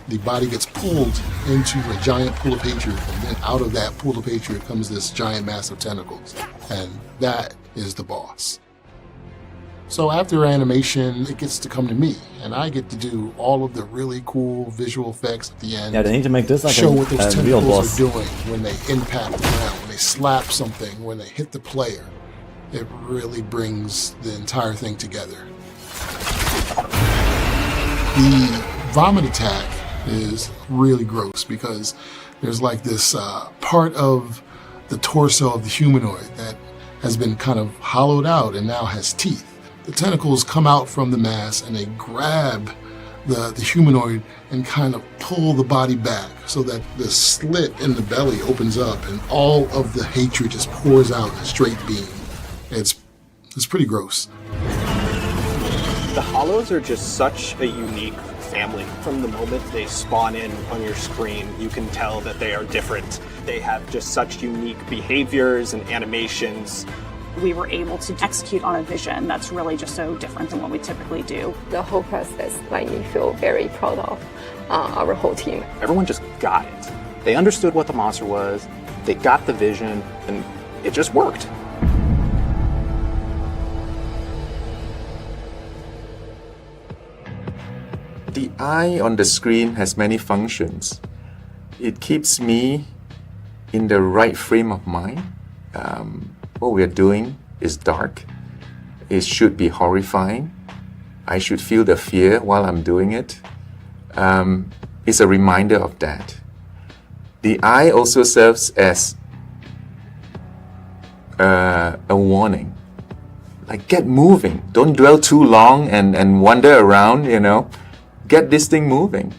the body gets pulled into a giant pool of hatred, and then out of that pool of hatred comes this giant mass of tentacles. And that is the boss. So after animation, it gets to come to me, and I get to do all of the really cool visual effects at the end. Yeah, they need to make this like show a what those real tentacles boss. are doing when they impact the ground, when they slap something, when they hit the player. It really brings the entire thing together. The vomit attack is really gross because There's like this part of the torso of the humanoid that has been kind of hollowed out and now has teeth. The tentacles come out from the mass and they grab the humanoid and kind of pull the body back so that the slit in the belly opens up and all of the hatred just pours out in a straight beam. It's pretty gross. The Hollows are just such a unique family. From the moment they spawn in on your screen, you can tell that they are different. They have just such unique behaviors and animations. We were able to execute on a vision that's really just so different than what we typically do. The whole process made me feel very proud of our whole team. Everyone just got it. They understood what the monster was, they got the vision, and it just worked. The eye on the screen has many functions. It keeps me in the right frame of mind. What we are doing is dark. It should be horrifying. I should feel the fear while I'm doing it. It's a reminder of that. The eye also serves as a warning. Like, get moving. Don't dwell too long and wander around, you know. Get this thing moving.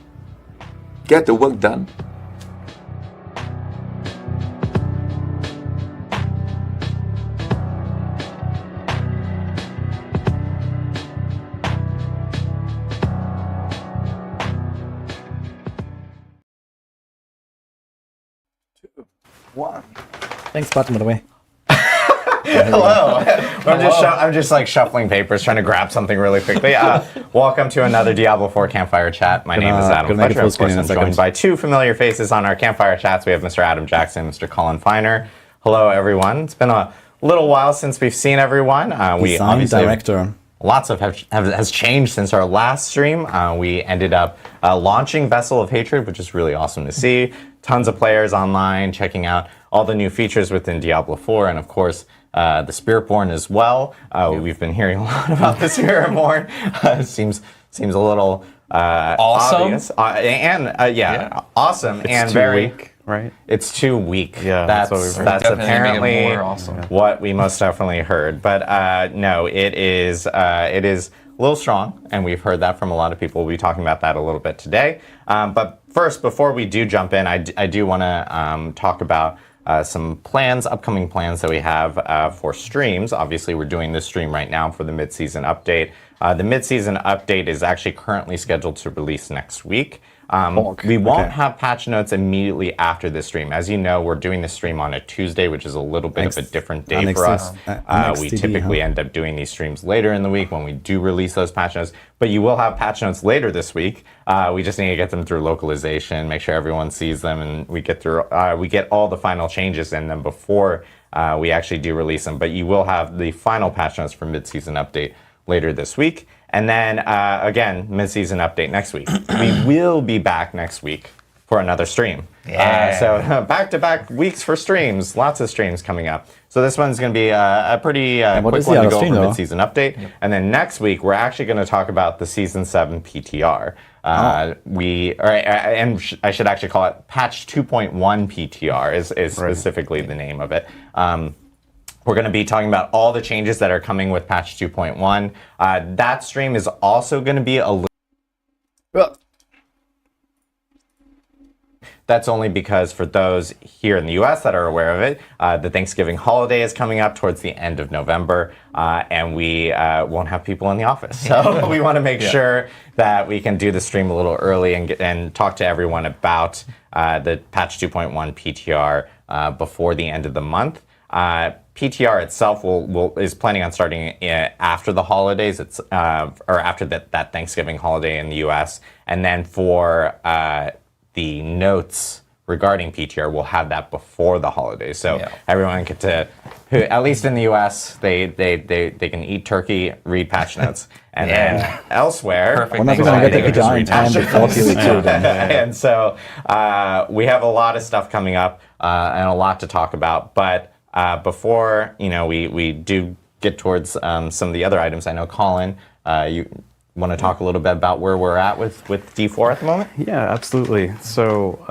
Get the work done. One. Thanks, button, by the way. Hello. I'm just like shuffling papers, trying to grab something really quickly. Welcome to another Diablo 4 Campfire Chat. My name is Adam Fletcher. Of course, I'm joined by two familiar faces on our Campfire Chats. We have Mr. Adam Jackson, Mr. Colin Feiner. Hello, everyone. It's been a little while since we've seen everyone. We obviously director. Lots has changed since our last stream. We ended up launching Vessel of Hatred, which is really awesome to see. Tons of players online checking out all the new features within Diablo 4, and of course, the Spiritborn as well. We've been hearing a lot about the Spiritborn. Seems a little awesome. Obvious. Awesome It's and too very weak, right? It's too weak. Yeah, that's what we've heard. That's Definitely make it apparently more awesome. what we most definitely heard. But no, it is a little strong, and we've heard that from a lot of people. We'll be talking about that a little bit today. But first, before we do jump in, I do want to talk about some upcoming plans that we have for streams. Obviously, we're doing this stream right now for the mid-season update. The mid-season update is actually currently scheduled to release next week. We won't have patch notes immediately after this stream. As you know, we're doing this stream on a Tuesday, which is a little bit of a different day for us. We typically end up doing these streams later in the week when we do release those patch notes. But you will have patch notes later this week. We just need to get them through localization, make sure everyone sees them, and we get all the final changes in them before we actually do release them. But you will have the final patch notes for mid-season update later this week. And then, again, mid-season update next week. We will be back next week for another stream. Yeah. So back-to-back weeks for streams. Lots of streams coming up. So this one's going to be a pretty quick one to go for mid-season update. Yep. And then next week, we're actually going to talk about the Season 7 PTR. I should actually call it Patch 2.1 PTR is specifically the name of it. We're going to be talking about all the changes that are coming with patch 2.1. That stream is also going to be a little... That's only because for those here in the US that are aware of it, the Thanksgiving holiday is coming up towards the end of November, and we won't have people in the office. So we want to make sure that we can do the stream a little early and talk to everyone about the patch 2.1 PTR before the end of the month. PTR itself is planning on starting after the holidays. It's or after that Thanksgiving holiday in the U.S. And then for the notes regarding PTR, we'll have that before the holidays. So everyone get to, at least in the U.S., they can eat turkey, read patch notes, and then elsewhere, we're not going to get the PTR in time before PTR. And so we have a lot of stuff coming up and a lot to talk about, but. Before we do get towards some of the other items, I know Colin, want to talk a little bit about where we're at with D4 at the moment? Yeah, absolutely. So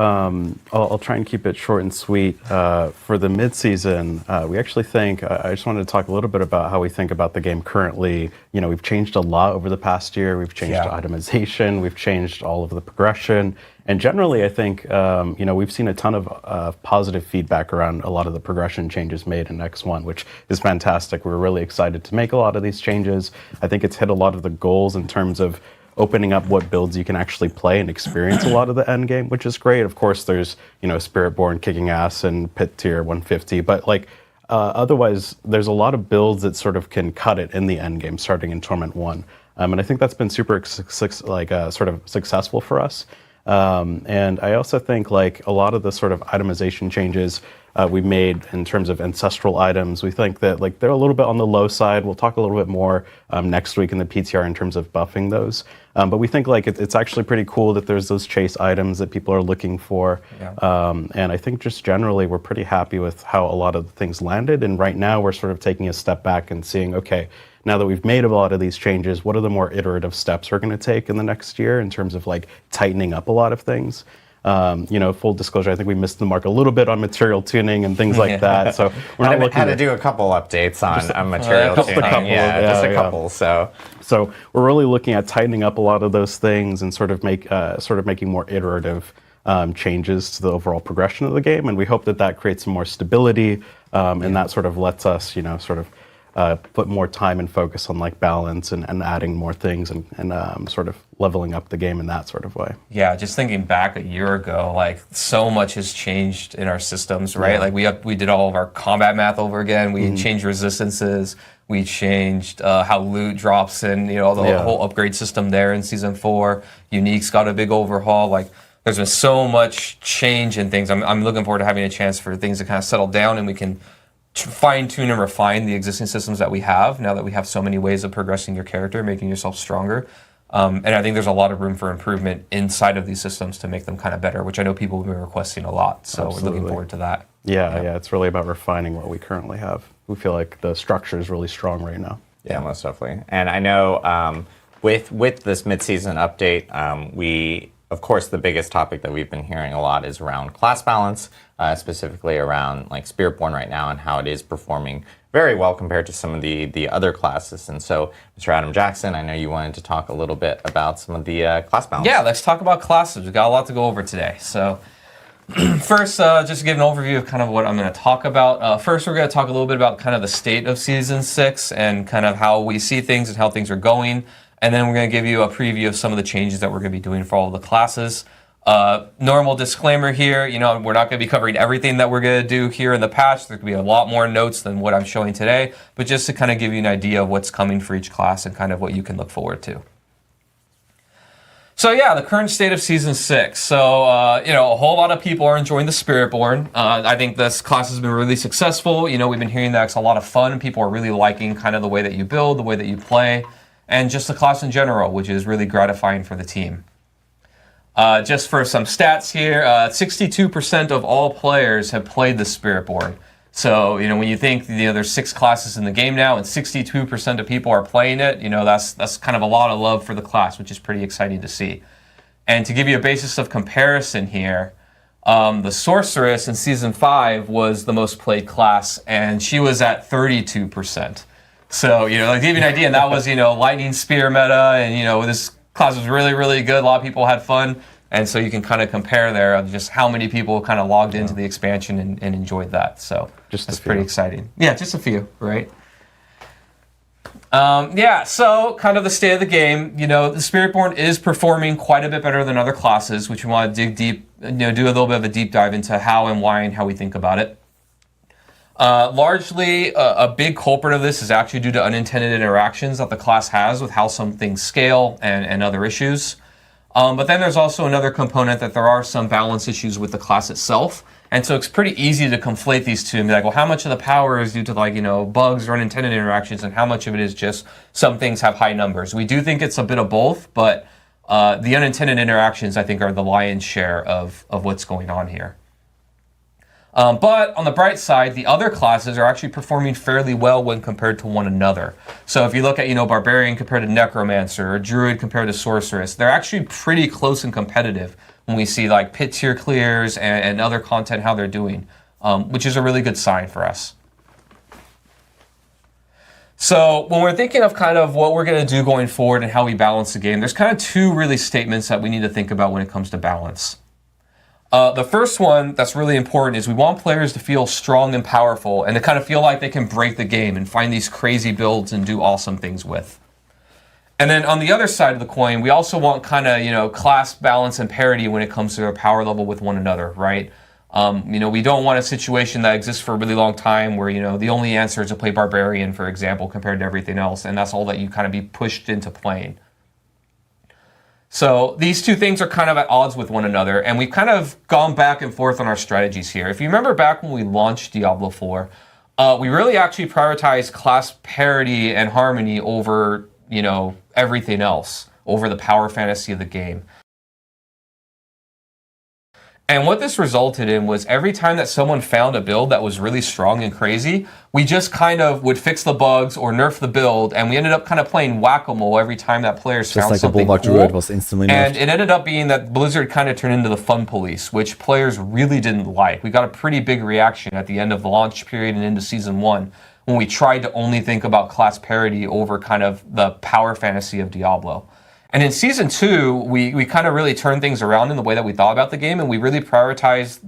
I'll try and keep it short and sweet. For the mid-season, we actually think, I just wanted to talk a little bit about how we think about the game currently. You know, we've changed a lot over the past year. We've changed itemization. We've changed all of the progression. And generally, I think, you know, we've seen a ton of positive feedback around a lot of the progression changes made in X1, which is fantastic. We're really excited to make a lot of these changes. I think it's hit a lot of the goals in terms of opening up what builds you can actually play and experience a lot of the end game, which is great. Of course, there's, you know, Spiritborn kicking ass and Pit Tier 150, but like otherwise, there's a lot of builds that sort of can cut it in the end game starting in Torment 1. And I think that's been super sort of successful for us. And I also think like a lot of the sort of itemization changes we made in terms of ancestral items, we think that like they're a little bit on the low side. We'll talk a little bit more next week in the PTR in terms of buffing those. But we think like it's actually pretty cool that there's those chase items that people are looking for. And I think just generally we're pretty happy with how a lot of the things landed. And right now we're sort of taking a step back and seeing, okay, now that we've made a lot of these changes, what are the more iterative steps we're going to take in the next year in terms of like tightening up a lot of things? You know, full disclosure, I think we missed the mark a little bit on material tuning and things like that. So we're not looking had to do a couple updates on material tuning. Just a couple. So we're really looking at tightening up a lot of those things and sort of making more iterative changes to the overall progression of the game. And we hope that that creates some more stability, and that sort of lets us, you know, sort of put more time and focus on like balance and adding more things and sort of leveling up the game in that sort of way. Yeah, just thinking back a year ago, like so much has changed in our systems, right? Like we did all of our combat math over again. We changed resistances. We changed how loot drops and, you know, the whole upgrade system there in Season 4. Unique's got a big overhaul. Like there's been so much change in things. I'm looking forward to having a chance for things to kind of settle down and we can fine-tune and refine the existing systems that we have now that we have so many ways of progressing your character, making yourself stronger. And I think there's a lot of room for improvement inside of these systems to make them kind of better, which I know people have been requesting a lot. So we're looking forward to that. Yeah, it's really about refining what we currently have. We feel like the structure is really strong right now. Yeah, most definitely. And I know with this mid-season update, we, of course, the biggest topic that we've been hearing a lot is around class balance, specifically around like Spiritborn right now and how it is performing very well compared to some of the other classes. And so, Mr. Adam Jackson, I know you wanted to talk a little bit about some of the class balance. Yeah, let's talk about classes. We've got a lot to go over today. So first, just to give an overview of kind of what I'm going to talk about. First, we're going to talk a little bit about kind of the state of Season 6 and kind of how we see things and how things are going. And then we're going to give you a preview of some of the changes that we're going to be doing for all of the classes. Normal disclaimer here, you know, we're not going to be covering everything that we're going to do here in the patch. There could be a lot more notes than what I'm showing today, but just to kind of give you an idea of what's coming for each class and kind of what you can look forward to. So yeah, the current state of Season 6. So, you know, a whole lot of people are enjoying the Spiritborn. I think this class has been really successful. You know, we've been hearing that it's a lot of fun. People are really liking kind of the way that you build, the way that you play, and just the class in general, which is really gratifying for the team. Just for some stats here, 62% of all players have played the Spiritborn. So, you know, when you think, you know, there's 6 classes in the game now and 62% of people are playing it, you know, that's kind of a lot of love for the class, which is pretty exciting to see. And to give you a basis of comparison here, the Sorceress in Season 5 was the most played class, and she was at 32%. So, you know, like, to give you an idea, and that was, you know, Lightning Spear meta, and, you know, this class was really, really good. A lot of people had fun. And so you can kind of compare there of just how many people kind of logged into the expansion and enjoyed that. So that's pretty exciting. Yeah, just a few, right? Yeah, so kind of the state of the game. You know, the Spiritborn is performing quite a bit better than other classes, which we want to dig deep, you know, do a little bit of a deep dive into how and why and how we think about it. Largely, a big culprit of this is actually due to unintended interactions that the class has with how some things scale and other issues. But then there's also another component that there are some balance issues with the class itself. And so it's pretty easy to conflate these two and be like, well, how much of the power is due to, like, you know, bugs or unintended interactions, and how much of it is just some things have high numbers? We do think it's a bit of both, but the unintended interactions, I think, are the lion's share of what's going on here. But on the bright side, the other classes are actually performing fairly well when compared to one another. So if you look at, Barbarian compared to Necromancer, or Druid compared to Sorceress, they're actually pretty close and competitive when we see like pit tier clears and other content, how they're doing, which is a really good sign for us. So when we're thinking of kind of what we're going to do going forward and how we balance the game, there's kind of two really statements that we need to think about when it comes to balance. The first one that's really important is we want players to feel strong and powerful and to kind of feel like they can break the game and find these crazy builds and do awesome things with. And then on the other side of the coin, we also want kind of, class balance and parity when it comes to our power level with one another, right? We don't want a situation that exists for a really long time where, the only answer is to play Barbarian, for example, compared to everything else, and that's all that you kind of be pushed into playing. So these two things are kind of at odds with one another, and we've kind of gone back and forth on our strategies here. If you remember back when we launched Diablo 4, we really actually prioritized class parity and harmony over, everything else, over the power fantasy of the game. And what this resulted in was every time that someone found a build that was really strong and crazy, we just kind of would fix the bugs or nerf the build, and we ended up kind of playing whack-a-mole every time that players found something cool. Just like the Bulwark Druid was instantly nerfed. And it ended up being that Blizzard kind of turned into the fun police, which players really didn't like. We got a pretty big reaction at the end of the launch period and into Season 1 when we tried to only think about class parity over kind of the power fantasy of Diablo. And in Season 2, we kind of really turned things around in the way that we thought about the game, and we really prioritized,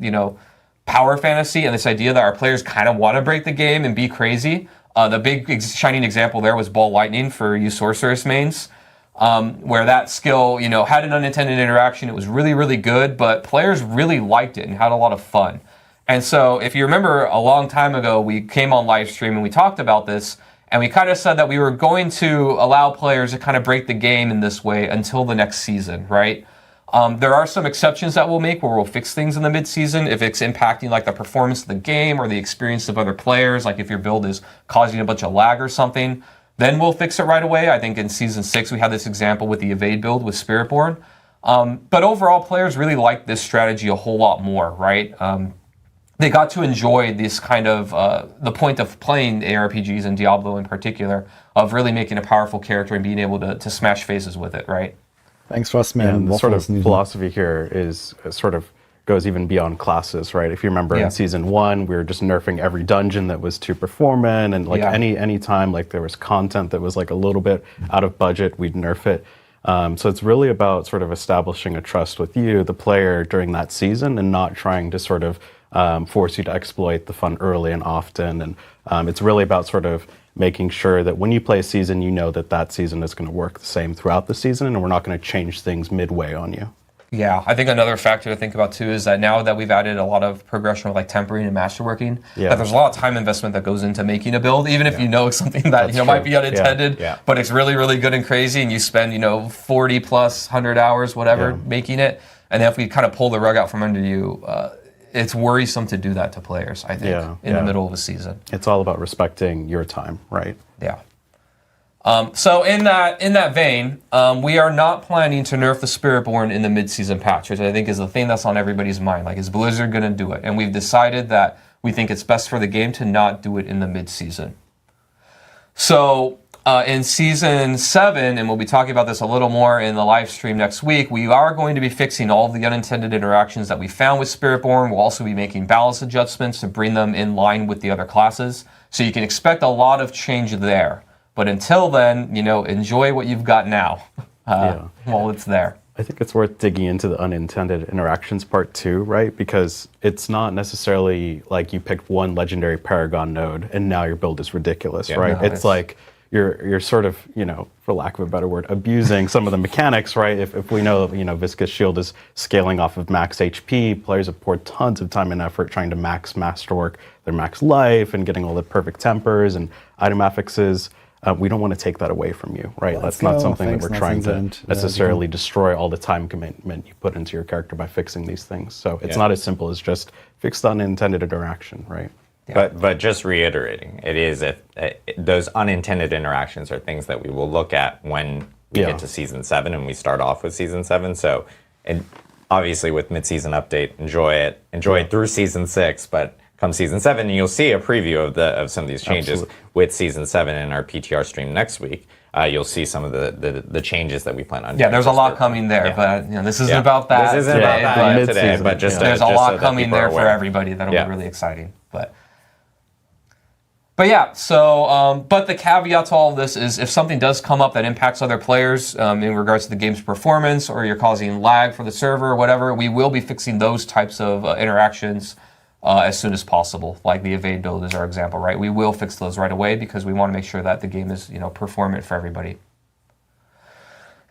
power fantasy and this idea that our players kind of want to break the game and be crazy. The big shining example there was Ball Lightning for you Sorceress mains, where that skill, had an unintended interaction. It was really, really good, but players really liked it and had a lot of fun. And so if you remember a long time ago, we came on live stream and we talked about this, and we kind of said that we were going to allow players to kind of break the game in this way until the next season, right? There are some exceptions that we'll make where we'll fix things in the mid-season if it's impacting like the performance of the game or the experience of other players, like if your build is causing a bunch of lag or something, then we'll fix it right away. I think in Season 6 we had this example with the Evade build with Spiritborn. But overall, players really liked this strategy a whole lot more, right? They got to enjoy this kind of, the point of playing ARPGs and Diablo in particular, of really making a powerful character and being able to smash faces with it, right? Thanks, Frostman. And the sort of philosophy here is sort of goes even beyond classes, right? If you remember in Season 1, we were just nerfing every dungeon that was too performant, and like any time like there was content that was like a little bit out of budget, we'd nerf it. So it's really about sort of establishing a trust with you, the player, during that season, and not trying to sort of force you to exploit the fun early and often. And it's really about sort of making sure that when you play a season, you know that that season is going to work the same throughout the season, and we're not going to change things midway on you. Yeah, I think another factor to think about too is that now that we've added a lot of progression with like tempering and masterworking, that there's a lot of time investment that goes into making a build, even if you know something that might be unintended, but it's really, really good and crazy, and you spend 40 plus 100 hours, whatever, making it, and then if we kind of pull the rug out from under you, it's worrisome to do that to players, I think, in the middle of a season. It's all about respecting your time, right? Yeah. So in that vein, we are not planning to nerf the Spiritborn in the mid-season patch, which I think is the thing that's on everybody's mind. Like, is Blizzard going to do it? And we've decided that we think it's best for the game to not do it in the mid-season. So in Season 7, and we'll be talking about this a little more in the live stream next week, we are going to be fixing all of the unintended interactions that we found with Spiritborn. We'll also be making balance adjustments to bring them in line with the other classes. So you can expect a lot of change there. But until then, enjoy what you've got now while it's there. I think it's worth digging into the unintended interactions part too, right? Because it's not necessarily like you picked one legendary Paragon node and now your build is ridiculous, right? No, it's like you're sort of, for lack of a better word, abusing some of the mechanics, right? If we know, Viscous Shield is scaling off of max HP, players have poured tons of time and effort trying to max Masterwork, their max life, and getting all the perfect tempers and item affixes. We don't want to take that away from you, right? That's not something that we're trying to necessarily destroy all the time commitment you put into your character by fixing these things. So it's not as simple as just fix the unintended interaction, right? Yeah. But just reiterating, it is those unintended interactions are things that we will look at when we get to Season 7 and we start off with Season 7. So, and obviously with mid-season update, enjoy it through season 6, but come season 7, and you'll see a preview of some of these changes with season 7 in our PTR stream next week. You'll see some of the changes that we plan on doing. Yeah, there's a lot coming there, but this isn't about that. This isn't about that today, but just there's a just lot so that coming people are there for aware. everybody that'll be really exciting. But yeah, so but the caveat to all of this is if something does come up that impacts other players in regards to the game's performance, or you're causing lag for the server or whatever, we will be fixing those types of interactions as soon as possible. Like the evade build is our example, right? We will fix those right away because we want to make sure that the game is performant for everybody.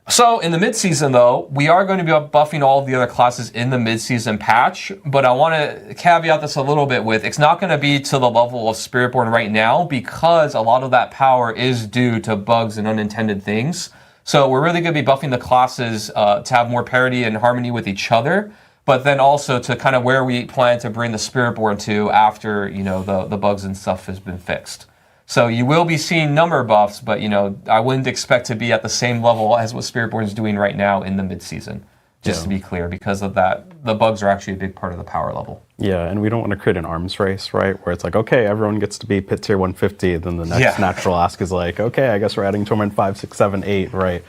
So in the mid-season, though, we are going to be buffing all of the other classes in the mid-season patch, but I want to caveat this a little bit with it's not going to be to the level of Spiritborn right now because a lot of that power is due to bugs and unintended things. So we're really going to be buffing the classes to have more parity and harmony with each other, but then also to kind of where we plan to bring the Spiritborn to after the bugs and stuff has been fixed. So you will be seeing number buffs, but I wouldn't expect to be at the same level as what Spiritborn is doing right now in the mid-season. Just to be clear, because of that, the bugs are actually a big part of the power level. Yeah, and we don't want to create an arms race, right? Where it's like, okay, everyone gets to be pit tier 150, then the next natural ask is like, okay, I guess we're adding torment 5, 6, 7, 8, right?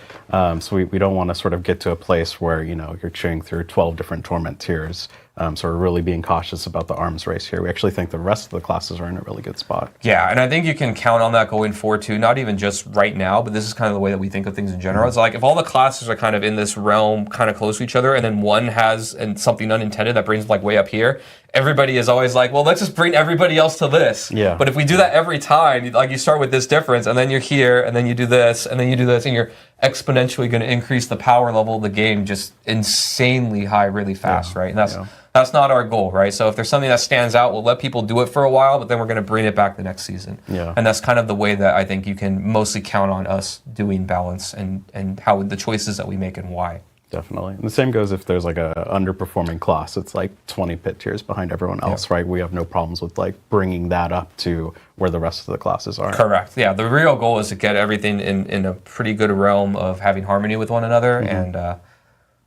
So we don't want to sort of get to a place where you're chewing through 12 different torment tiers. So we're really being cautious about the arms race here. We actually think the rest of the classes are in a really good spot. Yeah, and I think you can count on that going forward too, not even just right now, but this is kind of the way that we think of things in general. It's like if all the classes are kind of in this realm kind of close to each other and then one has something unintended that brings like way up here, everybody is always like, well, let's just bring everybody else to this. Yeah. But if we do that every time, like you start with this difference and then you're here and then you do this and then you do this and you're exponentially going to increase the power level of the game just insanely high really fast, right? And that's not our goal, right? So if there's something that stands out, we'll let people do it for a while, but then we're going to bring it back the next season. Yeah. And that's kind of the way that I think you can mostly count on us doing balance and how the choices that we make and why. Definitely. And the same goes if there's like a underperforming class. It's like 20 pit tiers behind everyone else, right? We have no problems with like bringing that up to where the rest of the classes are. Correct. Yeah. The real goal is to get everything in a pretty good realm of having harmony with one another. And,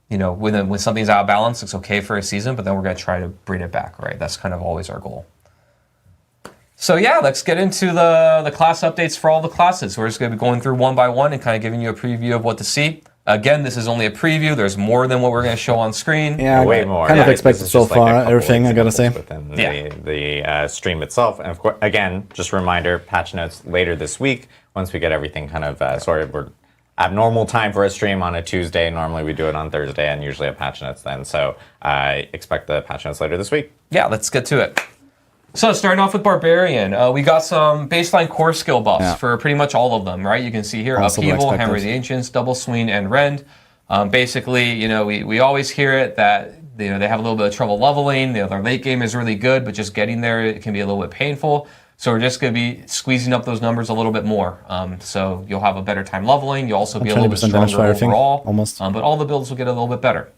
when something's out of balance, it's okay for a season, but then we're going to try to bring it back, right? That's kind of always our goal. So yeah, let's get into the class updates for all the classes. We're just going to be going through one by one and kind of giving you a preview of what to see. Again, this is only a preview. There's more than what we're going to show on screen. Yeah, way more. Kind of expected so far, everything I gotta say. Within the stream itself. And of course, again, just a reminder, patch notes later this week. Once we get everything kind of sorted, we're abnormal time for a stream on a Tuesday. Normally we do it on Thursday and usually have patch notes then. So I expect the patch notes later this week. Yeah, let's get to it. So starting off with Barbarian, we got some baseline core skill buffs for pretty much all of them, right? You can see here, Also Upheaval, expected. Hammer of the Ancients, Double Swing, and Rend. Basically, we always hear it that they have a little bit of trouble leveling. Their late game is really good, but just getting there, it can be a little bit painful. So we're just going to be squeezing up those numbers a little bit more. So you'll have a better time leveling. You'll also be a little bit 20% damage stronger fire thing, overall. almost. But all the builds will get a little bit better.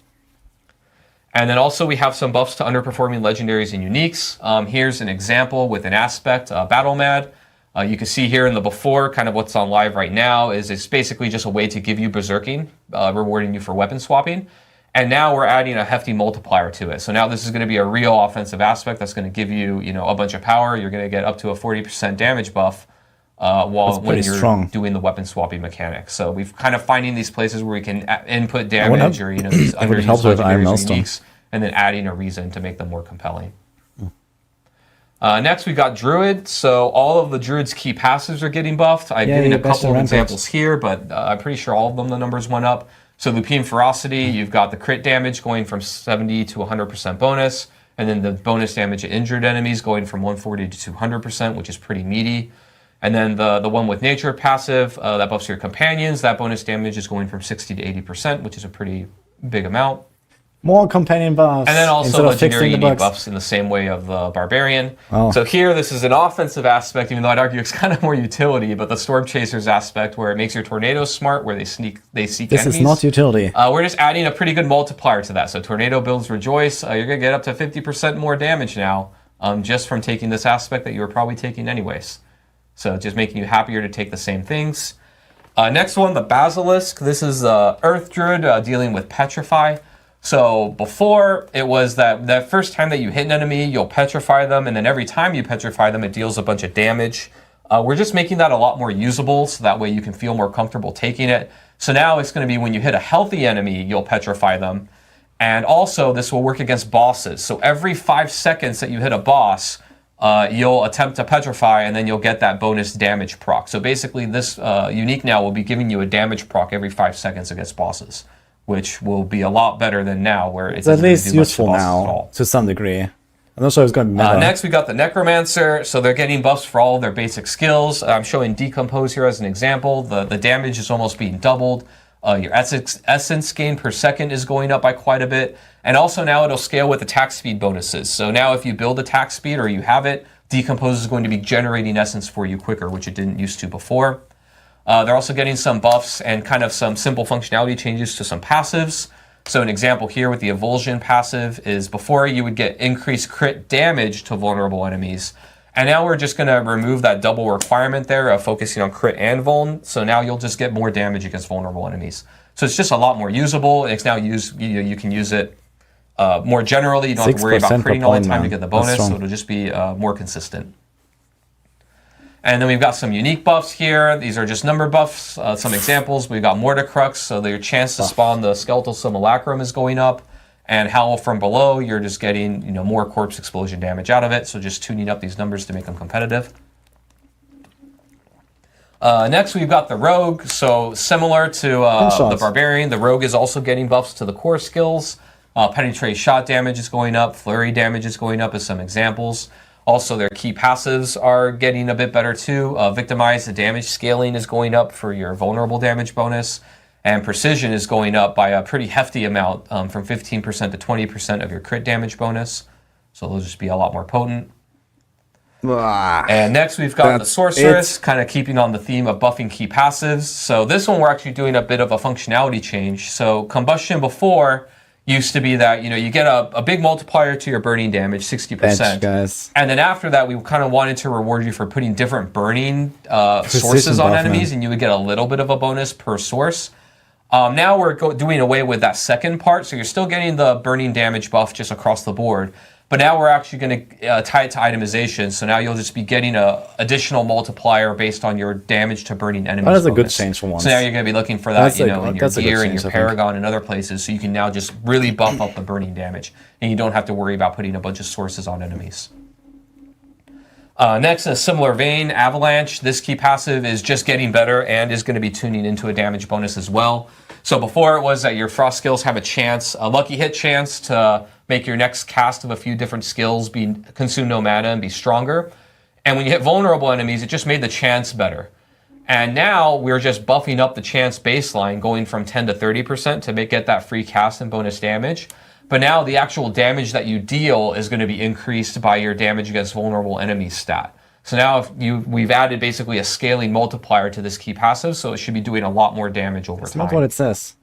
And then also we have some buffs to underperforming legendaries and uniques. Here's an example with an aspect, Battle Mad. You can see here in the before, kind of what's on live right now, is it's basically just a way to give you berserking, rewarding you for weapon swapping. And now we're adding a hefty multiplier to it. So now this is going to be a real offensive aspect that's going to give you, a bunch of power. You're going to get up to a 40% damage buff when you're doing the weapon swapping mechanic. So we've kind of finding these places where we can input damage or these underused legendaries or uniques, and then adding a reason to make them more compelling. Next, we got Druid. So all of the Druid's key passives are getting buffed. I've given a couple of examples here, but I'm pretty sure all of them, the numbers went up. So Lupine Ferocity, you've got the crit damage going from 70 to 100% bonus, and then the bonus damage to injured enemies going from 140 to 200%, which is pretty meaty. And then the one with Nature passive, that buffs your companions. That bonus damage is going from 60 to 80%, which is a pretty big amount. More companion buffs. And then also instead of legendary fixing the unique bugs. buffs in the same way of the Barbarian. Oh. So here, this is an offensive aspect, even though I'd argue it's kind of more utility, but the Storm Chasers aspect where it makes your tornadoes smart, where they seek This enemies. is not utility. We're just adding a pretty good multiplier to that. So Tornado builds Rejoice. You're going to get up to 50% more damage now just from taking this aspect that you were probably taking anyways. So just making you happier to take the same things. Next one, the Basilisk. This is the Earth Druid dealing with Petrify. So before, it was that first time that you hit an enemy, you'll petrify them, and then every time you petrify them, it deals a bunch of damage. We're just making that a lot more usable, so that way you can feel more comfortable taking it. So now it's going to be when you hit a healthy enemy, you'll petrify them. And also, this will work against bosses. So every 5 seconds that you hit a boss, you'll attempt to petrify, and then you'll get that bonus damage proc. So basically, this unique now will be giving you a damage proc every 5 seconds against bosses, which will be a lot better than now, where it's at least useful now, to some degree. I'm not sure it's going to be meta. Next, we got the Necromancer. So they're getting buffs for all of their basic skills. I'm showing Decompose here as an example. The damage is almost being doubled. Your essence gain per second is going up by quite a bit. And also now it'll scale with attack speed bonuses. So now if you build attack speed or you have it, Decompose is going to be generating essence for you quicker, which it didn't used to before. They're also getting some buffs and kind of some simple functionality changes to some passives. So an example here with the Evulsion passive is before you would get increased crit damage to vulnerable enemies. And now we're just going to remove that double requirement there of focusing on crit and vuln. So now you'll just get more damage against vulnerable enemies. So it's just a lot more usable. It's now you can use it more generally. You don't have to worry about critting all the time to get the bonus. So it'll just be more consistent. And then we've got some unique buffs here. These are just number buffs. Some examples. We've got Mordecrux, so your chance to spawn the Skeletal Simulacrum is going up. And Howl from Below, you're just getting more corpse explosion damage out of it. So just tuning up these numbers to make them competitive. Next, we've got the Rogue. So similar to the Barbarian, the Rogue is also getting buffs to the core skills. Penetrate shot damage is going up. Flurry damage is going up as some examples. Also, their key passives are getting a bit better too. Victimize, the damage scaling is going up for your vulnerable damage bonus. And Precision is going up by a pretty hefty amount, from 15% to 20% of your crit damage bonus. So they'll just be a lot more potent. And next we've got the Sorceress, kind of keeping on the theme of buffing key passives. So this one we're actually doing a bit of a functionality change. So Combustion before used to be that, you get a big multiplier to your burning damage, 60%. Bench, guys. And then after that, we kind of wanted to reward you for putting different burning sources on enemies, and you would get a little bit of a bonus per source. Now we're doing away with that second part, so you're still getting the burning damage buff just across the board. But now we're actually going to tie it to itemization, so now you'll just be getting an additional multiplier based on your damage to burning enemies. That is a good change for once. So now you're going to be looking for that, in your gear and your Paragon and other places, so you can now just really buff up the burning damage, and you don't have to worry about putting a bunch of sources on enemies. Next, in a similar vein, Avalanche. This key passive is just getting better and is going to be tuning into a damage bonus as well. So before it was that your frost skills have a lucky hit chance to make your next cast of a few different skills consume no mana and be stronger. And when you hit vulnerable enemies, it just made the chance better. And now we're just buffing up the chance baseline, going from 10 to 30% to get that free cast and bonus damage. But now the actual damage that you deal is going to be increased by your damage against vulnerable enemies stat. So now we've added basically a scaling multiplier to this key passive, so it should be doing a lot more damage over time. That's not what it says.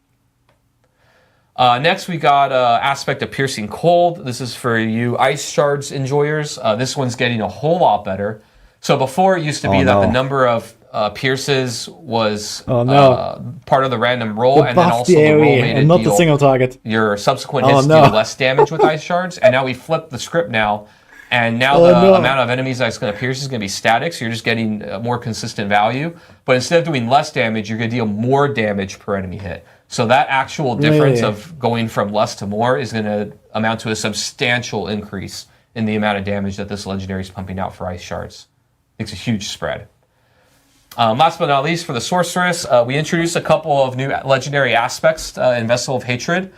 Next, we got Aspect of Piercing Cold. This is for you Ice Shards enjoyers. This one's getting a whole lot better. So before it used to be that the number of pierces was part of the random roll, and then also the roll made it not the single target. Your subsequent hits do less damage with Ice Shards, and now we flipped the script now. And now the amount of enemies that's going to pierce is going to be static, so you're just getting more consistent value. But instead of doing less damage, you're going to deal more damage per enemy hit. So that actual difference of going from less to more is going to amount to a substantial increase in the amount of damage that this legendary is pumping out for Ice Shards. It's a huge spread. Last but not least, for the Sorceress, we introduced a couple of new legendary aspects in Vessel of Hatred.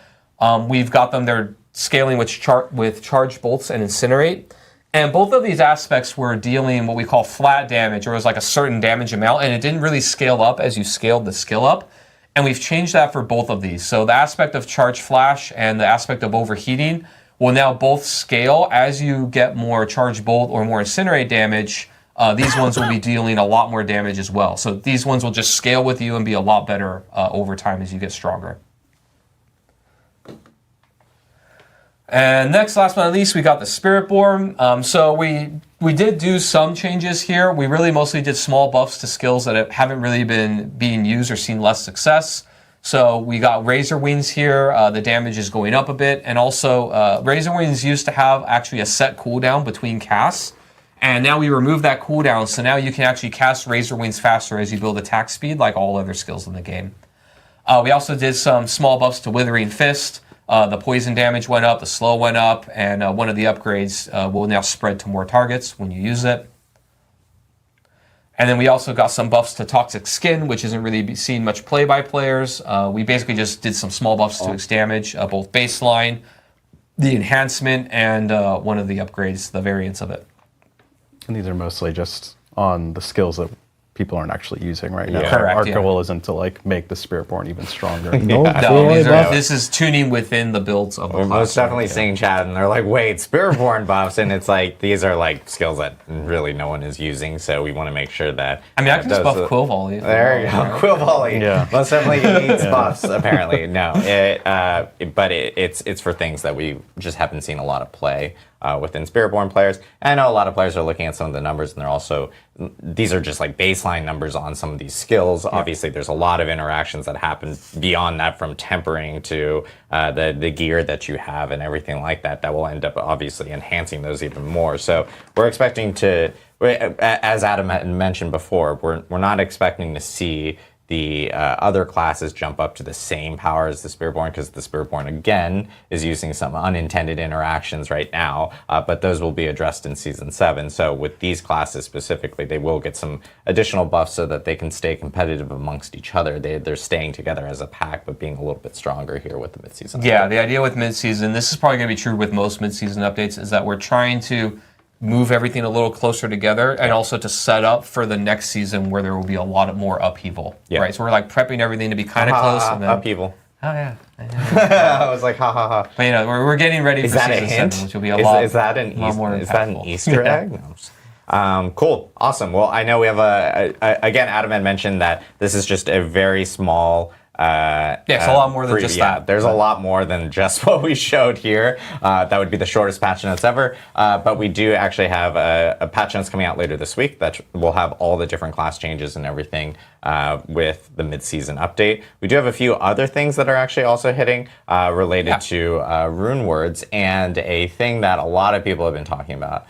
We've got them, they're scaling with Charged Bolts and Incinerate. And both of these aspects were dealing what we call flat damage, or it was like a certain damage amount, and it didn't really scale up as you scaled the skill up. And we've changed that for both of these. So the aspect of Charge Flash and the aspect of Overheating will now both scale as you get more Charge Bolt or more Incinerate damage. These ones will be dealing a lot more damage as well. So these ones will just scale with you and be a lot better over time as you get stronger. And next, last but not least, we got the Spiritborn. So we did do some changes here. We really mostly did small buffs to skills that haven't really been being used or seen less success. So we got Razor Wings here. The damage is going up a bit. And also, Razor Wings used to have actually a set cooldown between casts. And now we remove that cooldown, so now you can actually cast Razor Wings faster as you build attack speed, like all other skills in the game. We also did some small buffs to Withering Fist. The poison damage went up, the slow went up, and one of the upgrades will now spread to more targets when you use it. And then we also got some buffs to Toxic Skin, which isn't really seen much play by players. We basically just did some small buffs to its damage, both baseline, the enhancement, and one of the upgrades, the variants of it. And these are mostly just on the skills that people aren't actually using right now. Correct, Our goal isn't to like make the Spiritborn even stronger. This is tuning within the builds of the We're class. most definitely seeing chat, and they're like, wait, Spiritborn buffs, and it's like, these are like skills that really no one is using, so we want to make sure that... I mean, I can just buff Quill Volley. There you go, Quill Volley. Yeah. Most definitely needs buffs, apparently. No, but it's for things that we just haven't seen a lot of play within Spiritborn players. And I know a lot of players are looking at some of the numbers, and they're also... These are just like baseline numbers on some of these skills. Yeah. Obviously, there's a lot of interactions that happen beyond that, from tempering to the gear that you have and everything like that, that will end up obviously enhancing those even more. So we're expecting to, as Adam had mentioned before, we're not expecting to see the other classes jump up to the same power as the Spiritborn, because the Spiritborn, again, is using some unintended interactions right now, but those will be addressed in Season 7. So with these classes specifically, they will get some additional buffs so that they can stay competitive amongst each other. They're staying together as a pack, but being a little bit stronger here with the mid-season. Yeah, the idea with mid-season, this is probably going to be true with most mid-season updates, is that we're trying to move everything a little closer together, and also to set up for the next season where there will be a lot more upheaval. Yeah. Right, so we're like prepping everything to be kind of close. And then, upheaval. Oh yeah. I was like, ha ha ha. But you know, we're getting ready for season 7, which will be a lot. Is that an Easter egg? No. Cool, awesome. Well, I know we have again, Adam had mentioned that this is just a very small. It's a lot more than just that. There's a lot more than just what we showed here. That would be the shortest patch notes ever. But we do actually have a patch notes coming out later this week that will have all the different class changes and everything with the mid-season update. We do have a few other things that are actually also hitting related to rune words, and a thing that a lot of people have been talking about.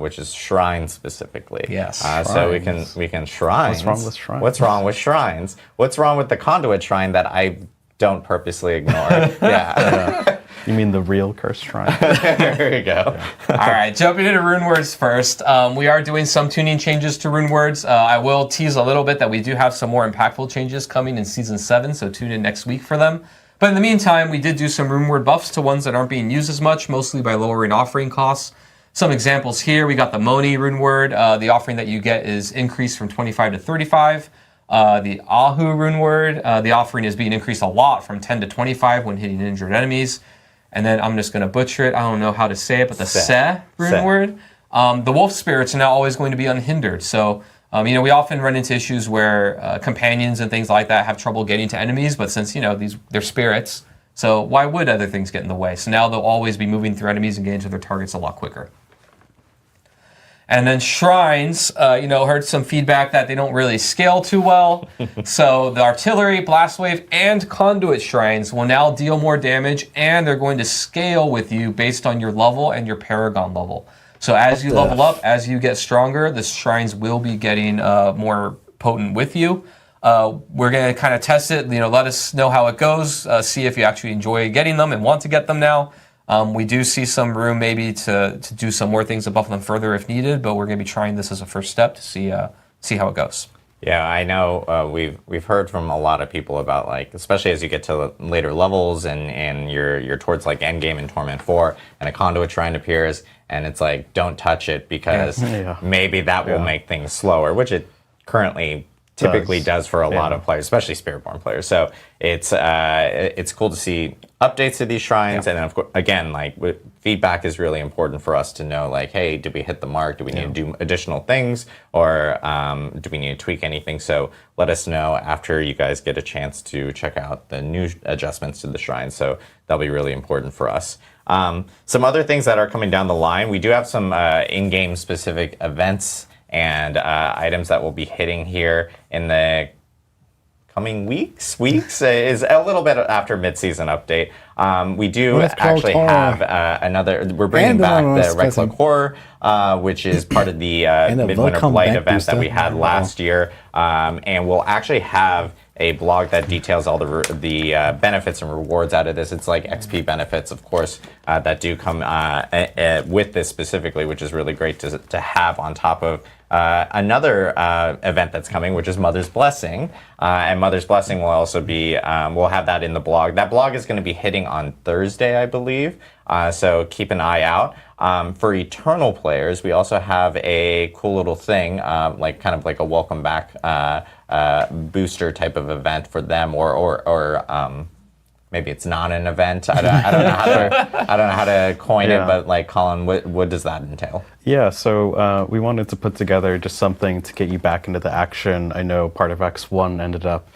Which is shrines specifically. Yes. So we can shrines. What's wrong with shrines? What's wrong with shrines? What's wrong with the conduit shrine that I don't purposely ignore? Yeah. You mean the real cursed shrine? There you go. All right, jumping into rune words first. We are doing some tuning changes to rune words. I will tease a little bit that we do have some more impactful changes coming in Season 7, so tune in next week for them. But in the meantime, we did do some rune word buffs to ones that aren't being used as much, mostly by lowering offering costs. Some examples here, we got the Moni rune word. The offering that you get is increased from 25 to 35. The Ahu rune word, the offering is being increased a lot from 10 to 25 when hitting injured enemies. And then I'm just going to butcher it. I don't know how to say it, but the Se rune word. The wolf spirits are now always going to be unhindered. So, you know, we often run into issues where companions and things like that have trouble getting to enemies, but since, you know, they're spirits, so why would other things get in the way? So now they'll always be moving through enemies and getting to their targets a lot quicker. And then shrines, you know, heard some feedback that they don't really scale too well. So the artillery, blast wave, and conduit shrines will now deal more damage, and they're going to scale with you based on your level and your Paragon level. So as you level up, as you get stronger, the shrines will be getting more potent with you. We're going to kind of test it, you know, let us know how it goes, see if you actually enjoy getting them and want to get them now. We do see some room maybe to do some more things to buff them further if needed, but we're going to be trying this as a first step to see how it goes. Yeah, I know we've heard from a lot of people about, like, especially as you get to later levels and you're towards like Endgame and Torment 4 and a conduit shrine appears and it's like, don't touch it because maybe that will make things slower, which it currently typically does for a lot of players, especially Spiritborn players. So it's cool to see updates to these shrines, and then of course, again, like feedback is really important for us to know, like, hey, did we hit the mark? Do we need to do additional things, or do we need to tweak anything? So let us know after you guys get a chance to check out the new adjustments to the shrine. So that'll be really important for us. Some other things that are coming down the line, we do have some in-game specific events and items that will be hitting here in the coming weeks is a little bit after mid-season update. We do Well, it's called actually horror. have another. We're bringing And back another the Red special. Cloak Horror, which is part of the And a Midwinter welcome Blight back event that we booster. had last year, and we'll actually have a blog that details all the benefits and rewards out of this. It's like XP benefits, of course, that do come with this specifically, which is really great to have on top of another event that's coming, which is Mother's Blessing. And Mother's Blessing will also be, we'll have that in the blog. That blog is going to be hitting on Thursday, I believe. So keep an eye out. For Eternal players, we also have a cool little thing, like kind of like a welcome back booster type of event for them, or maybe it's not an event. I don't know how to coin it, but like Colin, what does that entail? Yeah, so we wanted to put together just something to get you back into the action. I know part of X1 ended up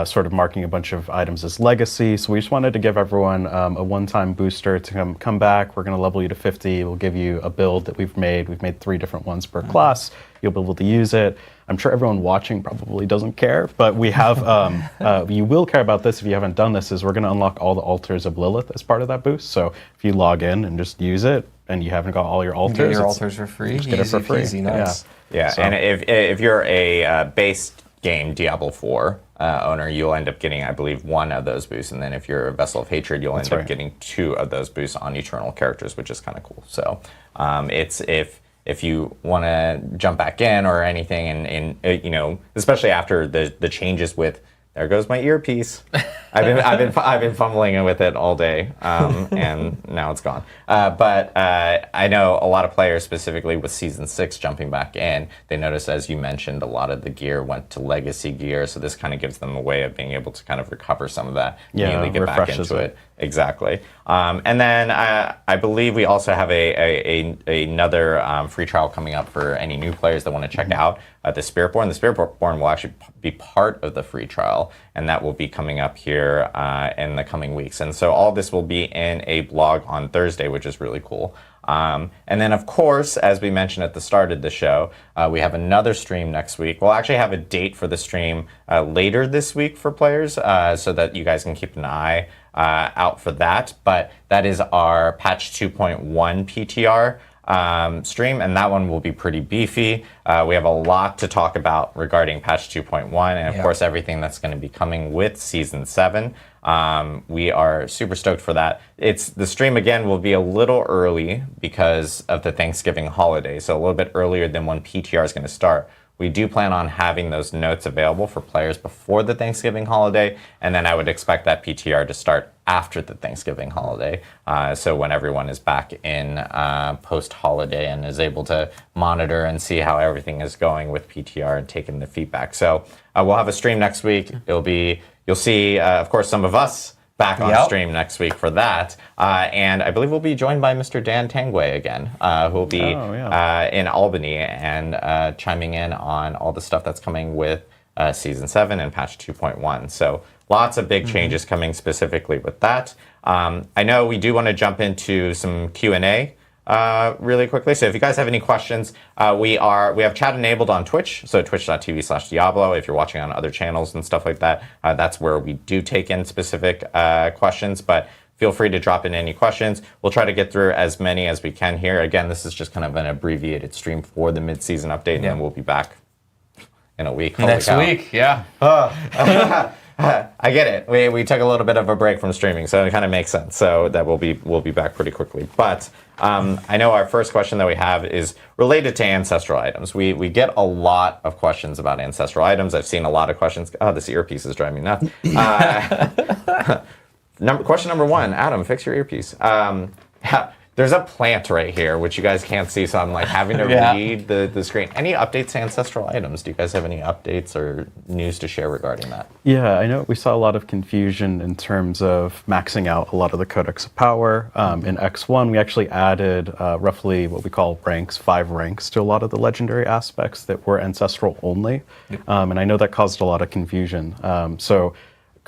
sort of marking a bunch of items as legacy, so we just wanted to give everyone a one-time booster to come back. We're going to level you to 50. We'll give you a build that we've made. We've made 3 different ones per class. You'll be able to use it. I'm sure everyone watching probably doesn't care, but we have, you will care about this if you haven't done this, is we're going to unlock all the altars of Lilith as part of that boost. So if you log in and just use it, and you haven't got all your altars, Get your altars for free. Just get it for free. Easy, nice. Yeah, So- and if you're a base game Diablo 4 owner, you'll end up getting, I believe, 1 of those boosts, and then if you're a Vessel of Hatred, you'll end up getting 2 of those boosts on Eternal characters, which is kind of cool. So it's if you want to jump back in or anything, and you know, especially after the changes with. There goes my earpiece. I've been fumbling with it all day, and now it's gone. But I know a lot of players, specifically with Season 6 jumping back in, they noticed, as you mentioned, a lot of the gear went to legacy gear, so this kind of gives them a way of being able to kind of recover some of that, immediately get back into it. Exactly. And then I believe we also have another free trial coming up for any new players that want to check out the Spiritborn. The Spiritborn will actually be part of the free trial, and that will be coming up here in the coming weeks. And so all this will be in a blog on Thursday, which is really cool. And then, of course, as we mentioned at the start of the show, we have another stream next week. We'll actually have a date for the stream later this week for players, so that you guys can keep an eye out for that. But that is our patch 2.1 PTR stream, and that one will be pretty beefy. We have a lot to talk about regarding patch 2.1, and of course everything that's going to be coming with Season 7. We are super stoked for that. The stream again will be a little early because of the Thanksgiving holiday, so a little bit earlier than when PTR is going to start. We do plan on having those notes available for players before the Thanksgiving holiday, and then I would expect that PTR to start after the Thanksgiving holiday, so when everyone is back in post-holiday and is able to monitor and see how everything is going with PTR and taking the feedback. So we'll have a stream next week. You'll see, of course, some of us back on stream next week for that. And I believe we'll be joined by Mr. Dan Tangway again, who will be in Albany and chiming in on all the stuff that's coming with Season 7 and patch 2.1. So lots of big changes coming specifically with that. I know we do want to jump into some Q&A really quickly. So if you guys have any questions, we have chat enabled on Twitch, so twitch.tv/Diablo. If you're watching on other channels and stuff like that, that's where we do take in specific questions, but feel free to drop in any questions. We'll try to get through as many as we can here. Again, this is just kind of an abbreviated stream for the mid-season update, and then we'll be back in a week. Next week, yeah. I get it. We took a little bit of a break from streaming, so it kind of makes sense. So that we'll be back pretty quickly. But I know our first question that we have is related to ancestral items. We get a lot of questions about ancestral items. I've seen a lot of questions. Oh, this earpiece is driving me nuts. Question number 1, Adam, fix your earpiece. There's a plant right here, which you guys can't see, so I'm like having to read the screen. Any updates to ancestral items? Do you guys have any updates or news to share regarding that? Yeah, I know we saw a lot of confusion in terms of maxing out a lot of the Codex of Power. In X1, we actually added roughly what we call 5 ranks to a lot of the legendary aspects that were ancestral only. And I know that caused a lot of confusion. So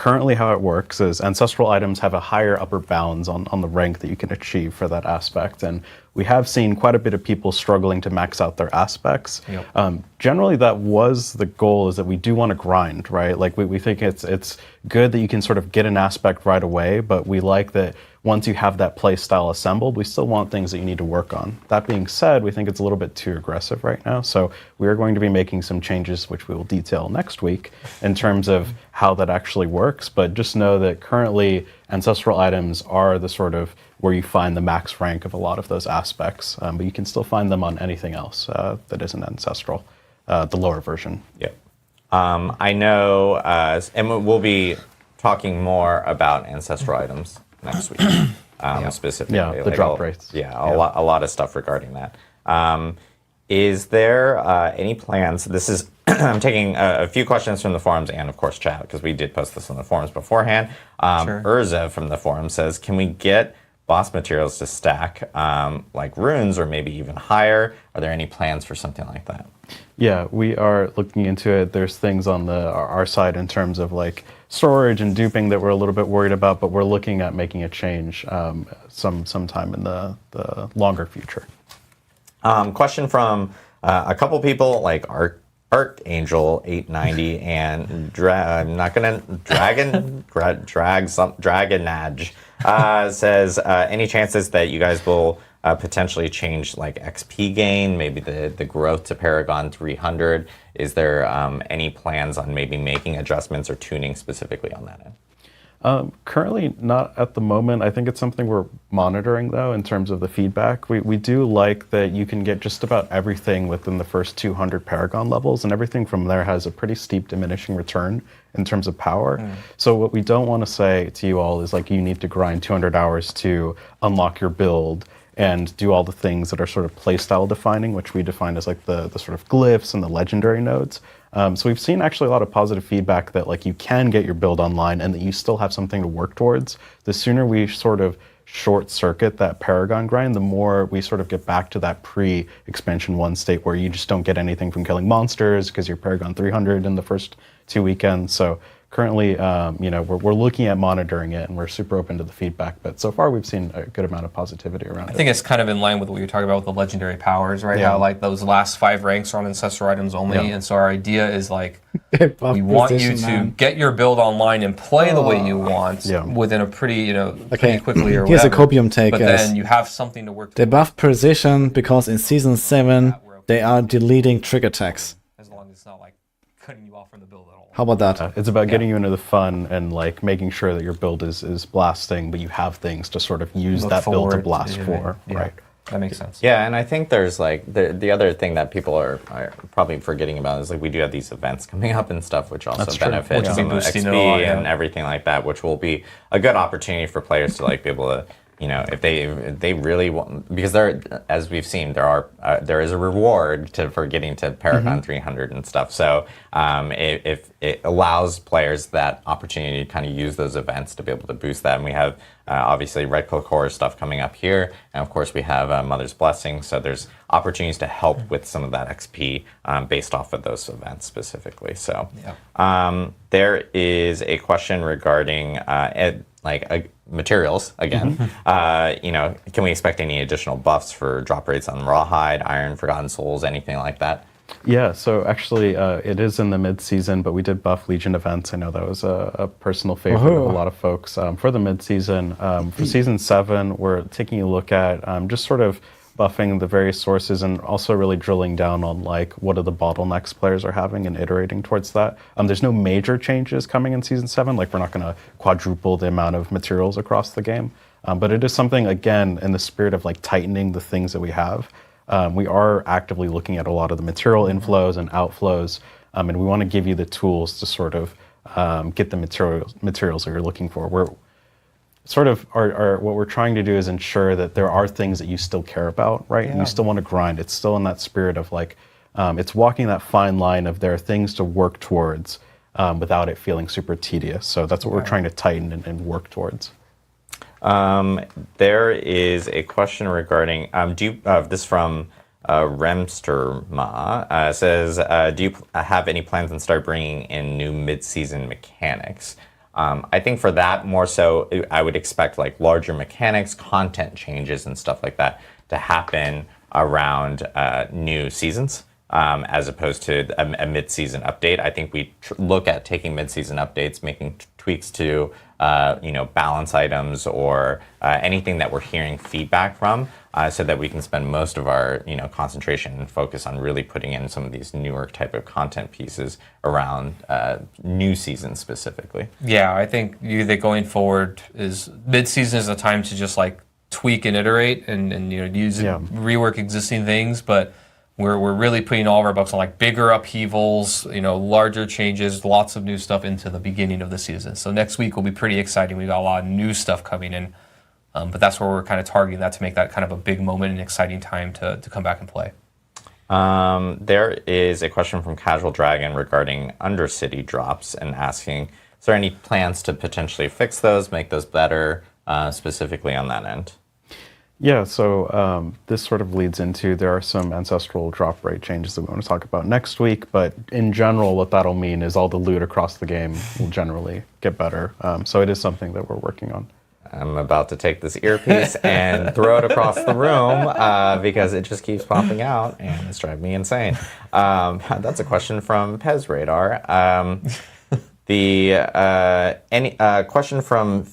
currently how it works is ancestral items have a higher upper bounds on the rank that you can achieve for that aspect. And we have seen quite a bit of people struggling to max out their aspects. Yep. Generally, that was the goal, is that we do want to grind, right? Like we think it's good that you can sort of get an aspect right away, but we like that once you have that play style assembled, we still want things that you need to work on. That being said, we think it's a little bit too aggressive right now. So we are going to be making some changes, which we will detail next week, in terms of how that actually works. But just know that currently ancestral items are the sort of where you find the max rank of a lot of those aspects. But you can still find them on anything else that isn't ancestral, the lower version. Yep. I know, and we'll be talking more about ancestral items next week, specifically. Yeah, the drop rates. A lot of stuff regarding that. Is there any plans? This is I'm taking a few questions from the forums and of course chat, because we did post this on the forums beforehand. Sure. Urza from the forum says, can we get boss materials to stack like runes or maybe even higher? Are there any plans for something like that? Yeah, we are looking into it. There's things on our side in terms of like storage and duping that we're a little bit worried about, but we're looking at making a change sometime in the longer future. Question from a couple people like Archangel 890 and I'm not gonna Dragonage says any chances that you guys will potentially change like XP gain, maybe the growth to Paragon 300? Is there any plans on maybe making adjustments or tuning specifically on that end? Currently not at the moment. I think it's something we're monitoring though in terms of the feedback. We do like that you can get just about everything within the first 200 Paragon levels, and everything from there has a pretty steep diminishing return in terms of power. So what we don't want to say to you all is like you need to grind 200 hours to unlock your build and do all the things that are sort of playstyle defining, which we define as like the sort of glyphs and the legendary nodes. So we've seen actually a lot of positive feedback that like you can get your build online and that you still have something to work towards. The sooner we sort of short circuit that Paragon grind, the more we sort of get back to that pre-expansion 1 state where you just don't get anything from killing monsters because you're Paragon 300 in the first 2 weekends. So currently, we're looking at monitoring it and we're super open to the feedback. But so far, we've seen a good amount of positivity around it. I think it's kind of in line with what you're talking about with the legendary powers, right? Yeah. How like those last 5 ranks are on ancestral items only, Yeah. and so our idea is like we want you to get your build online and play the way you want within a pretty, pretty quickly or Here's whatever. a copium take. But then you have something to work. They buff precision because in season 7 they are deleting trick attacks. As long as it's not like cutting you off from the build at all. How about that? It's about getting you into the fun and like making sure that your build is blasting, but you have things to sort of use Look that build to forward blast to for, yeah. right? That makes sense. Yeah, and I think there's like the other thing that people are probably forgetting about is like we do have these events coming up and stuff, which also benefits Which some will be of the boosting XP it a lot, and everything like that, which will be a good opportunity for players to like be able to, if they really want, because as we've seen, there is a reward for getting to Paragon 300 and stuff. So if it allows players that opportunity to kind of use those events to be able to boost that, and we have obviously Red Cloak Horror stuff coming up here, and of course we have Mother's Blessing. So there's opportunities to help with some of that XP based off of those events specifically. So there is a question regarding materials again. Can we expect any additional buffs for drop rates on Rawhide, Iron, Forgotten Souls, anything like that? Yeah, so actually it is in the mid-season, but we did buff Legion events. I know that was a personal favorite of a lot of folks. For the mid-season, for Season 7, we're taking a look at just sort of buffing the various sources and also really drilling down on like what are the bottlenecks players are having and iterating towards that. There's no major changes coming in Season 7, like we're not going to quadruple the amount of materials across the game, but it is something, again, in the spirit of like tightening the things that we have. We are actively looking at a lot of the material inflows and outflows, and we want to give you the tools to sort of get the materials that you're looking for. We're sort of what we're trying to do is ensure that there are things that you still care about, right? And you still want to grind. It's still in that spirit of like, it's walking that fine line of there are things to work towards without it feeling super tedious. So that's what we're trying to tighten and work towards. There is a question regarding this from Remsterma says, do you have any plans on start bringing in new mid-season mechanics? I think for that, more so, I would expect like larger mechanics, content changes, and stuff like that to happen around new seasons. As opposed to a mid-season update. I think we look at taking mid-season updates, making tweaks to balance items or anything that we're hearing feedback from, so that we can spend most of our concentration and focus on really putting in some of these newer type of content pieces around new seasons specifically. Yeah, I think that going forward is mid-season is a time to just like tweak and iterate and rework existing things, but we're really putting all of our bucks on like bigger upheavals, larger changes, lots of new stuff into the beginning of the season. So next week will be pretty exciting. We got a lot of new stuff coming in, but that's where we're kind of targeting that to make that kind of a big moment and exciting time to come back and play. There is a question from Casual Dragon regarding Undercity drops and asking, is there any plans to potentially fix those, make those better, specifically on that end? Yeah, so this sort of leads into, there are some ancestral drop rate changes that we want to talk about next week, but in general, what that'll mean is all the loot across the game will generally get better. So it is something that we're working on. I'm about to take this earpiece and throw it across the room because it just keeps popping out and it's driving me insane. That's a question from Pez Radar. Any question from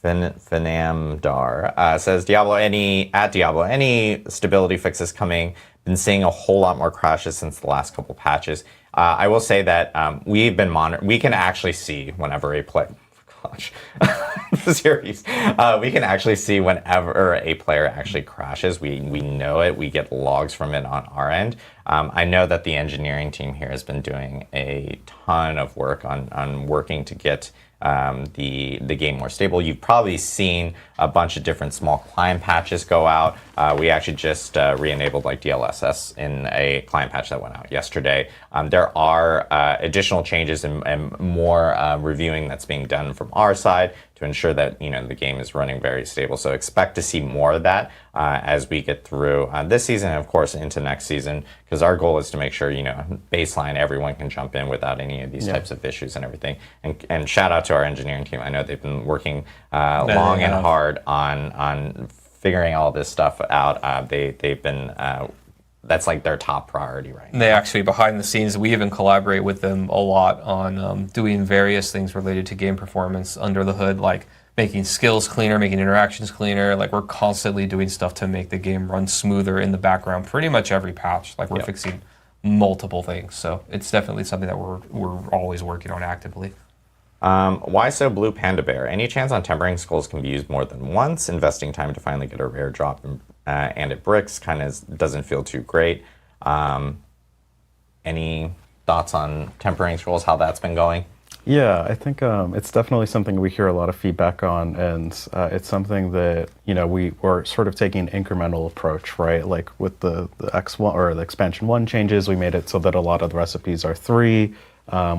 Finamdar says, Diablo, any stability fixes coming? Been seeing a whole lot more crashes since the last couple patches. I will say that we've been monitoring. We can actually see whenever a play. The series. We can actually see whenever a player actually crashes. We know it. We get logs from it on our end. I know that the engineering team here has been doing a ton of work on working to get the game more stable. You've probably seen a bunch of different small client patches go out. We actually just re-enabled like DLSS in a client patch that went out yesterday. There are additional changes and more reviewing that's being done from our side to ensure that the game is running very stable. So expect to see more of that as we get through this season and of course into next season, because our goal is to make sure baseline everyone can jump in without any of these types of issues and everything. And shout out to our engineering team. I know they've been working long and hard on figuring all this stuff out. They've been that's like their top priority right now. They actually, behind the scenes, we even collaborate with them a lot on doing various things related to game performance under the hood, like making skills cleaner, making interactions cleaner. Like we're constantly doing stuff to make the game run smoother in the background pretty much every patch. Like we're fixing multiple things. So it's definitely something that we're always working on actively. Why so Blue Panda Bear? Any chance on tempering skulls can be used more than once? Investing time to finally get a rare drop and it bricks kind of doesn't feel too great. Any thoughts on tempering scrolls, how that's been going? Yeah, I think it's definitely something we hear a lot of feedback on, and it's something that we're sort of taking an incremental approach, right? Like with the X1 or the expansion 1 changes, we made it so that a lot of the recipes are 3.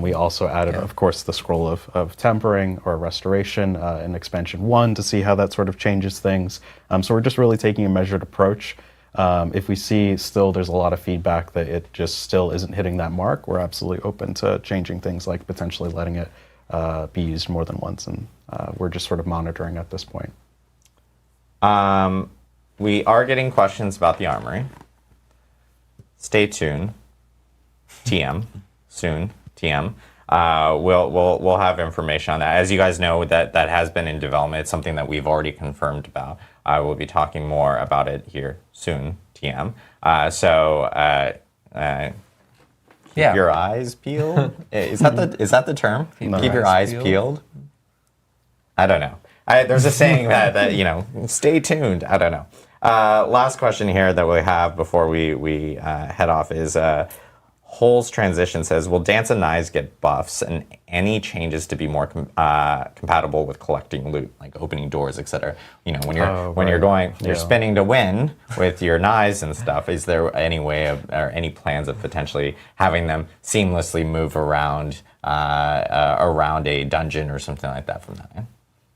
We also added, of course, the scroll of tempering or restoration in expansion 1 to see how that sort of changes things. So we're just really taking a measured approach. If we see still there's a lot of feedback that it just still isn't hitting that mark, we're absolutely open to changing things, like potentially letting it be used more than once. And we're just sort of monitoring at this point. We are getting questions about the armory. Stay tuned. TM. Soon. TM. We'll have information on that. As you guys know, that has been in development. It's something that we've already confirmed about. We'll be talking more about it here soon, TM. Keep your eyes peeled. Is that the term? Keep your eyes peeled. I don't know. There's a saying that stay tuned. I don't know. Last question here that we have before we head off is. Hole's Transition says, will Dance and Knives get buffs and any changes to be more compatible with collecting loot, like opening doors, etc.? When you're spinning to win with your knives and stuff, is there any way or any plans of potentially having them seamlessly move around a dungeon or something like that from that end?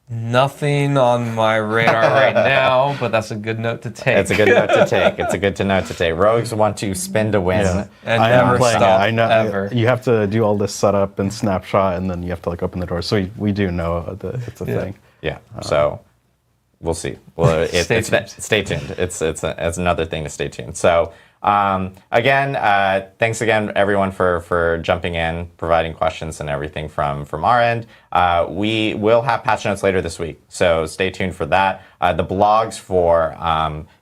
Nothing on my radar right now, but that's a good note to take. It's a good note to take. It's a good note to take. Rogues want to spin to win. Yeah. And I am never playing stop, it. I know ever. you have to do all this setup and snapshot, and then you have to like open the door. So we do know that it's a thing. Yeah. So we'll see. Well, Stay tuned. Stay tuned. It's another thing to stay tuned. So again, thanks again everyone for jumping in, providing questions and everything from our end. We will have patch notes later this week, so stay tuned for that. The blogs for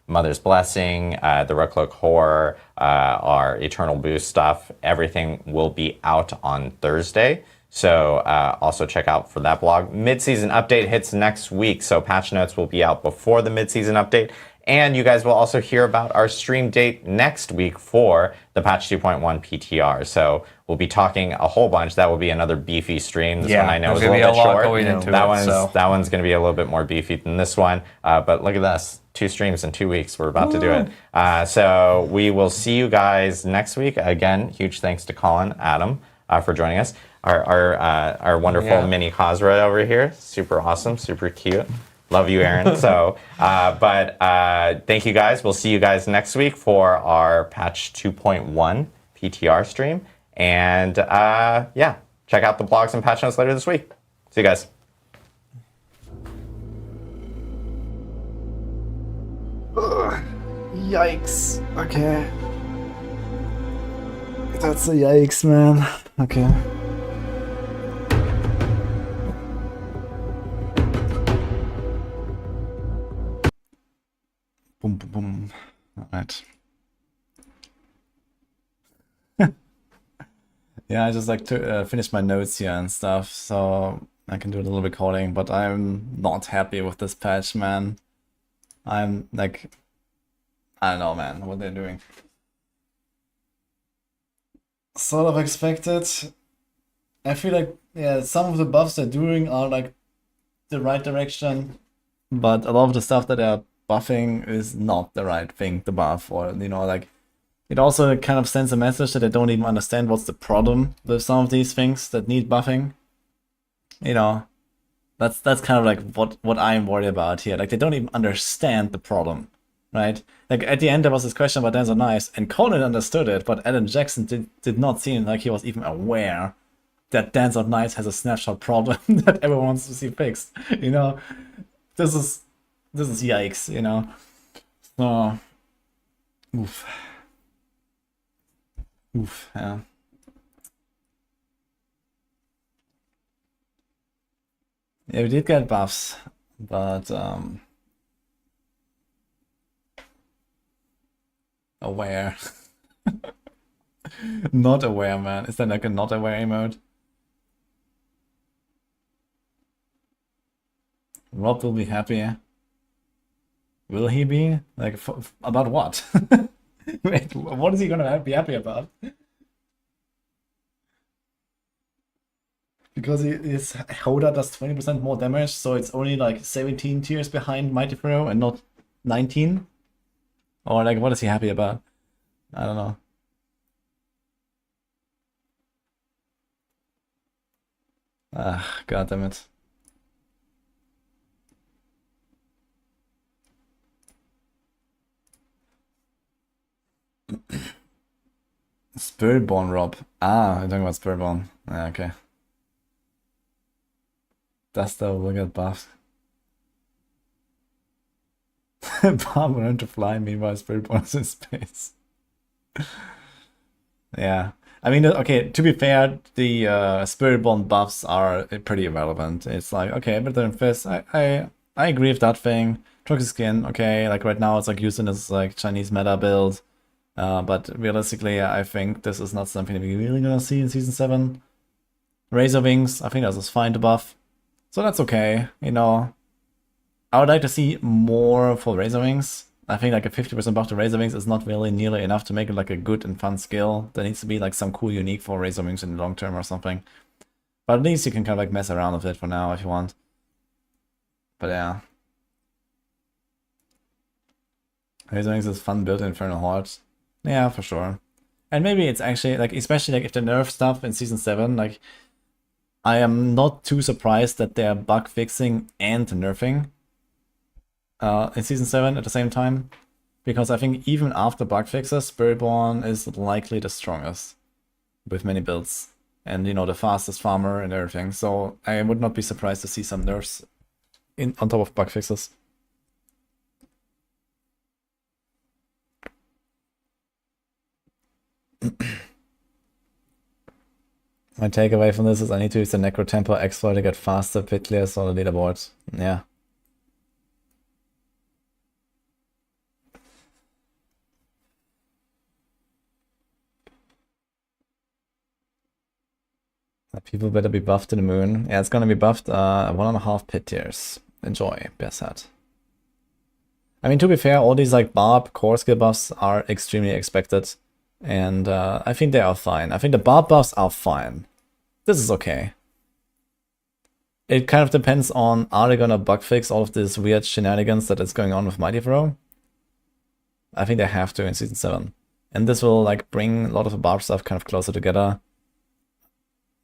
Mother's Blessing, the Recloak Horror, our Eternal Boost stuff, everything will be out on Thursday. So also check out for that blog. Mid-season update hits next week, so patch notes will be out before the mid-season update. And you guys will also hear about our stream date next week for the patch 2.1 PTR. So we'll be talking a whole bunch. That will be another beefy stream. This one I know is a little bit short. That one's going to be a little bit more beefy than this one. But look at this. 2 streams in 2 weeks. We're about to do it. So we will see you guys next week. Again, huge thanks to Colin, Adam, for joining us. Our wonderful mini Khazra over here. Super awesome, super cute. Love you, Aaron. So, but thank you guys. We'll see you guys next week for our patch 2.1 PTR stream. And yeah, check out the blogs and patch notes later this week. See you guys. Ugh, yikes. Okay. That's a yikes, man. Okay. Boom, boom, boom. All right. Yeah, I just like to finish my notes here and stuff, so I can do a little recording, but I'm not happy with this patch, man. I'm like, I don't know, man, what they're doing. Sort of expected. I feel like, yeah, some of the buffs they're doing are like the right direction, but a lot of the stuff that they're buffing is not the right thing to buff, or, you know, like, it also kind of sends a message that I don't even understand what's the problem with some of these things that need buffing. You know, that's kind of like what I'm worried about here. Like, they don't even understand the problem, right? Like, at the end there was this question about Dance of Knives, and Conan understood it, but Adam Jackson did not seem like he was even aware that Dance of Knives has a snapshot problem that everyone wants to see fixed. You know, this is yikes, you know. So, oof. Oof, yeah. Yeah, we did get buffs, but aware. Not aware, man. Is that like a not aware emote? Rob will be happy. Will he be? Like, about what? Wait, what is he gonna be happy about? Because his Hoda does 20% more damage, so it's only like 17 tiers behind Mighty Pharaoh and not 19? Or like, what is he happy about? I don't know. Ah, god damn it. Spiritborn, Rob. Ah, I'm talking about Spiritborn. Yeah, okay. Duster will get buffed. Bomb learned to fly, meanwhile Spiritborn is in space. Yeah. I mean, okay, to be fair, the Spiritborn buffs are pretty irrelevant. It's like, okay, better than Fist. I agree with that thing. Toxic Skin, okay, like right now it's like used in this like Chinese meta build. But realistically, I think this is not something that we're really gonna see in Season 7. Razor Wings, I think that's just fine to buff. So that's okay, you know. I would like to see more for Razor Wings. I think like a 50% buff to Razor Wings is not really nearly enough to make it like a good and fun skill. There needs to be like some cool unique for Razor Wings in the long term or something. But at least you can kind of like mess around with it for now if you want. But yeah. Razor Wings is fun built in Infernal Hordes. Yeah, for sure. And maybe it's actually like, especially like if they nerf stuff in Season 7, like I am not too surprised that they're bug fixing and nerfing in Season 7 at the same time. Because I think even after bug fixes, Spiritborn is likely the strongest with many builds. And, you know, the fastest farmer and everything. So I would not be surprised to see some nerfs on top of bug fixes. My takeaway from this is I need to use the Necrotempo exploit to get faster pit clears on the leaderboard. Yeah. People better be buffed to the moon. Yeah, it's gonna be buffed 1.5 pit tiers. Enjoy, Bearset. I mean, to be fair, all these like Barb core skill buffs are extremely expected. And I think they are fine. I think the Barb buffs are fine. This is okay. It kind of depends on, are they gonna bug fix all of this weird shenanigans that is going on with Mighty Throw? I think they have to in Season 7. And this will like bring a lot of the Barb stuff kind of closer together.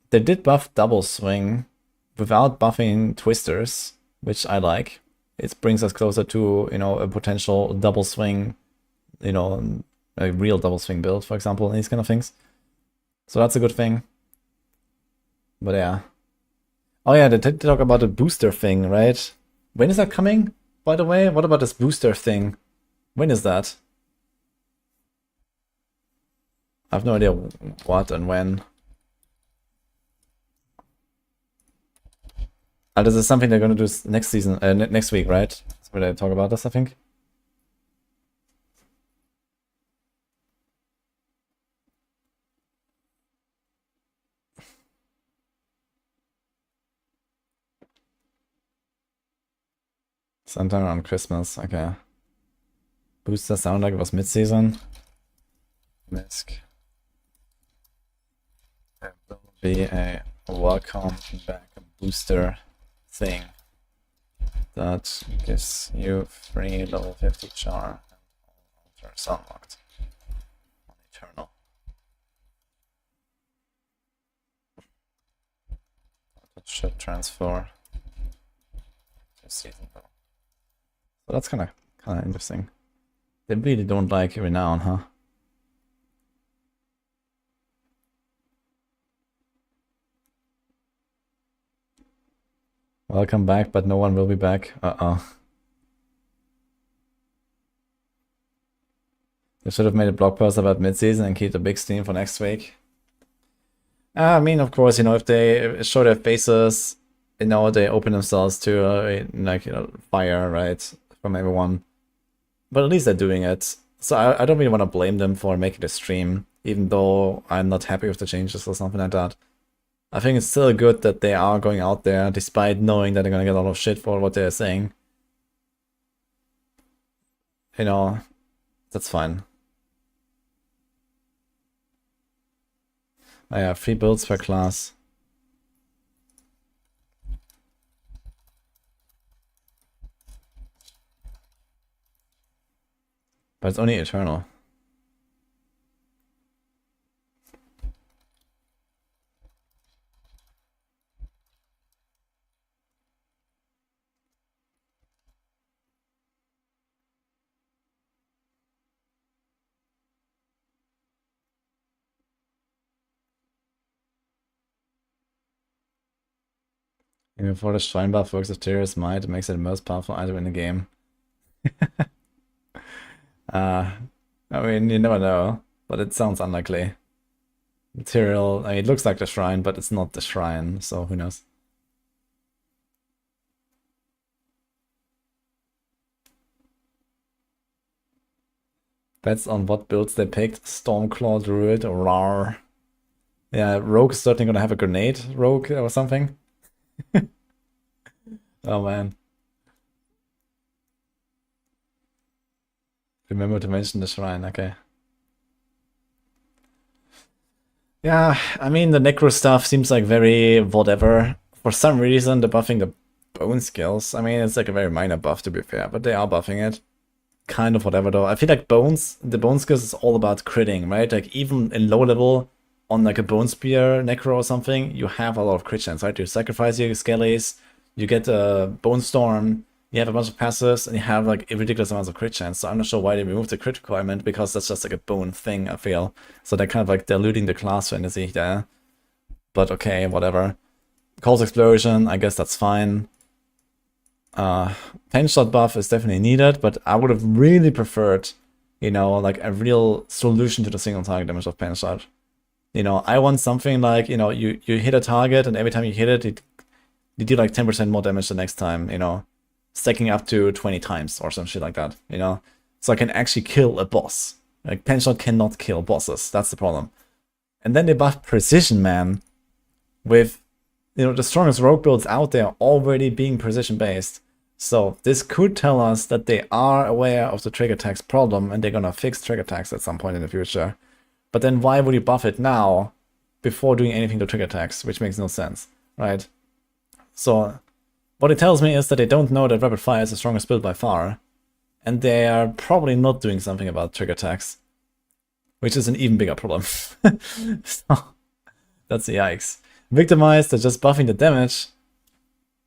They did buff Double Swing without buffing Twisters, which I like. It brings us closer to, you know, a potential Double Swing, you know, a real Double Swing build, for example, and these kind of things. So that's a good thing. But yeah. Oh yeah, they did talk about the booster thing, right? When is that coming, by the way? What about this booster thing? When is that? I have no idea what and when. This is something they're going to do next season, next week, right? That's where they talk about this, I think. Sometime around Christmas, okay. Booster sound like it was mid-season. Misk. There will be a welcome back booster thing that gives you free level 50 char and altars unlocked on Eternal. That should transfer to season though. So that's kind of interesting. They really don't like Renown, huh? Welcome back, but no one will be back. Uh-oh. They should have made a blog post about mid-season and keep the big steam for next week. I mean, of course, you know, if they show their faces, you know, they open themselves to, like, you know, fire, right, from everyone. But at least they're doing it. So I don't really want to blame them for making the stream, even though I'm not happy with the changes or something like that. I think it's still good that they are going out there, despite knowing that they're gonna get a lot of shit for what they're saying. You know, that's fine. Oh yeah, 3 builds per class. But it's only Eternal. Even before the shrine buff works with Tyrion's might, it makes it the most powerful item in the game. I mean, you never know, but it sounds unlikely. Material, I mean, it looks like the shrine, but it's not the shrine, so who knows. Bets on what builds they picked. Stormclaw Druid, rawr. Yeah, Rogue is certainly gonna have a grenade rogue or something. Oh man. Remember to mention the shrine, okay. Yeah, I mean the necro stuff seems like very whatever. For some reason they're buffing the bone skills. I mean it's like a very minor buff to be fair, but they are buffing it. Kind of whatever though. I feel like the bone skills is all about critting, right? Like even in low level, on like a Bone Spear Necro or something, you have a lot of crit chance, right? You sacrifice your Skellies, you get a Bone Storm, you have a bunch of passives, and you have like ridiculous amounts of crit chance. So I'm not sure why they removed the crit requirement, because that's just like a bone thing, I feel. So they're kind of like diluting the class fantasy there. But okay, whatever. Calls Explosion, I guess that's fine. Pen Shot buff is definitely needed, but I would have really preferred, you know, like a real solution to the single target damage of Pen Shot. You know, I want something like, you know, you hit a target, and every time you hit it, you do like 10% more damage the next time, you know. Stacking up to 20 times or some shit like that, you know? So I can actually kill a boss. Like, Pen Shot cannot kill bosses, that's the problem. And then they buff Precision Man with, you know, the strongest rogue builds out there already being precision based. So this could tell us that they are aware of the trigger tax problem and they're gonna fix trigger tax at some point in the future. But then why would you buff it now before doing anything to trigger tax, which makes no sense, right? So what it tells me is that they don't know that Rapid Fire is the strongest build by far, and they are probably not doing something about trigger tax, which is an even bigger problem. So, that's the yikes. Victimize, they're just buffing the damage,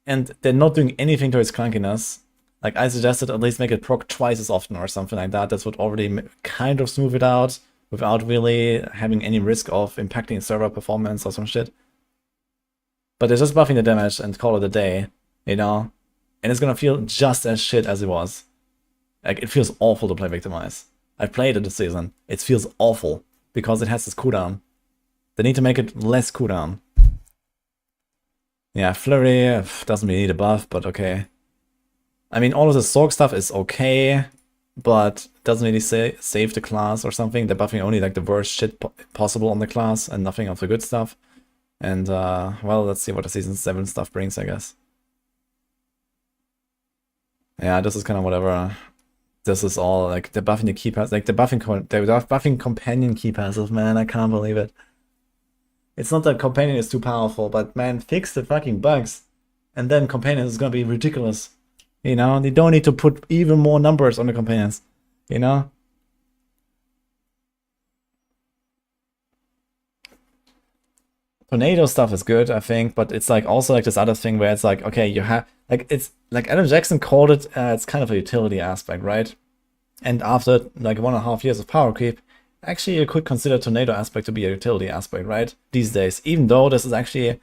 and they're not doing anything to its clunkiness. Like I suggested, at least make it proc twice as often or something like that. That's what already kind of smooth it out, without really having any risk of impacting server performance or some shit. But they're just buffing the damage and call it a day. You know, and it's gonna feel just as shit as it was. Like, it feels awful to play Victimize. I've played it this season. It feels awful because it has this cooldown. They need to make it less cooldown. Yeah, Flurry doesn't really need a buff, but okay. I mean, all of the Sorg stuff is okay, but doesn't really save the class or something. They're buffing only like the worst shit possible on the class and nothing of the good stuff. And well, let's see what the Season 7 stuff brings, I guess. Yeah, this is kind of whatever. This is all like they're buffing the key pass, like they're buffing companion key passive, man. I can't believe it. It's not that companion is too powerful, but man, fix the fucking bugs, and then companion is gonna be ridiculous. You know, they don't need to put even more numbers on the companions. You know. Tornado stuff is good, I think, but it's like also like this other thing where it's like, okay, you have like, it's like Adam Jackson called it, it's kind of a utility aspect, right? And after like 1.5 years of power creep, actually you could consider Tornado aspect to be a utility aspect, right? These days, even though this is actually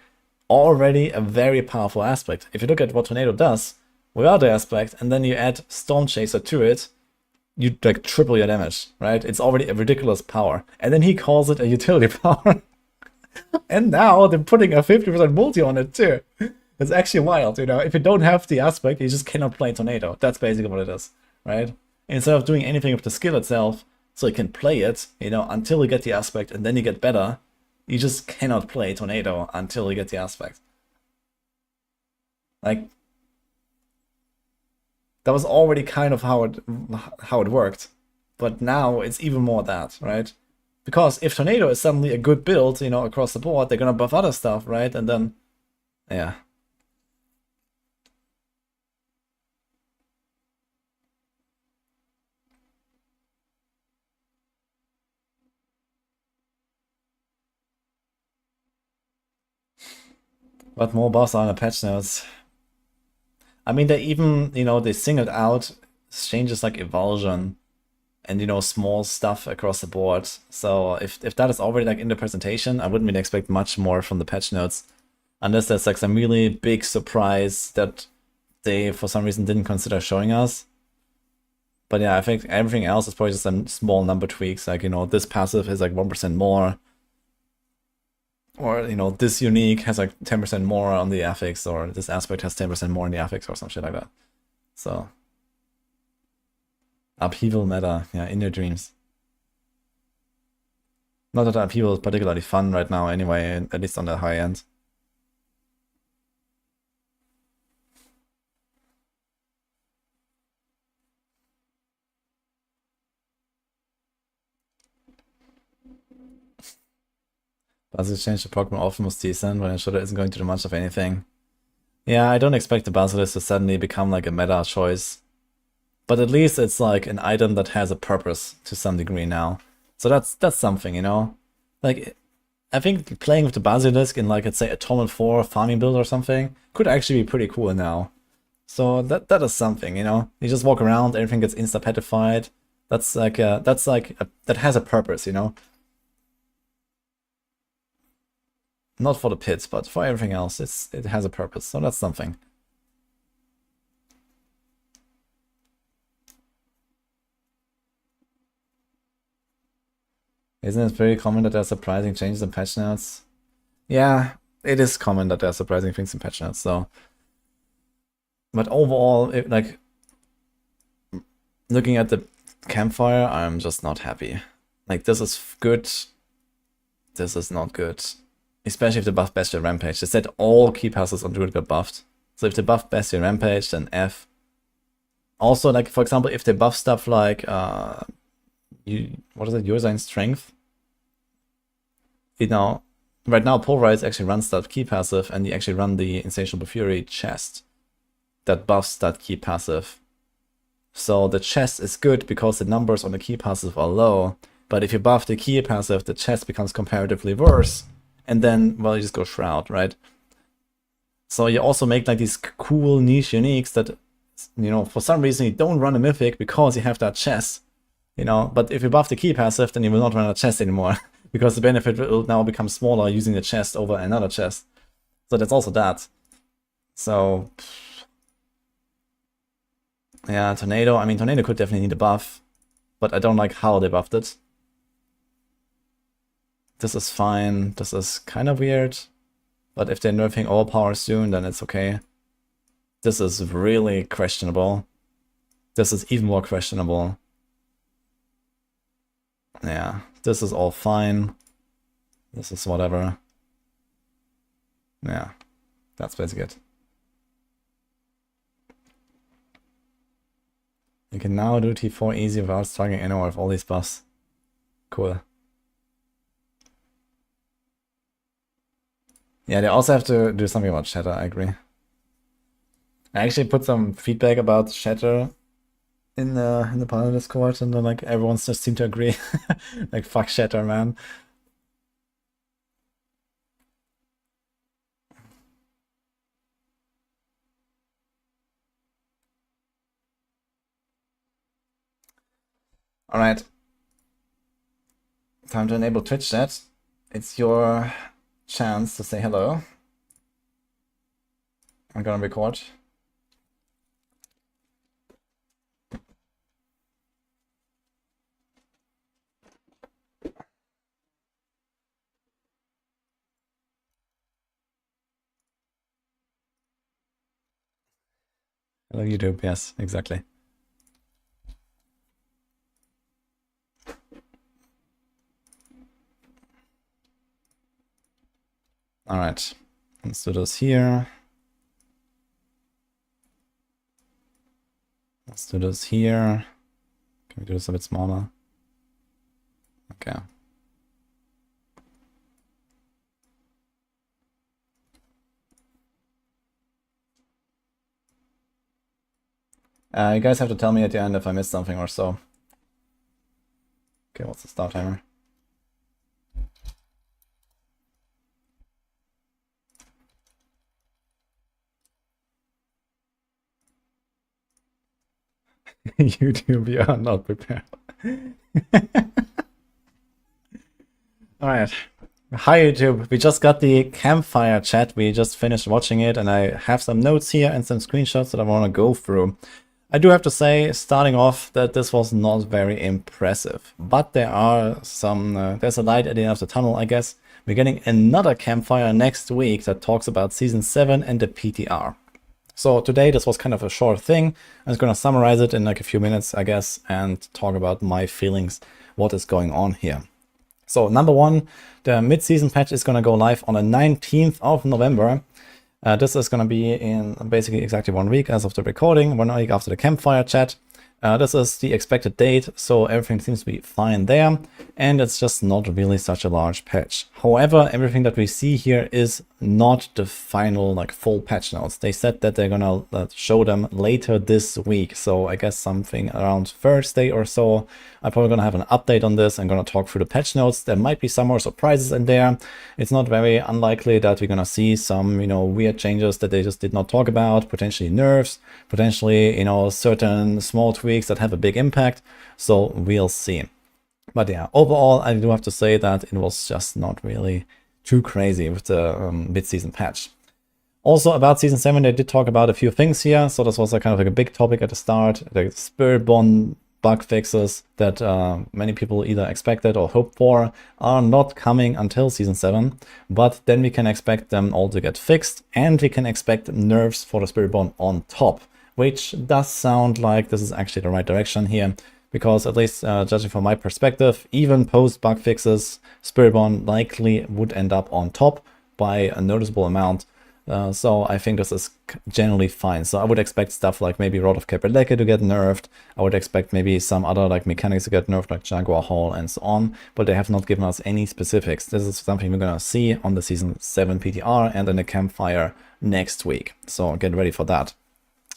already a very powerful aspect. If you look at what Tornado does without the aspect, and then you add Storm Chaser to it, you like triple your damage, right? It's already a ridiculous power. And then he calls it a utility power. And now they're putting a 50% multi on it too. It's actually wild, you know. If you don't have the aspect, you just cannot play Tornado. That's basically what it is, right? Instead of doing anything with the skill itself, so you can play it, you know, until you get the aspect and then you get better, you just cannot play Tornado until you get the aspect. Like, that was already kind of how it worked, but now it's even more that, right? Because if Tornado is suddenly a good build, you know, across the board, they're gonna buff other stuff, right? And then, yeah. But more buffs are in the patch notes. I mean, they even, you know, they singled out changes like Evulsion and, you know, small stuff across the board. So if that is already like in the presentation, I wouldn't really expect much more from the patch notes. Unless there's like some really big surprise that they for some reason didn't consider showing us. But yeah, I think everything else is probably just some small number tweaks. Like, you know, this passive is like 1% more. Or, you know, this unique has like 10% more on the affix, or this aspect has 10% more on the affix, or some shit like that. So, upheaval meta, yeah, in your dreams. Not that upheaval is particularly fun right now anyway, at least on the high end. Basilisk changed the Pokemon almost decent when it sure isn't going to do much of anything. Yeah, I don't expect the Basilisk to suddenly become like a meta choice. But at least it's like an item that has a purpose to some degree now. So that's something, you know? Like, I think playing with the Basilisk in like, let's say, a Torment 4 farming build or something could actually be pretty cool now. So that is something, you know. You just walk around, everything gets insta-petified. That has a purpose, you know. Not for the pits, but for everything else, it has a purpose. So that's something. Isn't it very common that there are surprising changes in patch notes? Yeah, it is common that there are surprising things in patch notes, so. But overall, looking at the Campfire, I'm just not happy. Like, this is good. This is not good. Especially if they buff Bestial Rampage. They said all key passes on Druid got buffed. So if they buff Bestial Rampage, then F. Also, like, for example, if they buff stuff like, what is it, Urzine Strength? You know, right now, Pulverize actually runs that key passive, and you actually run the Insatiable Fury chest that buffs that key passive. So the chest is good because the numbers on the key passive are low, but if you buff the key passive, the chest becomes comparatively worse, and then, well, you just go Shroud, right? So you also make like these cool niche uniques that, you know, for some reason you don't run a Mythic because you have that chest, you know, but if you buff the key passive, then you will not run a chest anymore, because the benefit will now become smaller using the chest over another chest. So that's also that. So, yeah, Tornado. I mean, Tornado could definitely need a buff, but I don't like how they buffed it. This is fine. This is kind of weird, but if they're nerfing Overpower soon, then it's okay. This is really questionable. This is even more questionable. Yeah, this is all fine. This is whatever. Yeah, that's basically it. You can now do T4 easy without struggling anywhere with all these buffs. Cool. Yeah, they also have to do something about Shatter, I agree. I actually put some feedback about Shatter in the panel Discord, and then like everyone just seemed to agree. Like, fuck Shatter, man. Alright. Time to enable Twitch chat. It's your chance to say hello. I'm gonna record. Hello YouTube, yes, exactly. Alright, let's do this here. Let's do this here. Can we do this a bit smaller? Okay. You guys have to tell me at the end if I missed something or so. Okay, what's the start timer? YouTube, you are not prepared. Alright. Hi YouTube, we just got the Campfire chat, we just finished watching it, and I have some notes here and some screenshots that I want to go through. I do have to say, starting off, that this was not very impressive, but there are some, there's a light at the end of the tunnel, I guess. We're getting another Campfire next week that talks about Season 7 and the PTR. So today this was kind of a short thing. I'm just going to summarize it in like a few minutes, I guess, and talk about my feelings, what is going on here. So number one, the mid-season patch is going to go live on the 19th of November. This is going to be in basically exactly 1 week as of the recording, 1 week after the Campfire chat. This is the expected date, so everything seems to be fine there, and it's just not really such a large patch. However, everything that we see here is not the final like full patch notes. They said that they're gonna show them later this week. So I guess something around Thursday or so. I'm probably gonna have an update on this. I'm gonna talk through the patch notes. There might be some more surprises in there. It's not very unlikely that we're gonna see some, weird changes that they just did not talk about, potentially nerfs, potentially, certain small tweaks that have a big impact. So we'll see. But yeah, overall, I do have to say that it was just not really too crazy with the mid-season patch. Also, about Season 7, they did talk about a few things here. So this was kind of like a big topic at the start. The Spiritborn bug fixes that many people either expected or hoped for are not coming until Season 7. But then we can expect them all to get fixed. And we can expect nerfs for the Spiritborn on top. Which does sound like this is actually the right direction here. Because at least judging from my perspective, even post-bug fixes, Spiritborn likely would end up on top by a noticeable amount. So I think this is generally fine. So I would expect stuff like maybe Rod of Capreleke to get nerfed. I would expect maybe some other like mechanics to get nerfed like Jaguar Hall and so on. But they have not given us any specifics. This is something we're going to see on the Season 7 PTR and in the Campfire next week. So get ready for that.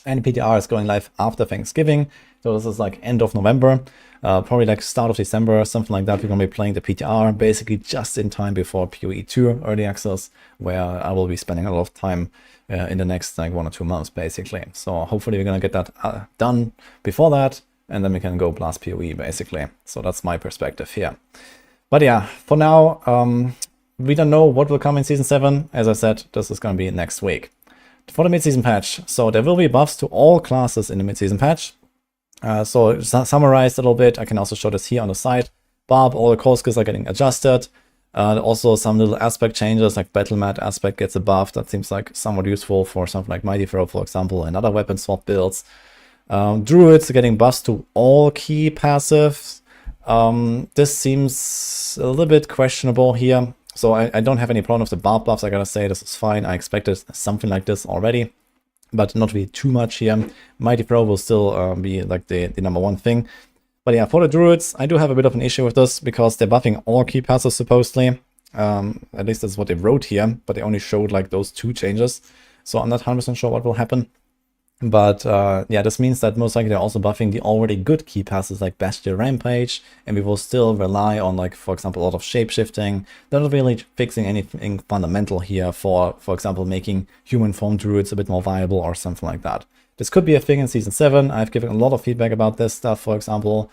And PTR is going live after Thanksgiving. So this is like end of November, probably like start of December, something like that. We're going to be playing the PTR basically just in time before PoE 2 early access, where I will be spending a lot of time in the next like 1 or 2 months basically. So hopefully we're going to get that done before that, and then we can go blast PoE basically. So that's my perspective here. But yeah, for now, we don't know what will come in Season 7. As I said, this is going to be next week. For the mid-season patch, so there will be buffs to all classes in the mid-season patch. So summarized a little bit, I can also show this here on the side. Barb, all the core skills are getting adjusted. Also some little aspect changes, like Battle Mat aspect gets a buff. That seems like somewhat useful for something like Mighty Throw, for example, and other weapon swap builds. Druids are getting buffs to all key passives. This seems a little bit questionable here. So I don't have any problem with the Barb buffs, I gotta say, this is fine. I expected something like this already, but not really too much here. Mighty Throw will still be like the number one thing. But yeah, for the Druids, I do have a bit of an issue with this, because they're buffing all key passives supposedly. At least that's what they wrote here, but they only showed like those 2 changes. So I'm not 100% sure what will happen. But yeah, this means that most likely they're also buffing the already good key passes like Bestial Rampage, and we will still rely on, like, for example, a lot of shapeshifting. They're not really fixing anything fundamental here for example, making human form druids a bit more viable or something like that. This could be a thing in Season 7. I've given a lot of feedback about this stuff, for example,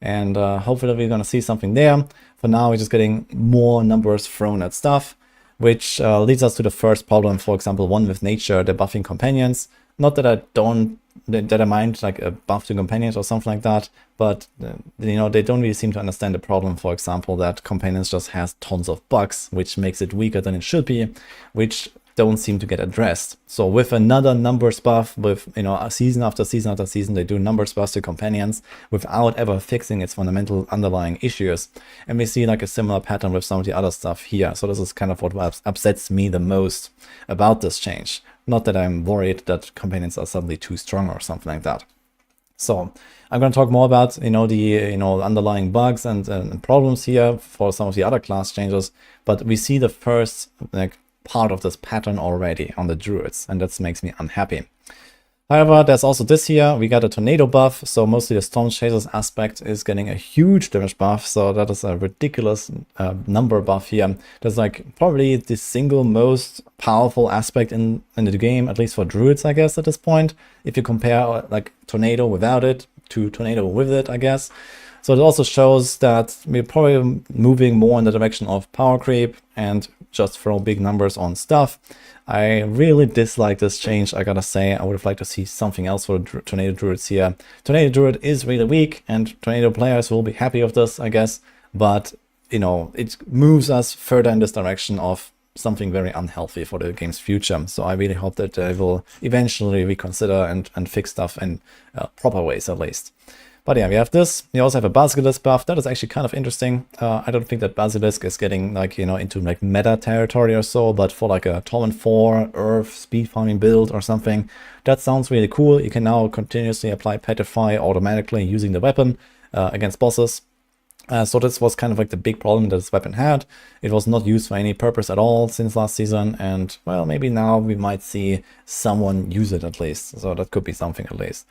and hopefully we're going to see something there. For now, we're just getting more numbers thrown at stuff, which leads us to the first problem, for example, one with nature, the buffing companions. Not that I mind like a buff to companions or something like that, but they don't really seem to understand the problem, for example, that companions just has tons of bugs, which makes it weaker than it should be, which don't seem to get addressed. So with another numbers buff, with season after season after season, they do numbers buffs to companions without ever fixing its fundamental underlying issues. And we see like a similar pattern with some of the other stuff here. So this is kind of what upsets me the most about this change. Not that I'm worried that companions are suddenly too strong or something like that. So I'm going to talk more about the underlying bugs and problems here for some of the other class changes. But we see the first part of this pattern already on the druids, and that makes me unhappy. However, there's also this here. We got a tornado buff, so mostly the Storm Chasers aspect is getting a huge damage buff, so that is a ridiculous number buff here. That's like probably the single most powerful aspect in the game, at least for druids, I guess, at this point. If you compare like Tornado without it to Tornado with it, I guess. So it also shows that we're probably moving more in the direction of power creep and just throw big numbers on stuff. I really dislike this change, I gotta say. I would have liked to see something else for Tornado Druids here. Tornado Druid is really weak, and Tornado players will be happy with this, I guess. But, it moves us further in this direction of something very unhealthy for the game's future. So I really hope that they will eventually reconsider and fix stuff in proper ways, at least. But yeah, we have this. We also have a Basilisk buff. That is actually kind of interesting. I don't think that Basilisk is getting into meta territory or so, but for like a Torment 4 Earth speed farming build or something, that sounds really cool. You can now continuously apply Petrify automatically using the weapon against bosses. So this was kind of like the big problem that this weapon had. It was not used for any purpose at all since last season, and well, maybe now we might see someone use it at least. So that could be something at least.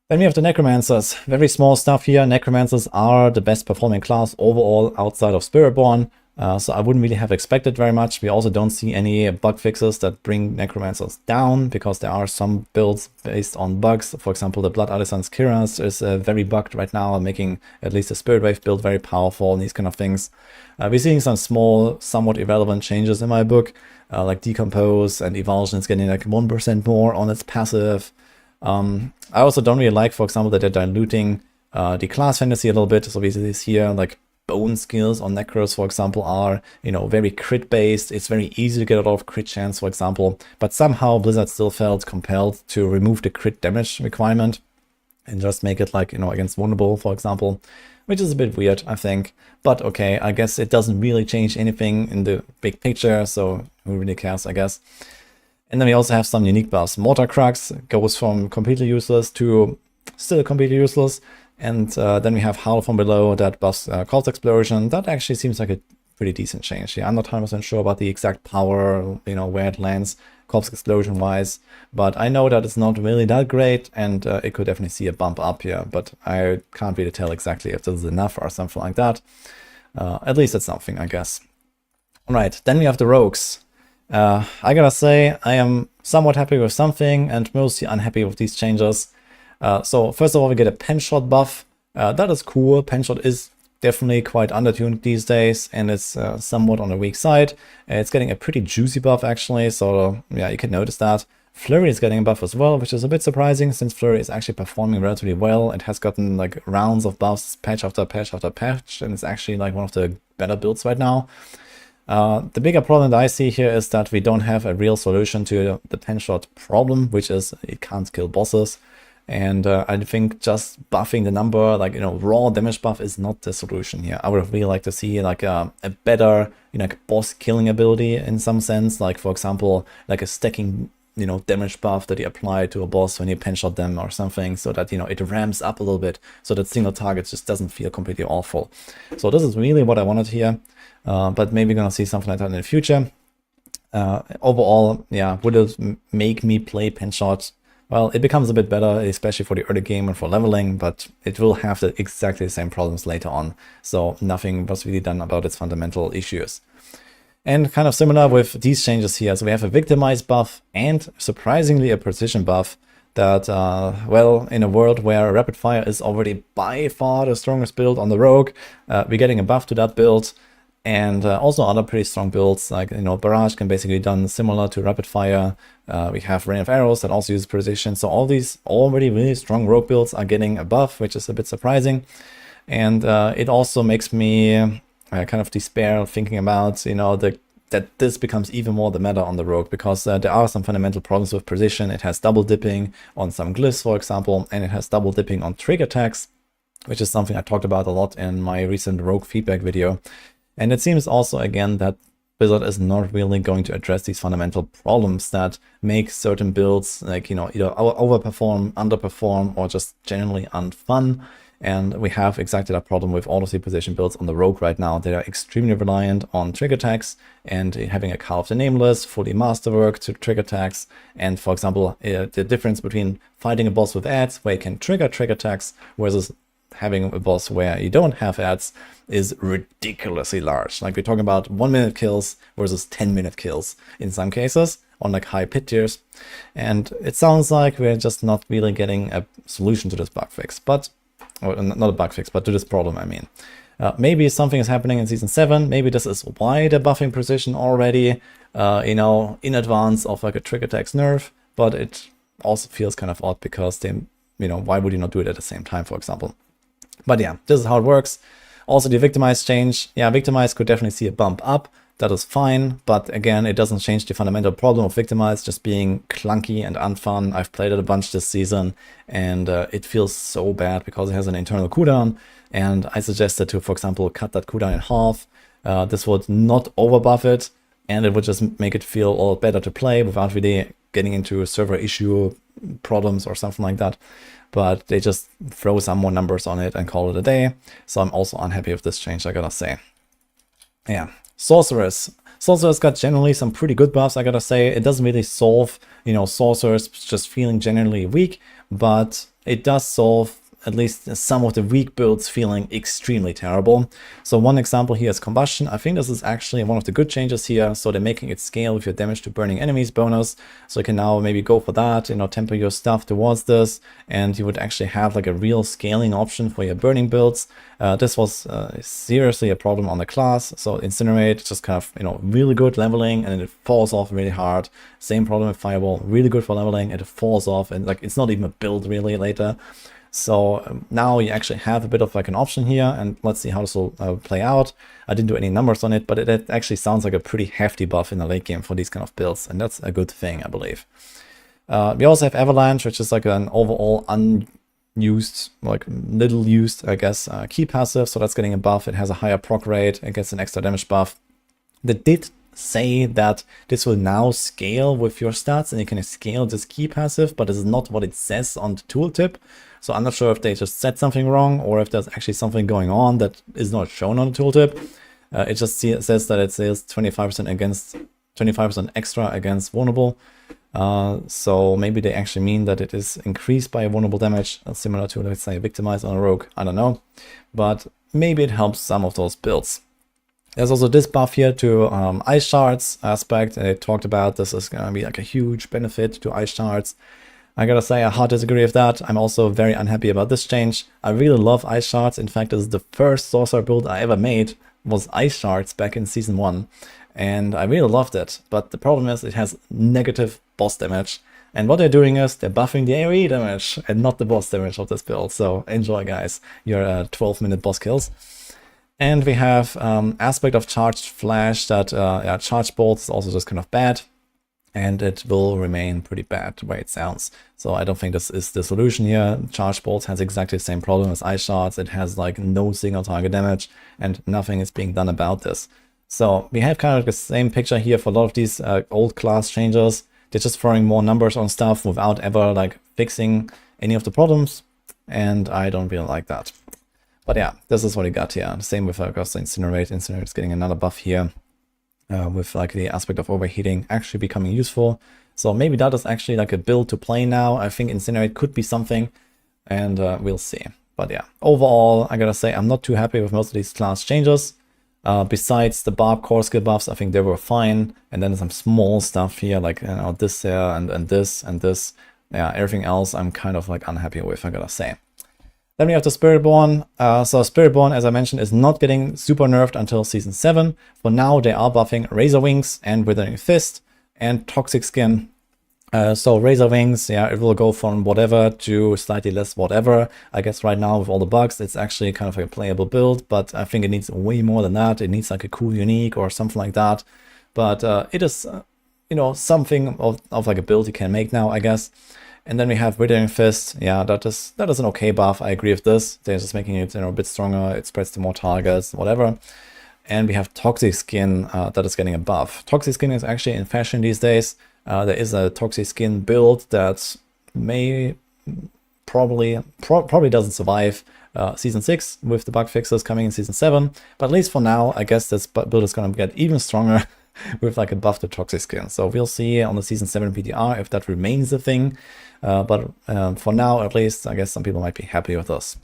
Then we have the Necromancers. Very small stuff here. Necromancers are the best performing class overall outside of Spiritborn. So I wouldn't really have expected very much. We also don't see any bug fixes that bring Necromancers down, because there are some builds based on bugs. For example, the Blood Artisan's Kiras is very bugged right now, making at least the Spirit Wave build very powerful and these kind of things. We're seeing some small, somewhat irrelevant changes in my book, like Decompose and Evulsion is getting like 1% more on its passive. I also don't really like, for example, that they're diluting the class fantasy a little bit. So we see this here, like bone skills on Necros, for example, are, you know, very crit based. It's very easy to get a lot of crit chance, for example, but somehow Blizzard still felt compelled to remove the crit damage requirement and just make it like, you know, against vulnerable, for example, which is a bit weird, I think. But okay, I guess it doesn't really change anything in the big picture, so who really cares, I guess. And then we also have some unique buffs. Mortar Crux goes from completely useless to still completely useless. And then we have Howl from Below that buffs Corpse Explosion. That actually seems like a pretty decent change. Yeah, I'm not 100% sure about the exact power, you know, where it lands Corpse Explosion wise. But I know that it's not really that great, and it could definitely see a bump up here. But I can't really tell exactly if this is enough or something like that. At least it's something, I guess. Alright, then we have the Rogues. I gotta say, I am somewhat happy with something and mostly unhappy with these changes. So first of all, we get a pen shot buff. That is cool. Pen shot is definitely quite undertuned these days, and it's somewhat on the weak side. It's getting a pretty juicy buff actually, so yeah, you can notice that. Flurry is getting a buff as well, which is a bit surprising since Flurry is actually performing relatively well. It has gotten like rounds of buffs, patch after patch after patch, and it's actually like one of the better builds right now. The bigger problem that I see here is that we don't have a real solution to the pen shot problem, which is it can't kill bosses. And I think just buffing the number, like, you know, raw damage buff is not the solution here. I would really like to see like a better, you know, like boss killing ability in some sense. Like, for example, like a stacking, you know, damage buff that you apply to a boss when you pen shot them or something, so that, you know, it ramps up a little bit so that single target just doesn't feel completely awful. So this is really what I wanted here, but maybe gonna see something like that in the future. Overall, yeah, would it make me play pen shot? Well, it becomes a bit better, especially for the early game and for leveling, but it will have exactly the same problems later on. So nothing was really done about its fundamental issues. And kind of similar with these changes here. So we have a victimize buff and surprisingly a precision buff that, well, in a world where rapid fire is already by far the strongest build on the rogue, we're getting a buff to that build. And also other pretty strong builds, like, you know, Barrage can basically be done similar to Rapid Fire. We have Rain of Arrows that also uses Precision. So all these already really strong rogue builds are getting a buff, which is a bit surprising. And it also makes me kind of despair thinking about, you know, that this becomes even more the meta on the rogue, because there are some fundamental problems with Precision. It has double dipping on some glyphs, for example, and it has double dipping on trig attacks, which is something I talked about a lot in my recent rogue feedback video. And it seems also, again, that Blizzard is not really going to address these fundamental problems that make certain builds, like, you know, either overperform, underperform, or just generally unfun. And we have exactly that problem with all of the position builds on the rogue right now. They are extremely reliant on trig attacks and having a Call of the Nameless, fully masterwork to trig attacks. And for example, the difference between fighting a boss with adds, where you can trigger trig attacks, versus having a boss where you don't have adds, is ridiculously large. Like, we're talking about 1 minute kills versus 10-minute kills in some cases on like high pit tiers. And it sounds like we're just not really getting a solution to this bug fix, but, or not a bug fix, but to this problem, I mean. Maybe something is happening in Season 7. Maybe this is why they're buffing Precision already, you know, in advance of like a trig attacks nerf, but it also feels kind of odd because they, you know, why would you not do it at the same time, for example? But yeah, this is how it works. Also, the Victimize change. Yeah, Victimize could definitely see a bump up. That is fine. But again, it doesn't change the fundamental problem of Victimize just being clunky and unfun. I've played it a bunch this season, and it feels so bad because it has an internal cooldown. And I suggested to, for example, cut that cooldown in half. This would not overbuff it. and it would just make it feel all better to play without really getting into server issue problems or something like that. But they just throw some more numbers on it and call it a day. So I'm also unhappy with this change, I gotta say. Yeah, Sorceress. Sorceress got generally some pretty good buffs, I gotta say. It doesn't really solve, you know, Sorceress just feeling generally weak, but it does solve at least some of the weak builds feeling extremely terrible. So one example here is Combustion. I think this is actually one of the good changes here. So they're making it scale with your damage to burning enemies bonus. So you can now maybe go for that, you know, temper your stuff towards this, and you would actually have like a real scaling option for your burning builds. This was seriously a problem on the class. So Incinerate, just kind of, you know, really good leveling, and then it falls off really hard. Same problem with Fireball, really good for leveling, and it falls off, and like it's not even a build really later. So now you actually have a bit of like an option here, and let's see how this will play out. I didn't do any numbers on it, but it actually sounds like a pretty hefty buff in the late game for these kind of builds, and that's a good thing, I believe. We also have Avalanche, which is like an overall unused, like little used, I guess, key passive. So that's getting a buff. It has a higher proc rate. It gets an extra damage buff. They did say that this will now scale with your stats, and you can scale this key passive, but this is not what it says on the tooltip. So I'm not sure if they just said something wrong, or if there's actually something going on that is not shown on the tooltip. It just says that it says 25% against 25% extra against vulnerable. So maybe they actually mean that it is increased by vulnerable damage, similar to, let's say, Victimize on a rogue. I don't know, but maybe it helps some of those builds. There's also this buff here to Ice Shards aspect, and it talked about this is going to be like a huge benefit to Ice Shards. I gotta say, I hard disagree with that. I'm also very unhappy about this change. I really love Ice Shards. In fact, this is the first Sorcerer build I ever made, was Ice Shards back in Season 1. And I really loved it. But the problem is it has negative boss damage. And what they're doing is they're buffing the AoE damage and not the boss damage of this build. So enjoy, guys, your 12-minute boss kills. And we have aspect of Charged Flash that Charged Bolts is also just kind of bad. And it will remain pretty bad the way it sounds. So I don't think this is the solution here. Charge Bolts has exactly the same problem as Ice Shards. It has like no single target damage, and nothing is being done about this. So we have kind of the same picture here for a lot of these old class changes. They're just throwing more numbers on stuff without ever like fixing any of the problems, and I don't really like that. But yeah, this is what we got here. Same with Incinerate. Incinerate is getting another buff here. With like the aspect of overheating actually becoming useful. So maybe that is actually like a build to play now. I think Incinerate could be something, and we'll see. But yeah, overall, I gotta say I'm not too happy with most of these class changes. Besides the Barb core skill buffs, I think they were fine. And then some small stuff here, like, you know, this here and this and this. Yeah, everything else I'm kind of like unhappy with, I gotta say. Then we have the Spiritborn. So Spiritborn, as I mentioned, is not getting super nerfed until Season 7. For now, they are buffing Razor Wings and Withering Fist and Toxic Skin. So Razor Wings, yeah, it will go from whatever to slightly less whatever. I guess right now with all the bugs, it's actually kind of like a playable build, but I think it needs way more than that. It needs like a cool unique or something like that. But it is, you know, something of like a build you can make now, I guess. And then we have Withering Fist. Yeah, that is an okay buff. I agree with this. They're just making it, you know, a bit stronger. It spreads to more targets, whatever. And we have Toxic Skin that is getting a buff. Toxic Skin is actually in fashion these days. There is a Toxic Skin build that may probably doesn't survive Season 6 with the bug fixes coming in Season 7. But at least for now, I guess this build is going to get even stronger with like a buff to Toxic Skin. So we'll see on the Season 7 PTR if that remains a thing. But for now, at least, I guess some people might be happy with this.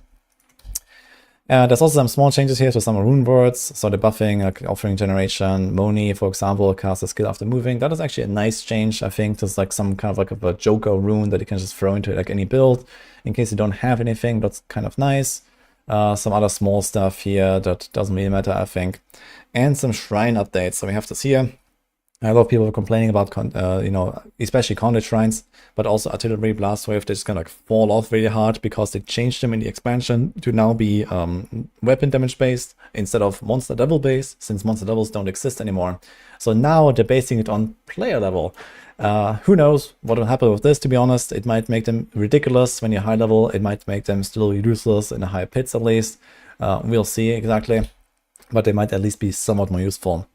There's also some small changes here to some rune words. So the buffing, like Offering Generation, Moni, for example, casts a skill after moving. That is actually a nice change, I think. There's like some kind of like a Joker rune that you can just throw into like any build in case you don't have anything. That's kind of nice. Some other small stuff here that doesn't really matter, I think. And some shrine updates. So we have this here. A lot of people are complaining about, you know, especially Conduit Shrines, but also Artillery Blast Wave. They're just gonna like fall off really hard because they changed them in the expansion to now be weapon damage based instead of monster level based, since monster levels don't exist anymore. So now they're basing it on player level. Who knows what will happen with this, to be honest. It might make them ridiculous when you're high level. It might make them still useless in the higher pits at least. We'll see exactly, but they might at least be somewhat more useful.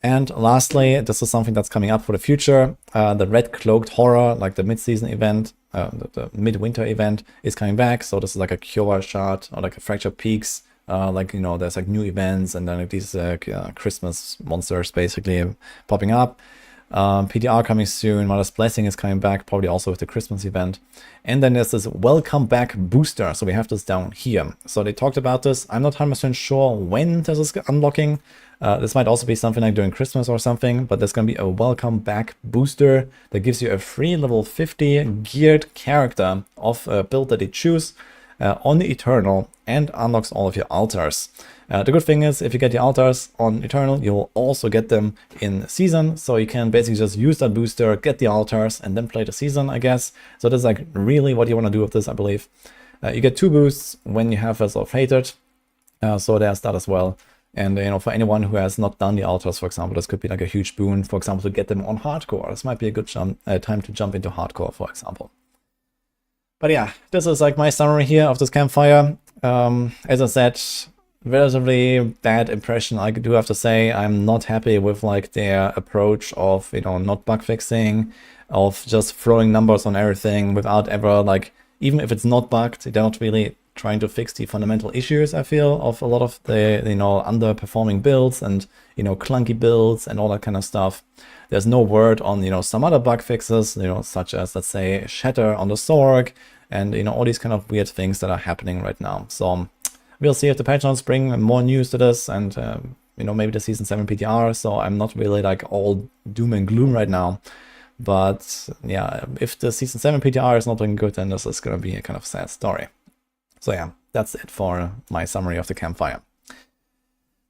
And lastly, this is something that's coming up for the future. The Red Cloaked Horror, like the mid-season event, the midwinter event, is coming back. So this is like a Cure Shard or like a Fractured Peaks. Like, you know, there's like new events and then like these Christmas monsters basically popping up. PTR coming soon. Mother's Blessing is coming back, probably also with the Christmas event. And then there's this Welcome Back booster. So we have this down here. So they talked about this. I'm not 100% sure when this is unlocking. This might also be something like during Christmas or something, but there's going to be a Welcome Back booster that gives you a free level 50 geared character of a build that you choose on the Eternal and unlocks all of your altars. The good thing is, if you get the altars on Eternal, you'll also get them in Season, so you can basically just use that booster, get the altars, and then play the Season, I guess. So that's like really what you want to do with this, I believe. You get 2 boosts when you have Vessel of Hatred, so there's that as well. And, you know, for anyone who has not done the altars, for example, this could be like a huge boon, for example, to get them on Hardcore. This might be a good time to jump into Hardcore, for example. But yeah, this is like my summary here of this campfire. As I said, relatively bad impression, I do have to say. I'm not happy with like their approach of, you know, not bug fixing, of just throwing numbers on everything without ever, like, even if it's not bugged, they're not really trying to fix the fundamental issues, I feel, of a lot of the, you know, underperforming builds and, you know, clunky builds and all that kind of stuff. There's no word on, you know, some other bug fixes, you know, such as, let's say, Shatter on the Sorg, and, you know, all these kind of weird things that are happening right now. So we'll see if the patch notes bring more news to this, and, you know, maybe the Season 7 PTR, so I'm not really, like, all doom and gloom right now. But, yeah, if the Season 7 PTR is not looking good, then this is gonna be a kind of sad story. So yeah, that's it for my summary of the campfire.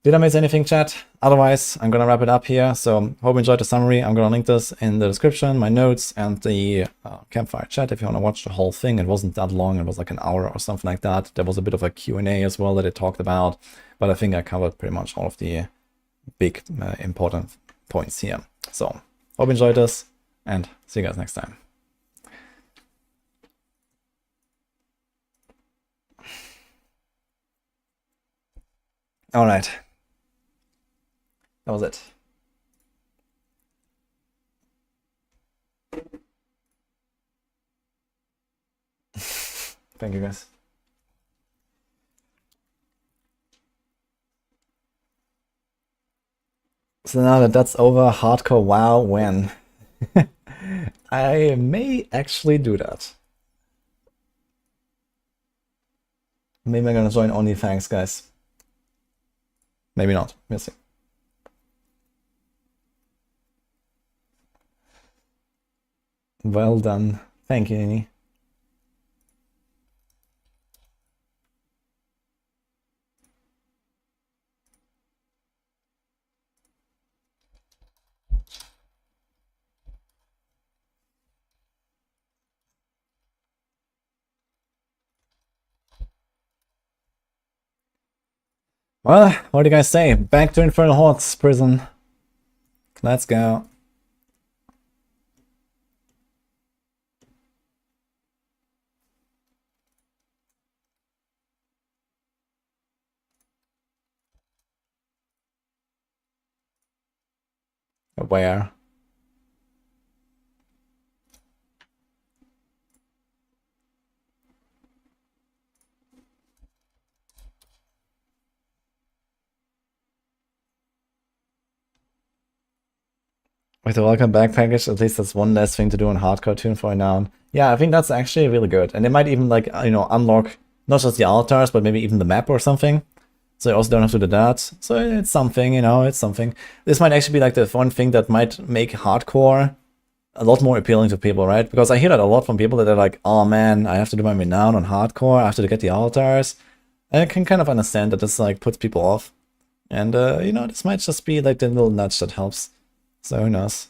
Did I miss anything, chat? Otherwise, I'm gonna wrap it up here. So hope you enjoyed the summary. I'm gonna link this in the description, my notes, and the campfire chat if you wanna watch the whole thing. It wasn't that long, it was like an hour or something like that. There was a bit of a Q&A as well that it talked about, but I think I covered pretty much all of the big important points here. So hope you enjoyed this, and see you guys next time. All right. That was it. Thank you, guys. So now that that's over, hardcore WoW when? I may actually do that. Maybe I'm gonna join OnlyFans, guys. Maybe not. We'll see. Well done. Thank you, Nini. Well, what do you guys say? Back to Infernal Hordes prison. Let's go. Where? With the welcome back package, at least that's one less thing to do on hardcore tune for now. Yeah, I think that's actually really good. And they might even, like, you know, unlock not just the altars, but maybe even the map or something. So you also don't have to do that. So it's something, you know, it's something. This might actually be like the one thing that might make hardcore a lot more appealing to people, right? Because I hear that a lot from people that are like, oh man, I have to do my renown on hardcore, I have to get the altars. And I can kind of understand that this like puts people off. And, you know, this might just be like the little nudge that helps. So who knows?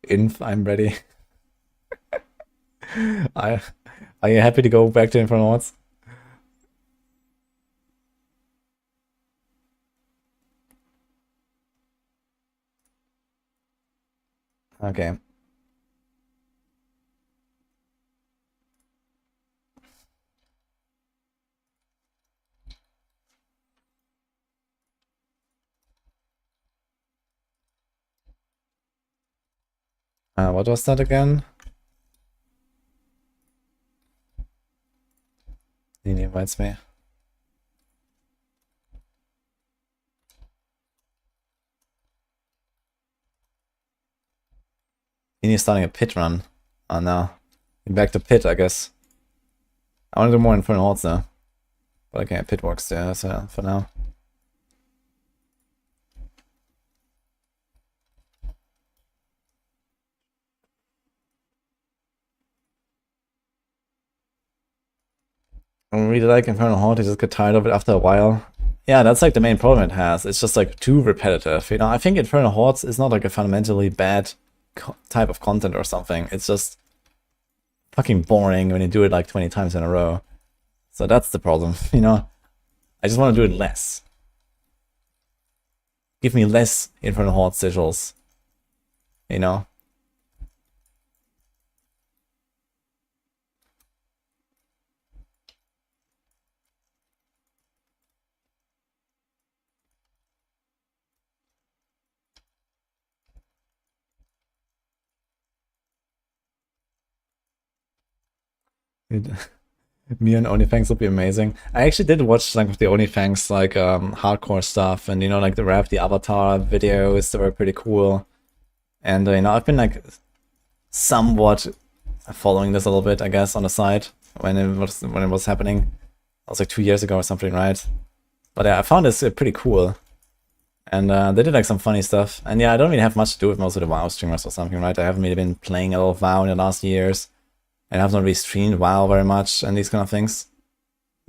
Inf, I'm ready. Are you happy to go back to Infernal Hordes? Okay. What was that again? He invites me. He's starting a pit run. Oh no. Back to pit, I guess. I want to do more Infernal Hordes though. But okay, pit works there, so for now. I really like Infernal Horde, I just get tired of it after a while. Yeah, that's like the main problem it has. It's just like too repetitive. You know, I think Infernal Hordes is not like a fundamentally bad type of content or something. It's just fucking boring when you do it like 20 times in a row. So that's the problem, you know? I just want to do it less. Give me less Infernal Horde sigils. You know? Me and OnlyFans would be amazing. I actually did watch like the OnlyFans like hardcore stuff, and you know, like the rap, the avatar videos, they were pretty cool. And you know, I've been like somewhat following this a little bit, I guess, on the side when it was happening. That was like 2 years ago or something, right? But yeah, I found this pretty cool. And they did like some funny stuff. And yeah, I don't really have much to do with most of the WoW streamers or something, right? I haven't really been playing a lot of WoW in the last years. And I've not really streamed WoW very much and these kind of things.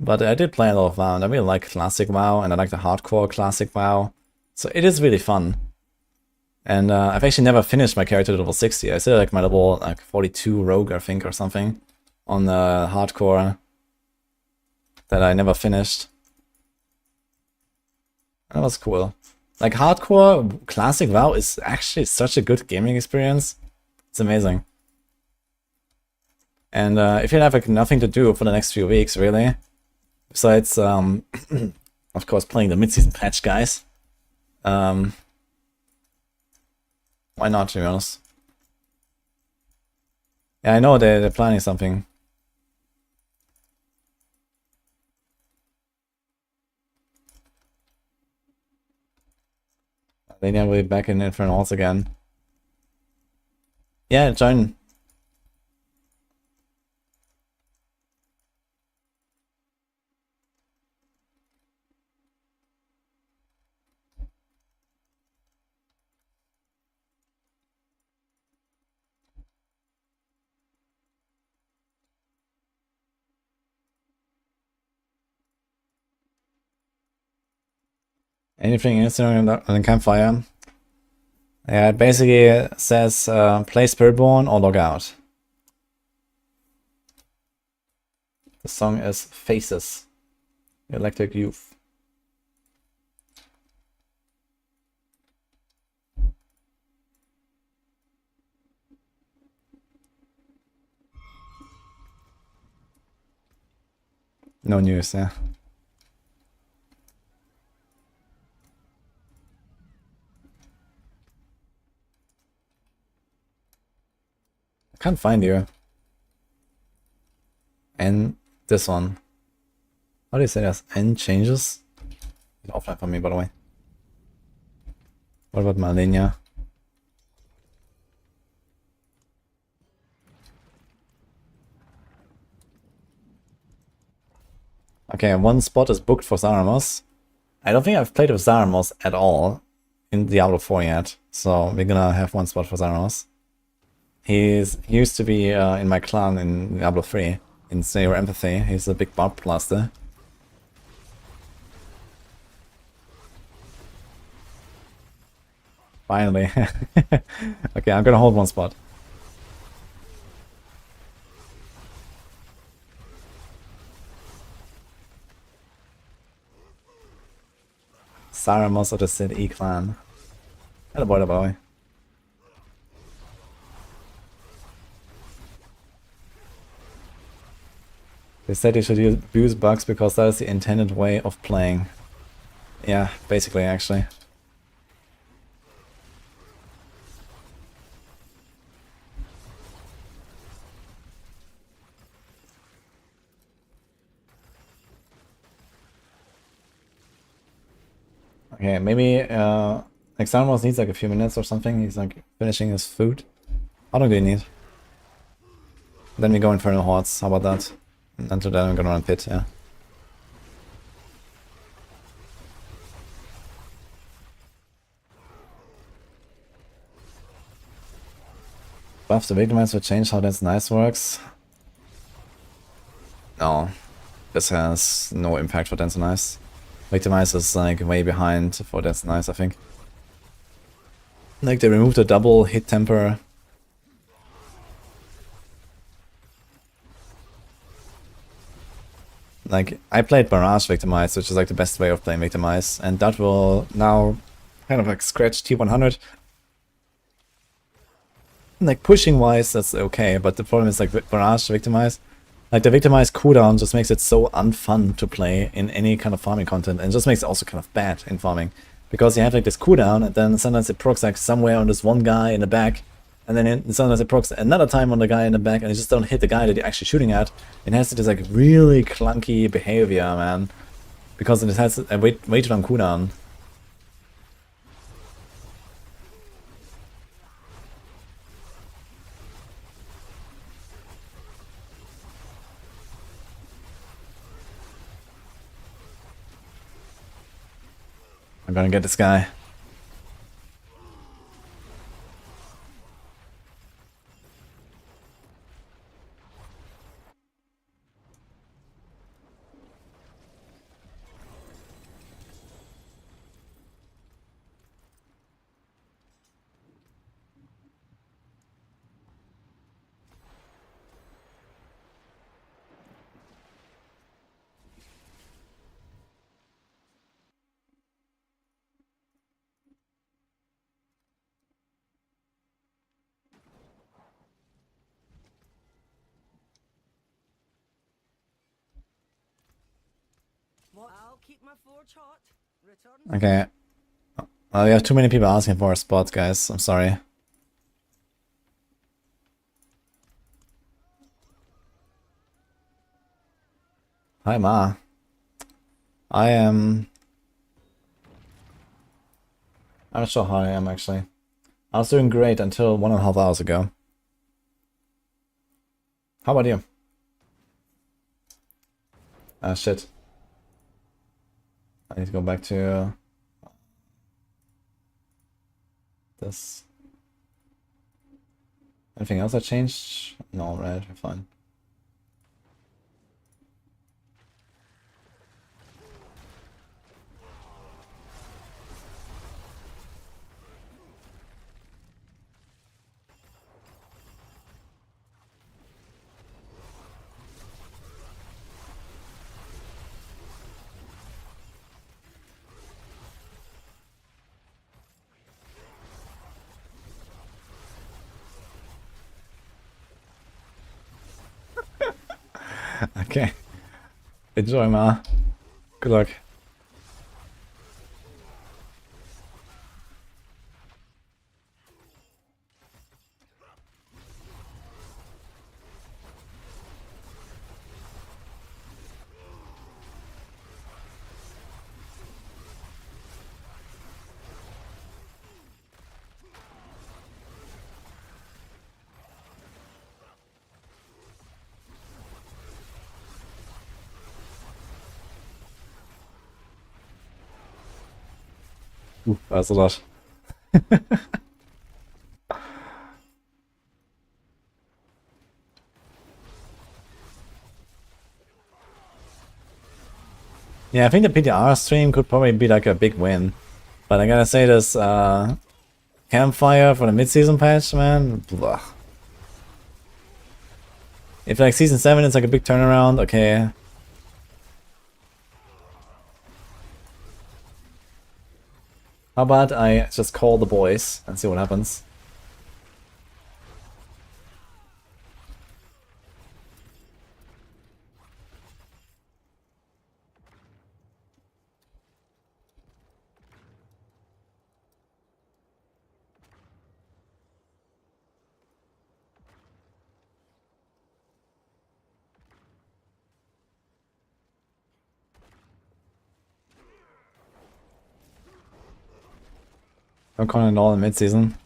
But I did play a lot of WoW, and I really like classic WoW, and I like the hardcore classic WoW. So it is really fun. And I've actually never finished my character to level 60. I still like my level like 42 rogue, I think, or something, on the hardcore that I never finished. That was cool. Like hardcore classic WoW is actually such a good gaming experience. It's amazing. And if you have like nothing to do for the next few weeks, really, besides, of course, playing the mid-season patch, guys, why not, to be honest? Yeah, I know they're planning something. Then yeah, we'll be back in Infernal Hordes again. Yeah, join. Anything interesting on the Campfire? Yeah, it basically says play Spiritborn or log out. The song is Faces, Electric Youth. No news, yeah. I can't find you. And this one. How do you say this? N changes? It's offline for me, by the way. What about Malenia? Okay, one spot is booked for Zaramos. I don't think I've played with Zaramos at all in Diablo 4 yet, so we're gonna have one spot for Zaramos. He used to be in my clan in Diablo 3, in Slayer Empathy. He's a big barb blaster. Finally. Okay, I'm gonna hold one spot. Zaramos of the Sid E clan. Hello boy. They said you should abuse bugs because that is the intended way of playing. Yeah, basically, actually. Okay, maybe Exarmos needs like a few minutes or something. He's like finishing his food. How long do you need? Then we go Infernal Hordes. How about that? Until then, I'm gonna run Pit, yeah. Buff the Victimize will change how That's Nice works. No, this has no impact for That's Nice. Victimize is like way behind for That's Nice, I think. Like they removed the double hit temper. Like I played Barrage Victimize, which is like the best way of playing Victimize, and that will now kind of like scratch T100. Like pushing wise, that's okay, but the problem is like Barrage Victimize. Like the Victimize cooldown just makes it so unfun to play in any kind of farming content, and just makes it also kind of bad in farming. Because you have like this cooldown, and then sometimes it procs like somewhere on this one guy in the back, and then sometimes it procs another time on the guy in the back, and you just don't hit the guy that you're actually shooting at. It has this like really clunky behavior, man. Because it has a way too long cooldown. I'm gonna get this guy. I'll keep my forge hot. Return. Okay. We have too many people asking for our spots, guys. I'm sorry. Hi, Ma. I am... I'm not sure how I am, actually. I was doing great until 1.5 hours ago. How about you? Ah, shit. I need to go back to... this. Anything else that changed? No, right, we're fine. Okay. Enjoy, Ma. Good luck. That's a lot. Yeah, I think the PTR stream could probably be like a big win. But I gotta say this, Campfire for the mid-season patch, man, blah. If like Season 7 is like a big turnaround, okay. How about I just call the boys and see what happens? No con at all in mid-season.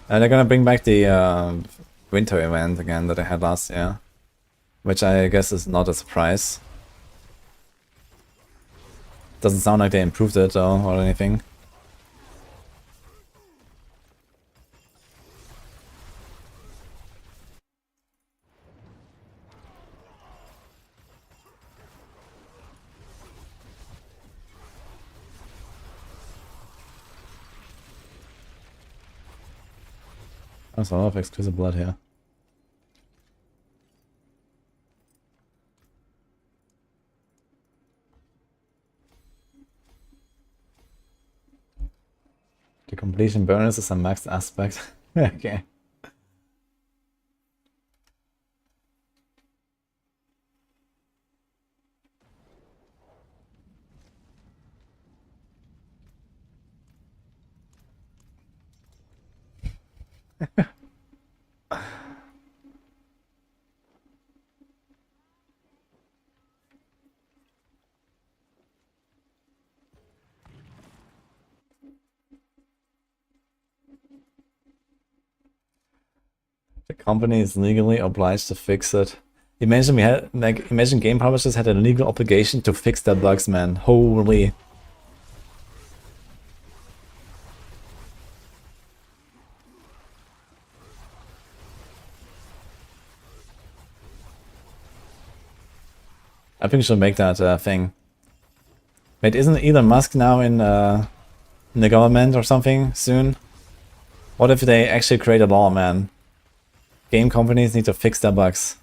They're gonna bring back the winter event again that they had last year, which I guess is not a surprise. Doesn't sound like they improved it though or anything. There's a lot of exquisite blood here. The completion bonus is a maxed aspect. Okay. The company is legally obliged to fix it. Imagine we had, like, imagine game publishers had a legal obligation to fix their bugs, man. Holy. I think we should make that thing. Wait, isn't Elon Musk now in the government or something soon? What if they actually create a law, man? Game companies need to fix their bugs.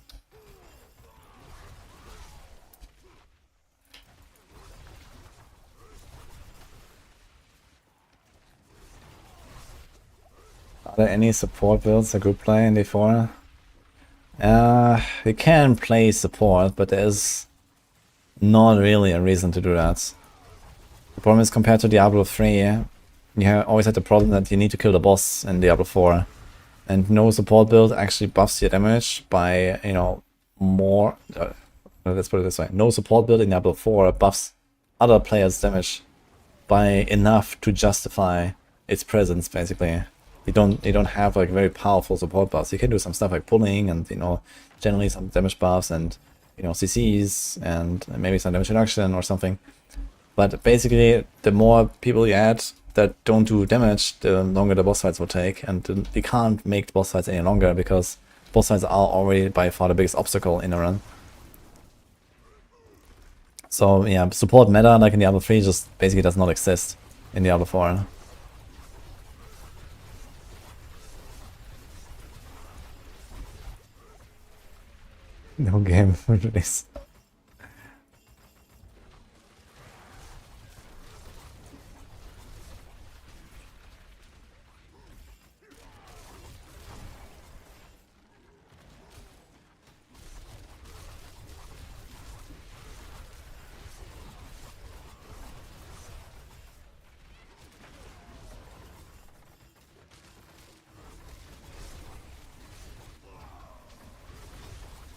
Are there any support builds a good play in D4? You can play support, but there's not really a reason to do that. The problem is compared to Diablo 3, you always had the problem that you need to kill the boss in Diablo 4. And no support build actually buffs your damage by, you know, more... let's put it this way. No support build in Diablo 4 buffs other players' damage by enough to justify its presence, basically. You don't have like very powerful support buffs. You can do some stuff like pulling and, you know, generally some damage buffs and, you know, CCs and maybe some damage reduction or something. But basically, the more people you add that don't do damage, the longer the boss fights will take, and you can't make the boss fights any longer because boss fights are already by far the biggest obstacle in a run. So yeah, support meta like in Diablo 3 just basically does not exist in Diablo 4. No game release.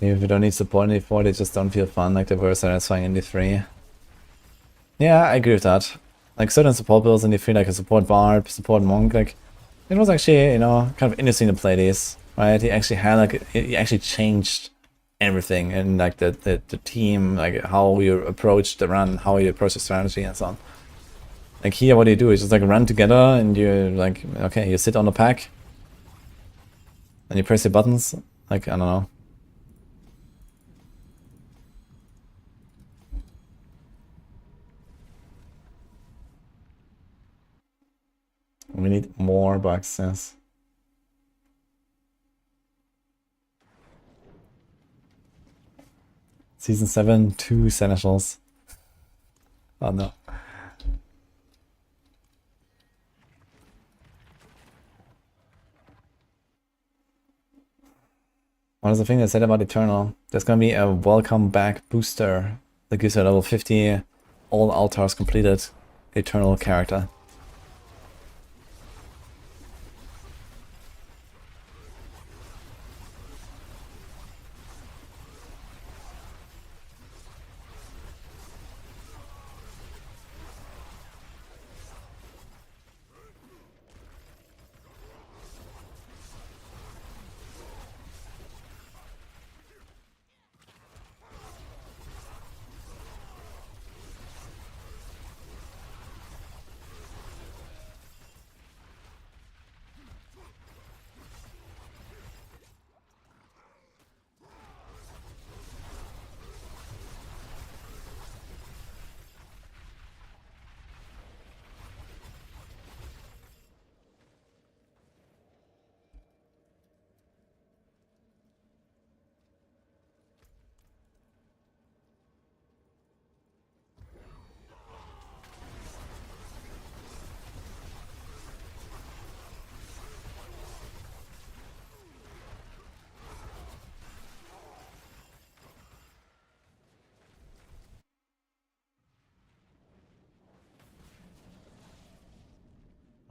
If you don't need support in D4, they just don't feel fun like they were satisfying in D3. Yeah, I agree with that. Like certain support builds in D3, like a support barb, support monk, like it was actually, you know, kind of interesting to play these, right? He actually had like, he actually changed everything and like the team, like how you approach the run, how you approach the strategy and so on. Like here, what you do is just like run together and you like, okay, you sit on the pack and you press your buttons, like, I don't know. We need more bugs, yes. Season 7, 2 Seneschals. Oh no. What is the thing they said about Eternal? There's gonna be a welcome back booster that gives you a level 50, all altars completed Eternal character.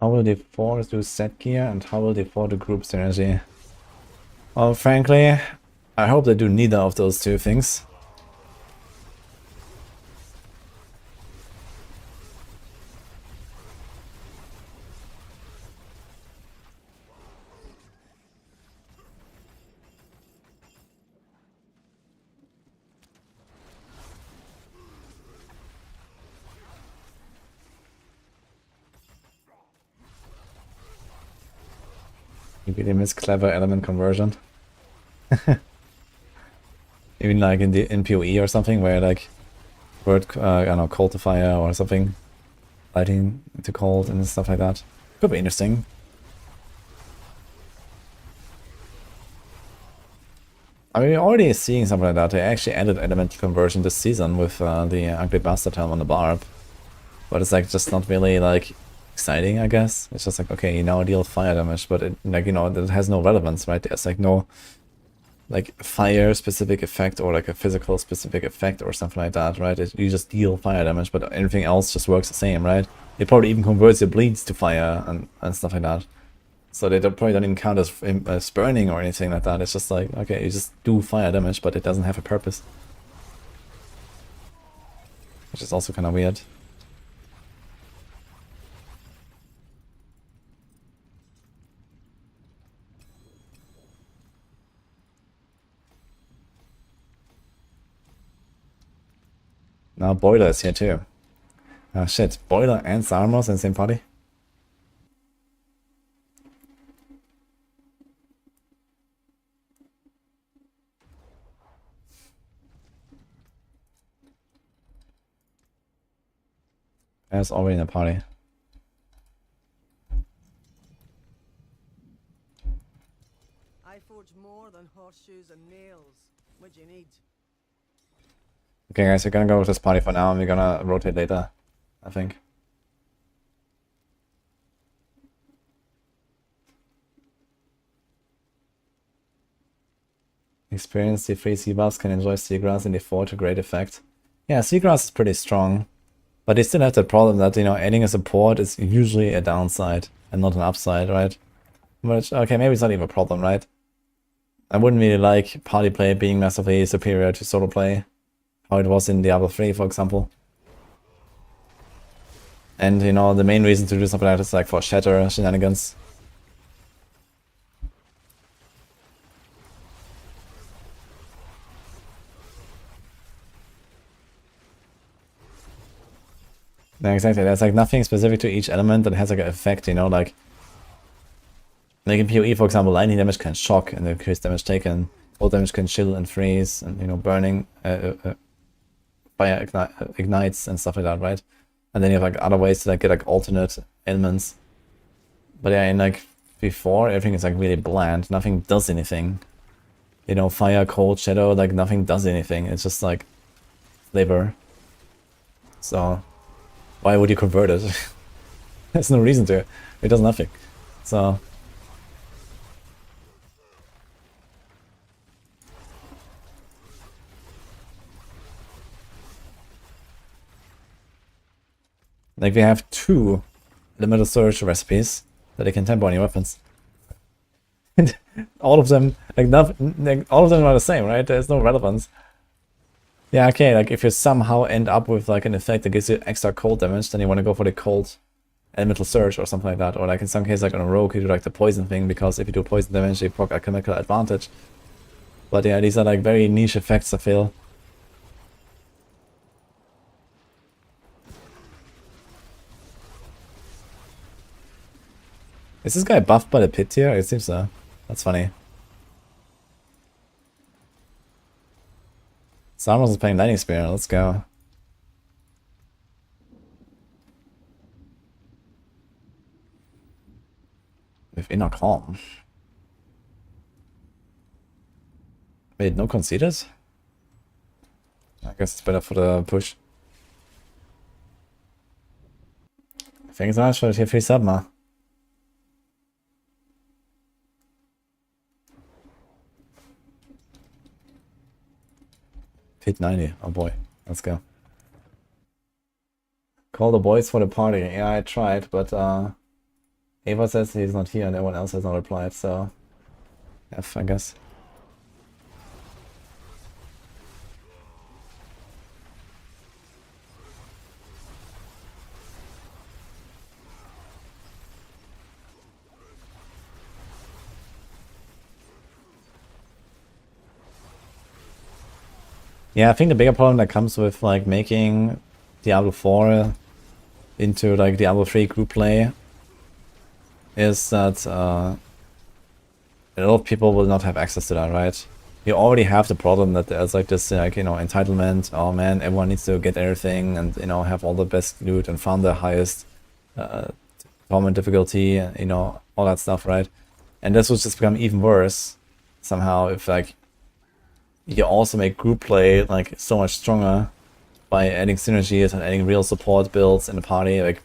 How will D4 do set gear and how will D4 do group synergy? Well, frankly, I hope they do neither of those two things. You really miss clever element conversion. Even like in PoE or something where like word I don't know, cold to fire or something, lighting to cold and stuff like that. Could be interesting. I mean, we're already seeing something like that. They actually added elemental conversion this season with the Ugly Bastard Helm on the Barb. But it's like just not really like exciting, I guess. It's just like, okay, you now deal fire damage, but it, like, you know, it has no relevance, right? There's like no like fire specific effect or like a physical specific effect or something like that, right? You just deal fire damage, but everything else just works the same, right? It probably even converts your bleeds to fire and stuff like that. So they probably don't even count as burning or anything like that. It's just like, okay, you just do fire damage, but it doesn't have a purpose. Which is also kind of weird. Now Boiler is here too. Oh shit, Boiler and Zarmos in the same party? That's already in the party. I forge more than horseshoes and nails. What do you need? Okay guys, we're gonna go with this party for now and we're gonna rotate later, I think. Experience the free sea buffs, can enjoy Seagrass in D4 to great effect. Yeah, Seagrass is pretty strong. But they still have that problem that, you know, adding a support is usually a downside and not an upside, right? Which, okay, maybe it's not even a problem, right? I wouldn't really like party play being massively superior to solo play. How it was in Diablo 3, for example. And, you know, the main reason to do something like that is like for shatter shenanigans. Yeah, exactly. There's like nothing specific to each element that has like an effect, you know, like in PoE, for example, lightning damage can shock and increase damage taken. Cold damage can chill and freeze, and, you know, burning fire ignites and stuff like that, right? And then you have like other ways to like get like alternate elements. But yeah, in like before, everything is like really bland. Nothing does anything. You know, fire, cold, shadow, like nothing does anything. It's just like flavor. So why would you convert it? There's no reason to. It does nothing. So like we have two limited storage recipes that they can tempo on your weapons. All of them, like nothing, like, all of them are the same, right? There's no relevance. Yeah, okay, like if you somehow end up with like an effect that gives you extra cold damage, then you want to go for the cold elemental surge or something like that. Or like in some cases, like on a rogue, you do like the poison thing, because if you do poison damage, you proc a chemical advantage. But yeah, these are like very niche effects, I feel. Is this guy buffed by the pit here? It seems so. That's funny. Sarmos is playing Lightning Spear, let's go. With Inner Calm. Wait, no conceded? I guess it's better for the push. Thanks so much for the tier 3 sub, ma. Pit 90, oh boy, let's go. Call the boys for the party. Yeah, I tried, but Ava says he's not here and everyone else has not replied, so F, I guess. Yeah, I think the bigger problem that comes with like making Diablo 4 into like Diablo 3 group play is that a lot of people will not have access to that, right? You already have the problem that there's like this like, you know, entitlement. Oh man, everyone needs to get everything and, you know, have all the best loot and farm the highest torment difficulty, you know, all that stuff, right? And this will just become even worse somehow if like you also make group play like so much stronger by adding synergies and adding real support builds in the party. Like,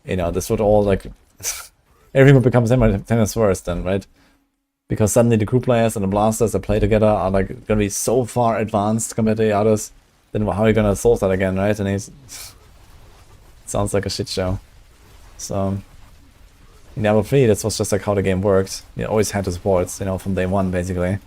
you know, this would all like everything would become 10 times worse then, right? Because suddenly the group players and the blasters that play together are like gonna be so far advanced compared to the others. Then how are you gonna solve that again, right? And it sounds like a shit show. So in Diablo 3, this was just like how the game worked. You always had the supports, you know, from day one basically.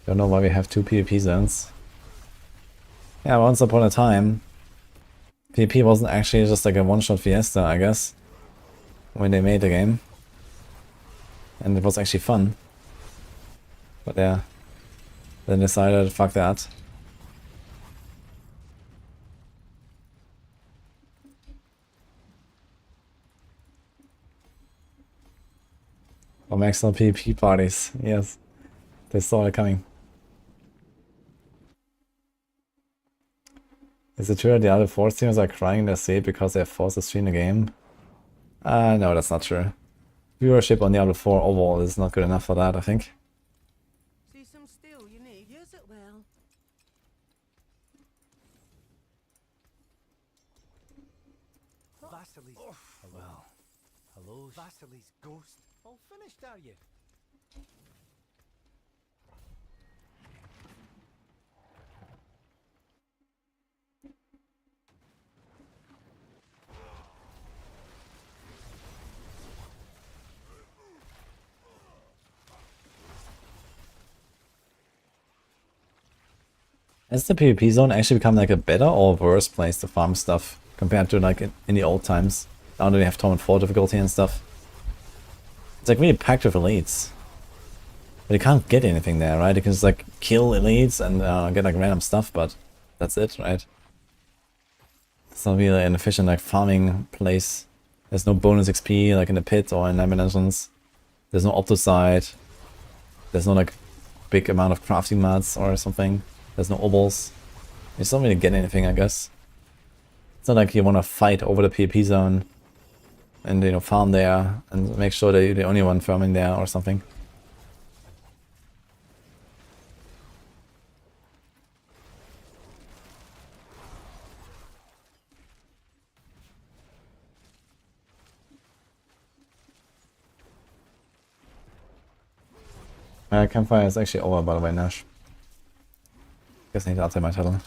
Don't know why we have 2 PvP zones. Yeah, once upon a time, PvP wasn't actually just like a one-shot fiesta, I guess, when they made the game. And it was actually fun. But yeah, then decided, fuck that. Or Maxroll PvP parties, yes. They saw it coming. Is it true that the other 4 streamers are crying in their sleep because they are forced to stream the game? No, that's not true. Viewership on Diablo 4 overall is not good enough for that, I think. See some steel you need, use it well. Vasily's... Oh, well. Hello, Vasily's ghost. All finished, are you? Has the PvP zone actually become like a better or worse place to farm stuff compared to like in the old times? Now that we have Torment 4 difficulty and stuff. It's like really packed with elites. But you can't get anything there, right? You can just like kill elites and get like random stuff, but that's it, right? It's not really an efficient like farming place. There's no bonus XP like in the pit or in Dimensions. There's no Optosite. There's no like big amount of crafting mats or something. There's no obels. You just don't really get anything, I guess. It's not like you want to fight over the PvP zone and, you know, farm there and make sure that you're the only one farming there or something. Campfire is actually over, by the way, Nash. Guess I need to update my title.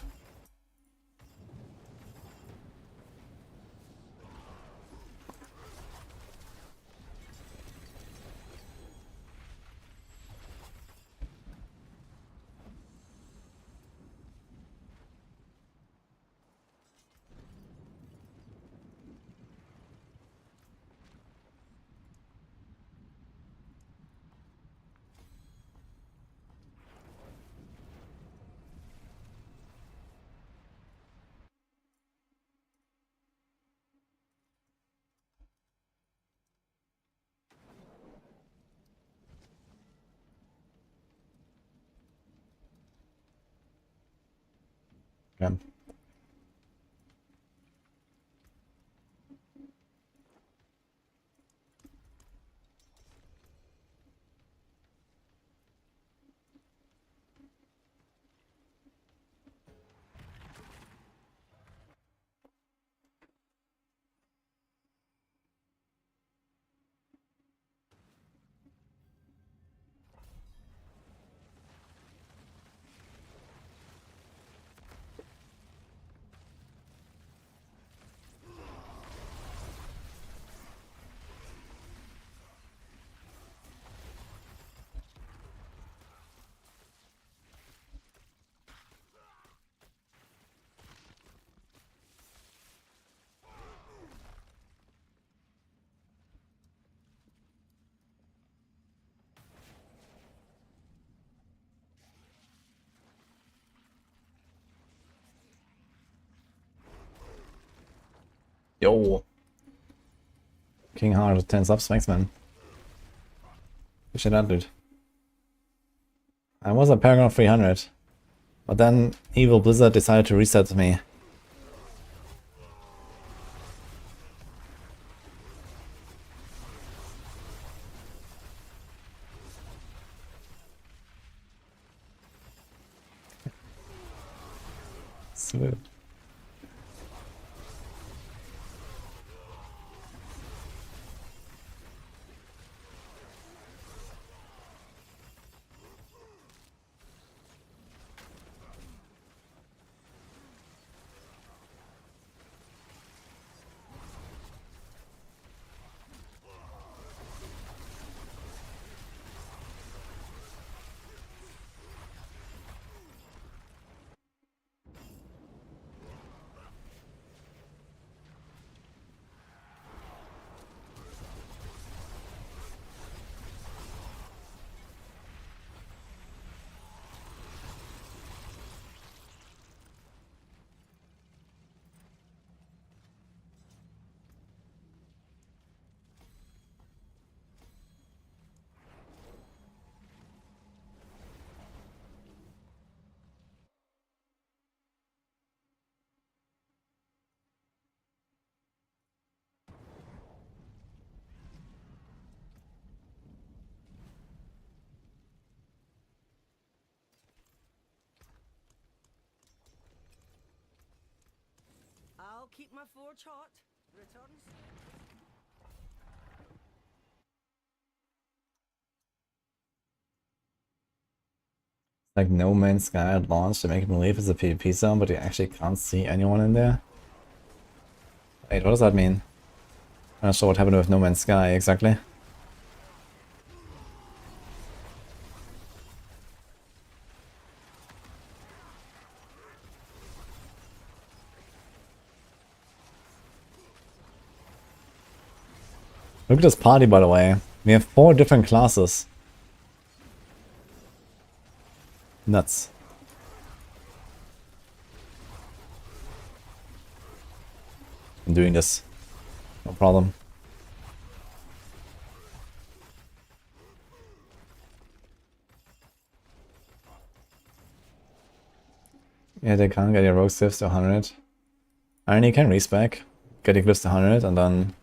Yeah. Yo. King Hard 10 subs, thanks man. Appreciate that, dude. I was at Paragon 300, but then Evil Blizzard decided to reset me. Sweet. I'll keep my forge hot. Returns. Like No Man's Sky at launch to make it believe it's a PvP zone, but you actually can't see anyone in there. Wait, what does that mean? I'm not sure what happened with No Man's Sky exactly. Look at this party, by the way. We have 4 different classes. Nuts. I'm doing this. No problem. Yeah, they can't get your rogue stiffs to 100. And you can respec. Get your glyphs to 100 and then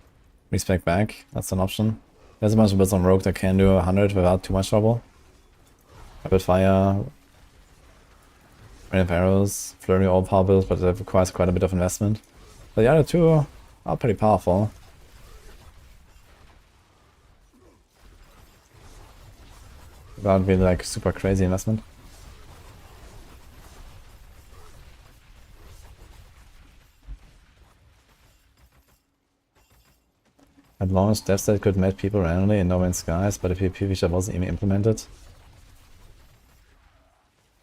respec back. That's an option. There's a bunch of builds on rogue that can do 100 without too much trouble. Rapid fire, rain of arrows, flurry, all power builds, but it requires quite a bit of investment. But the other two are pretty powerful. Without really like super crazy investment. At launch, DevStat could match people randomly in No Man's Skies, but the PvP feature wasn't even implemented.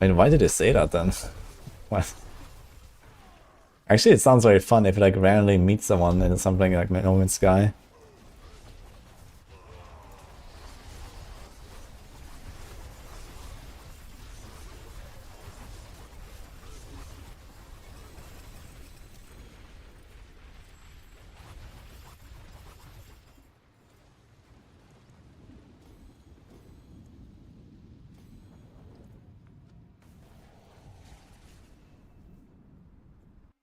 I mean, why did they say that then? What? Actually, it sounds very fun if you like randomly meet someone in something like No Man's Sky.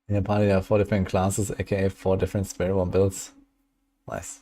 In the party there are 4 different classes, aka 4 different Spiritborn builds. Nice.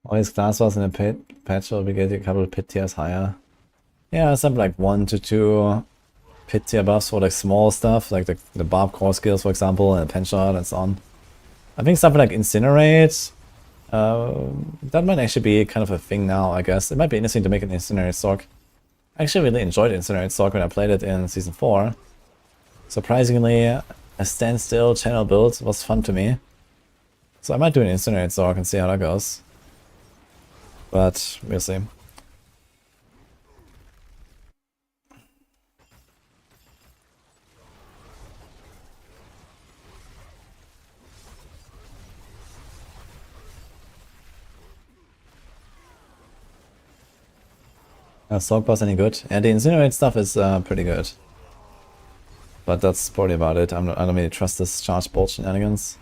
All these class wars in a patch will be getting a couple of pit tiers higher. Yeah, something like 1 to 2 pit tier buffs for like small stuff, like the barb core skills, for example, and pen shot and so on. I think something like Incinerate, that might actually be kind of a thing now, I guess. It might be interesting to make an Incinerate Sorc. I actually really enjoyed Incinerate Sorc when I played it in Season 4. Surprisingly, a standstill channel build was fun to me. So I might do an Incinerate Zork and see how that goes. But we'll see. Zork boss any good? Yeah, the Incinerate stuff is pretty good. But that's probably about it. I don't really trust this charge bolt shenanigans.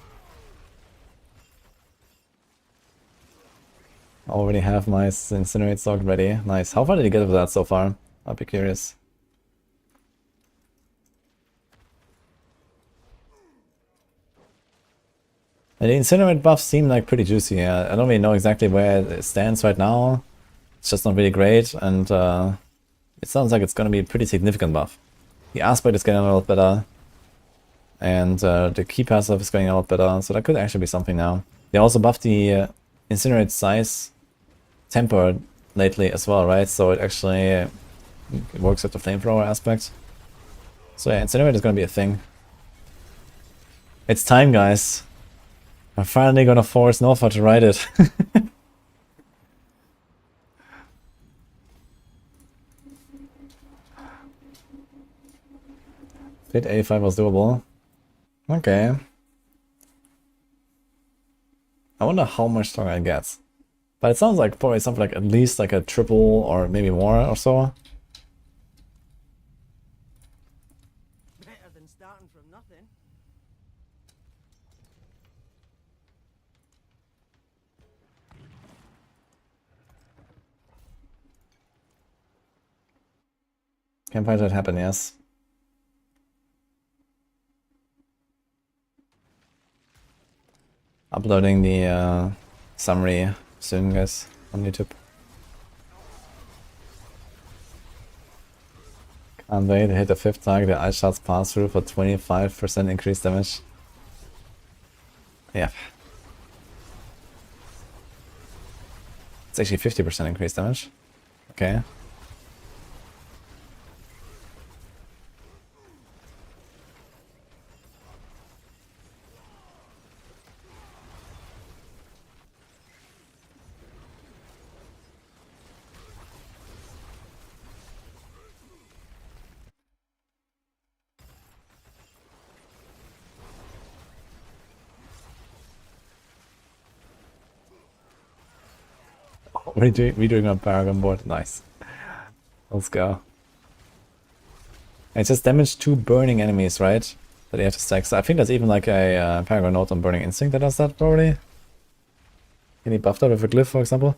I already have my Incinerate Zork ready. Nice. How far did you get with that so far? I'll be curious. And the Incinerate buffs seem like pretty juicy. I don't really know exactly where it stands right now. It's just not really great, and it sounds like it's going to be a pretty significant buff. The aspect is getting a lot better, and the key passive is going a lot better, so that could actually be something now. They also buffed the Incinerate size temper lately as well, right? So it actually works with the flamethrower aspect. So yeah, Incinerate is going to be a thing. It's time, guys. I'm finally going to force Nova to ride it. Fit A5 was doable. Okay. I wonder how much stronger it gets. But it sounds like probably something like at least like a triple or maybe more or so. Better than starting from nothing. Campfire that happen, yes. Uploading the summary soon, guys, on YouTube. Can't wait to hit the 5th target, the ice shots pass through for 25% increased damage. Yeah. It's actually 50% increased damage. Okay. Redoing on Paragon board, nice. Let's go. It's just damage to burning enemies, right? That you have to stack. So I think there's even like a Paragon note on Burning Instinct that does that, probably. Can you buff that with a glyph, for example?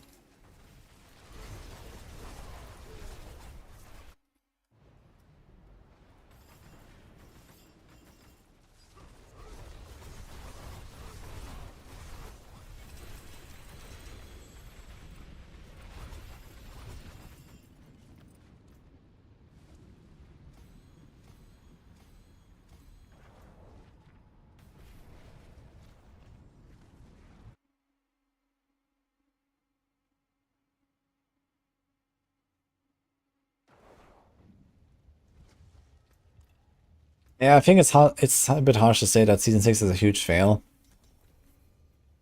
Yeah, I think it's hard. It's a bit harsh to say that season 6 is a huge fail.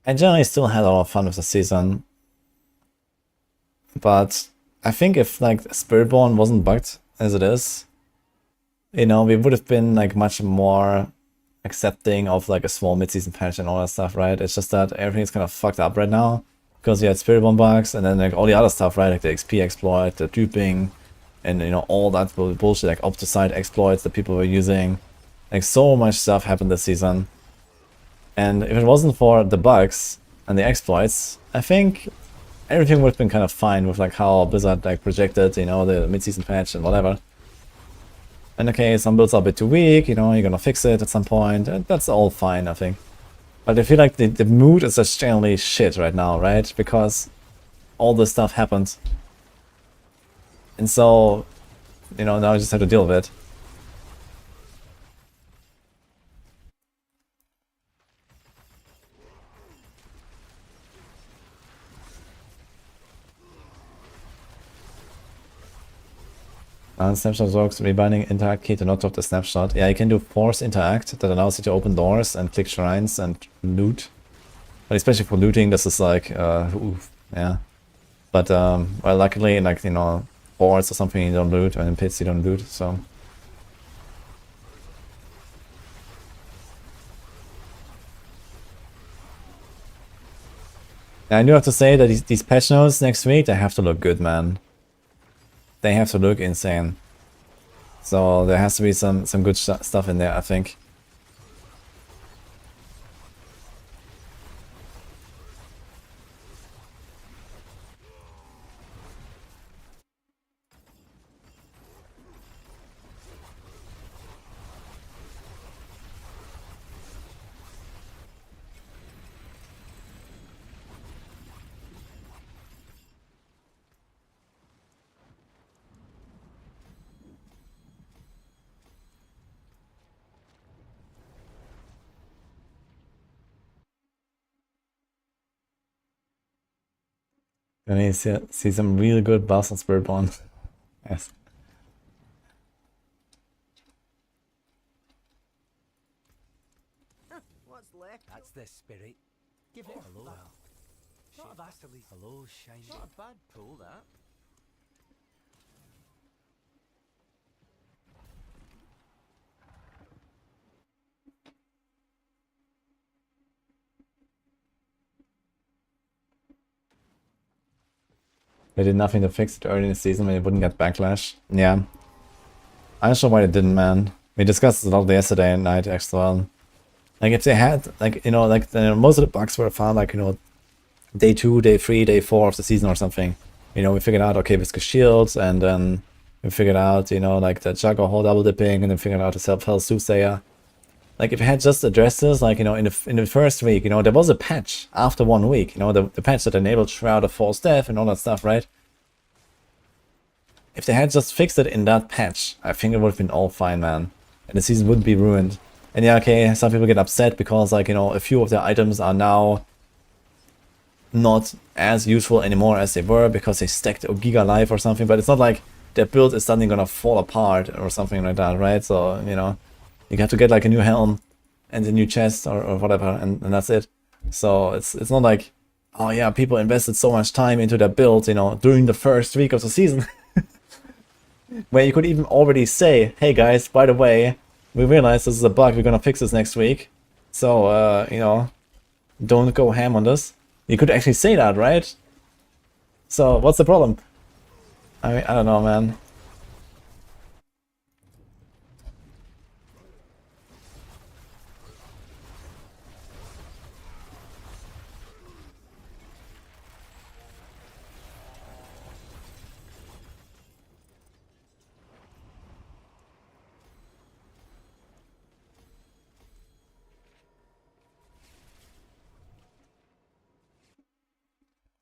I generally still had a lot of fun with the season, but I think if like Spiritborn wasn't bugged as it is, you know, we would have been like much more accepting of like a small mid-season patch and all that stuff, right? It's just that everything's kind of fucked up right now because you had Spiritborn bugs and then like all the other stuff, right? Like the XP exploit, the duping, and you know all that bullshit like Opticide exploits that people were using. Like so much stuff happened this season, and if it wasn't for the bugs and the exploits, I think everything would have been kind of fine with like how Blizzard like projected, you know, the mid-season patch and whatever. And okay, some builds are a bit too weak, you know, you're gonna fix it at some point, and that's all fine, I think. But I feel like the mood is just generally shit right now, right? Because all this stuff happened. And so, you know, now I just have to deal with it. Snapshot works, rebinding interact key to not drop the snapshot. Yeah, you can do force interact that allows you to open doors and click shrines and loot. But especially for looting, this is like, oof, yeah. But, well, luckily, like, you know, boards or something you don't loot, and in pits you don't loot, so. I do have to say that these patch notes next week, they have to look good, man. They have to look insane. So there has to be some good stuff in there, I think. Then you see some really good buffs on Spiritborn. Yes. What's left? That's the spirit. Give it a look. Not a Vaseline. Hello, shiny. Not a bad pull, that. They did nothing to fix it early in the season when it wouldn't get backlash. Yeah. I'm not sure why they didn't, man. We discussed this a lot yesterday night as well. Like, if they had, like, you know, like, most of the bugs were found, like, you know, day 2, day 3, day 4 of the season or something. You know, we figured out, okay, Viscous Shields, and then we figured out, you know, like, the Jug or Hole double dipping, and then figured out the Self-Health Soothsayer. Like, if you had just addressed this, like, you know, in the first week, you know, there was a patch after 1 week, you know, the patch that enabled Shroud of False Death and all that stuff, right? If they had just fixed it in that patch, I think it would have been all fine, man. And the season wouldn't be ruined. And yeah, okay, some people get upset because, like, you know, a few of their items are now not as useful anymore as they were because they stacked a Giga Life or something, but it's not like their build is suddenly gonna fall apart or something like that, right? So, you know, you have to get like a new helm and a new chest or whatever, and that's it. So it's not like, oh yeah, people invested so much time into their build, you know, during the first week of the season. Where you could even already say, hey guys, by the way, we realize this is a bug, we're gonna fix this next week. So, you know, don't go ham on this. You could actually say that, right? So, what's the problem? I mean, I don't know, man.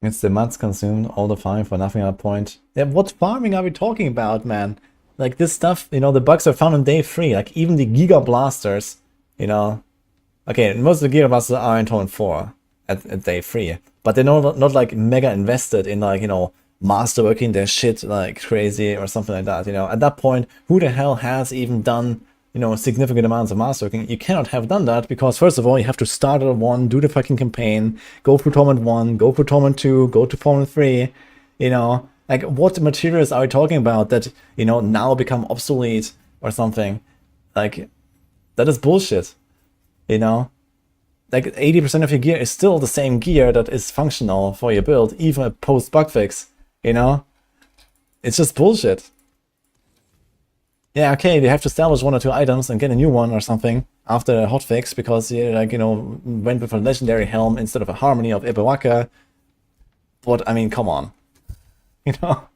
It's the months consumed, all the farming for nothing at a point. Yeah, what farming are we talking about, man? Like, this stuff, you know, the bugs are found on day 3. Like, even the Giga Blasters, you know. Okay, most of the Giga Blasters are in Torrent 4 at day 3. But they're not like mega invested in, like, you know, masterworking their shit like crazy or something like that, you know. At that point, who the hell has even done, you know, significant amounts of masterworking? You cannot have done that because, first of all, you have to start at 1, do the fucking campaign, go through Torment 1, go through Torment 2, go to Torment 3, you know. Like, what materials are we talking about that, you know, now become obsolete or something? Like, that is bullshit, you know. Like, 80% of your gear is still the same gear that is functional for your build, even post-bug fix, you know. It's just bullshit. Yeah, okay, they have to establish 1 or 2 items and get a new one or something after a hotfix because you, like, you know, went with a legendary helm instead of a Harmony of Ibewaka. But, I mean, come on. You know?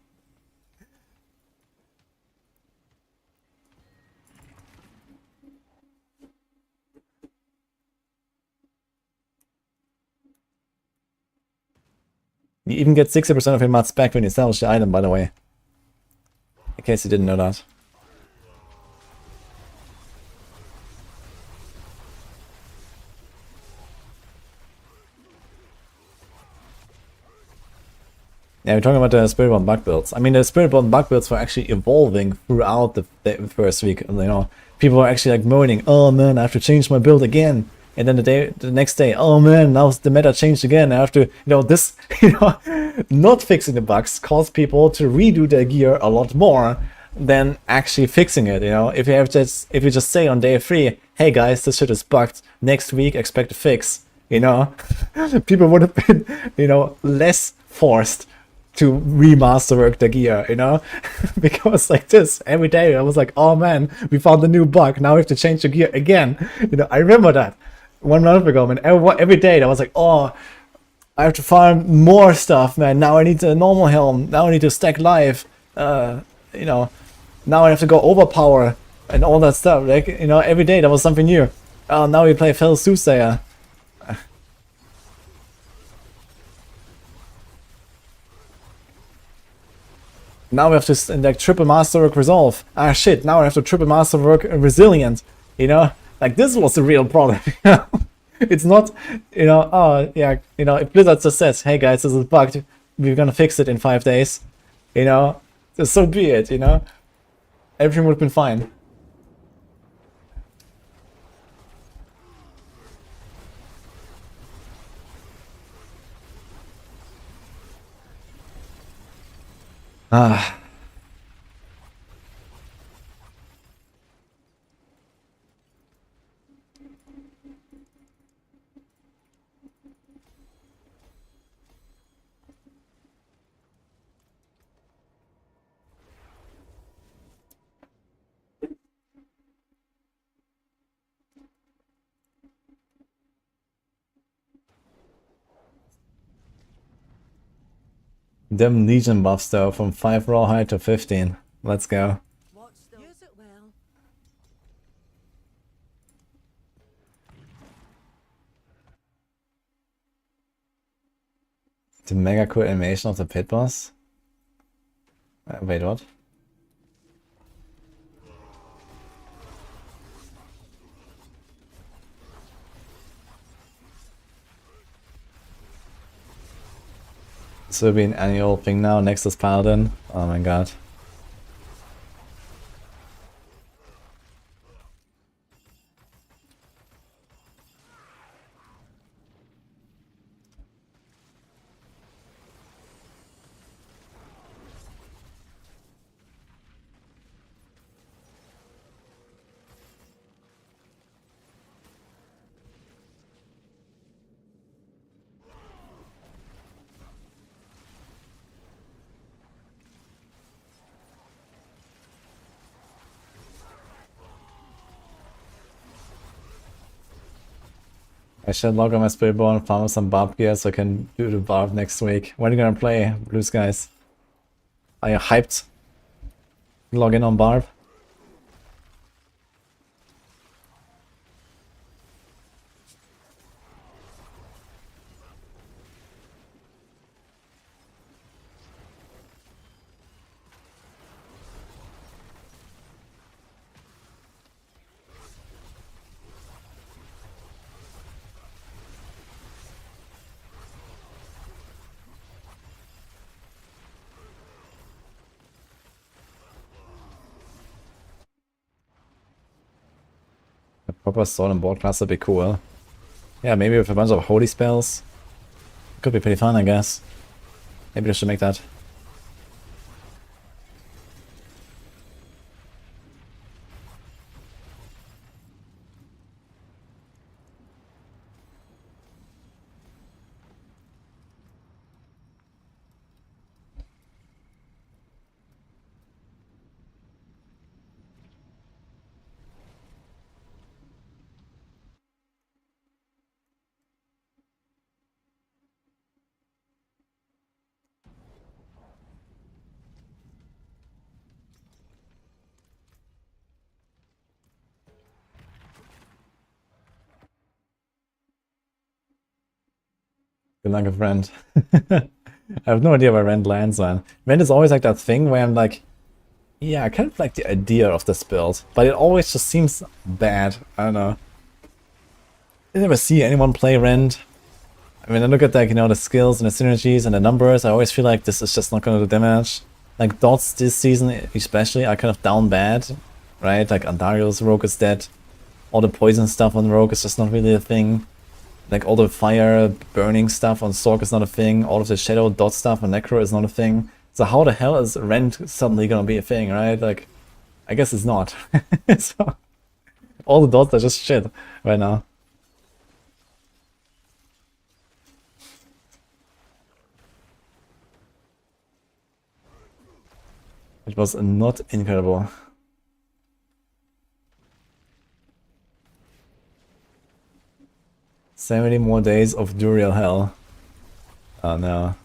You even get 60% of your mats back when you establish the item, by the way. In case you didn't know that. Yeah, we're talking about the Spiritborn bug builds. I mean, the Spiritborn bug builds were actually evolving throughout the first week. You know, people were actually like moaning, "Oh man, I have to change my build again." And then the next day, "Oh man, now the meta changed again. I have to," you know, this, you know, not fixing the bugs caused people to redo their gear a lot more than actually fixing it. You know, if you just say on day 3, "Hey guys, this shit is bugged. Next week, expect a fix." You know, people would have been, you know, less forced to remaster work the gear, you know, because like this every day I was like, "Oh man, we found a new bug. Now we have to change the gear again." You know, I remember that 1 month ago, man. Every day I was like, "Oh, I have to farm more stuff, man. Now I need a normal helm. Now I need to stack life. You know, now I have to go overpower and all that stuff." Like, you know, every day there was something new. Oh, now we play Fell Soothsayer. Now we have to like triple masterwork resolve. Ah shit, now I have to triple masterwork resilient. You know? Like, this was the real problem. It's not, you know, oh yeah, you know, if Blizzard just says, "Hey guys, this is bugged, we're gonna fix it in 5 days," you know, so be it, you know? Everything would have been fine. Ah. Them Legion buffs though, from 5 raw high to 15. Let's go. Use it well. The mega cool animation of the pit boss? Wait, what? This will be an annual thing now, next is Paladin. Oh my god. I should log on my Spiritborn, farm some barb gear so I can do the barb next week. When are you gonna play, Blue Skies? Are you hyped? Log in on barb? A proper sword and board class would be cool. Yeah, maybe with a bunch of holy spells. Could be pretty fun, I guess. Maybe I should make that. Good luck, friend. I have no idea where Rend lands on. Rend is always like that thing where I'm like, yeah, I kind of like the idea of this build, but it always just seems bad. I don't know. I never see anyone play Rend. I mean, I look at like, you know, the skills and the synergies and the numbers, I always feel like this is just not gonna do damage. Like dots this season especially are kind of down bad, right? Like Andario's rogue is dead. All the poison stuff on rogue is just not really a thing. Like all the fire burning stuff on Sork is not a thing. All of the shadow dot stuff on Necro is not a thing. So how the hell is Rend suddenly gonna be a thing, right? Like, I guess it's not. So, all the dots are just shit right now. It was not incredible. "70 more days of Duriel hell." Oh no.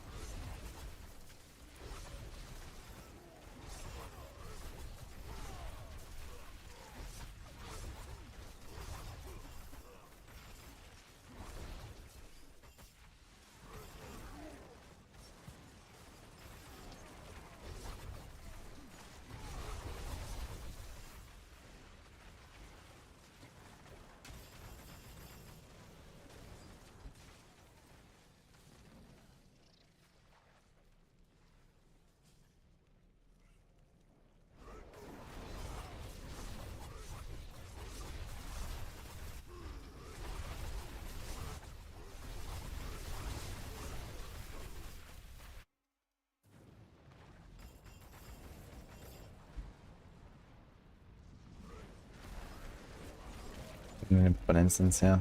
For instance, yeah.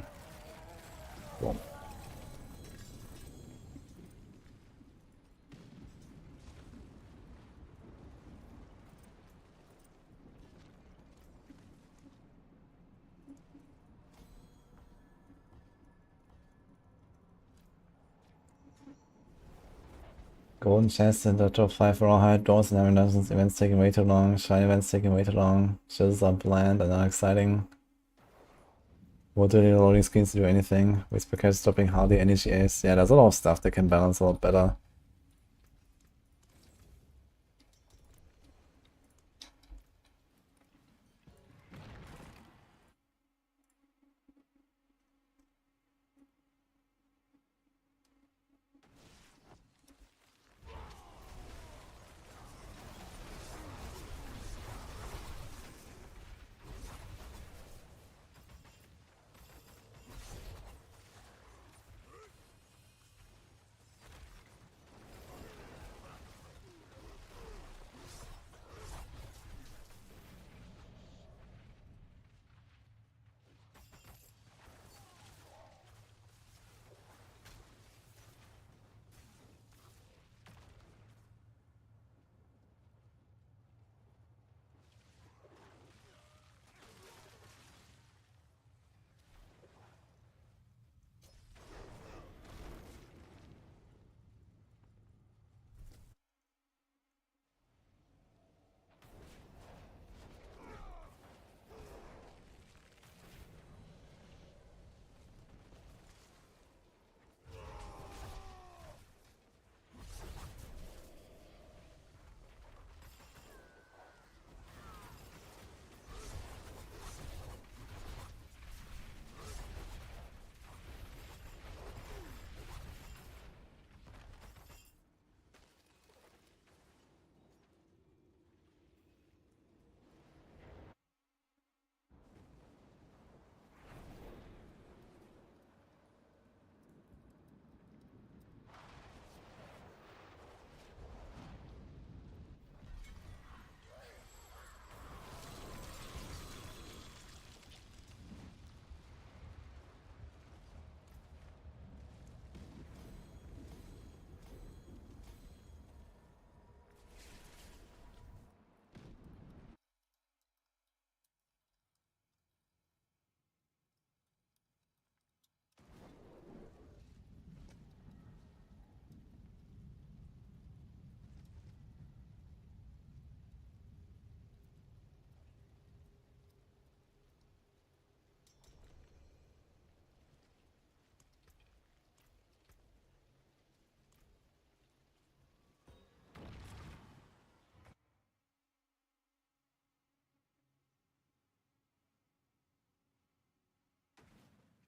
Cool. Golden chest in the top 5 for all high doors and every dungeons. Events taking way too long. Shiny events taking way too long. Shields are bland and not exciting. What do the loading screens do anything? Whisper catch stopping hardly any GAs. Yeah, there's a lot of stuff that can balance a lot better.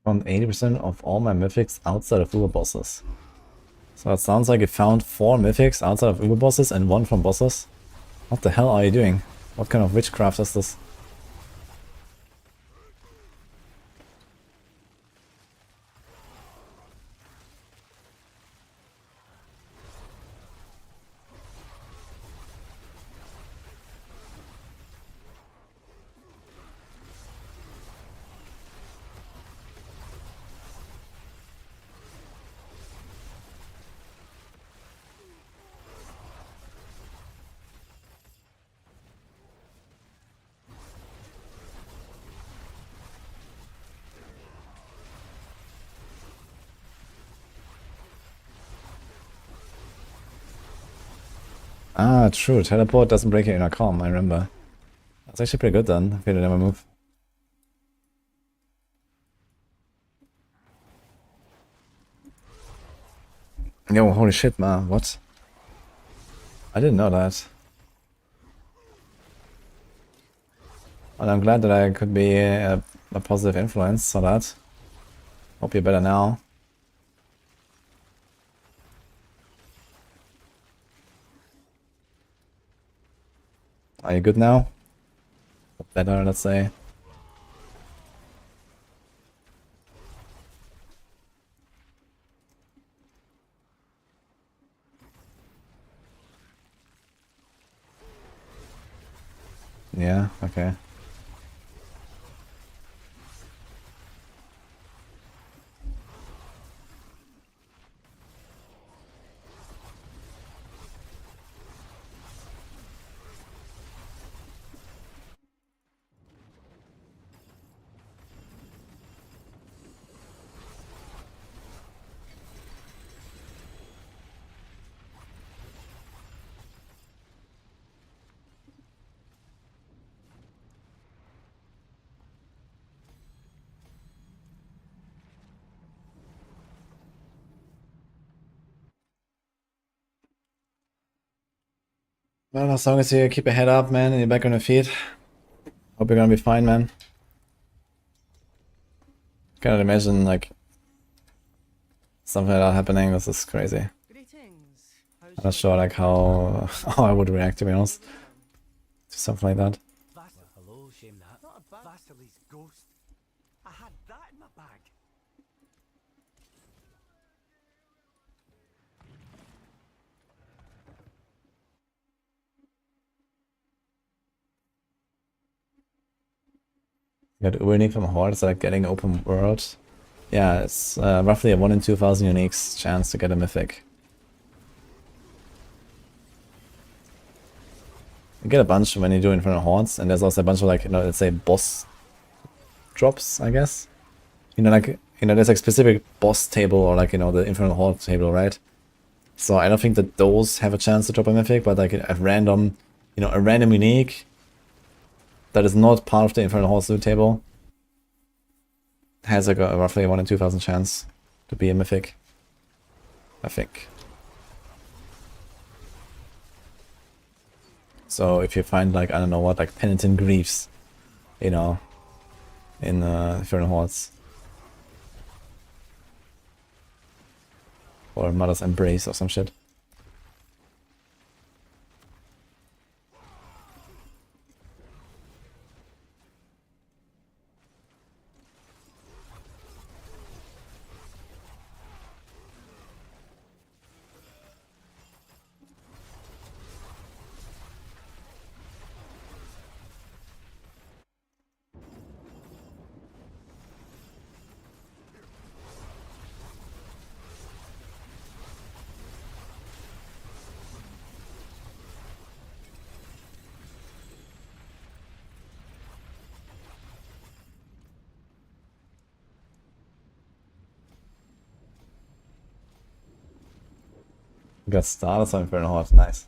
Found 80% of all my mythics outside of Uber bosses. So it sounds like you found 4 mythics outside of Uber bosses and 1 from bosses. What the hell are you doing? What kind of witchcraft is this? Ah, true. Teleport doesn't break your inner calm, I remember. That's actually pretty good then, if you never move. Yo, holy shit, man. What? I didn't know that. And I'm glad that I could be a positive influence for that. Hope you're better now. Are you good now? Better, let's say. Yeah, okay. Well, as long as you keep your head up, man, and you're back on your feet, hope you're gonna be fine, man. Cannot imagine, like, something like that happening. This is crazy. I'm not sure, like, how I would react, to be honest, to something like that. Hello, shame that. Not a Vasili's ghost. I had that in my bag. You got winning from hordes, like getting open world. Yeah, it's roughly a 1 in 2,000 uniques chance to get a mythic. You get a bunch when you do Infernal Hordes, and there's also a bunch of, like, you know, let's say boss drops, I guess. You know, like, you know, there's like specific boss table or, like, you know, the Infernal Horde table, right? So I don't think that those have a chance to drop a mythic, but like a random, you know, a random unique that is not part of the Infernal Horde loot table has like a roughly 1 in 2,000 chance to be a mythic, I think. So if you find, like, I don't know what, like Penitent Griefs, you know, in Infernal Hordes, or Mother's Embrace or some shit. Got started on Infernal Horde, nice.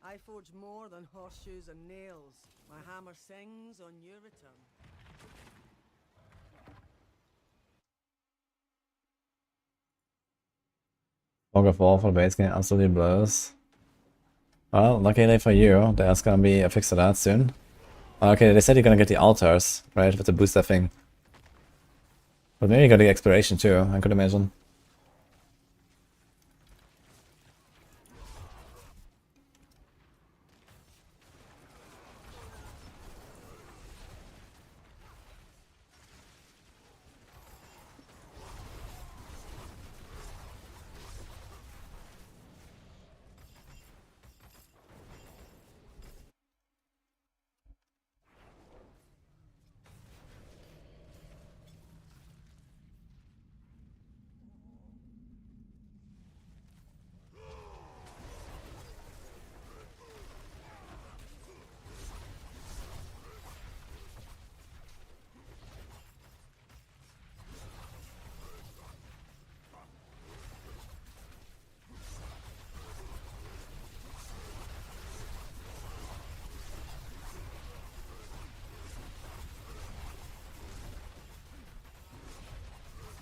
I forge more than horseshoes and nails. My hammer sings on your return. Fog of War for the base game absolutely blows. Well, luckily for you, there's gonna be a fix to that soon. Okay, they said you're gonna get the altars, right, with the booster thing. But maybe you got the exploration too, I could imagine.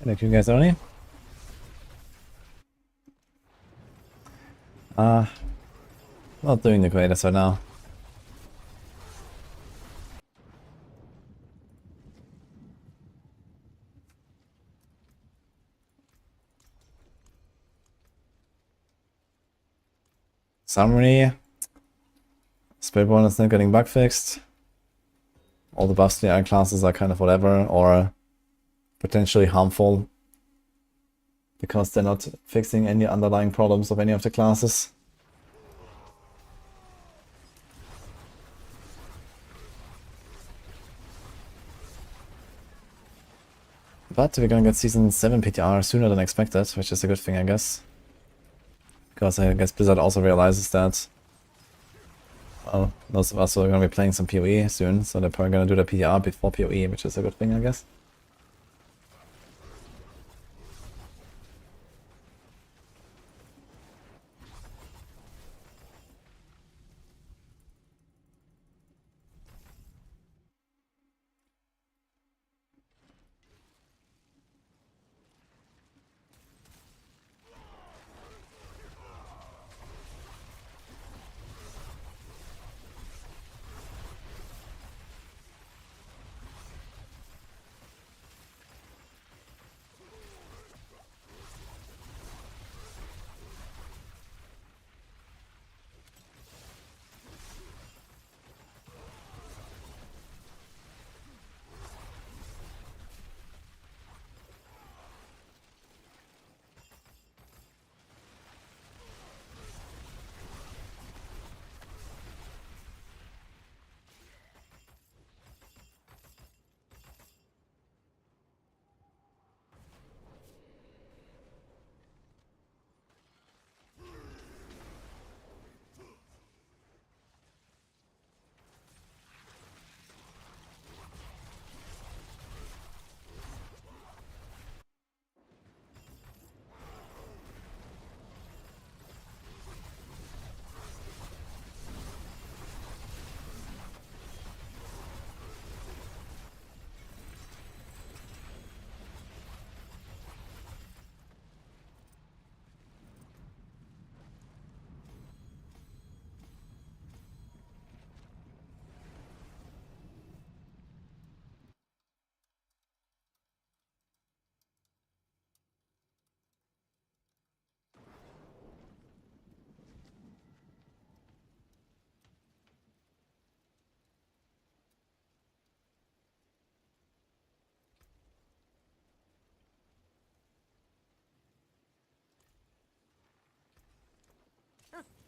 Thank you guys only. Not doing the greatest right now. Summary. Spiritborn is not getting bug fixed. All the buffs to the iron classes are kind of whatever, or potentially harmful. Because they're not fixing any underlying problems of any of the classes. But we're gonna get Season 7 PTR sooner than expected, which is a good thing, I guess. Because I guess Blizzard also realizes that, well, most of us are gonna be playing some PoE soon, so they're probably gonna do the PTR before PoE, which is a good thing, I guess.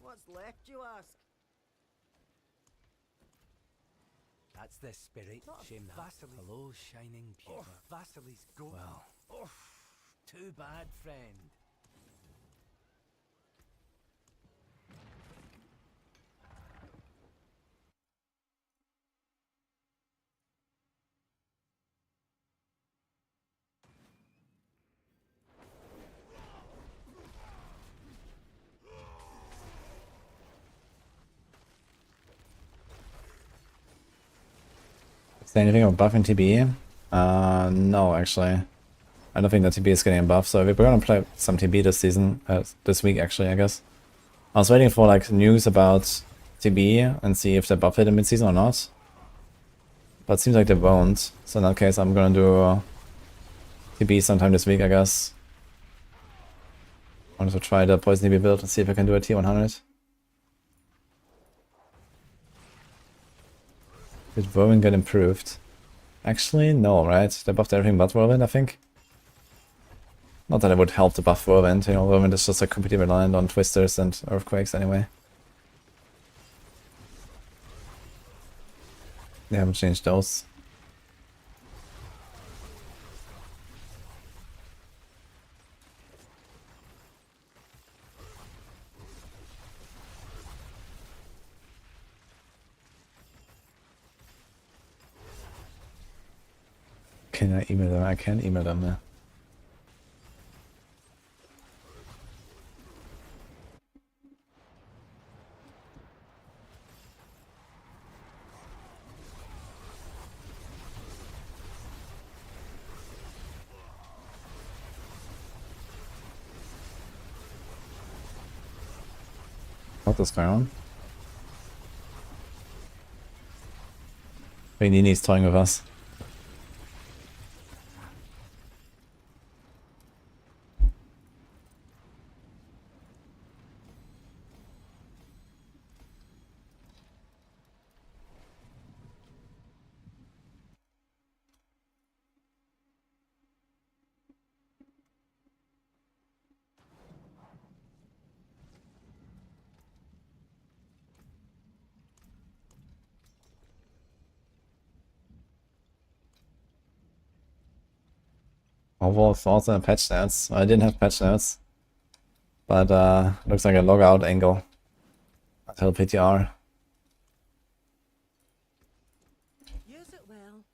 What's left, you ask? That's the spirit. Shame that. Vasily. Hello, shining pupa. Vasily's go. Well, too bad, friend. Say anything about buffing TB? No, actually. I don't think that TB is getting a buff, so we're gonna play some TB this season, this week actually, I guess. I was waiting for like news about TB and see if they buff it in mid-season or not. But it seems like they won't, so in that case I'm gonna do TB sometime this week, I guess. I wanted to try the Poison TB build and see if I can do a T100. Did Whirlwind get improved? Actually, no, right? They buffed everything but Whirlwind, I think. Not that it would help to buff Whirlwind, you know, Whirlwind is just like completely reliant on Twisters and Earthquakes anyway. They haven't changed those. Can I email them? I can email them, yeah. What is going on? Wait, Nini's toying with us. Overall thoughts on patch stats. I didn't have patch stats. But looks like a logout angle. Until PTR. Use it well.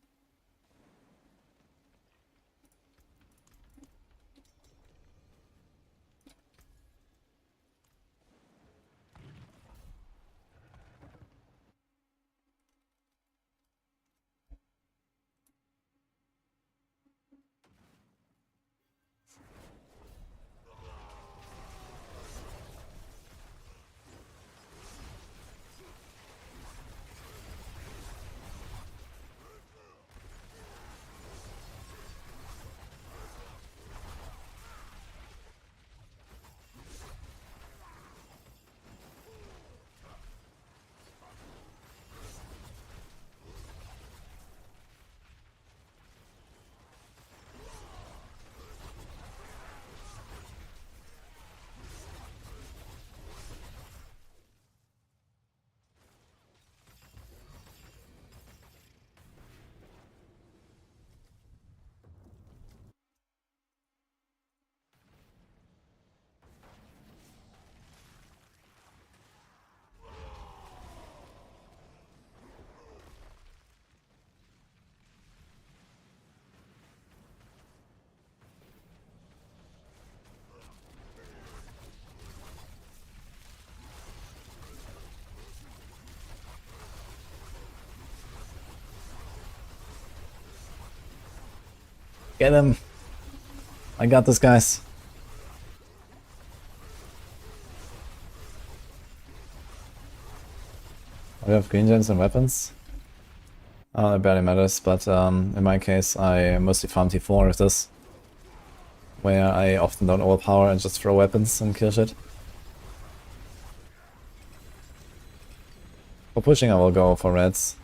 Get him! I got this, guys. We have green gens and weapons. It barely matters, but in my case I mostly farm T4 with this. Where I often don't overpower and just throw weapons and kill shit. For pushing I will go for reds.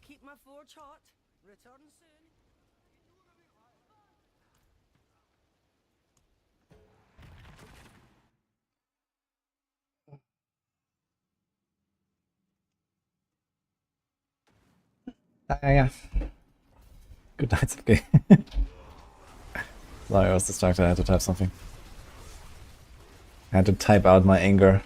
keep my forge hot. Return soon. Yeah. Good night, okay. Sorry, I was distracted. I had to type something. I had to type out my anger.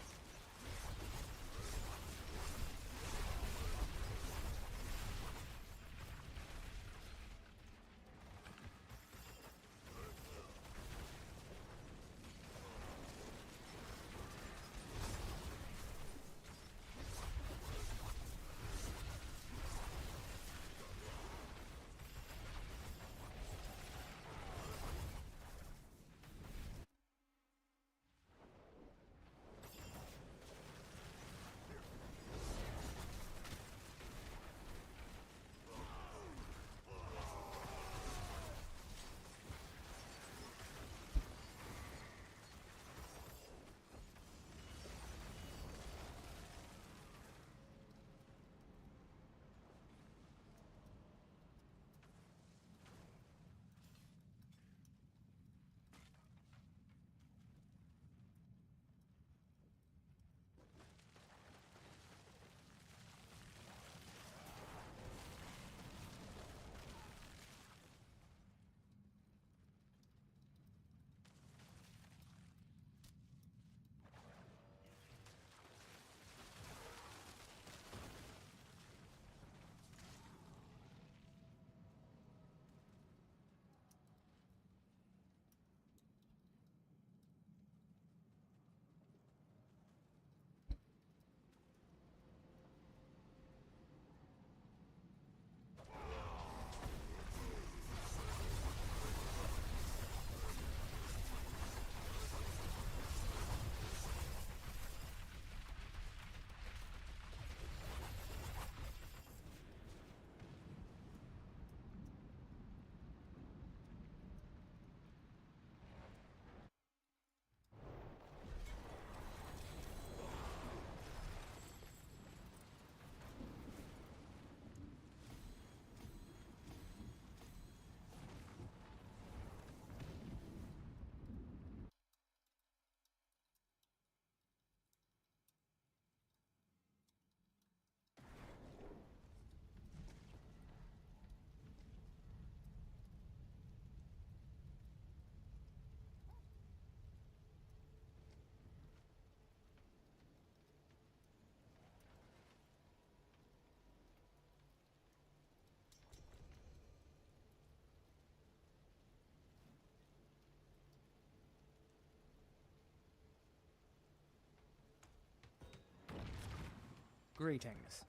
Greetings.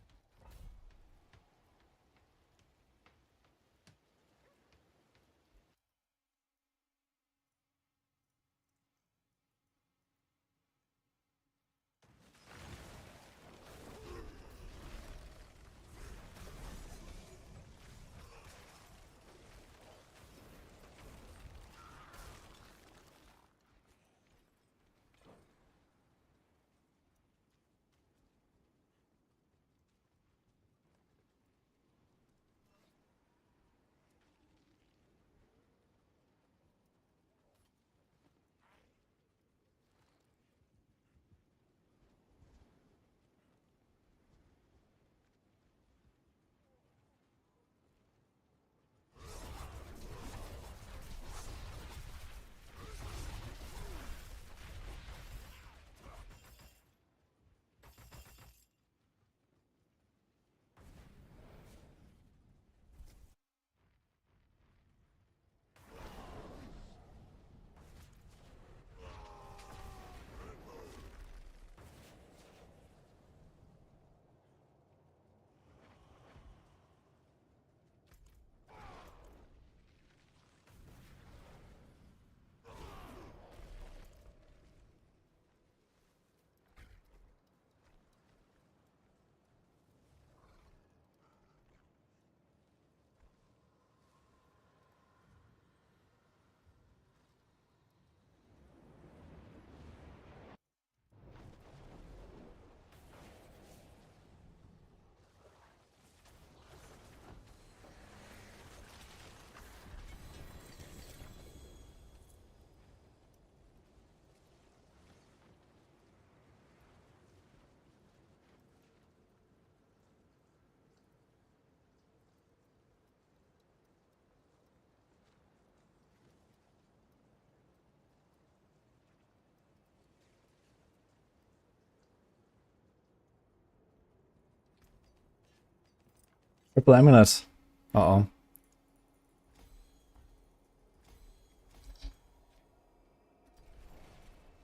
Triple amulet. Uh-oh.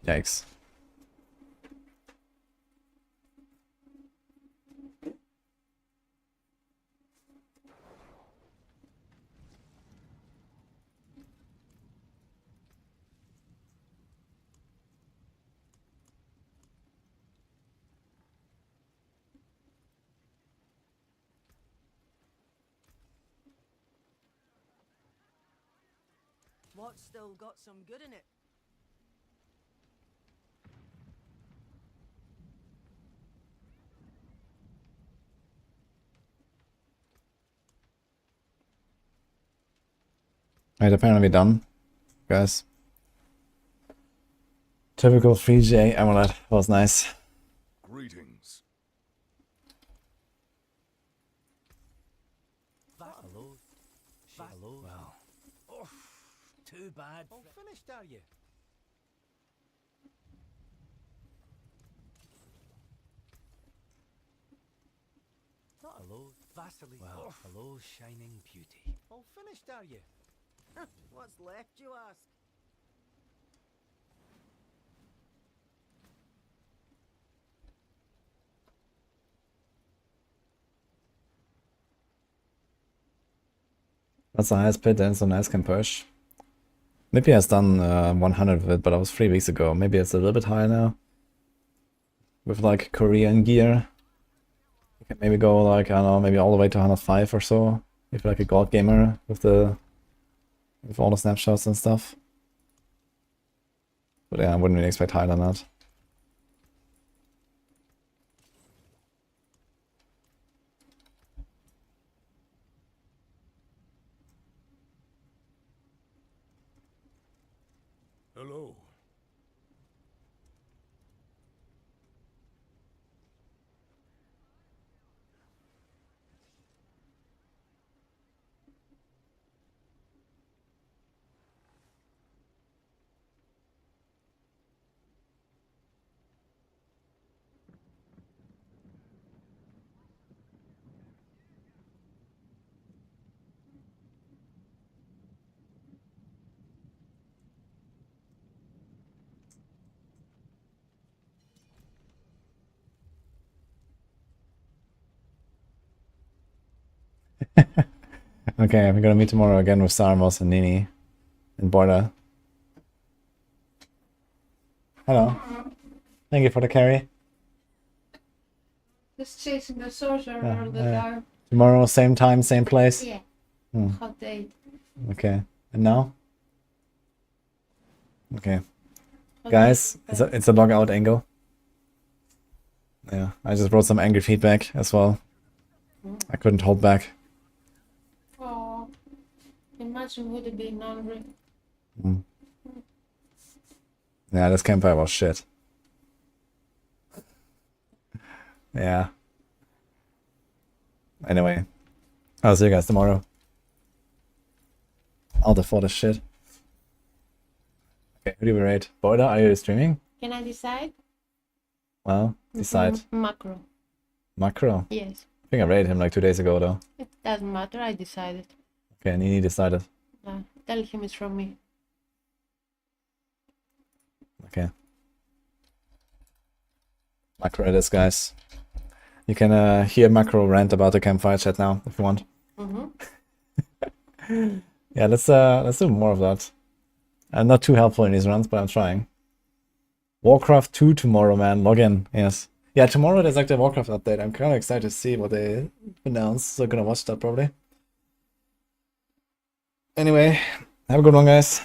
Yikes. What's still got some good in it? Right, apparently done, guys. Typical 3J amulet was nice. Greetings. Hello. Hello. Well. Oh, too bad. All finished, are you? Hello, Vasily. Well, hello, shining beauty. All finished, are you? What's left, you ask? That's the highest pit and so nice can push. Maybe has done 100 of it, but that was 3 weeks ago. Maybe it's a little bit higher now. With like Korean gear. You can maybe go like, I don't know, maybe all the way to 105 or so. If you're like a gold gamer with all the snapshots and stuff. But yeah, I wouldn't really expect higher than that. Hello. Okay, we're gonna meet tomorrow again with Sarmos and Nini in Border. Hello. Thank you for the carry. Just chasing the sorcerer Yeah, or the dark. Tomorrow, same time, same place? Yeah. Hmm. Hot day. Okay. And now? Okay. Guys, it's a log out angle. Yeah, I just wrote some angry feedback as well. I couldn't hold back. Oh, imagine would it be hungry. Mm. Yeah, this campfire was shit. Yeah. Anyway, I'll see you guys tomorrow. I'll default this shit. Okay, who do we rate? Border, are you streaming? Can I decide? Well, decide. Macro. Macro? Yes. I think I rated him like 2 days ago though. It doesn't matter, I decided. Okay, Nini decided. Tell him it's from me. Okay. Macro it is, guys. You can hear Macro rant about the campfire chat now if you want. Yeah, let's do more of that. I'm not too helpful in these runs, but I'm trying. Warcraft 2 tomorrow, man. Log in. Yes. Yeah, tomorrow there's like the Warcraft update. I'm kind of excited to see what they announce. So I'm gonna watch that probably. Anyway, have a good one, guys.